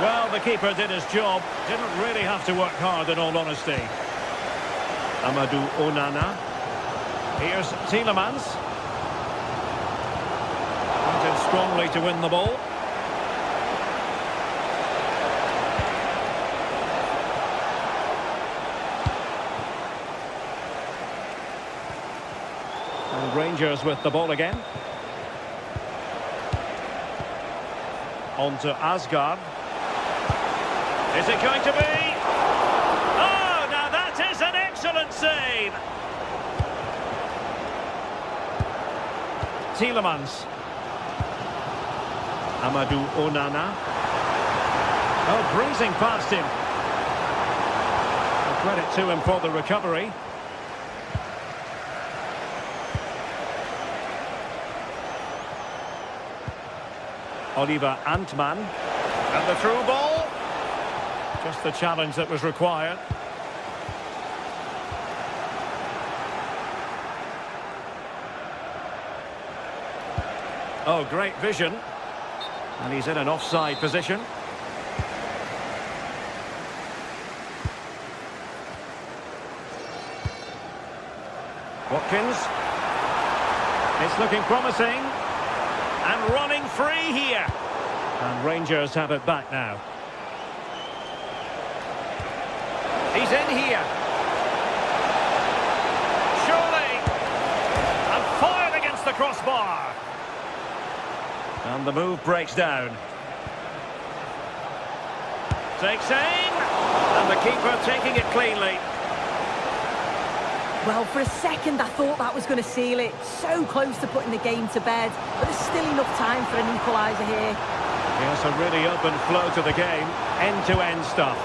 Well, the keeper did his job. Didn't really have to work hard, in all honesty. Amadou Onana. Here's Tielemans. Wanted strongly to win the ball. And Rangers with the ball again. On to Asgard. Is it going to be? Oh, now that is an excellent save. Tielemans. Amadou Onana. Oh, breezing past him. Well, credit to him for the recovery. Oliver Antman. And the through ball. Just the challenge that was required. Oh, great vision. And he's in an offside position. Watkins. It's looking promising. And running free here. And Rangers have it back now. He's in here. Surely. And fired against the crossbar. And the move breaks down. Takes aim. And the keeper taking it cleanly. Well, for a second I thought that was going to seal it. So close to putting the game to bed. But there's still enough time for an equaliser here. Here's a really open flow to the game, end-to-end stuff.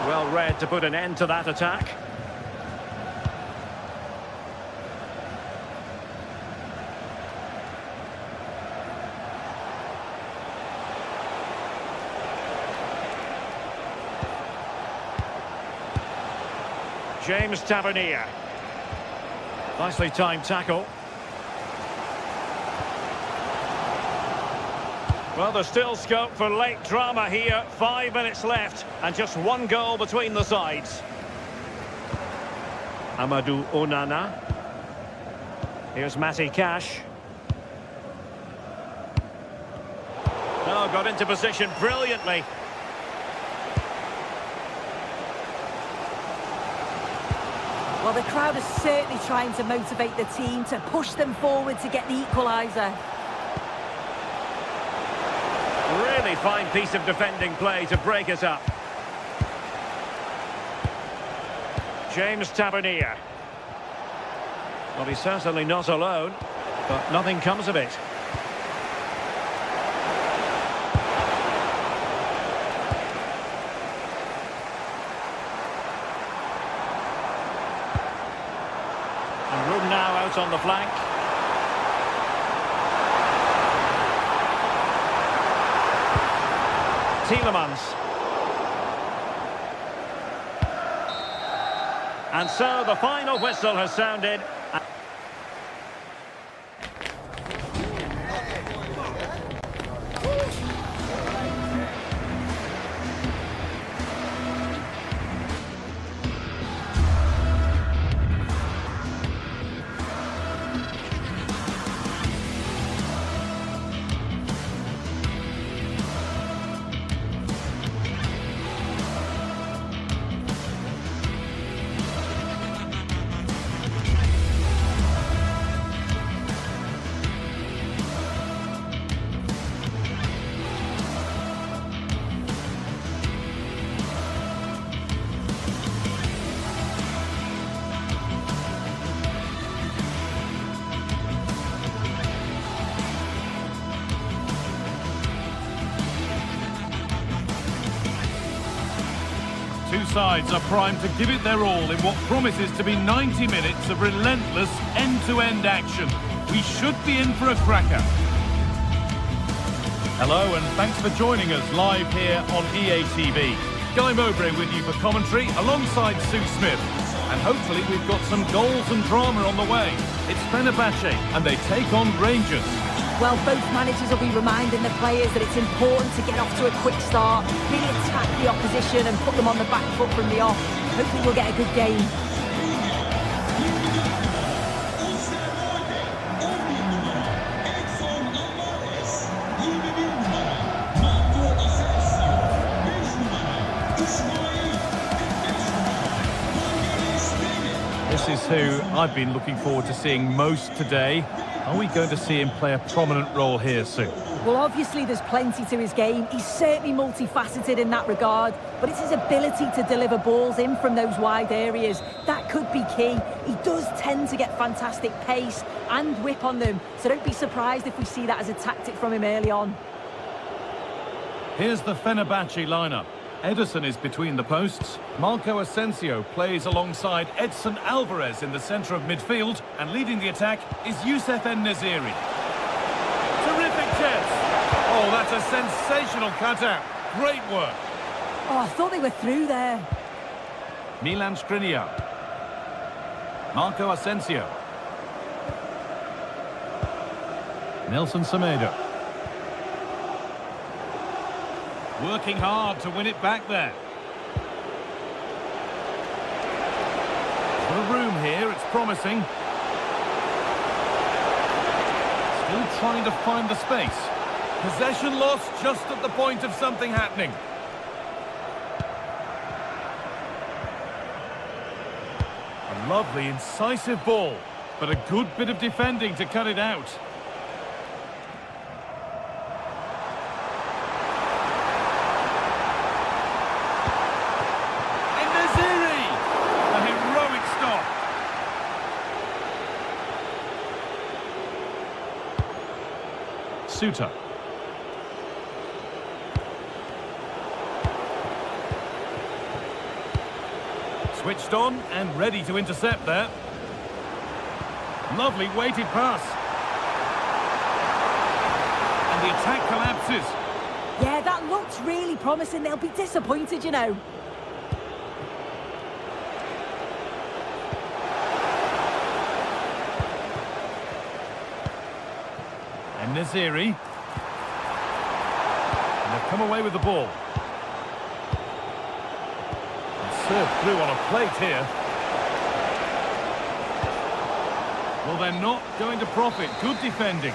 Well read to put an end to that attack. James Tavernier. Nicely timed tackle. Well, there's still scope for late drama here. 5 minutes left and just one goal between the sides. Amadou Onana. Here's Matty Cash. Oh, got into position brilliantly. Well, the crowd is certainly trying to motivate the team to push them forward to get the equaliser. Really fine piece of defending play to break it up. James Tavernier. Well, he's certainly not alone, but nothing comes of it. And room now out on the flank. Tielemans. And so the final whistle has sounded. Two sides are primed to give it their all in what promises to be 90 minutes of relentless end-to-end action. We should be in for a cracker. Hello and thanks for joining us live here on EA TV. Guy Mowbray with you for commentary alongside Sue Smith. And hopefully we've got some goals and drama on the way. It's Fenerbahce and they take on Rangers. Well, both managers will be reminding the players that it's important to get off to a quick start, really attack the opposition and put them on the back foot from the off. Hopefully we'll get a good game. This is who I've been looking forward to seeing most today. Are we going to see him play a prominent role here, Sue? Well, obviously there's plenty to his game. He's certainly multifaceted in that regard, but it's his ability to deliver balls in from those wide areas. That could be key. He does tend to get fantastic pace and whip on them, so don't be surprised if we see that as a tactic from him early on. Here's the Fenerbahce lineup. Ederson is between the posts. Marco Asensio plays alongside Edson Alvarez in the centre of midfield. And leading the attack is Youssef En-Nesyri. Terrific chance. Oh, that's a sensational cutout. Great work. Oh, I thought they were through there. Milan Skriniar. Marco Asensio. Nelson Semedo. Working hard to win it back there. The room here, it's promising. Still trying to find the space. Possession lost just at the point of something happening. A lovely, incisive ball, but a good bit of defending to cut it out. Suter. Switched on and ready to intercept there. Lovely weighted pass. And the attack collapses. Yeah, that looks really promising. They'll be disappointed, you know. And Naziri. And they've come away with the ball. And served through on a plate here. Well, they're not going to profit. Good defending.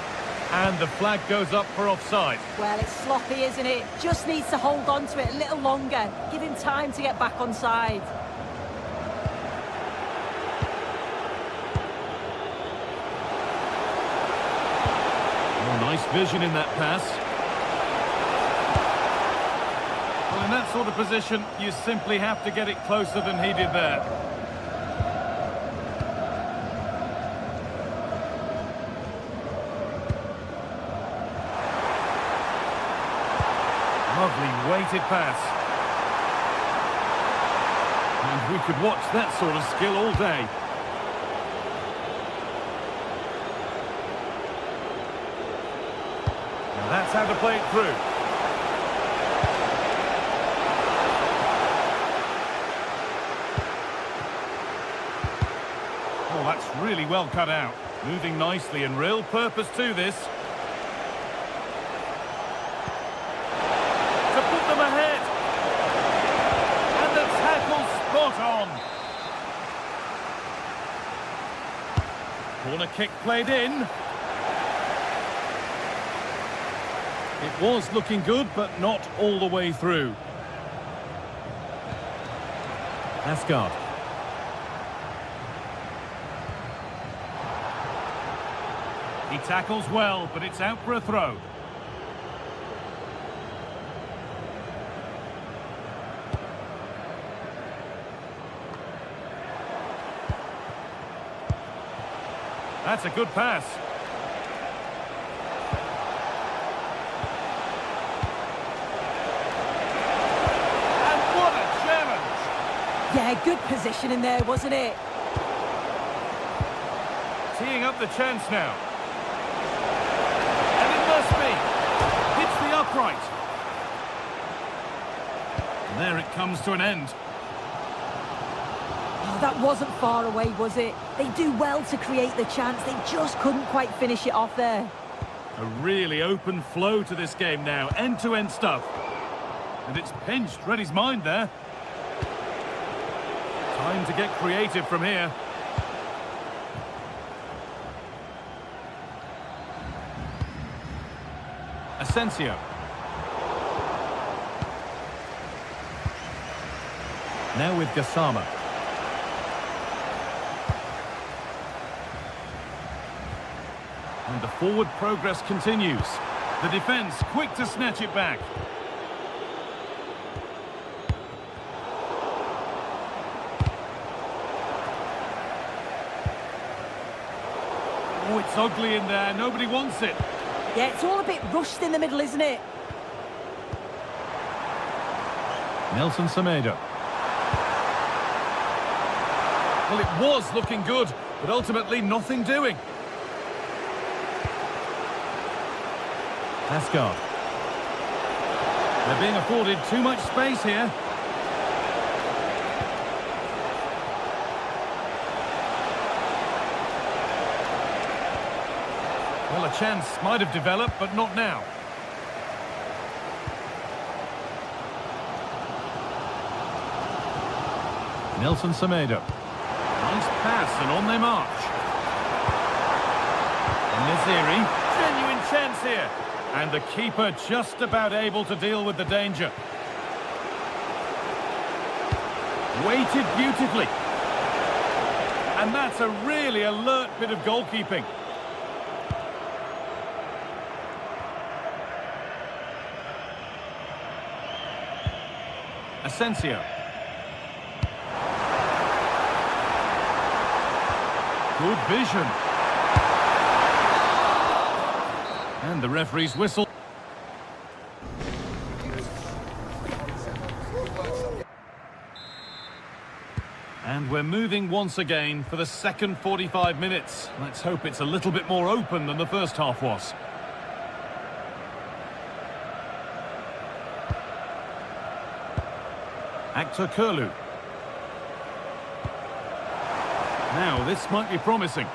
And the flag goes up for offside. Well, it's sloppy, isn't it? Just needs to hold on to it a little longer. Give him time to get back on side. Oh, nice vision in that pass. Well, in that sort of position, you simply have to get it closer than he did there. Lovely weighted pass. And we could watch that sort of skill all day. And that's how to play it through. Oh, that's really well cut out. Moving nicely and real purpose to this. Ahead. And the tackle spot on. Corner kick played in. It was looking good, but not all the way through. Asgard. He tackles well, but it's out for a throw. That's a good pass. And what a challenge! Yeah, good position in there, wasn't it? Teeing up the chance now. And it must be. Hits the upright. And there it comes to an end. That wasn't far away, was it? They do well to create the chance. They just couldn't quite finish it off there. A really open flow to this game now. End-to-end stuff. And it's pinched Reddy's mind there. Time to get creative from here. Asensio. Now with Gassama. And the forward progress continues. The defence quick to snatch it back. Oh, it's ugly in there. Nobody wants it. Yeah, it's all a bit rushed in the middle, isn't it? Nelson Semedo. Well, it was looking good, but ultimately nothing doing. Asgard. They're being afforded too much space here. Well, a chance might have developed, but not now. Nelson Semedo. Nice pass, and on they march. Naziri. Genuine chance here. And the keeper just about able to deal with the danger. Weighted beautifully. And that's a really alert bit of goalkeeping. Asensio. Good vision. And the referee's whistle. And we're moving once again for the second 45 minutes. Let's hope it's a little bit more open than the first half was. Actor Kurlu. Now, this might be promising.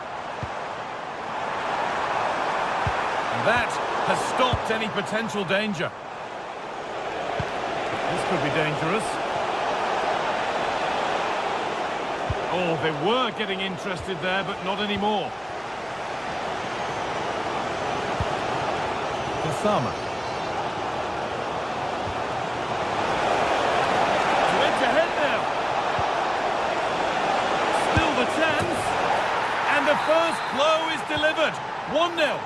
And that has stopped any potential danger. This could be dangerous. Oh, they were getting interested there, but not anymore. Kasama. To edge ahead now. Still the chance. And the first blow is delivered. 1-0.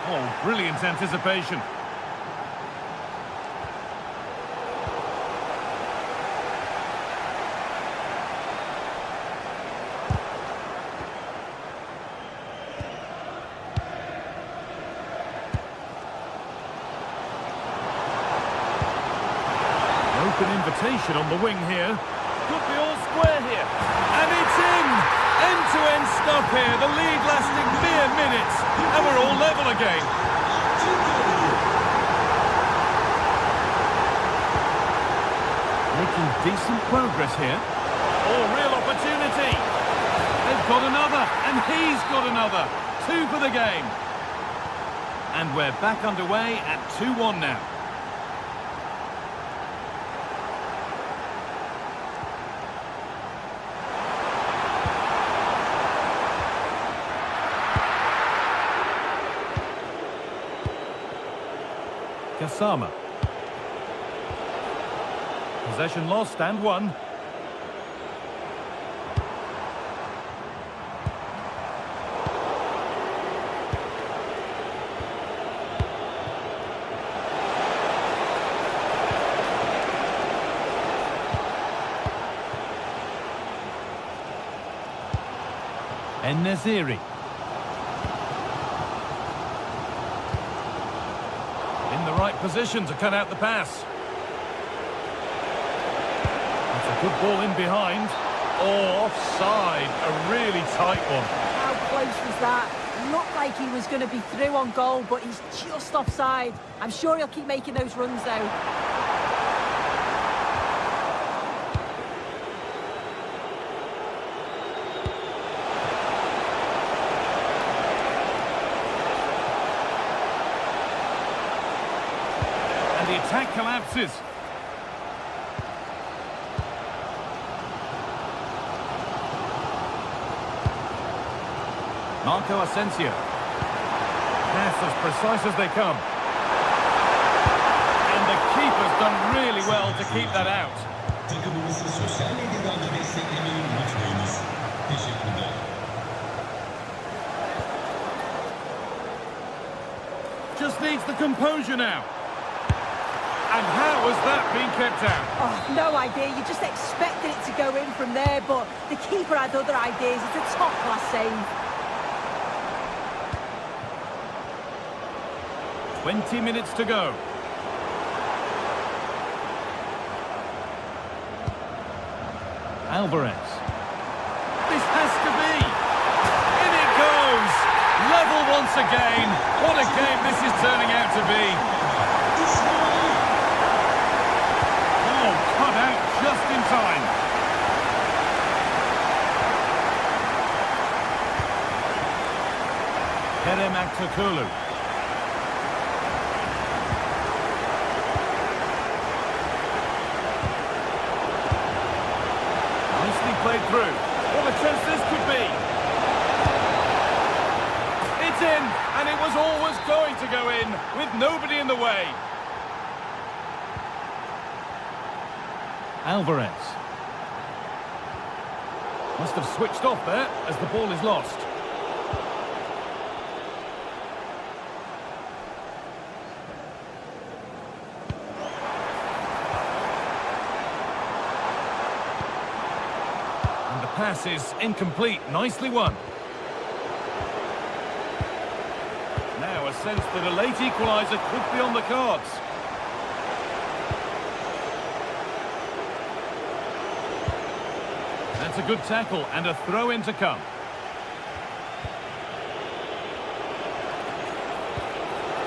Oh, brilliant anticipation. Open invitation on the wing here. Could be all square here. And it's in! End-to-end stuff here. The lead lasting mere minutes. And we're all level again. Making decent progress here. Oh, real opportunity. They've got another. And he's got another. 2 for the game. And we're back underway at 2-1 now. Kasama. Possession lost and won. En-Nesyri. Right position to cut out the pass. That's a good ball in behind. Oh, offside. A really tight one. How close was that? Looked like he was going to be through on goal, but he's just offside. I'm sure he'll keep making those runs, though. The attack collapses. Marco Asensio. Pass as precise as they come. And the keeper's done really well to keep that out. Just needs the composure now. And how has that been kept out? Oh, no idea. You just expected it to go in from there, but the keeper had other ideas. It's a top-class save. 20 minutes to go. Alvarez. This has to be. In it goes. Level once again. What a game this is turning out to be. Cut out just in time. Kerem Aktürkoğlu. Nicely played through. What a chance this could be. It's in, and it was always going to go in, with nobody in the way. Alvarez. Must have switched off there as the ball is lost. And the pass is incomplete. Nicely won. Now a sense that a late equaliser could be on the cards. That's a good tackle and a throw-in to come.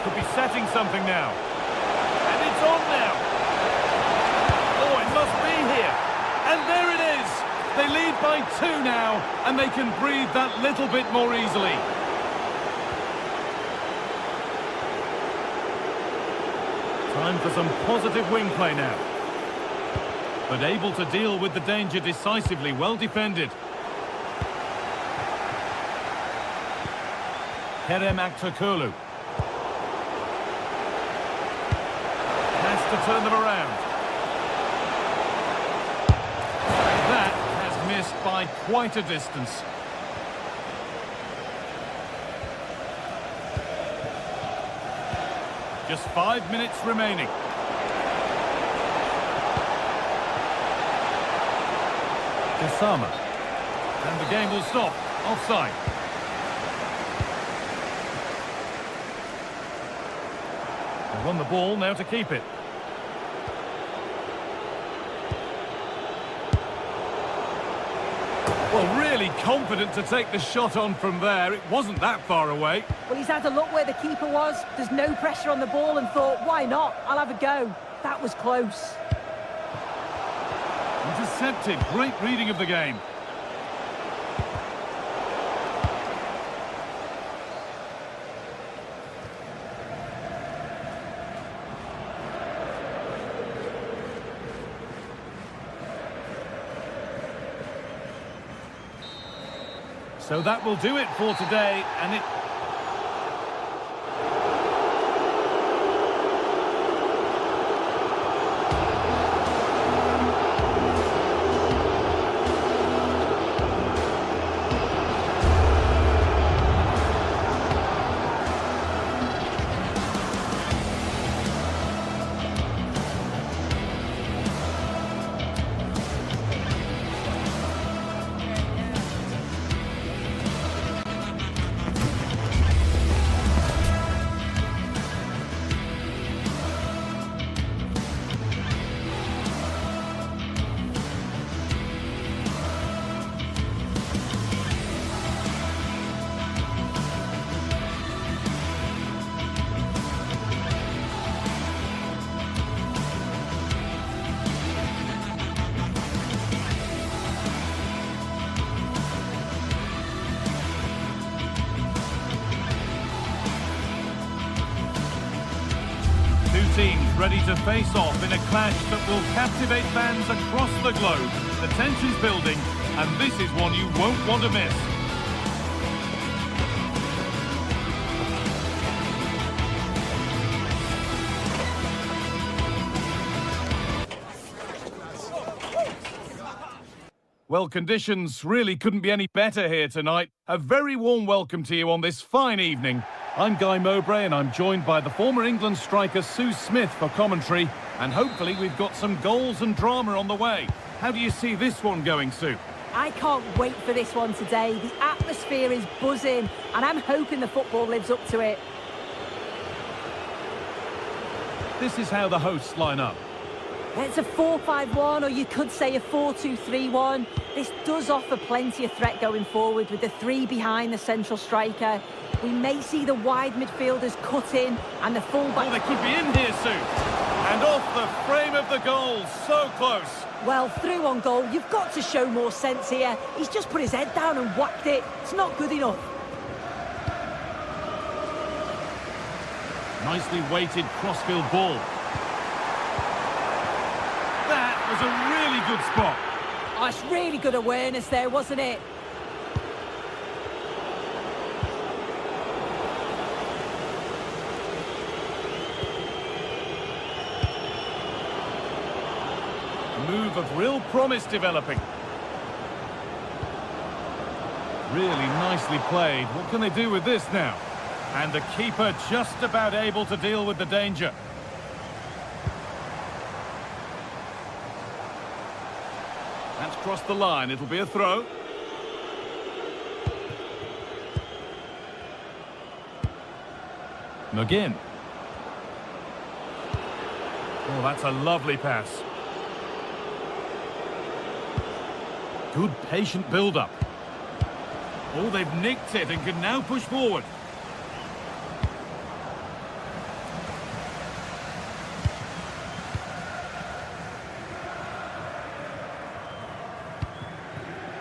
Could be setting something now. And it's on now. Oh, it must be here. And there it is. They lead by 2 now, and they can breathe that little bit more easily. Time for some positive wing play now. But able to deal with the danger decisively, well defended. Kerem Aktürkoğlu. Has to turn them around. That has missed by quite a distance. Just 5 minutes remaining. Osama. And the game will stop. Offside. They won the ball, now to keep it. Well, really confident to take the shot on from there. It wasn't that far away. Well, he's had a look where the keeper was. There's no pressure on the ball and thought, why not? I'll have a go. That was close. Intercepted. Great reading of the game. So that will do it for today, and it... Teams ready to face off in a clash that will captivate fans across the globe. The tension's building, and this is one you won't want to miss. Well, conditions really couldn't be any better here tonight. A very warm welcome to you on this fine evening. I'm Guy Mowbray, and I'm joined by the former England striker Sue Smith for commentary, and hopefully we've got some goals and drama on the way. How do you see this one going, Sue? I can't wait for this one today. The atmosphere is buzzing, and I'm hoping the football lives up to it. This is how the hosts line up. It's a 4-5-1, or you could say a 4-2-3-1. This does offer plenty of threat going forward with the 3 behind the central striker. We may see the wide midfielders cut in and the full-back... Oh, they could be in here soon. And off the frame of the goal. So close. Well, through on goal, you've got to show more sense here. He's just put his head down and whacked it. It's not good enough. Nicely weighted crossfield ball. That was a really good spot. Oh, it's really good awareness there, wasn't it? Move of real promise developing. Really nicely played. What can they do with this now? And the keeper just about able to deal with the danger. That's crossed the line. It'll be a throw. McGinn. Oh, that's a lovely pass. Good patient build-up. Oh, they've nicked it and can now push forward.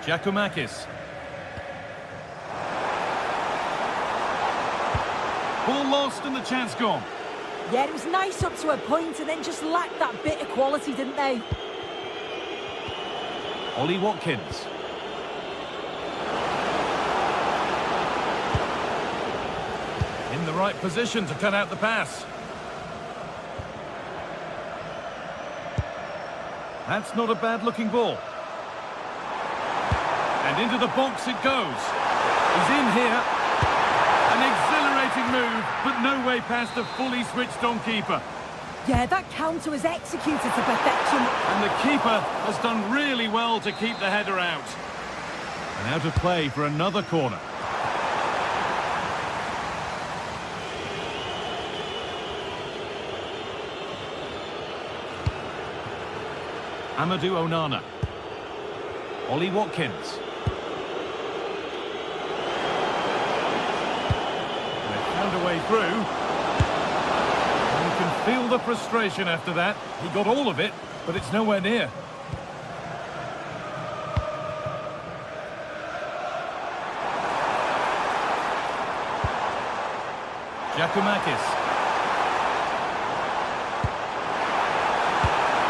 Giacomakis. Ball lost and the chance gone. Yeah, it was nice up to a point and then just lacked that bit of quality, didn't they? Ollie Watkins. In the right position to cut out the pass. That's not a bad-looking ball. And into the box it goes. He's in here. An exhilarating move, but no way past a fully switched-on keeper. Yeah, that counter was executed to perfection. And the keeper has done really well to keep the header out. And out of play for another corner. Amadou Onana. Ollie Watkins. They've found a way through. And you can feel the frustration after that. He got all of it, but it's nowhere near. Giacomakis.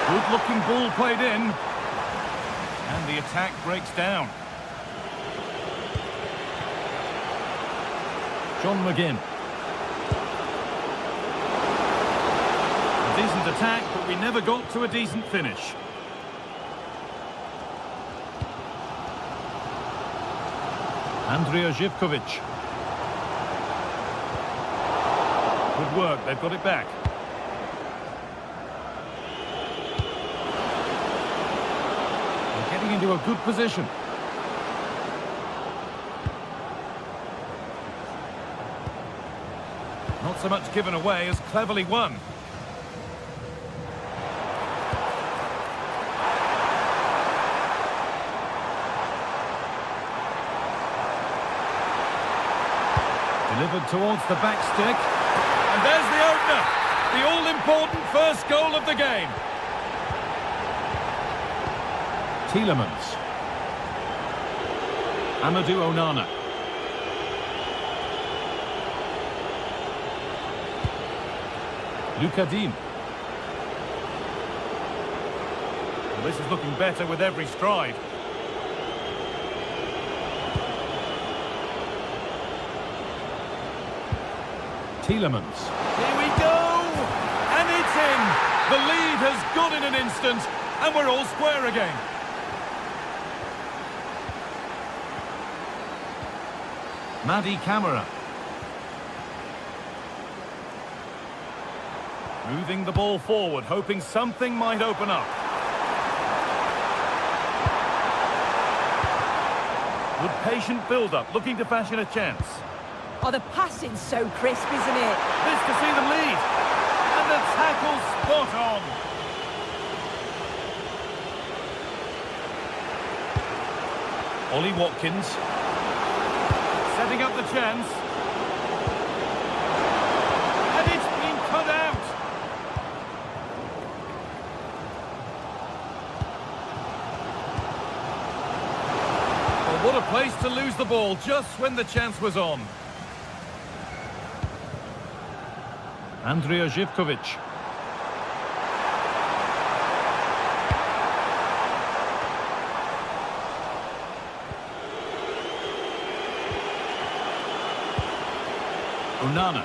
Good-looking ball played in. And the attack breaks down. John McGinn. A decent attack, but we never got to a decent finish. Andrija Živković. Good work, they've got it back. Getting into a good position. Not so much given away as cleverly won. Delivered towards the back stick. And there's the opener. The all-important first goal of the game. Tielemans. Amadou Onana. Lucadine. Well, this is looking better with every stride. Tielemans. Here we go! And it's in! The lead has gone in an instant, and we're all square again. Madi Camara. Moving the ball forward, hoping something might open up. Good patient build-up, looking to fashion a chance. Oh, the passing's so crisp, isn't it? This to see them lead. And the tackle spot on. Ollie Watkins. Setting up the chance. And it's been cut out. Well, what a place to lose the ball just when the chance was on. Andrija Živković. Onana.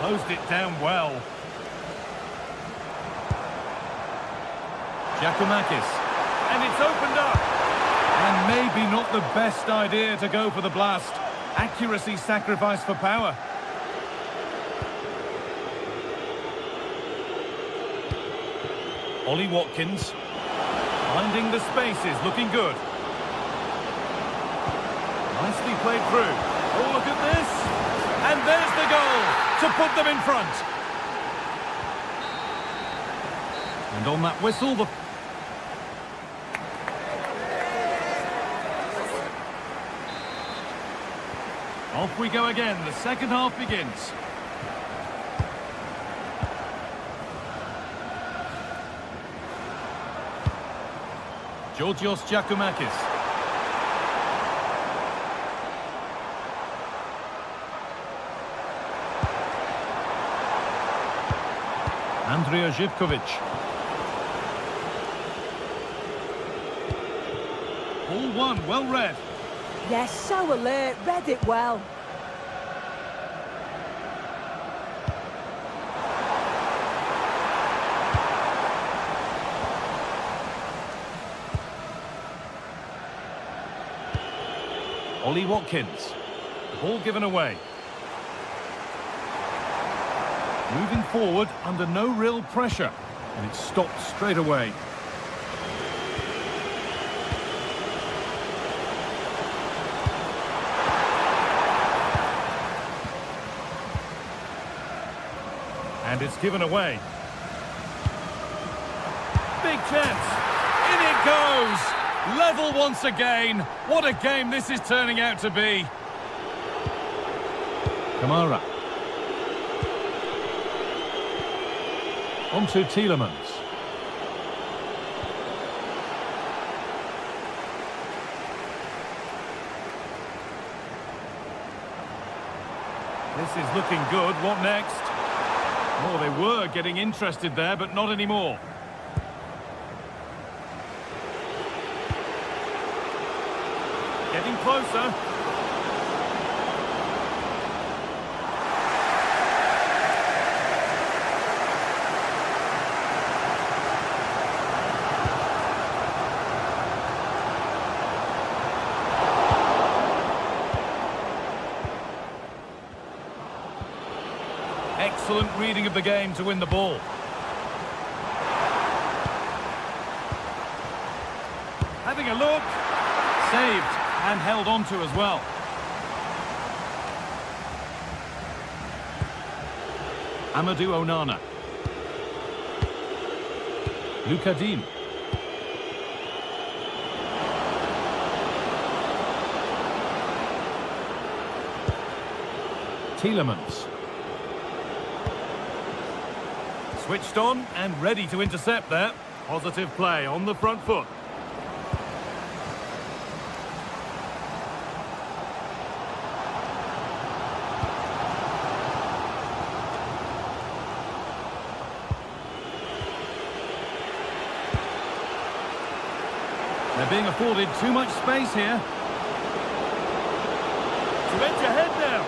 Closed it down well. Giacomakis. And it's opened up. And maybe not the best idea to go for the blast. Accuracy sacrificed for power. Ollie Watkins. Finding the spaces, looking good. Nicely played through. Oh, look at this. And there's the goal to put them in front. And on that whistle, Off we go again. The second half begins. Georgios Giacomakis. Andrea Zivkovic. All one, well read. Yes, so alert, read it well. Ollie Watkins. Ball given away. Moving forward under no real pressure. And it's stopped straight away. And it's given away. Big chance. In it goes. Level once again. What a game this is turning out to be. Kamara. On to Tielemans. This is looking good. What next? Oh, they were getting interested there, but not anymore. Getting closer. Excellent reading of the game to win the ball. Having a look. Saved and held on to as well. Amadou Onana. Luka Dean. Tielemans. Switched on and ready to intercept there. Positive play on the front foot. They're being afforded too much space here. To edge ahead now.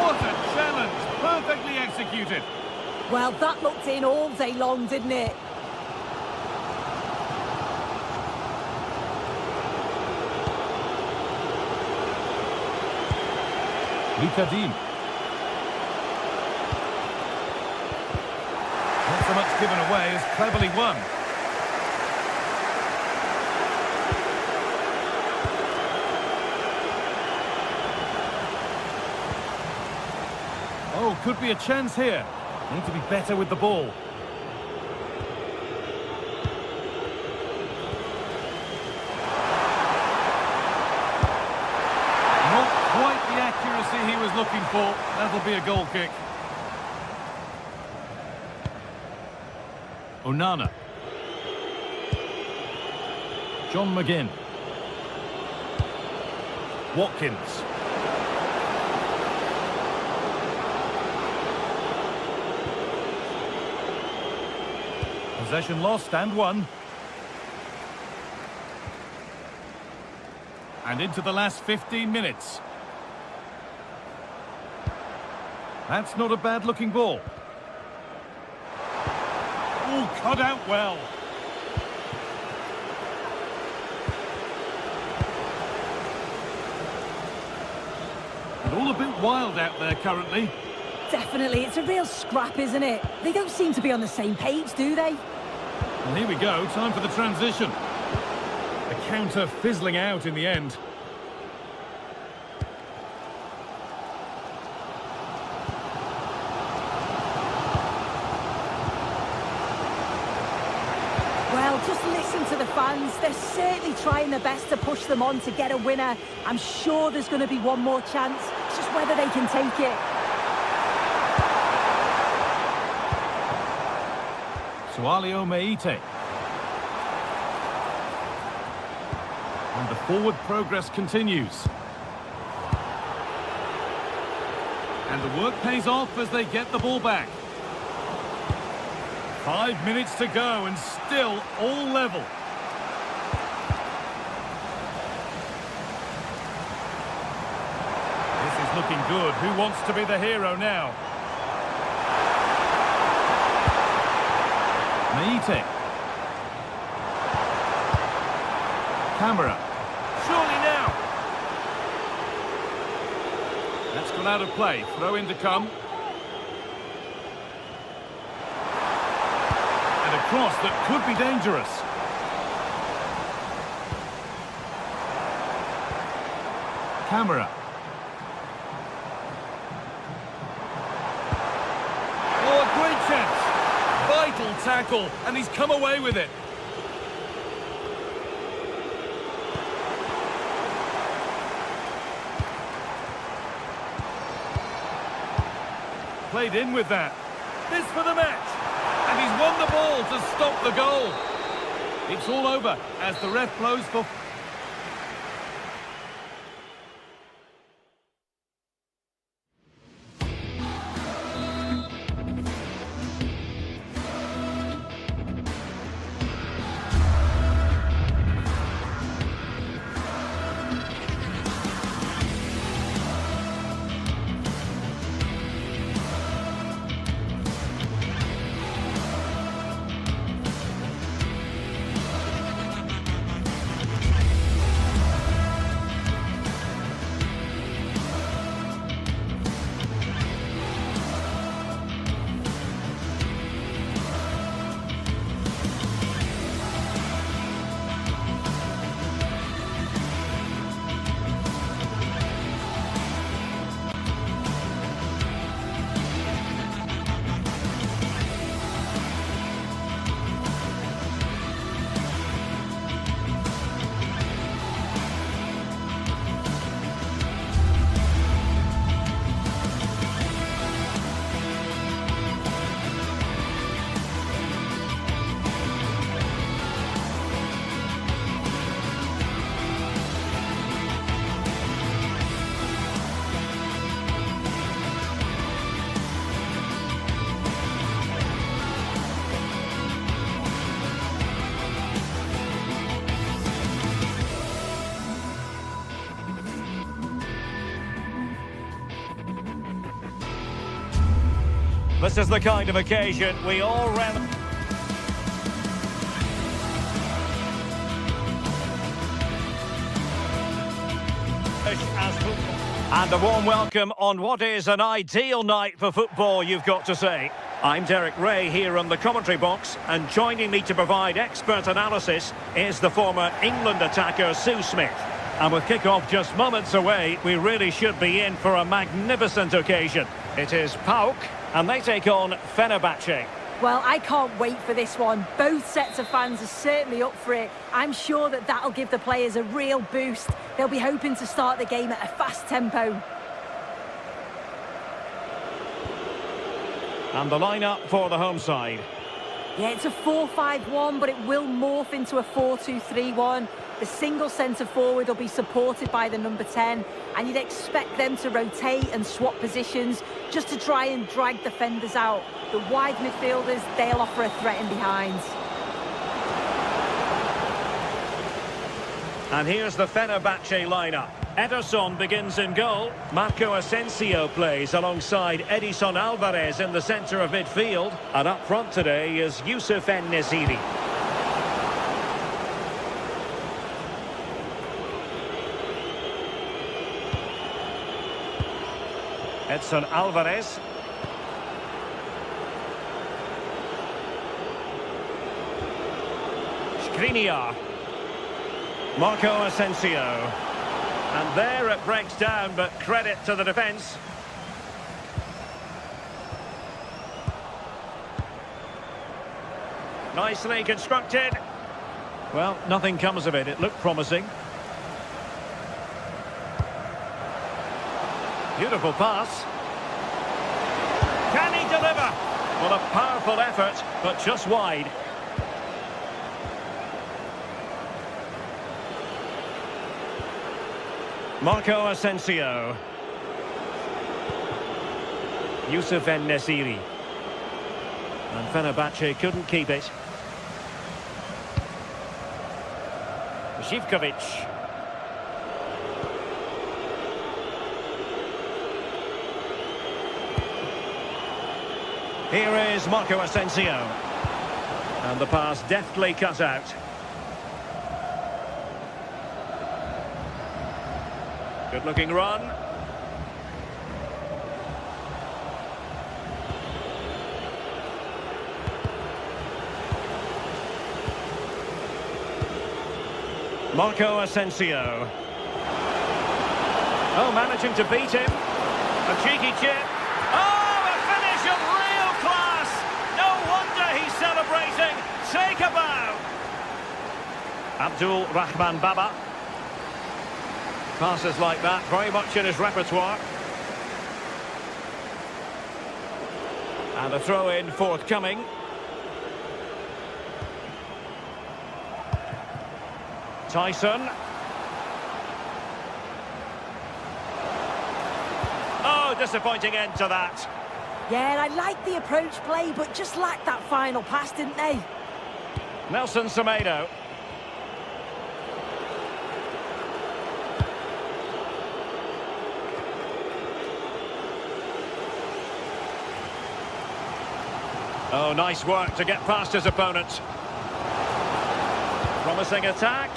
What a challenge. Perfectly executed. Well, that looked in all day long, didn't it? Luka Dean. Not so much given away as cleverly won. Oh, could be a chance here. Need to be better with the ball. Not quite the accuracy he was looking for. That'll be a goal kick. Onana. John McGinn. Watkins. Possession lost and won. And into the last 15 minutes. That's not a bad looking ball. Oh, cut out well. And all a bit wild out there currently. Definitely, it's a real scrap, isn't it? They don't seem to be on the same page, do they? And here we go, time for the transition. The counter fizzling out in the end. Well, just listen to to the fans. They're certainly trying their best to push them on to get a winner. I'm sure there's going to be one more chance. It's just whether they can take it. Sualio Meite. And the forward progress continues. And the work pays off as they get the ball back. 5 minutes to go and still all level. This is looking good. Who wants to be the hero now? Meite. Camera. Surely now. That's gone out of play. Throw in to come. And a cross that could be dangerous. Camera. Oh, a great chance. Vital tackle, and he's come away with it. Played in with that. This for the match. And he's won the ball to stop the goal. It's all over as the ref blows for... This is the kind of occasion we all ran. And a warm welcome on what is an ideal night for football, you've got to say. I'm Derek Ray here in the commentary box, and joining me to provide expert analysis is the former England attacker Sue Smith. And with kick-off just moments away, we really should be in for a magnificent occasion. It is PAOK, and they take on Fenerbahce. Well, I can't wait for this one. Both sets of fans are certainly up for it. I'm sure that that'll give the players a real boost. They'll be hoping to start the game at a fast tempo. And the lineup for the home side. Yeah, it's a 4-5-1, but it will morph into a 4-2-3-1. The single centre-forward will be supported by the number 10, and you'd expect them to rotate and swap positions just to try and drag defenders out. The wide midfielders, they'll offer a threat in behind. And here's the Fenerbahce lineup. Ederson begins in goal. Marco Asensio plays alongside Edison Alvarez in the centre of midfield. And up front today is Youssef En-Nesyri. Edson Alvarez. Skriniar. Marco Asensio. And there it breaks down, but credit to the defence. Nicely constructed. Well, nothing comes of it. It looked promising. Beautiful pass. Can he deliver? Well, a powerful effort, but just wide. Marco Asensio. Youssef En-Nesyri. And Fenerbahce couldn't keep it. Zivkovic. Here is Marco Asensio. And the pass deftly cut out. Good looking run. Marco Asensio. Oh, managing to beat him. A cheeky chip. Oh, a finish of real class. No wonder he's celebrating. Take a bow. Abdul Rahman Baba. Passes like that, very much in his repertoire. And a throw-in forthcoming. Tyson. Oh, disappointing end to that. Yeah, I like the approach play, but just lacked that final pass, didn't they? Nelson Semedo. Oh, nice work to get past his opponent. Promising attack.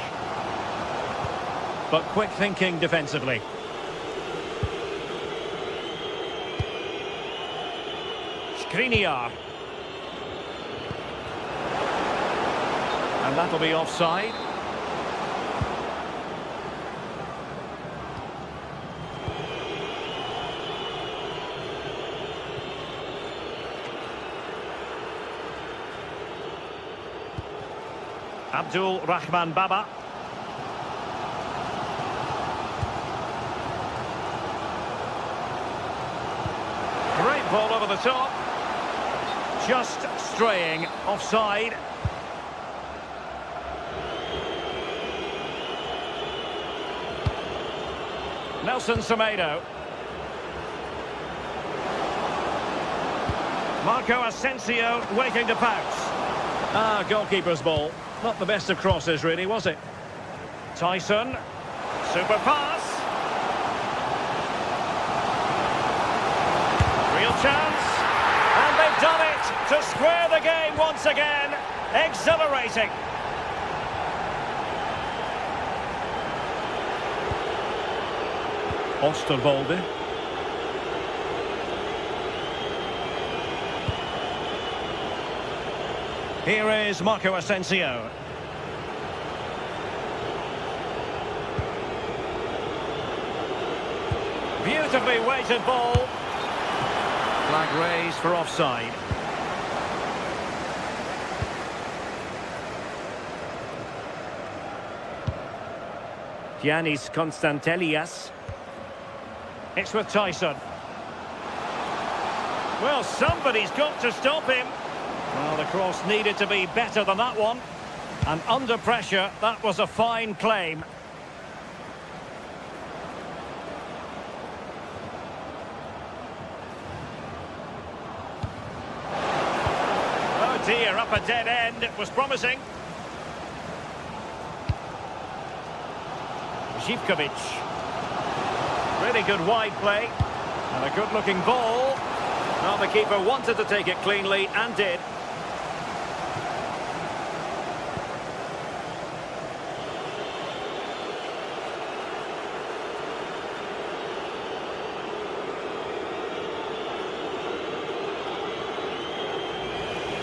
But quick thinking defensively. Skriniar. And that'll be offside. Abdul Rahman Baba. Great ball over the top. Just straying offside. Nelson Semedo. Marco Asensio waiting to pounce. Ah, goalkeeper's ball. Not the best of crosses, really, was it? Tyson. Super pass. Real chance. And they've done it to square the game once again. Exhilarating. Osterwolde. Here is Marco Asensio. Beautifully weighted ball. Flag raised for offside. Giannis Konstantelias. It's with Tyson. Well, somebody's got to stop him. Well, the cross needed to be better than that one. And under pressure, that was a fine claim. Oh dear, up a dead end. It was promising. Zivkovic. Really good wide play. And a good-looking ball. Well, the keeper wanted to take it cleanly and did.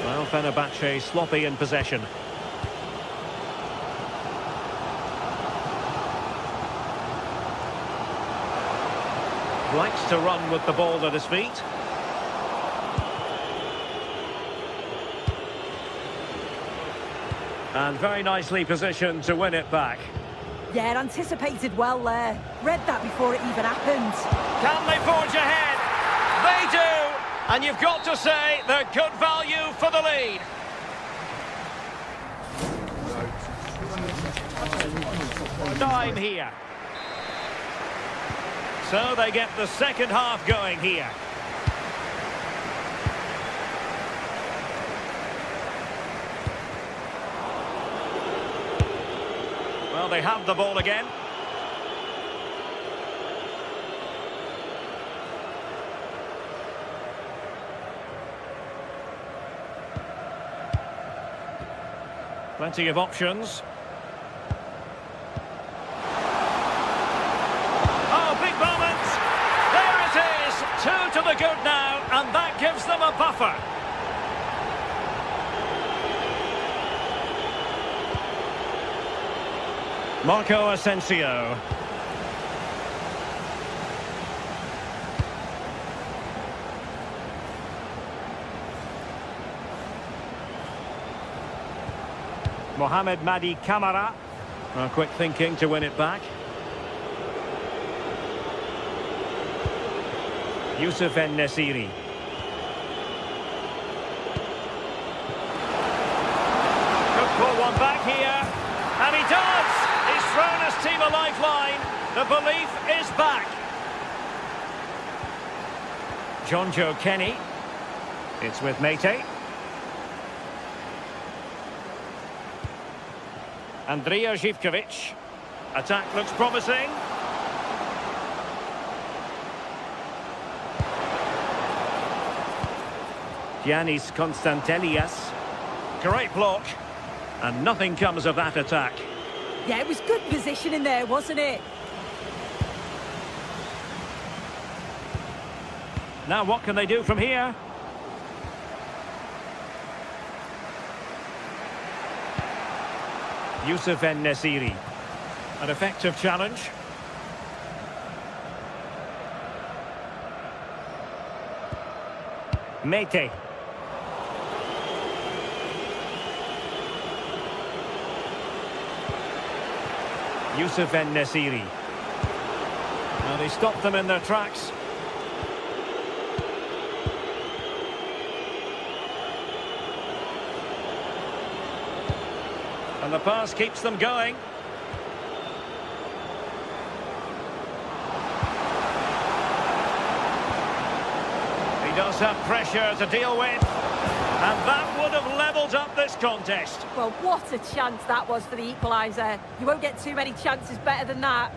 Well, Fenerbahce sloppy in possession. Likes to run with the ball at his feet. And very nicely positioned to win it back. Yeah, anticipated well there. Read that before it even happened. Can they forge ahead? They do! And you've got to say they're good value for the lead. Time here. So they get the second half going here. Well, they have the ball again. Plenty of options. Oh, big moment! There it is! 2 to the good now, and that gives them a buffer. Marco Asensio. Mohamed Madi Camara. Well, quick thinking to win it back. Youssef En-Nesyri. Could pull one back here. And he does! He's thrown his team a lifeline. The belief is back. Jonjo Kenny. It's with Mete. Andrija Živković. Attack looks promising. Giannis Konstantelias. Great block. And nothing comes of that attack. Yeah, it was good positioning there, wasn't it? Now what can they do from here? Youssef En-Nesyri. An effective challenge. Mete. Youssef En-Nesyri. Now they stopped them in their tracks. And the pass keeps them going. He does have pressure to deal with. And that would have levelled up this contest. Well, what a chance that was for the equaliser. You won't get too many chances better than that.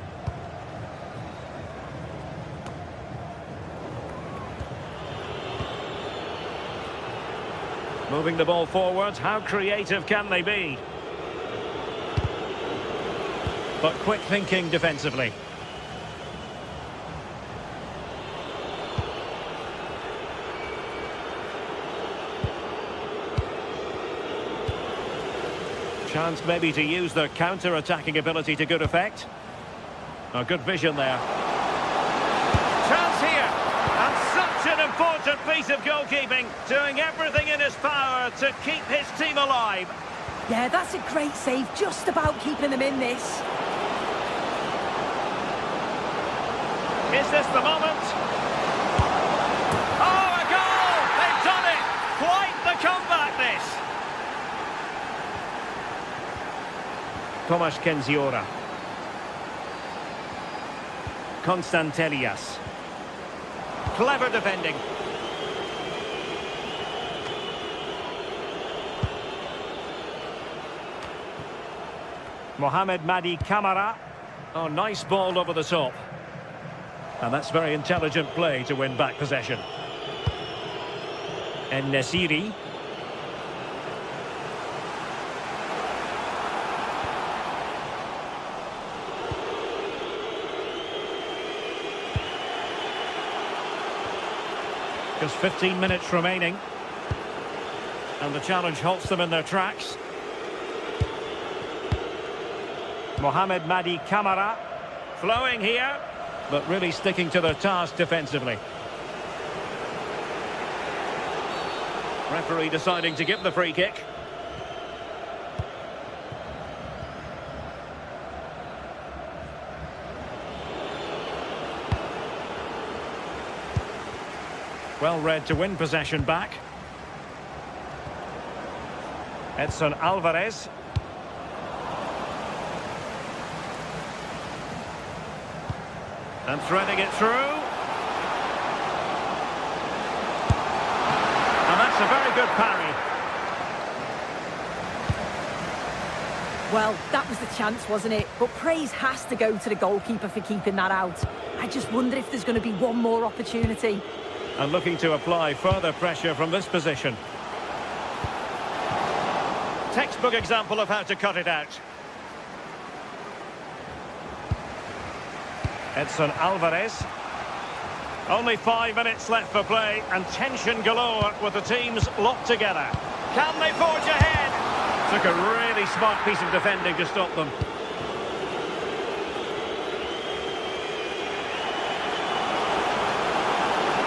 Moving the ball forward, how creative can they be? But quick thinking defensively. Chance maybe to use their counter-attacking ability to good effect. A good vision there. Chance here! And such an important piece of goalkeeping, doing everything in his power to keep his team alive. Yeah, that's a great save, just about keeping them in this. Is this the moment? Oh, a goal! They've done it! Quite the comeback, this! Tomasz Kenziora. Konstantelias. Clever defending. Mohamed Madi Camara. Oh, nice ball over the top. And that's very intelligent play to win back possession. En-Nesyri. Just 15 minutes remaining. And the challenge halts them in their tracks. Mohamed Madi Camara. Flowing here, but really sticking to their task defensively. Referee deciding to give the free kick. Well read to win possession back. Edson Alvarez. And threading it through. And that's a very good parry. Well, that was the chance, wasn't it? But praise has to go to the goalkeeper for keeping that out. I just wonder if there's going to be one more opportunity. And looking to apply further pressure from this position. Textbook example of how to cut it out. Edson Alvarez. Only 5 minutes left for play and tension galore with the teams locked together. Can they forge ahead? Took a really smart piece of defending to stop them.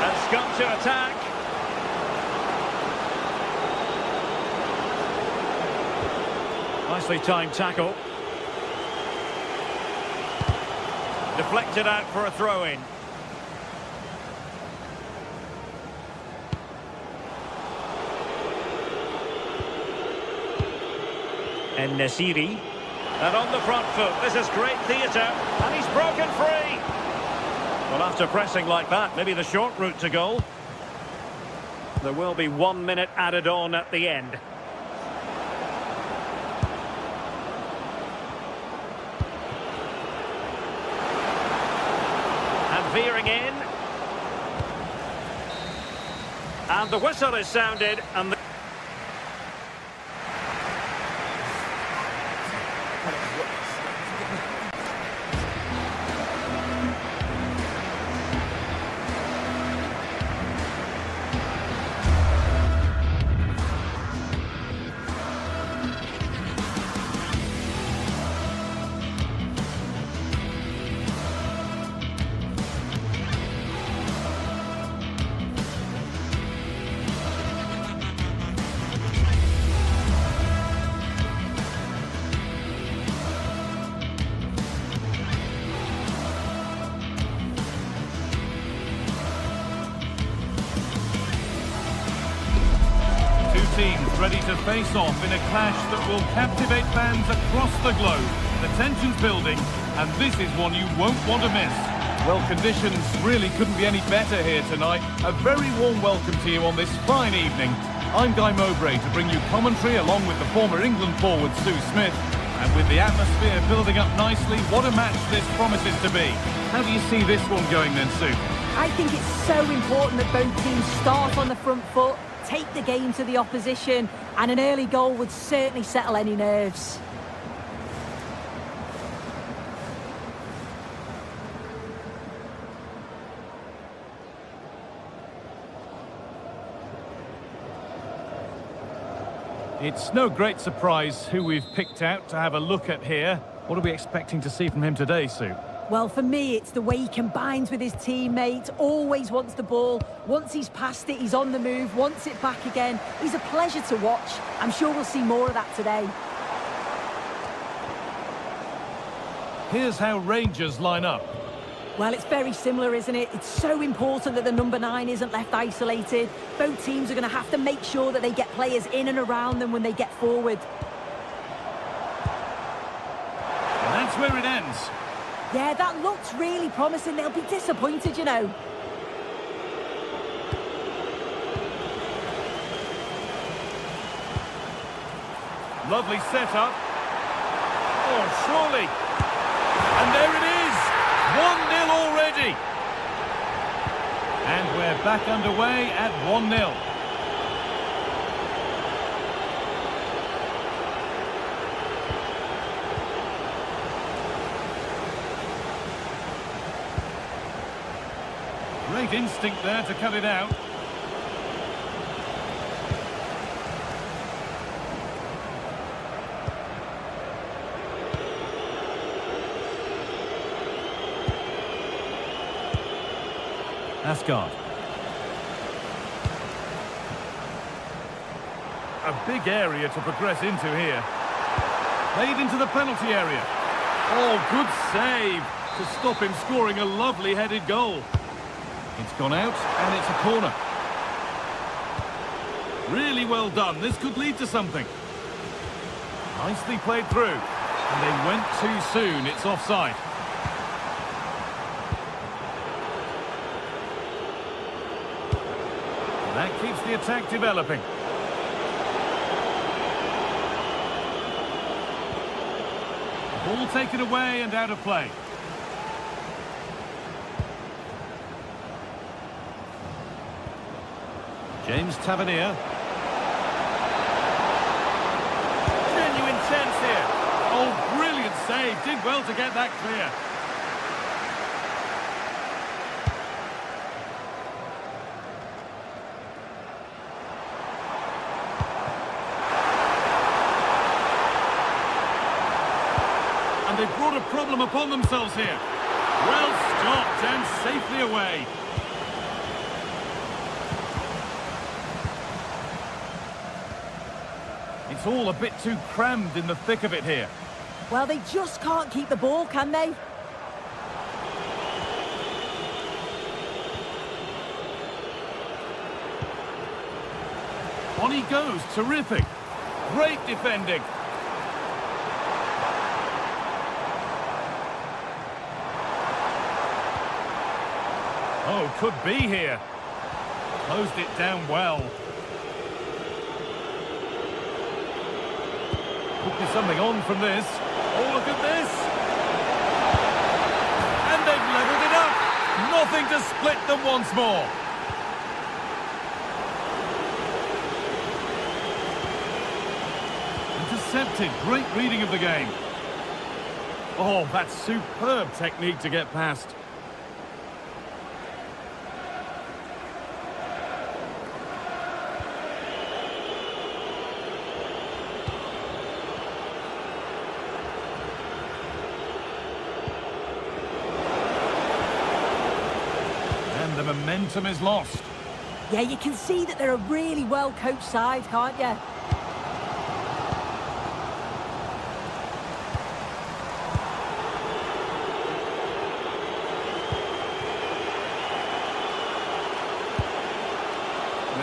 And Scott to attack. Nicely timed tackle. Deflected out for a throw-in. And Nasiri. And on the front foot, this is great theatre. And he's broken free. Well, after pressing like that, maybe the short route to goal. There will be 1 minute added on at the end. And veering in. And the whistle is sounded, and the 2 teams ready to face off in a clash that will captivate fans across the globe. The tension's building, and this is one you won't want to miss. Well, conditions really couldn't be any better here tonight. A very warm welcome to you on this fine evening. I'm Guy Mowbray to bring you commentary along with the former England forward Sue Smith. And with the atmosphere building up nicely, what a match this promises to be. How do you see this one going then, Sue? I think it's so important that both teams start on the front foot, take the game to the opposition, and an early goal would certainly settle any nerves. It's no great surprise who we've picked out to have a look at here. What are we expecting to see from him today, Sue? Well, for me, it's the way he combines with his teammates, always wants the ball. Once he's passed it, he's on the move, wants it back again. He's a pleasure to watch. I'm sure we'll see more of that today. Here's how Rangers line up. Well, it's very similar, isn't it? It's so important that the number 9 isn't left isolated. Both teams are going to have to make sure that they get players in and around them when they get forward. And that's where it ends. Yeah, that looks really promising. They'll be disappointed, you know. Lovely setup. Oh, surely. And there it is. 1-0 already. And we're back underway at 1-0. Great instinct there to cut it out. Asgard. A big area to progress into here. Played into the penalty area. Oh, good save to stop him scoring a lovely headed goal. It's gone out and it's a corner. Really well done. This could lead to something. Nicely played through. And they went too soon. It's offside. That keeps the attack developing. Ball taken away and out of play. James Tavernier. Genuine chance here. Oh, brilliant save. Did well to get that clear. And they've brought a problem upon themselves here. Well stopped and safely away. It's all a bit too crammed in the thick of it here. Well, they just can't keep the ball, can they? On he goes, terrific. Great defending. Oh, could be here. Closed it down well. Could be something on from this. Oh, look at this. And they've levelled it up. Nothing to split them once more. Intercepted. Great reading of the game. Oh, that's superb technique to get past. The momentum is lost. Yeah, you can see that they're a really well-coached side, can't you? An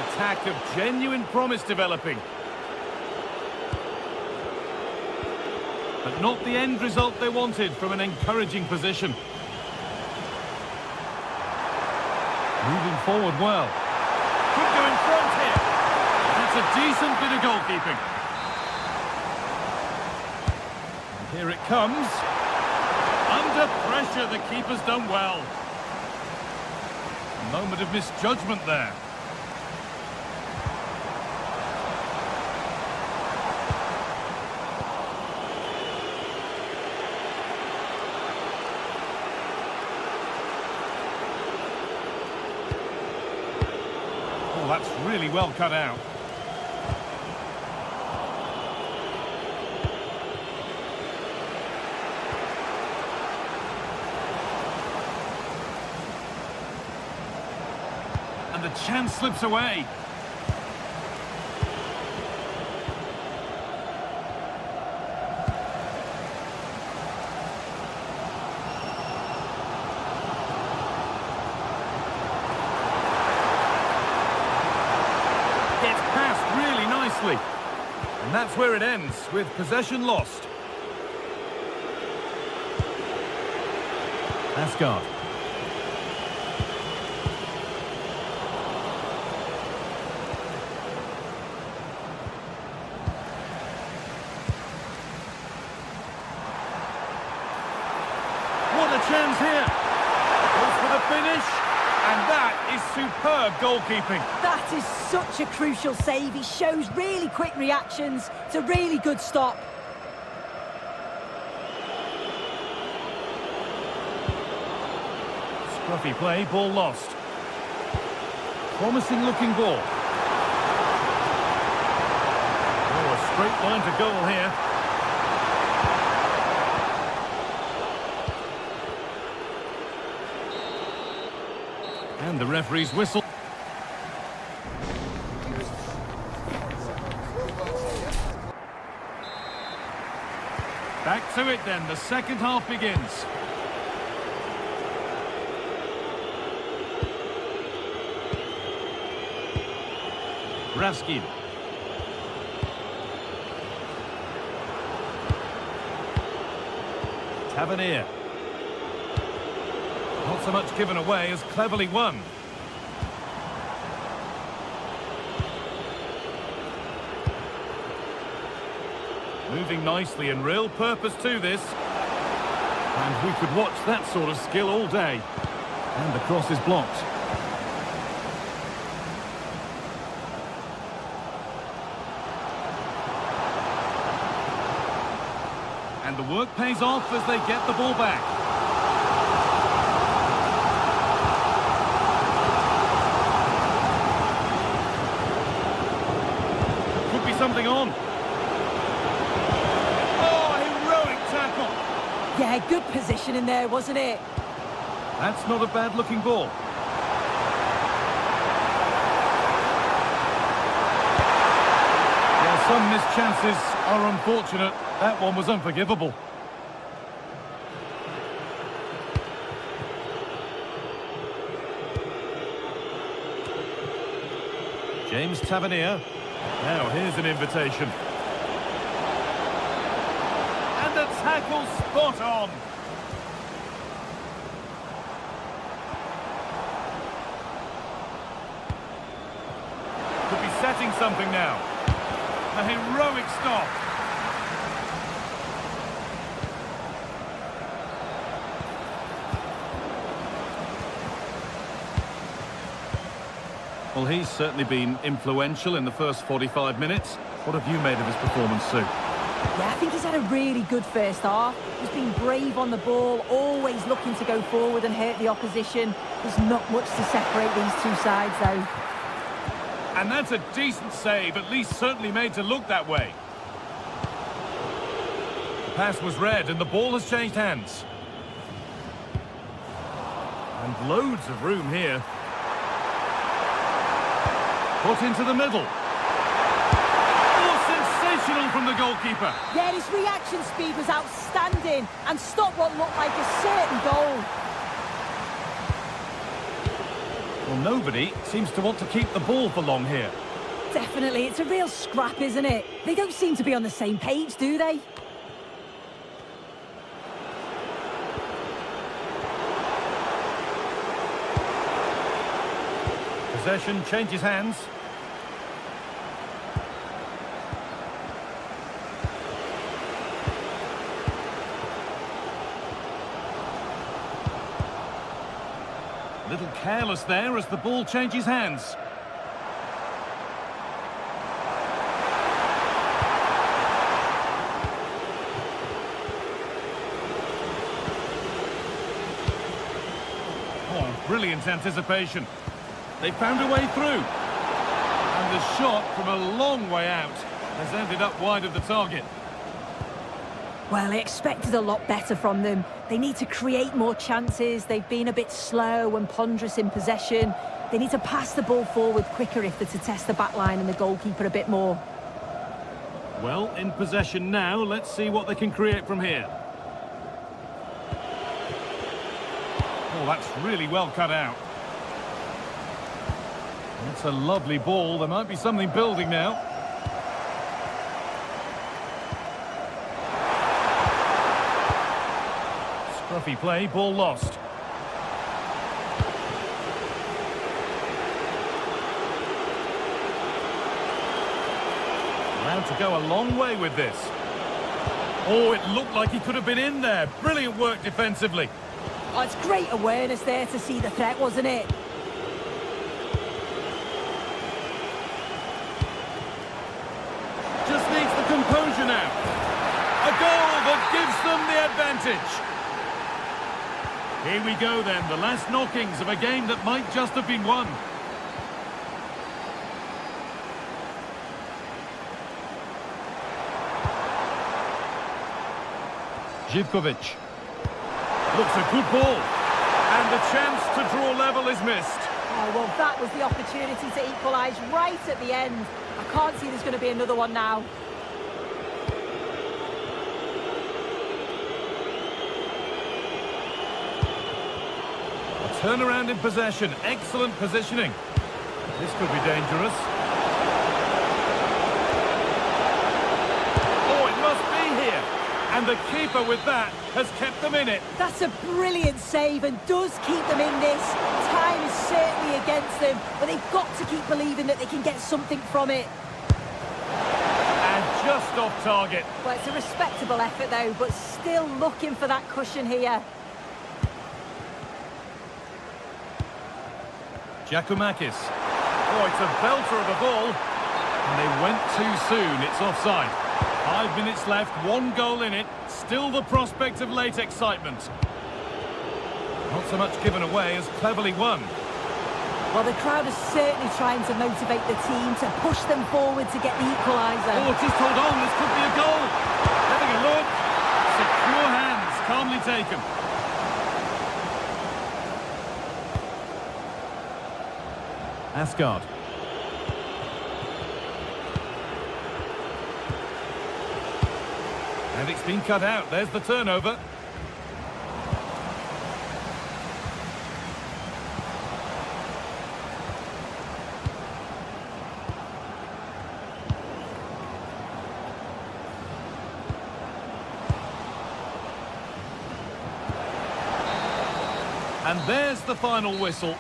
attack of genuine promise developing. But not the end result they wanted from an encouraging position. Moving forward well. Could go in front here. That's a decent bit of goalkeeping. And here it comes. Under pressure, the keeper's done well. A moment of misjudgment there. Oh, that's really well cut out. And the chance slips away. Gets past really nicely. And that's where it ends, with possession lost. Asgard. What a chance here. Goes for the finish. And that is superb goalkeeping. That is such a crucial save. He shows really quick reactions. It's a really good stop. Scruffy play, ball lost. Promising looking ball. Oh, a straight line to goal here. And the referee's whistle. Back to it then, the second half begins. Raskin. Tavernier. Not so much given away as cleverly won. Moving nicely and real purpose to this. And we could watch that sort of skill all day. And the cross is blocked. And the work pays off as they get the ball back. Could be something on. Yeah, good position in there, wasn't it? That's not a bad-looking ball. Well, some missed chances are unfortunate. That one was unforgivable. James Tavernier. Now, here's an invitation. The tackle spot on. Could be setting something now. A heroic stop. Well, he's certainly been influential in the first 45 minutes. What have you made of his performance, Sue? Yeah, I think he's had a really good first half. He's been brave on the ball, always looking to go forward and hurt the opposition. There's not much to separate these two sides, though. And that's a decent save, at least certainly made to look that way. The pass was read and the ball has changed hands. And loads of room here. Put into the middle. From the goalkeeper. Yeah, his reaction speed was outstanding and stopped what looked like a certain goal. Well, nobody seems to want to keep the ball for long here. Definitely, it's a real scrap, isn't it? They don't seem to be on the same page, do they? Possession changes hands. A little careless there as the ball changes hands. Oh, brilliant anticipation. They found a way through. And the shot from a long way out has ended up wide of the target. Well, I expected a lot better from them. They need to create more chances. They've been a bit slow and ponderous in possession. They need to pass the ball forward quicker if they're to test the back line and the goalkeeper a bit more. Well, in possession now. Let's see what they can create from here. Oh, that's really well cut out. That's a lovely ball. There might be something building now. Scruffy play, ball lost. Allowed to go a long way with this. Oh, it looked like he could have been in there. Brilliant work defensively. Oh, it's great awareness there to see the threat, wasn't it? Just needs the composure now. A goal that gives them the advantage. Here we go then, the last knockings of a game that might just have been won. Živkovic. Looks a good ball. And the chance to draw level is missed. Oh, well, that was the opportunity to equalise right at the end. I can't see there's going to be another one now. Turnaround in possession, excellent positioning. This could be dangerous. And the keeper with that has kept them in it. That's a brilliant save and does keep them in this. Time is certainly against them, but they've got to keep believing that they can get something from it. And just off target. Well, it's a respectable effort though, but still looking for that cushion here. Giacomakis. Oh, it's a belter of a ball. And they went too soon. It's offside. 5 minutes left, 1 goal in it. Still the prospect of late excitement. Not so much given away as cleverly won. Well, the crowd is certainly trying to motivate the team to push them forward to get the equaliser. Oh, just hold on, this could be a goal. Having a look. Secure hands, calmly taken. Asgard. And it's been cut out. There's the turnover. And there's the final whistle.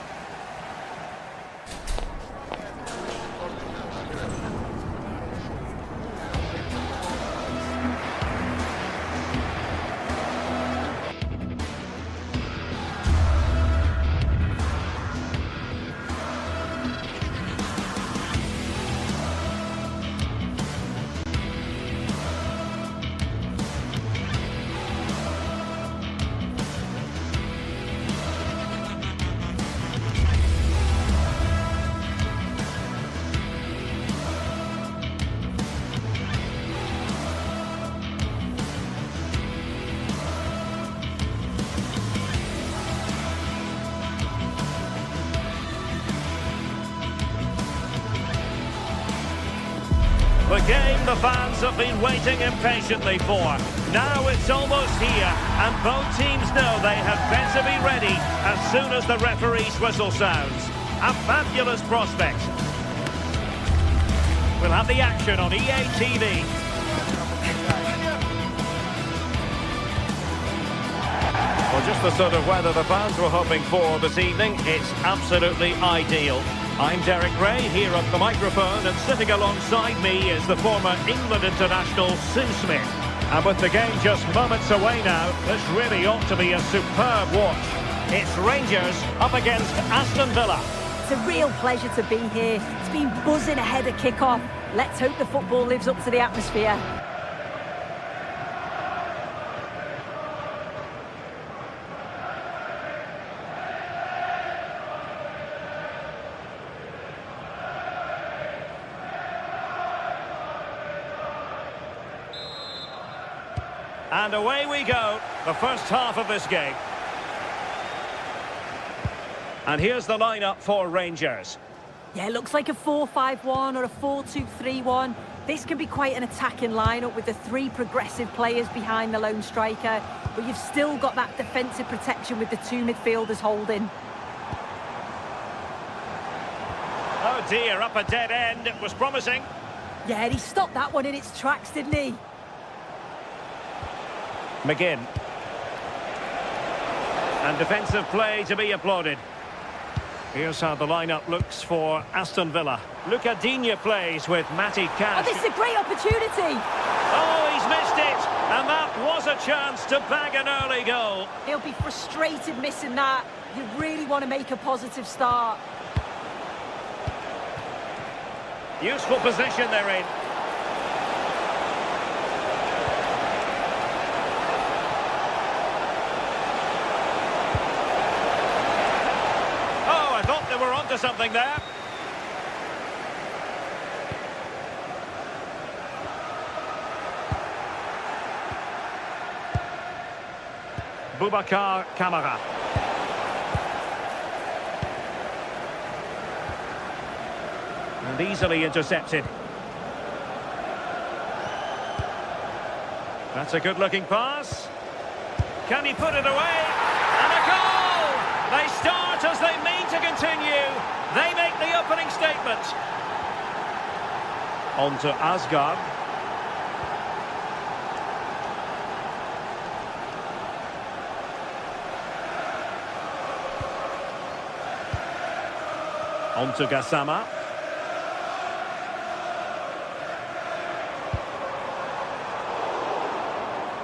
The game the fans have been waiting impatiently for. Now it's almost here, and both teams know they had better be ready as soon as the referee's whistle sounds. A fabulous prospect. We'll have the action on EA TV. Well, just the sort of weather the fans were hoping for this evening. It's absolutely ideal. I'm Derek Ray, here at the microphone, and sitting alongside me is the former England international Sue Smith. And with the game just moments away now, this really ought to be a superb watch. It's Rangers up against Aston Villa. It's a real pleasure to be here. It's been buzzing ahead of kick-off. Let's hope the football lives up to the atmosphere. And away we go, the first half of this game. And here's the lineup for Rangers. Yeah, it looks like a 4-5-1 or a 4-2-3-1. This can be quite an attacking lineup with the 3 progressive players behind the lone striker, but you've still got that defensive protection with the 2 midfielders holding. Oh dear, up a dead end. It was promising. Yeah, and he stopped that one in its tracks, didn't he? McGinn. And defensive play to be applauded. Here's how the lineup looks for Aston Villa. Luca Digne plays with Matty Cash. Oh, this is a great opportunity. Oh, he's missed it. And that was a chance to bag an early goal. He'll be frustrated missing that. You really want to make a positive start. Useful position they're in. We're onto something there. Boubacar Kamara. And easily intercepted. That's a good-looking pass. Can he put it away? And a goal! They start as they mean to continue. They make the opening statement. On to Asgard. On to Gassama.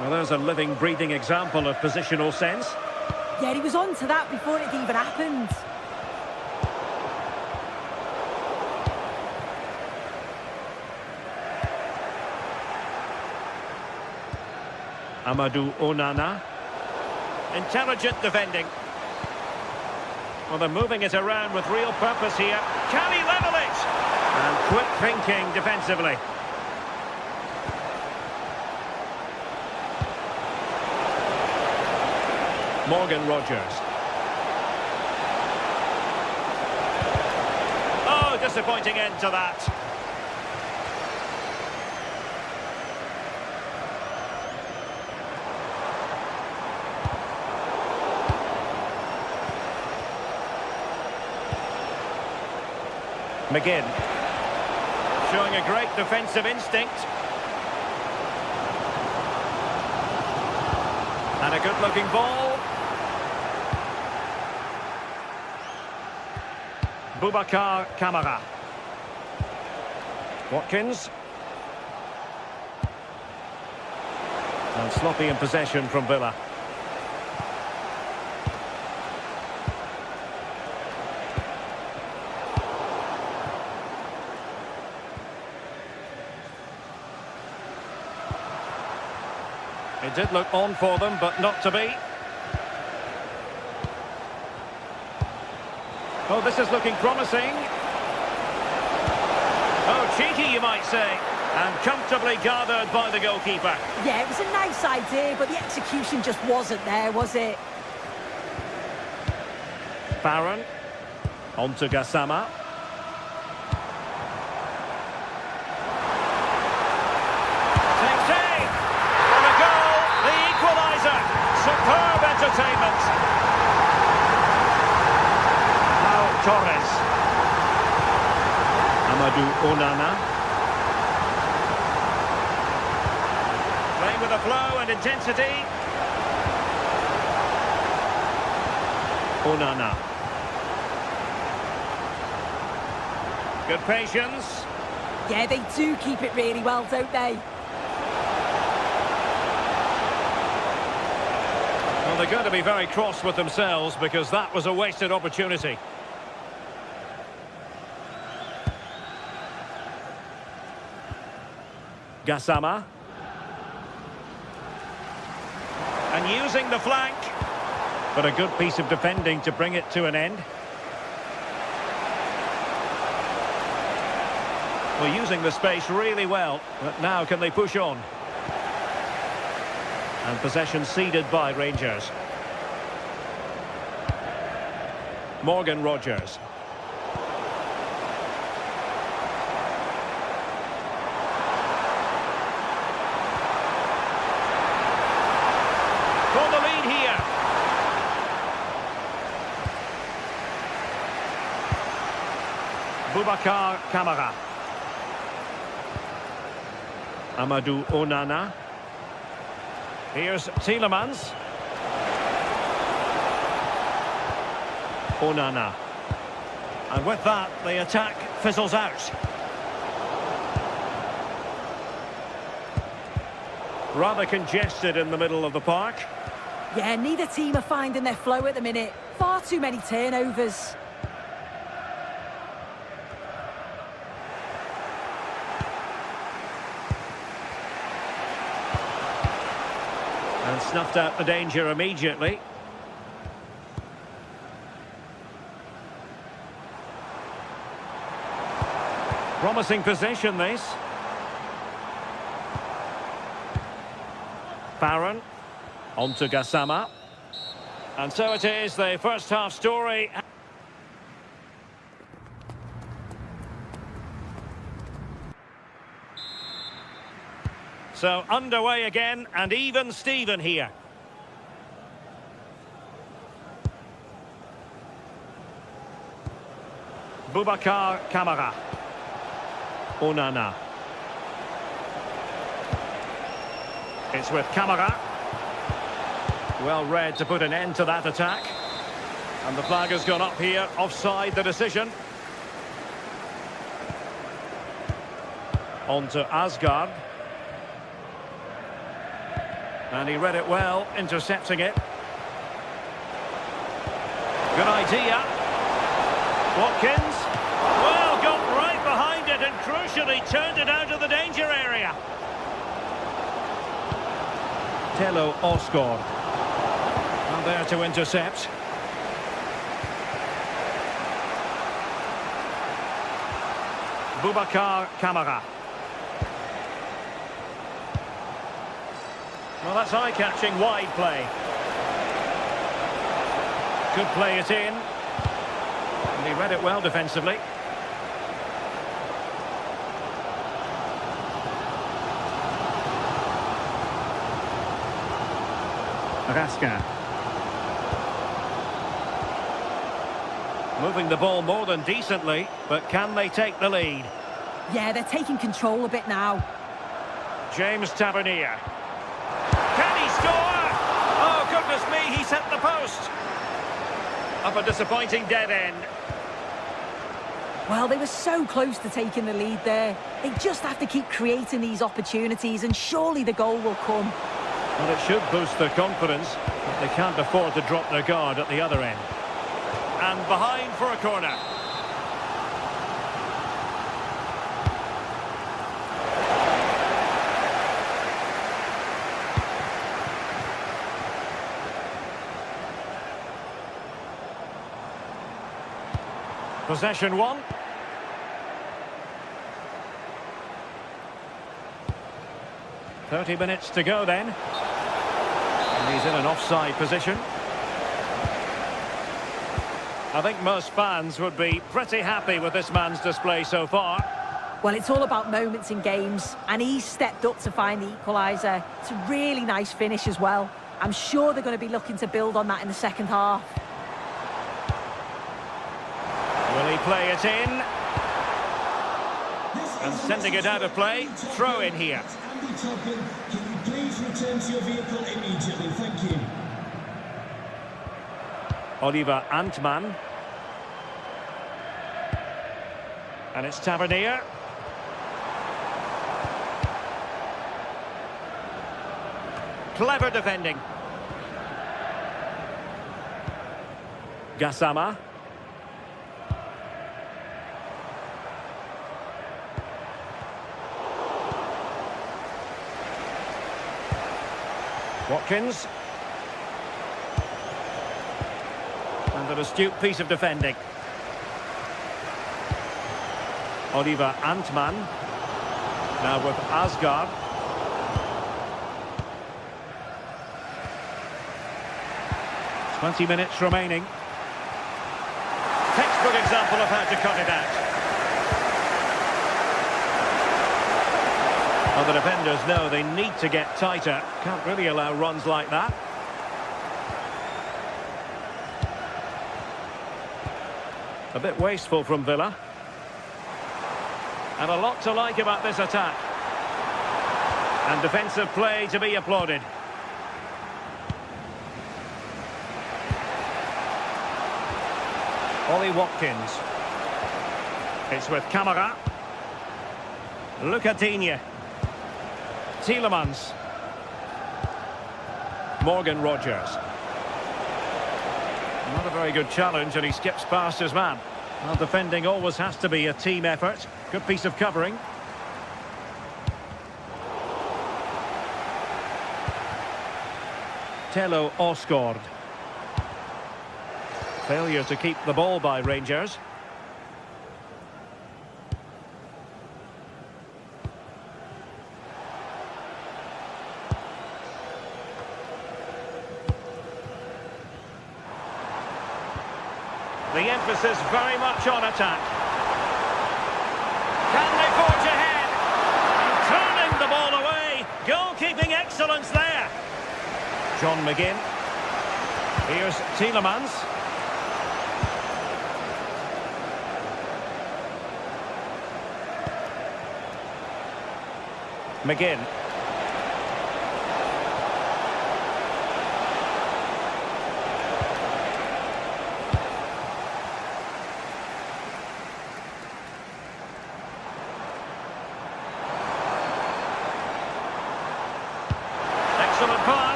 Well, there's a living, breathing example of positional sense. Yeah, he was on to that before it even happened. Amadou Onana. Intelligent defending. Well, they're moving it around with real purpose here. Can he level it? And quick thinking defensively. Morgan Rogers. Oh, disappointing end to that. McGinn. Showing a great defensive instinct. And a good-looking ball. Boubacar Kamara. Watkins. And sloppy in possession from Villa. It did look on for them, but not to be. Oh, this is looking promising. Oh, cheeky, you might say. And comfortably gathered by the goalkeeper. Yeah, it was a nice idea, but the execution just wasn't there, was it? Barron. On to Gassama. Takes aim. And a goal. The equaliser. Superb entertainment. Torres. Amadou Onana. Playing with a flow and intensity. Onana. Good patience. Yeah, they do keep it really well, don't they? Well, they're going to be very cross with themselves because that was a wasted opportunity. Gassama. And using the flank. But a good piece of defending to bring it to an end. Well, using the space really well. But now can they push on? And possession ceded by Rangers. Morgan Rogers. For the lead here. Boubacar Kamara. Amadou Onana. Here's Tielemans. Onana. And with that, the attack fizzles out. Rather congested in the middle of the park. Yeah, neither team are finding their flow at the minute. Far too many turnovers. And snuffed out the danger immediately. Promising possession, this. Barron. On to Gassama. And so it is, the first half story. So underway again, and even Steven here. Boubacar Kamara. Onana. It's with Kamara. Well read to put an end to that attack. And the flag has gone up here, offside the decision. On to Asgard. And he read it well, intercepting it. Good idea. Watkins. Well, got right behind it and crucially turned it out of the danger area. Tello Osgård. And there to intercept. Boubacar Kamara. Well, that's eye-catching wide play. Could play it in. And he read it well defensively. Raska. Moving the ball more than decently, but can they take the lead? Yeah, they're taking control a bit now. James Tavernier. Can he score? Oh, goodness me, he's hit the post. Up a disappointing dead end. Well, they were so close to taking the lead there. They just have to keep creating these opportunities and surely the goal will come. Well, it should boost their confidence, but they can't afford to drop their guard at the other end. And behind for a corner. Possession one. £30 to go then. And he's in an offside position. I think most fans would be pretty happy with this man's display so far. Well, it's all about moments in games, and he's stepped up to find the equaliser. It's a really nice finish as well. I'm sure they're going to be looking to build on that in the second half. Will he play it in? And sending it out of play. Throw in here. Andy Toppin, can you please return to your vehicle immediately? Thank you. Oliver Antman. And it's Tavernier. Clever defending. Gassama. Watkins. And an astute piece of defending. Oliver Antman. Now with Asgard. $20 remaining. Textbook example of how to cut it out. Well, the defenders know they need to get tighter. Can't really allow runs like that. A bit wasteful from Villa. And a lot to like about this attack. And defensive play to be applauded. Ollie Watkins. It's with Kamara. Lucadinha. Tielemans. Morgan Rogers. Not a very good challenge, and he skips past his man. Well, defending always has to be a team effort. Good piece of covering. Tello Osgård. Failure to keep the ball by Rangers. The emphasis very much on attack. Can they forge ahead? And turning the ball away. Goalkeeping excellence there. John McGinn. Here's Tielemans. McGinn.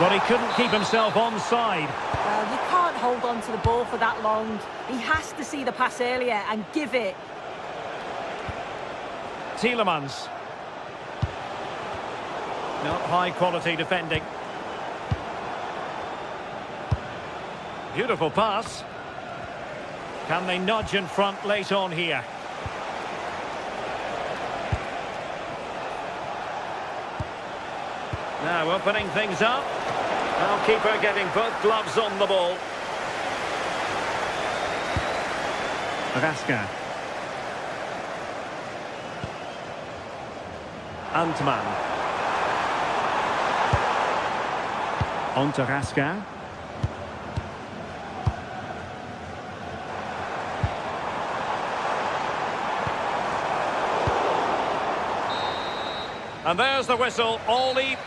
Well, he couldn't keep himself onside. Well, you can't hold on to the ball for that long. He has to see the pass earlier and give it. Tielemans. Not high-quality defending. Beautiful pass. Can they nudge in front late on here? Now opening things up. Now keeper getting both gloves on the ball. Raska. Antman. On to Raska. And there's the whistle. All leave.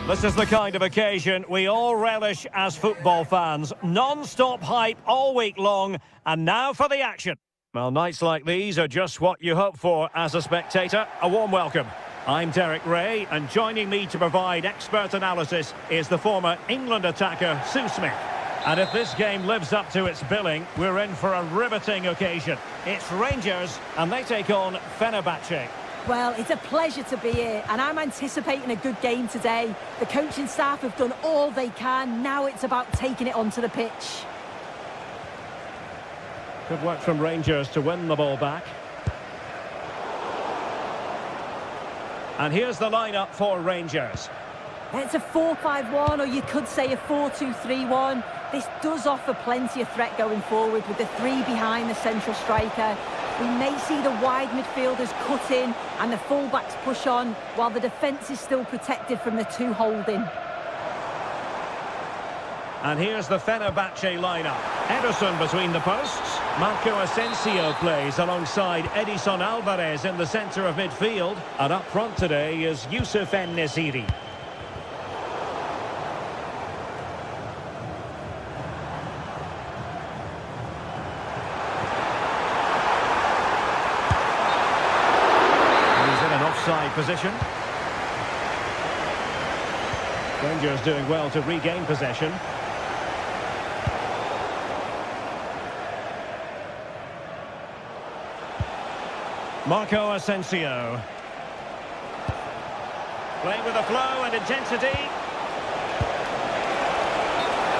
This is the kind of occasion we all relish as football fans. Non-stop hype all week long, and now for the action. Well, nights like these are just what you hope for as a spectator. A warm welcome. I'm Derek Ray, and joining me to provide expert analysis is the former England attacker, Sue Smith. And if this game lives up to its billing, we're in for a riveting occasion. It's Rangers, and they take on Fenerbahce. Well, it's a pleasure to be here, and I'm anticipating a good game today. The coaching staff have done all they can. Now it's about taking it onto the pitch. Good work from Rangers to win the ball back. And here's the lineup for Rangers. It's a 4-5-1, or you could say a 4-2-3-1. This does offer plenty of threat going forward with the three behind the central striker. We may see the wide midfielders cut in and the fullbacks push on, while the defence is still protected from the two holding. And here's the Fenerbahce lineup. Ederson between the posts. Marco Asensio plays alongside Edison Alvarez in the centre of midfield. And up front today is Youssef En-Nesyri. Offside position. Rangers doing well to regain possession. Marco Asensio. Playing with a flow and intensity.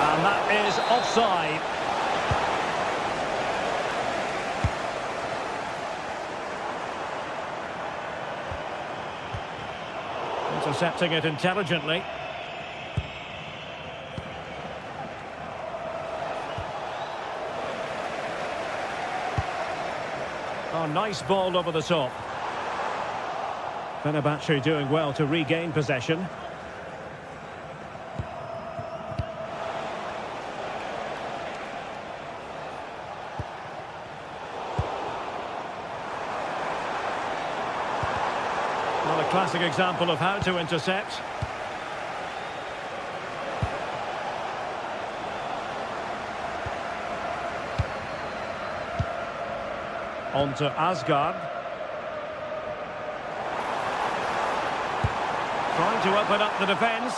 And that is offside. Intercepting it intelligently. Oh, nice ball over the top. Fenerbahce doing well to regain possession. classic example of how to intercept. On to Asgard. Trying to open up the defence.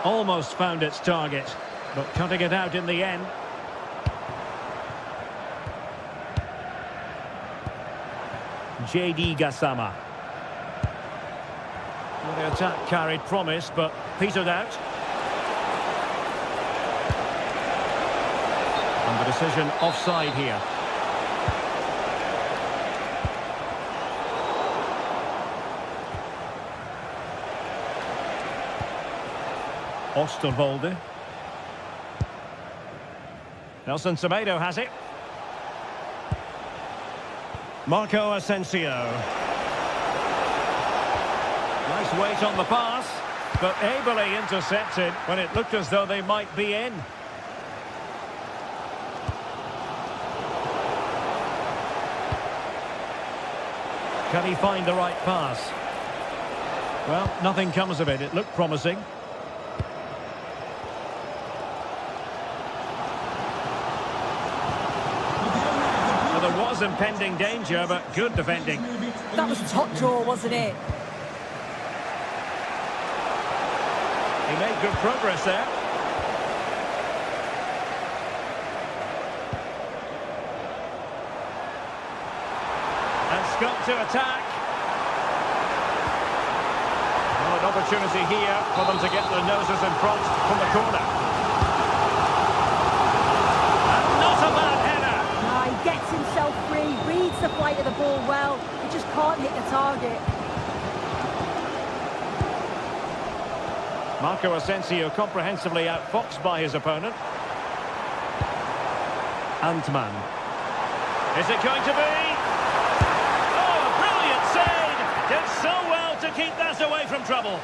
Almost found its target, but cutting it out in the end. JD Gassama. Well, the attack carried promise, but petered out. And the decision offside here. Osterwolde. Nelson Semedo has it. Marco Asensio. Nice weight on the pass, but ably intercepted when it looked as though they might be in. Can he find the right pass? Well, nothing comes of it. It looked promising. There was impending danger, but good defending. That was top draw, wasn't it? He made good progress there. And Scott to attack. Well, an opportunity here for them to get their noses in front from the corner. And not a bad header. No, he gets himself free, reads the flight of the ball well. He just can't hit the target. Marco Asensio comprehensively outfoxed by his opponent. Antman. Is it going to be? Oh, a brilliant save! Did so well to keep that away from trouble.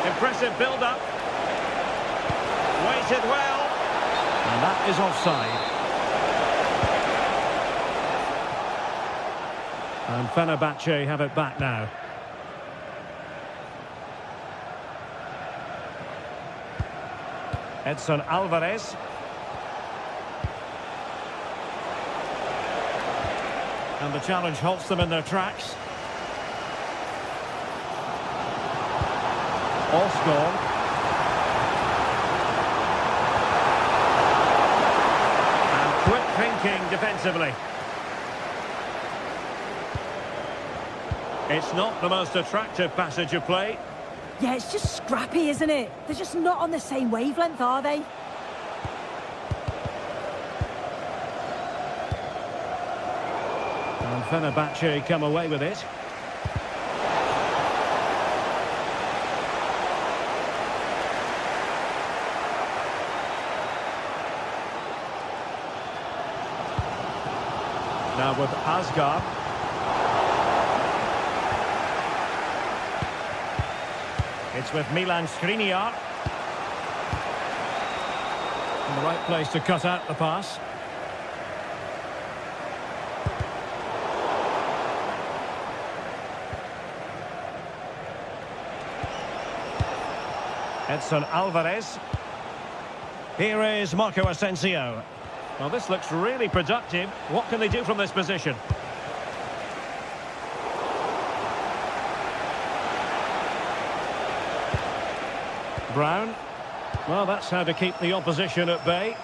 Impressive build-up. Waited well. And that is offside. And Fenerbahce have it back now. Edson Alvarez. And the challenge halts them in their tracks. Osgård. And quick thinking defensively. It's not the most attractive passage of play. Yeah, it's just scrappy, isn't it? They're just not on the same wavelength, are they? And Fenerbahce come away with it. Now with Asgard. It's with Milan Skriniar. In the right place to cut out the pass. Edson Alvarez. Here is Marco Asensio. Well, this looks really productive. What can they do from this position? Brown. Well, that's how to keep the opposition at bay.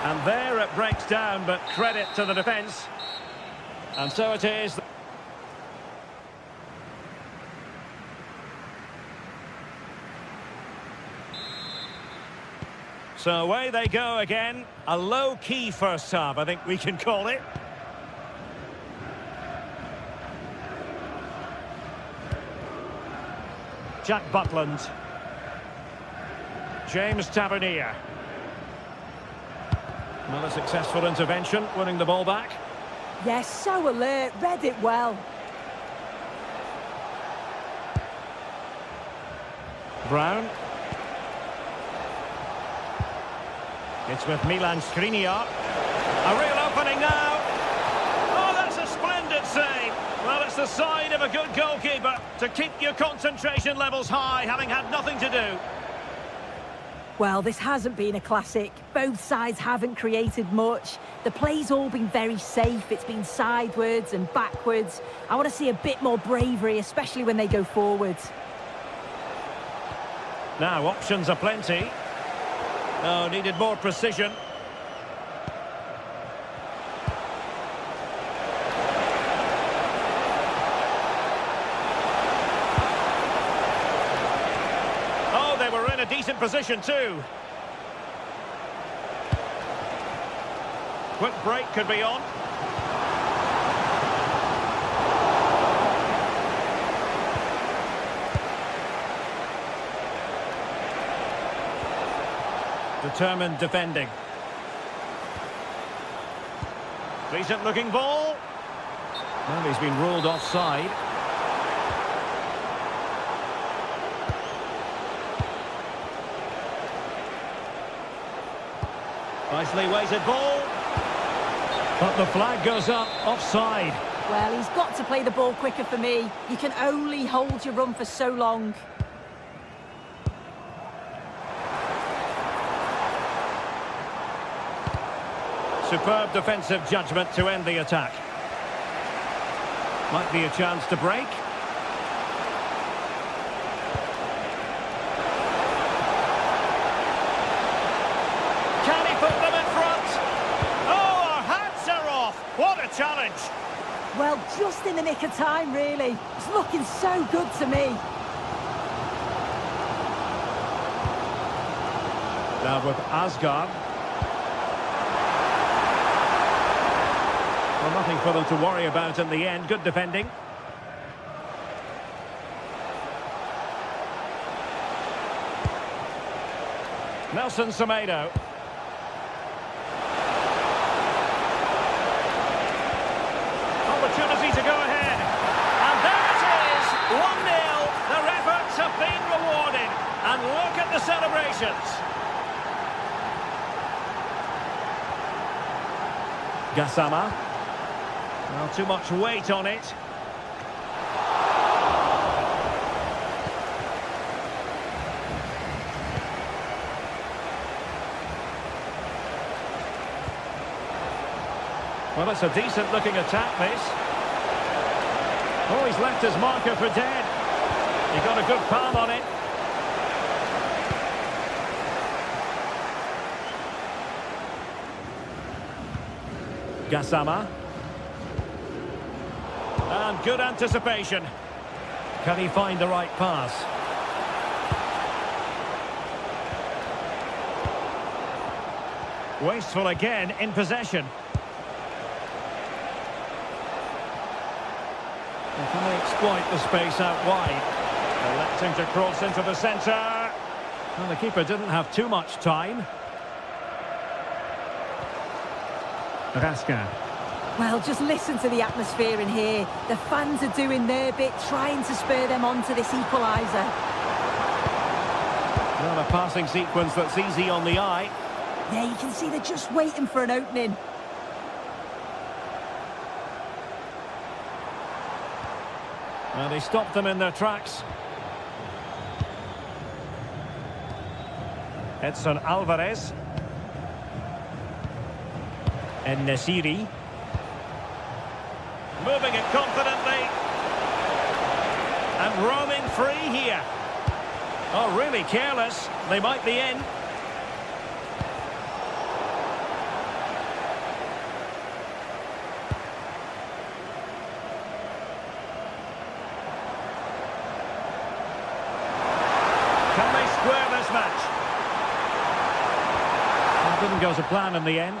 And there it breaks down, but credit to the defence. And so it is. So away they go again. A low-key first half, I think we can call it. Jack Butland. James Tavernier. Well, a successful intervention, winning the ball back. Yes, so alert, read it well. Brown. It's with Milan Skriniar. A real opening now. Oh, that's a splendid save. Well, it's the sign of a good goalkeeper to keep your concentration levels high, having had nothing to do. Well, this hasn't been a classic. Both sides haven't created much. The play's all been very safe. It's been sidewards and backwards. I want to see a bit more bravery, especially when they go forwards. Now, options are plenty. Oh, needed more precision. Oh, they were in a decent position too. Quick break could be on. Determined defending. Decent looking ball. Well, he's been ruled offside. Nicely weighted ball. But the flag goes up, offside. Well, he's got to play the ball quicker for me. You can only hold your run for so long. Superb defensive judgment to end the attack. Might be a chance to break. Can he put them in front? Oh, our hats are off. What a challenge. Well, just in the nick of time, really. It's looking so good to me. Now with Asgard. Well, nothing for them to worry about in the end. Good defending. Nelson Semedo. Opportunity to go ahead. And there it is! 1-0. Their efforts have been rewarded. And look at the celebrations. Gassama. Well, too much weight on it. Well, it's a decent-looking attack, this. Oh, he's left his marker for dead. He got a good palm on it. Gassama. And good anticipation. Can he find the right pass? Wasteful again in possession. And can they exploit the space out wide? Electing to cross into the centre. Well, the keeper didn't have too much time. Raskin. Well, just listen to the atmosphere in here. The fans are doing their bit, trying to spur them on to this equaliser. Not a passing sequence that's easy on the eye. Yeah, you can see they're just waiting for an opening. And he stopped them in their tracks. Edson Alvarez. En-Nesyri. Moving it confidently. And roaming free here. Oh, really careless. They might be in. Can they square this match? That didn't go to plan in the end.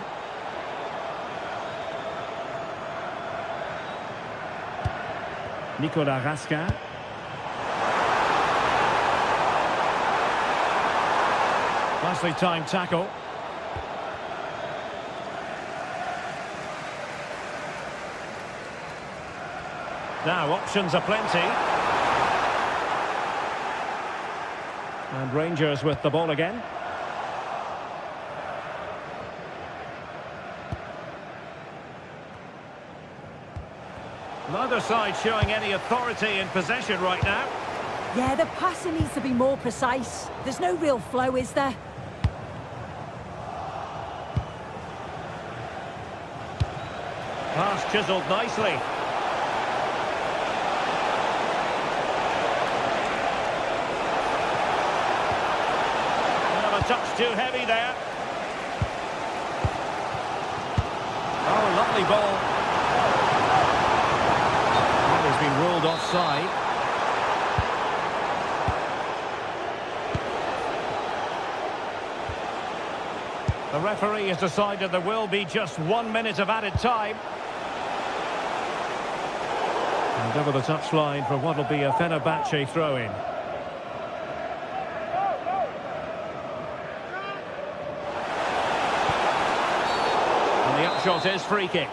Nicolas Raskin. Nicely timed tackle. Now options are plenty. And Rangers with the ball again. Neither side showing any authority in possession right now. Yeah, the passing needs to be more precise. There's no real flow, is there? Pass chiselled nicely. Well, a touch too heavy there. Oh, lovely ball. That has been ruled offside. The referee has decided there will be just 1 minute of added time. And over the touchline for what will be a Fenerbahce throw-in. And the upshot is free kick.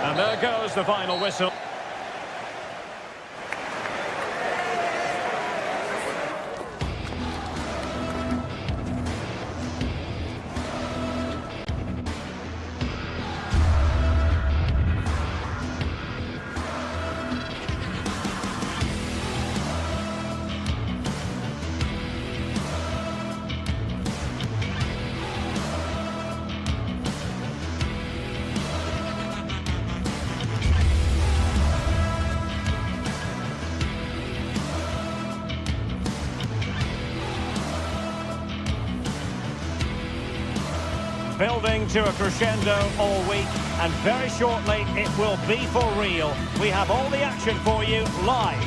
And there goes the final whistle. Building to a crescendo all week, and very shortly it will be for real. We have all the action for you live.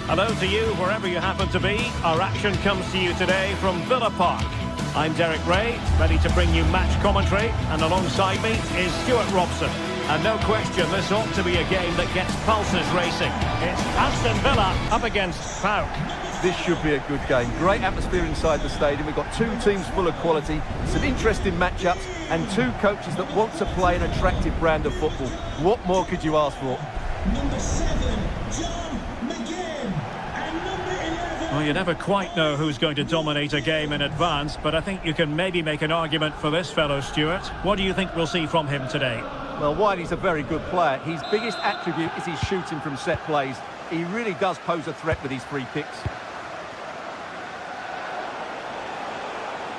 Hello to you wherever you happen to be. Our action comes to you today from Villa Park. I'm Derek Ray, ready to bring you match commentary, and alongside me is Stuart Robson. And no question, this ought to be a game that gets pulses racing. It's Aston Villa up against PAOK. This should be a good game. Great atmosphere inside the stadium. We've got two teams full of quality, some interesting matchups, and two coaches that want to play an attractive brand of football. What more could you ask for? Number 7, John McGinn. And number 11... Well, you never quite know who's going to dominate a game in advance, but I think you can maybe make an argument for this fellow, Stuart. What do you think we'll see from him today? Well, Whitey's a very good player. His biggest attribute is his shooting from set plays. He really does pose a threat with his free kicks.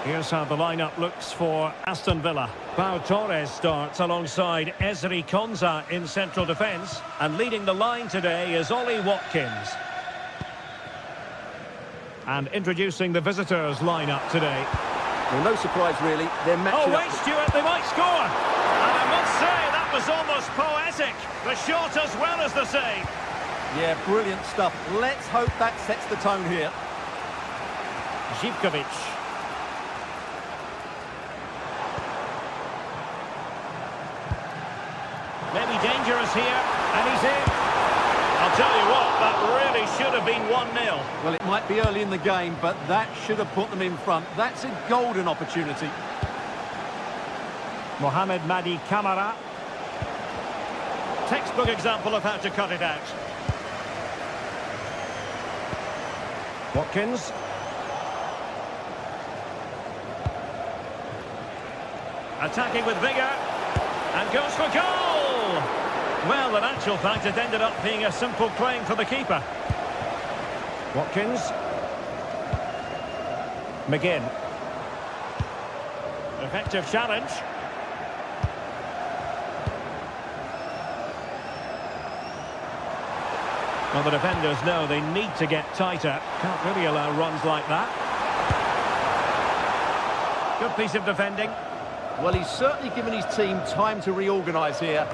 Here's how the lineup looks for Aston Villa. Pau Torres starts alongside Ezri Konsa in central defence. And leading the line today is Ollie Watkins. And introducing the visitors' lineup today. Well, no surprise, really. They're matching up. Oh, wait, Stuart, they might score. And I must say, that was almost poetic. The shot as well as the save. Yeah, brilliant stuff. Let's hope that sets the tone here. Živkovic. Maybe dangerous here, and he's in. I'll tell you what, that really should have been 1-0. Well, it might be early in the game, but that should have put them in front. That's a golden opportunity. Mohamed Madi Kamara. Textbook example of how to cut it out. Watkins. Attacking with vigour. And goes for goal! Well, in actual fact, it ended up being a simple claim for the keeper. Watkins. McGinn. Effective challenge. Well, the defenders know they need to get tighter. Can't really allow runs like that. Good piece of defending. Well, he's certainly given his team time to reorganise here.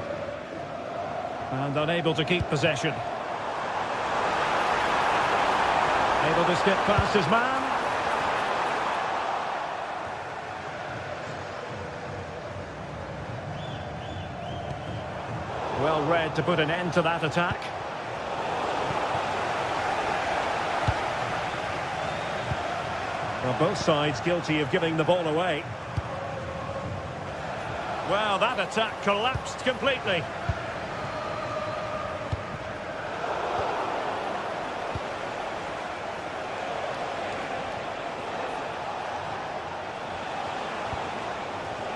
And unable to keep possession. Able to skip past his man. Well read to put an end to that attack. Well, both sides guilty of giving the ball away. Well, that attack collapsed completely.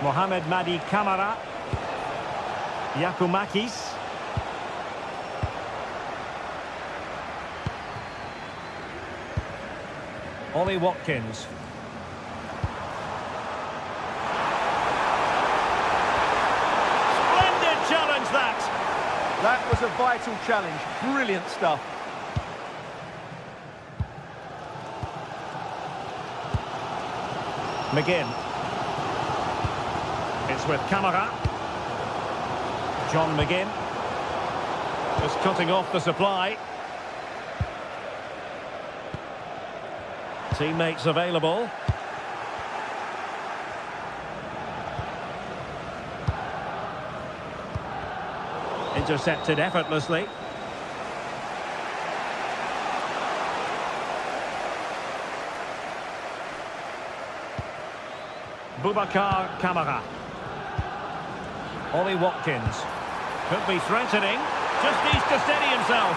Mohamed Madi Camara. Giacomakis. Ollie Watkins. Splendid challenge that. That was a vital challenge. Brilliant stuff. McGinn. It's with Camara. John McGinn. Just cutting off the supply. Teammates available. Intercepted effortlessly. Boubacar Camara. Ollie Watkins. Could be threatening. Just needs to steady himself.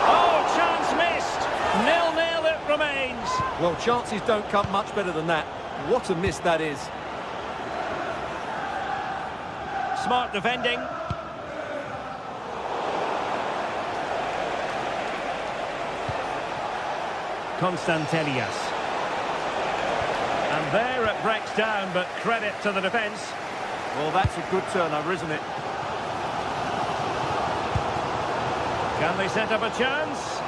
Oh, chance missed. 0-0 it remains. Well, chances don't come much better than that. What a miss that is. Smart defending. Constantelias. And there it breaks down, but credit to the defence. Well, that's a good turnover, isn't it? Can they set up a chance?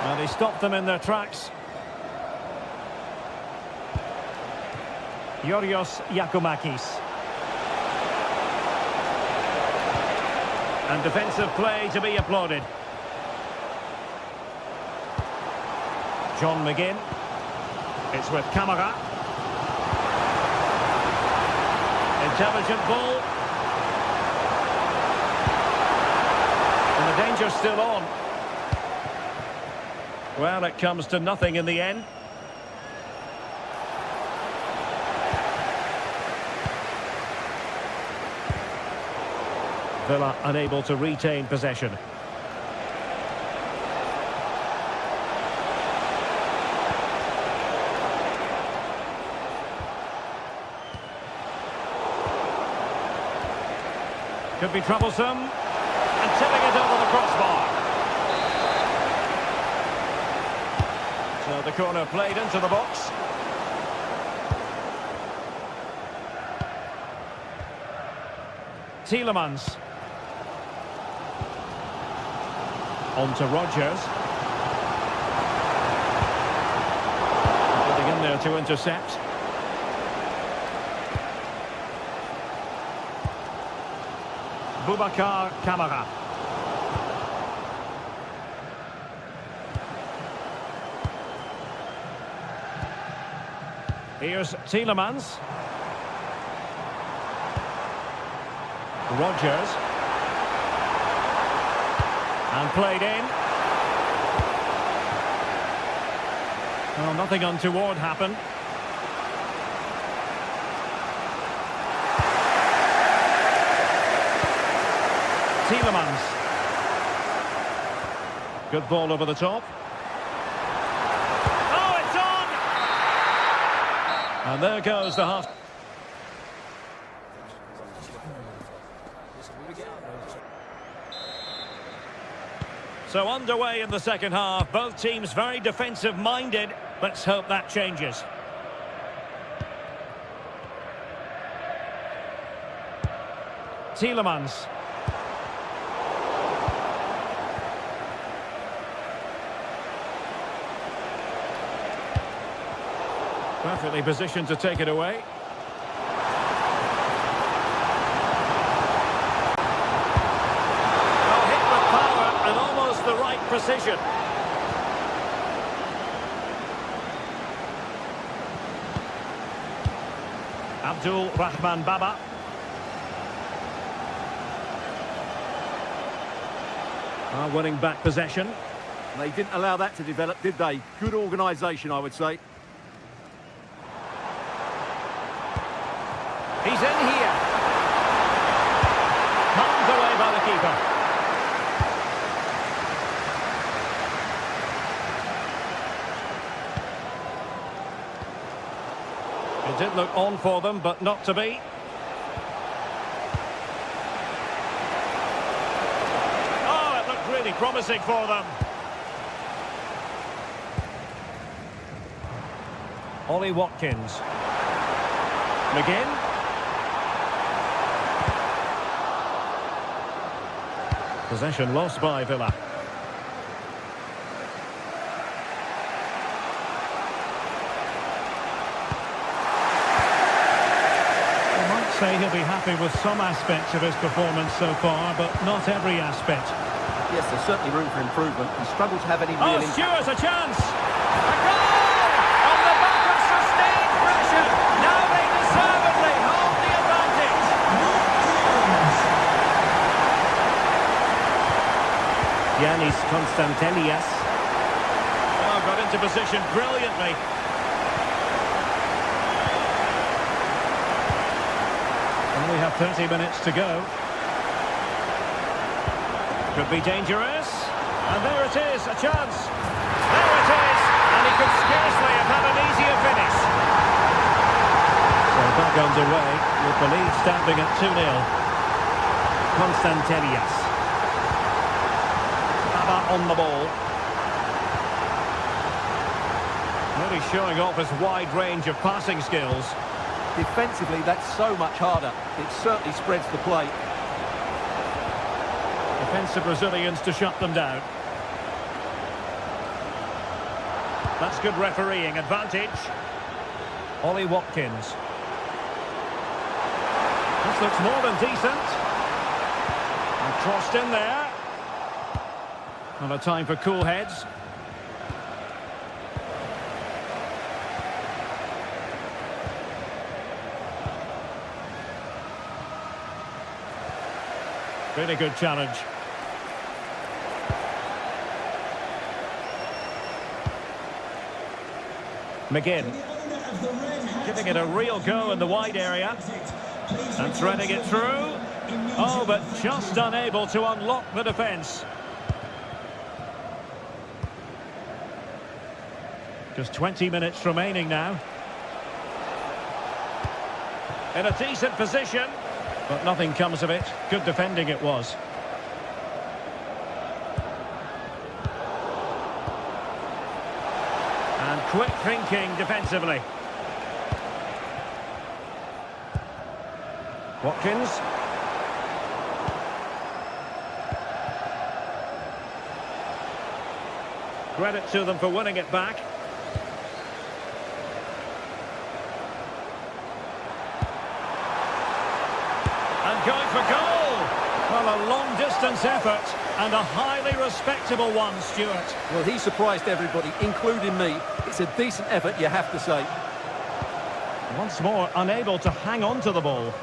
Well, they stopped them in their tracks. Yorios Giacomakis. And defensive play to be applauded. John McGinn. It's with Camara. Intelligent ball. And the danger's still on. Well, it comes to nothing in the end. Villa unable to retain possession. Could be troublesome. And tipping it over the crossbar. So the corner played into the box. Tielemans. On to Rodgers. Getting in there to intercept. Boubacar Camara. Here's Tielemans. Rodgers. And played in. Well, nothing untoward happened. Tielemans. Good ball over the top. Oh, it's on! And there goes the half. So underway in the second half, both teams very defensive-minded. Let's hope that changes. Tielemans. Perfectly positioned to take it away. The right precision. Abdul Rahman Baba. Winning back possession. They didn't allow that to develop, did they? Good organisation, I would say. He's in here. Palmed away by the keeper. It did look on for them, but not to be. Oh, it looked really promising for them. Ollie Watkins. McGinn. Possession lost by Villa. Say he'll be happy with some aspects of his performance so far, but not every aspect. Yes, there's certainly room for improvement. He struggled to have any real impact. Stewart's a chance! A goal! On the back of sustained pressure! Now they deservedly hold the advantage! Yanis Konstantelias. Oh, got into position brilliantly. We have 30 minutes to go. Could be dangerous. And there it is, a chance. There it is. And he could scarcely have had an easier finish. So back underway with the lead standing at 2-0. Konstantelias. Baba on the ball. Really showing off his wide range of passing skills. Defensively, that's so much harder. It certainly spreads the play. Defensive Brazilians to shut them down. That's good refereeing. Advantage. Ollie Watkins. This looks more than decent. And crossed in there. Not a time for cool heads. Really good challenge. McGinn. Giving it a real go in the wide area. And threading it through. Oh, but just unable to unlock the defence. Just 20 minutes remaining now. In a decent position. But nothing comes of it. Good defending it was. And quick thinking defensively. Watkins. Credit to them for winning it back. Going for goal! Well, a long-distance effort and a highly respectable one, Stuart. Well, he surprised everybody, including me. It's a decent effort, you have to say. Once more, unable to hang on to the ball.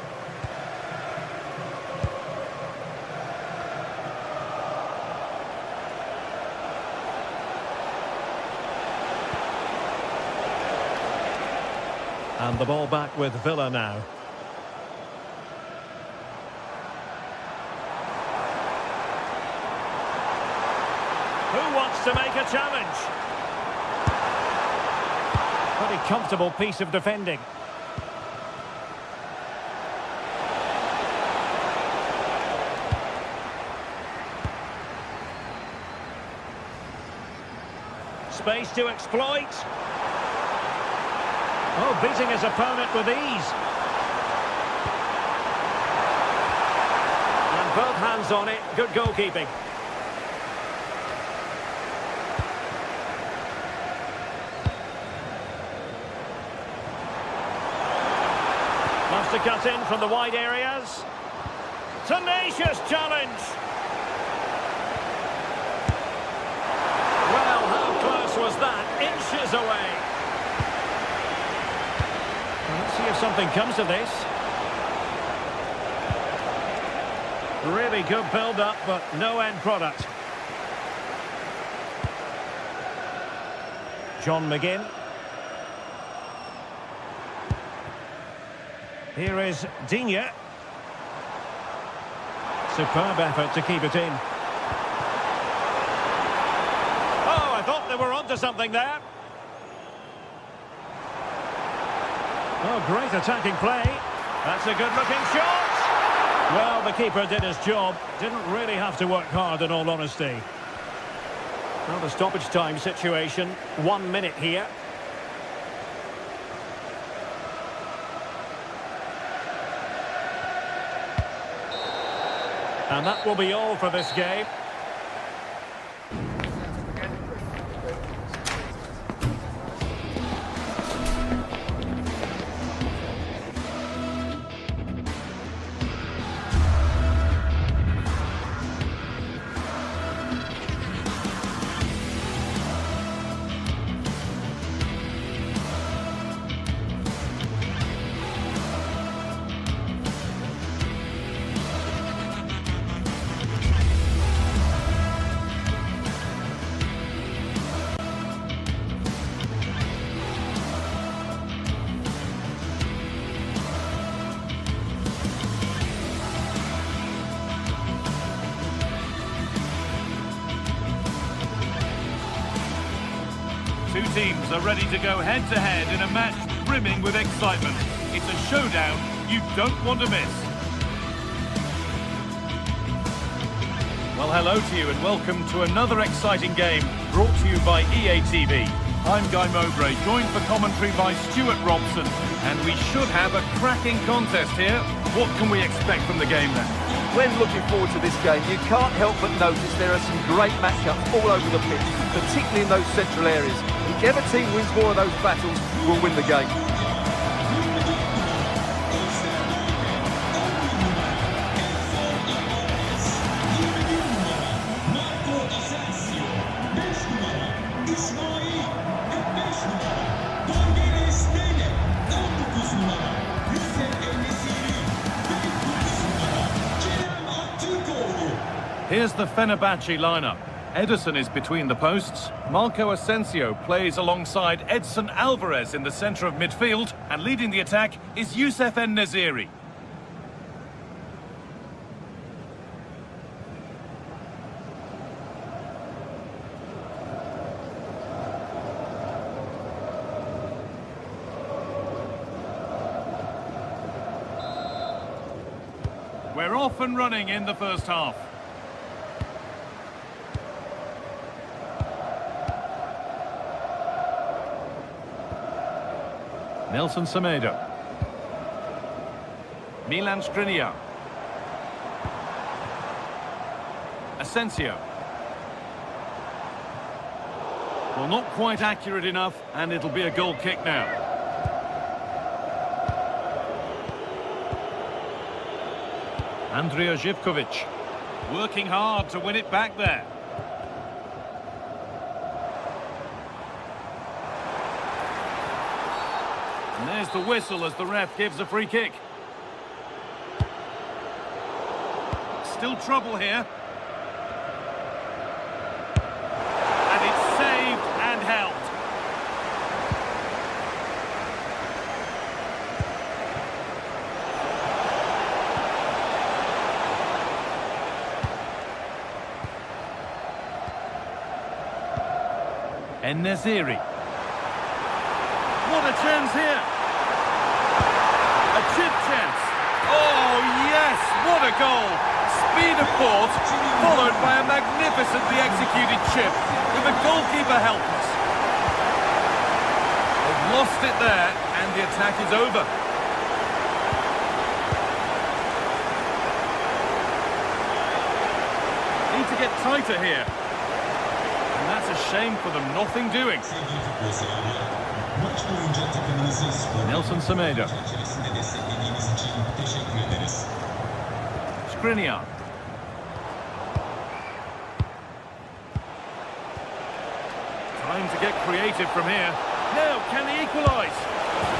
And the ball back with Villa now. Who wants to make a challenge? Pretty comfortable piece of defending. Space to exploit. Oh, beating his opponent with ease. And both hands on it. Good goalkeeping. Wants to cut in from the wide areas. Tenacious challenge. Well, how close was that? Inches away. Let's see if something comes of this. Really good build-up, but no end product. John McGinn. Here is Digne. Superb effort to keep it in. Oh, I thought they were onto something there. Oh, great attacking play. That's a good-looking shot. Well, the keeper did his job. Didn't really have to work hard, in all honesty. Well, the stoppage time situation. 1 minute here. And that will be all for this game. Two teams are ready to go head-to-head in a match brimming with excitement. It's a showdown you don't want to miss. Well, hello to you and welcome to another exciting game brought to you by EA TV. I'm Guy Mowbray, joined for commentary by Stuart Robson, and we should have a cracking contest here. What can we expect from the game then? When looking forward to this game, you can't help but notice there are some great matchups all over the pitch, particularly in those central areas. Whichever team wins more of those battles will win the game. Here's the Fenerbahce lineup. Ederson is between the posts. Marco Asensio plays alongside Edson Alvarez in the centre of midfield. And leading the attack is Youssef En-Nesyri. We're off and running in the first half. Nelson Semedo. Milan Skriniar. Asensio. Well, not quite accurate enough, and it'll be a goal kick now. Andrija Zivkovic. Working hard to win it back there. And there's the whistle as the ref gives a free kick. Still trouble here. And it's saved and held. En-Nesyri. What a chance here. A chip chance. Oh, yes, what a goal. Speed of port, followed by a magnificently executed chip, with the goalkeeper helpless. They've lost it there, and the attack is over. Need to get tighter here. And that's a shame for them, nothing doing. Nelson Semedo. Skriniar. Time to get creative from here. Now, can he equalise?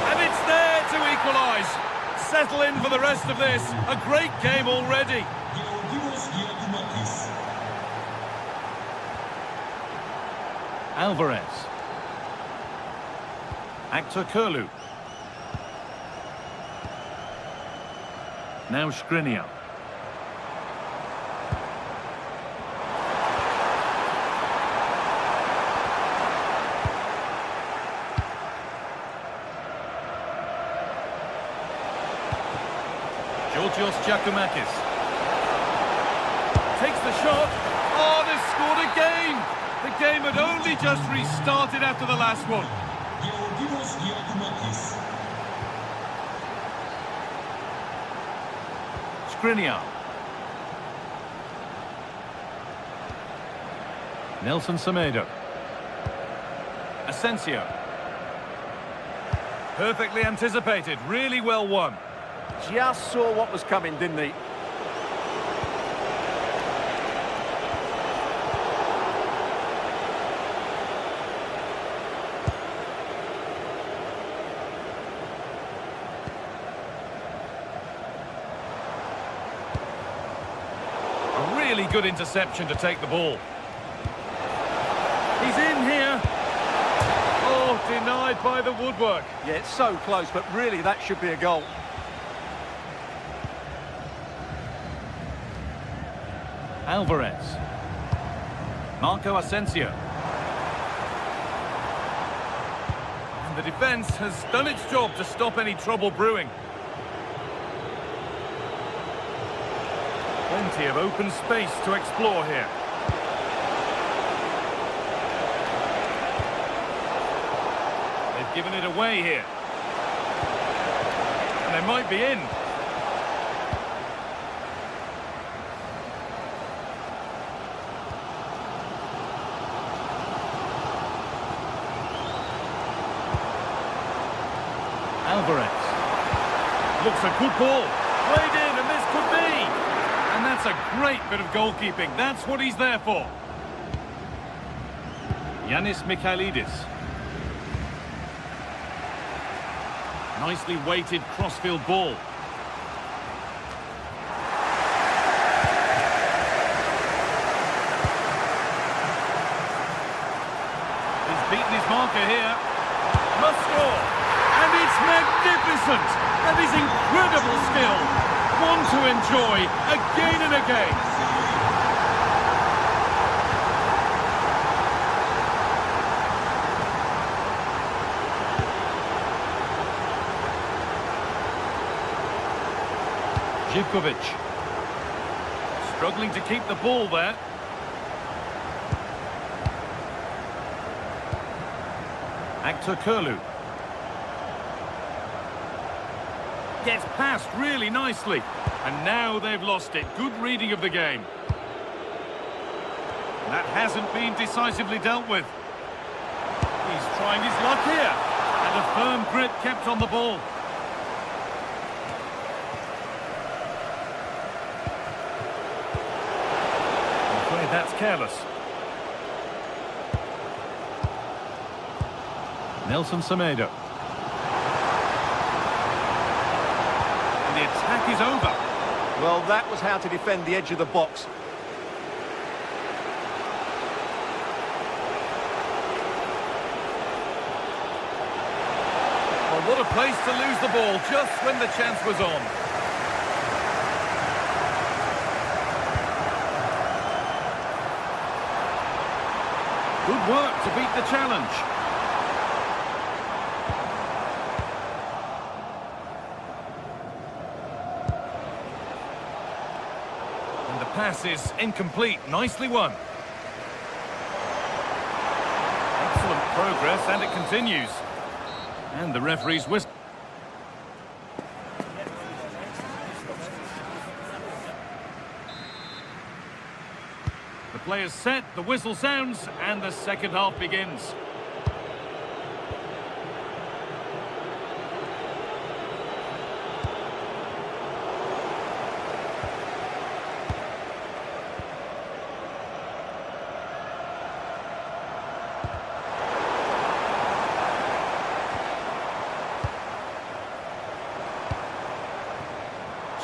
And it's there to equalise. Settle in for the rest of this. A great game already. Alvarez. Actor Kurlu. Now Skriniar. Georgios Giacomakis. Takes the shot. Oh, they've scored again! The game had only just restarted after the last one. Georgios Giacomakis. Skriniar. Nelson Semedo. Asensio. Perfectly anticipated, really well won. Just saw what was coming, didn't he? A really good interception to take the ball. He's in here. Oh, denied by the woodwork. Yeah, it's so close, but really that should be a goal. Alvarez. Marco Asensio. And the defence has done its job to stop any trouble brewing. Plenty of open space to explore here. They've given it away here. And they might be in. Alvarez. Looks a good ball. Played in, and this could be. And that's a great bit of goalkeeping. That's what he's there for. Yanis Mikhailidis. Nicely weighted crossfield ball. He's beaten his marker here. Must score. And it's magnificent! That is incredible skill! One to enjoy again and again. Živkovic. Struggling to keep the ball there. Actor Kurlu. Gets past really nicely. And now they've lost it. Good reading of the game. That hasn't been decisively dealt with. He's trying his luck here. And a firm grip kept on the ball. I'm afraid that's careless. Nelson Semedo. The attack is over. Well, that was how to defend the edge of the box. Well, what a place to lose the ball just when the chance was on. Good work to beat the challenge. Pass is incomplete. Nicely won. Excellent progress, and it continues. And the referee's whistle. The player's set, the whistle sounds, and the second half begins.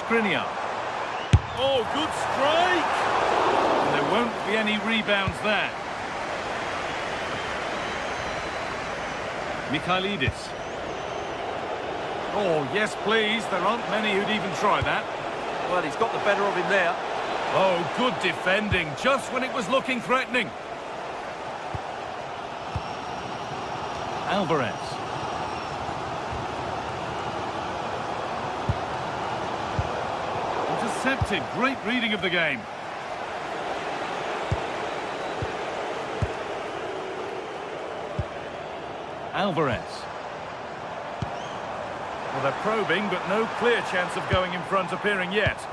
Skriniar. Oh, good strike! And there won't be any rebounds there. Mikhailidis. Oh, yes, please. There aren't many who'd even try that. Well, he's got the better of him there. Oh, good defending, just when it was looking threatening. Alvarez. intercepted. Great reading of the game. Alvarez. Well, they're probing, but no clear chance of going in front appearing yet.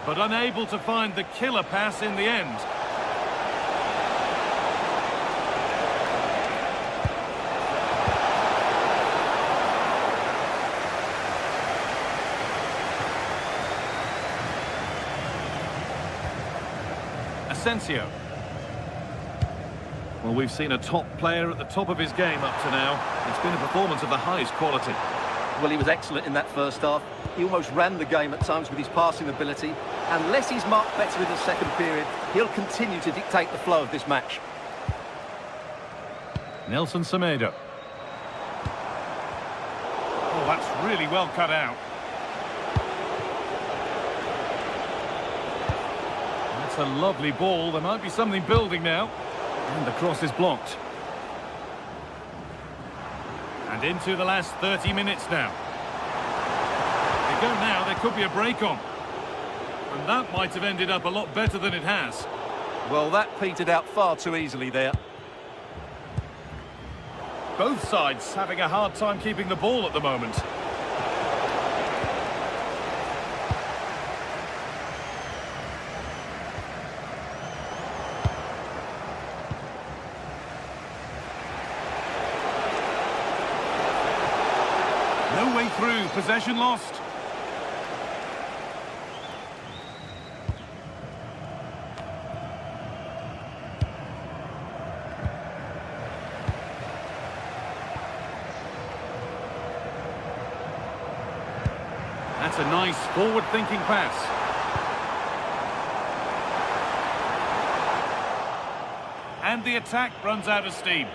But unable to find the killer pass in the end. Asensio. Well, we've seen a top player at the top of his game up to now. It's been a performance of the highest quality. Well, he was excellent in that first half. He almost ran the game at times with his passing ability. Unless he's marked better in the second period, he'll continue to dictate the flow of this match. Nelson Semedo. Oh, that's really well cut out. That's a lovely ball. There might be something building now. And the cross is blocked. And into the last 30 minutes now. They go now, there could be a break on. And that might have ended up a lot better than it has. Well, that petered out far too easily there. Both sides having a hard time keeping the ball at the moment. No way through, possession lost. That's a nice forward-thinking pass. And the attack runs out of steam.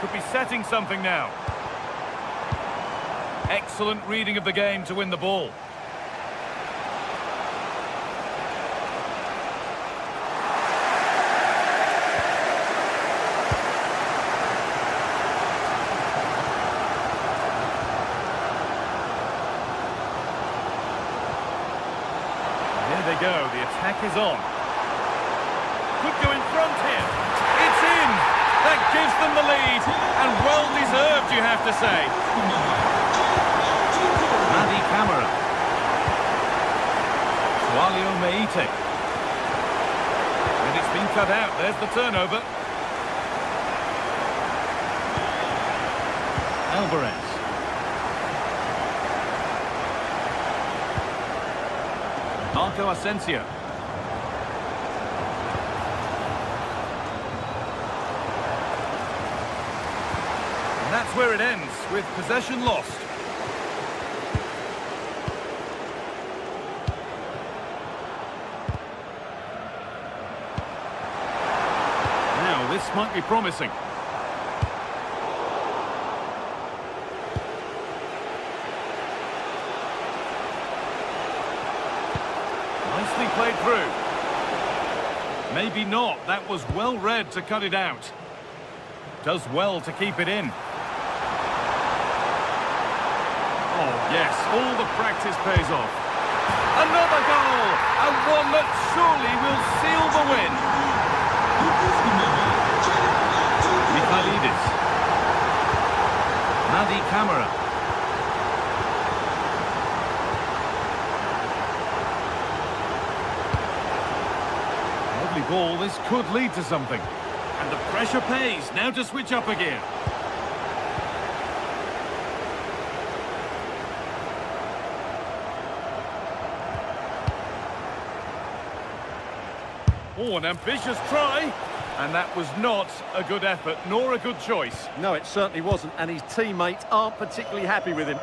Could be setting something now. Excellent reading of the game to win the ball. There they go, the attack is on. Could go in front here. It's in! That gives them the lead, and well deserved, you have to say. Madi Camara. Sualio Meite. And it's been cut out, there's the turnover. Alvarez. Marco Asensio. And that's where it ends, with possession lost. Now, this might be promising. Nicely played through. Maybe not. That was well read to cut it out. Does well to keep it in. Oh, yes. All the practice pays off. Another goal! And one that surely will seal the win. Michailidis. Madi Camara. Ball, this could lead to something. And the pressure pays. Now to switch up again. Oh, an ambitious try. And that was not a good effort, nor a good choice. No, it certainly wasn't, and his teammates aren't particularly happy with him.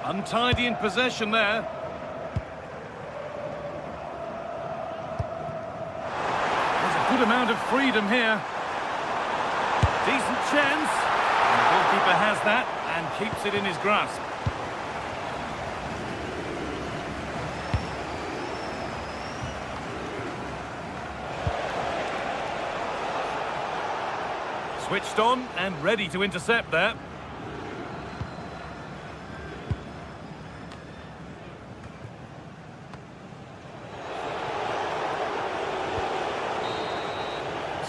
Untidy in possession there. There's a good amount of freedom here. Decent chance. And the goalkeeper has that and keeps it in his grasp. Switched on and ready to intercept that.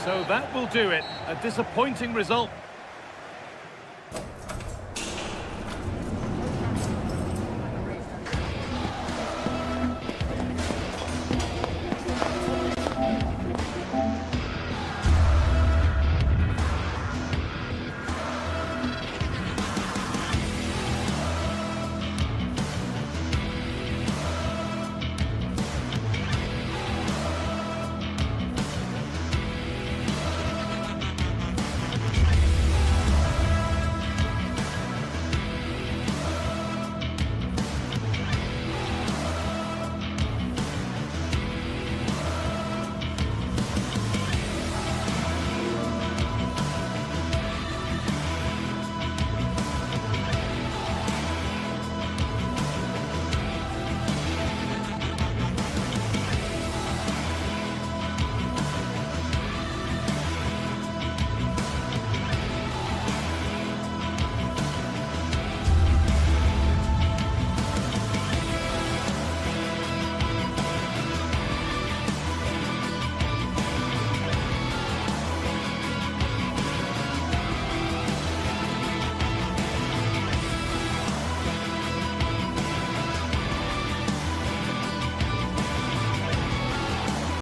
So that will do it. A disappointing result.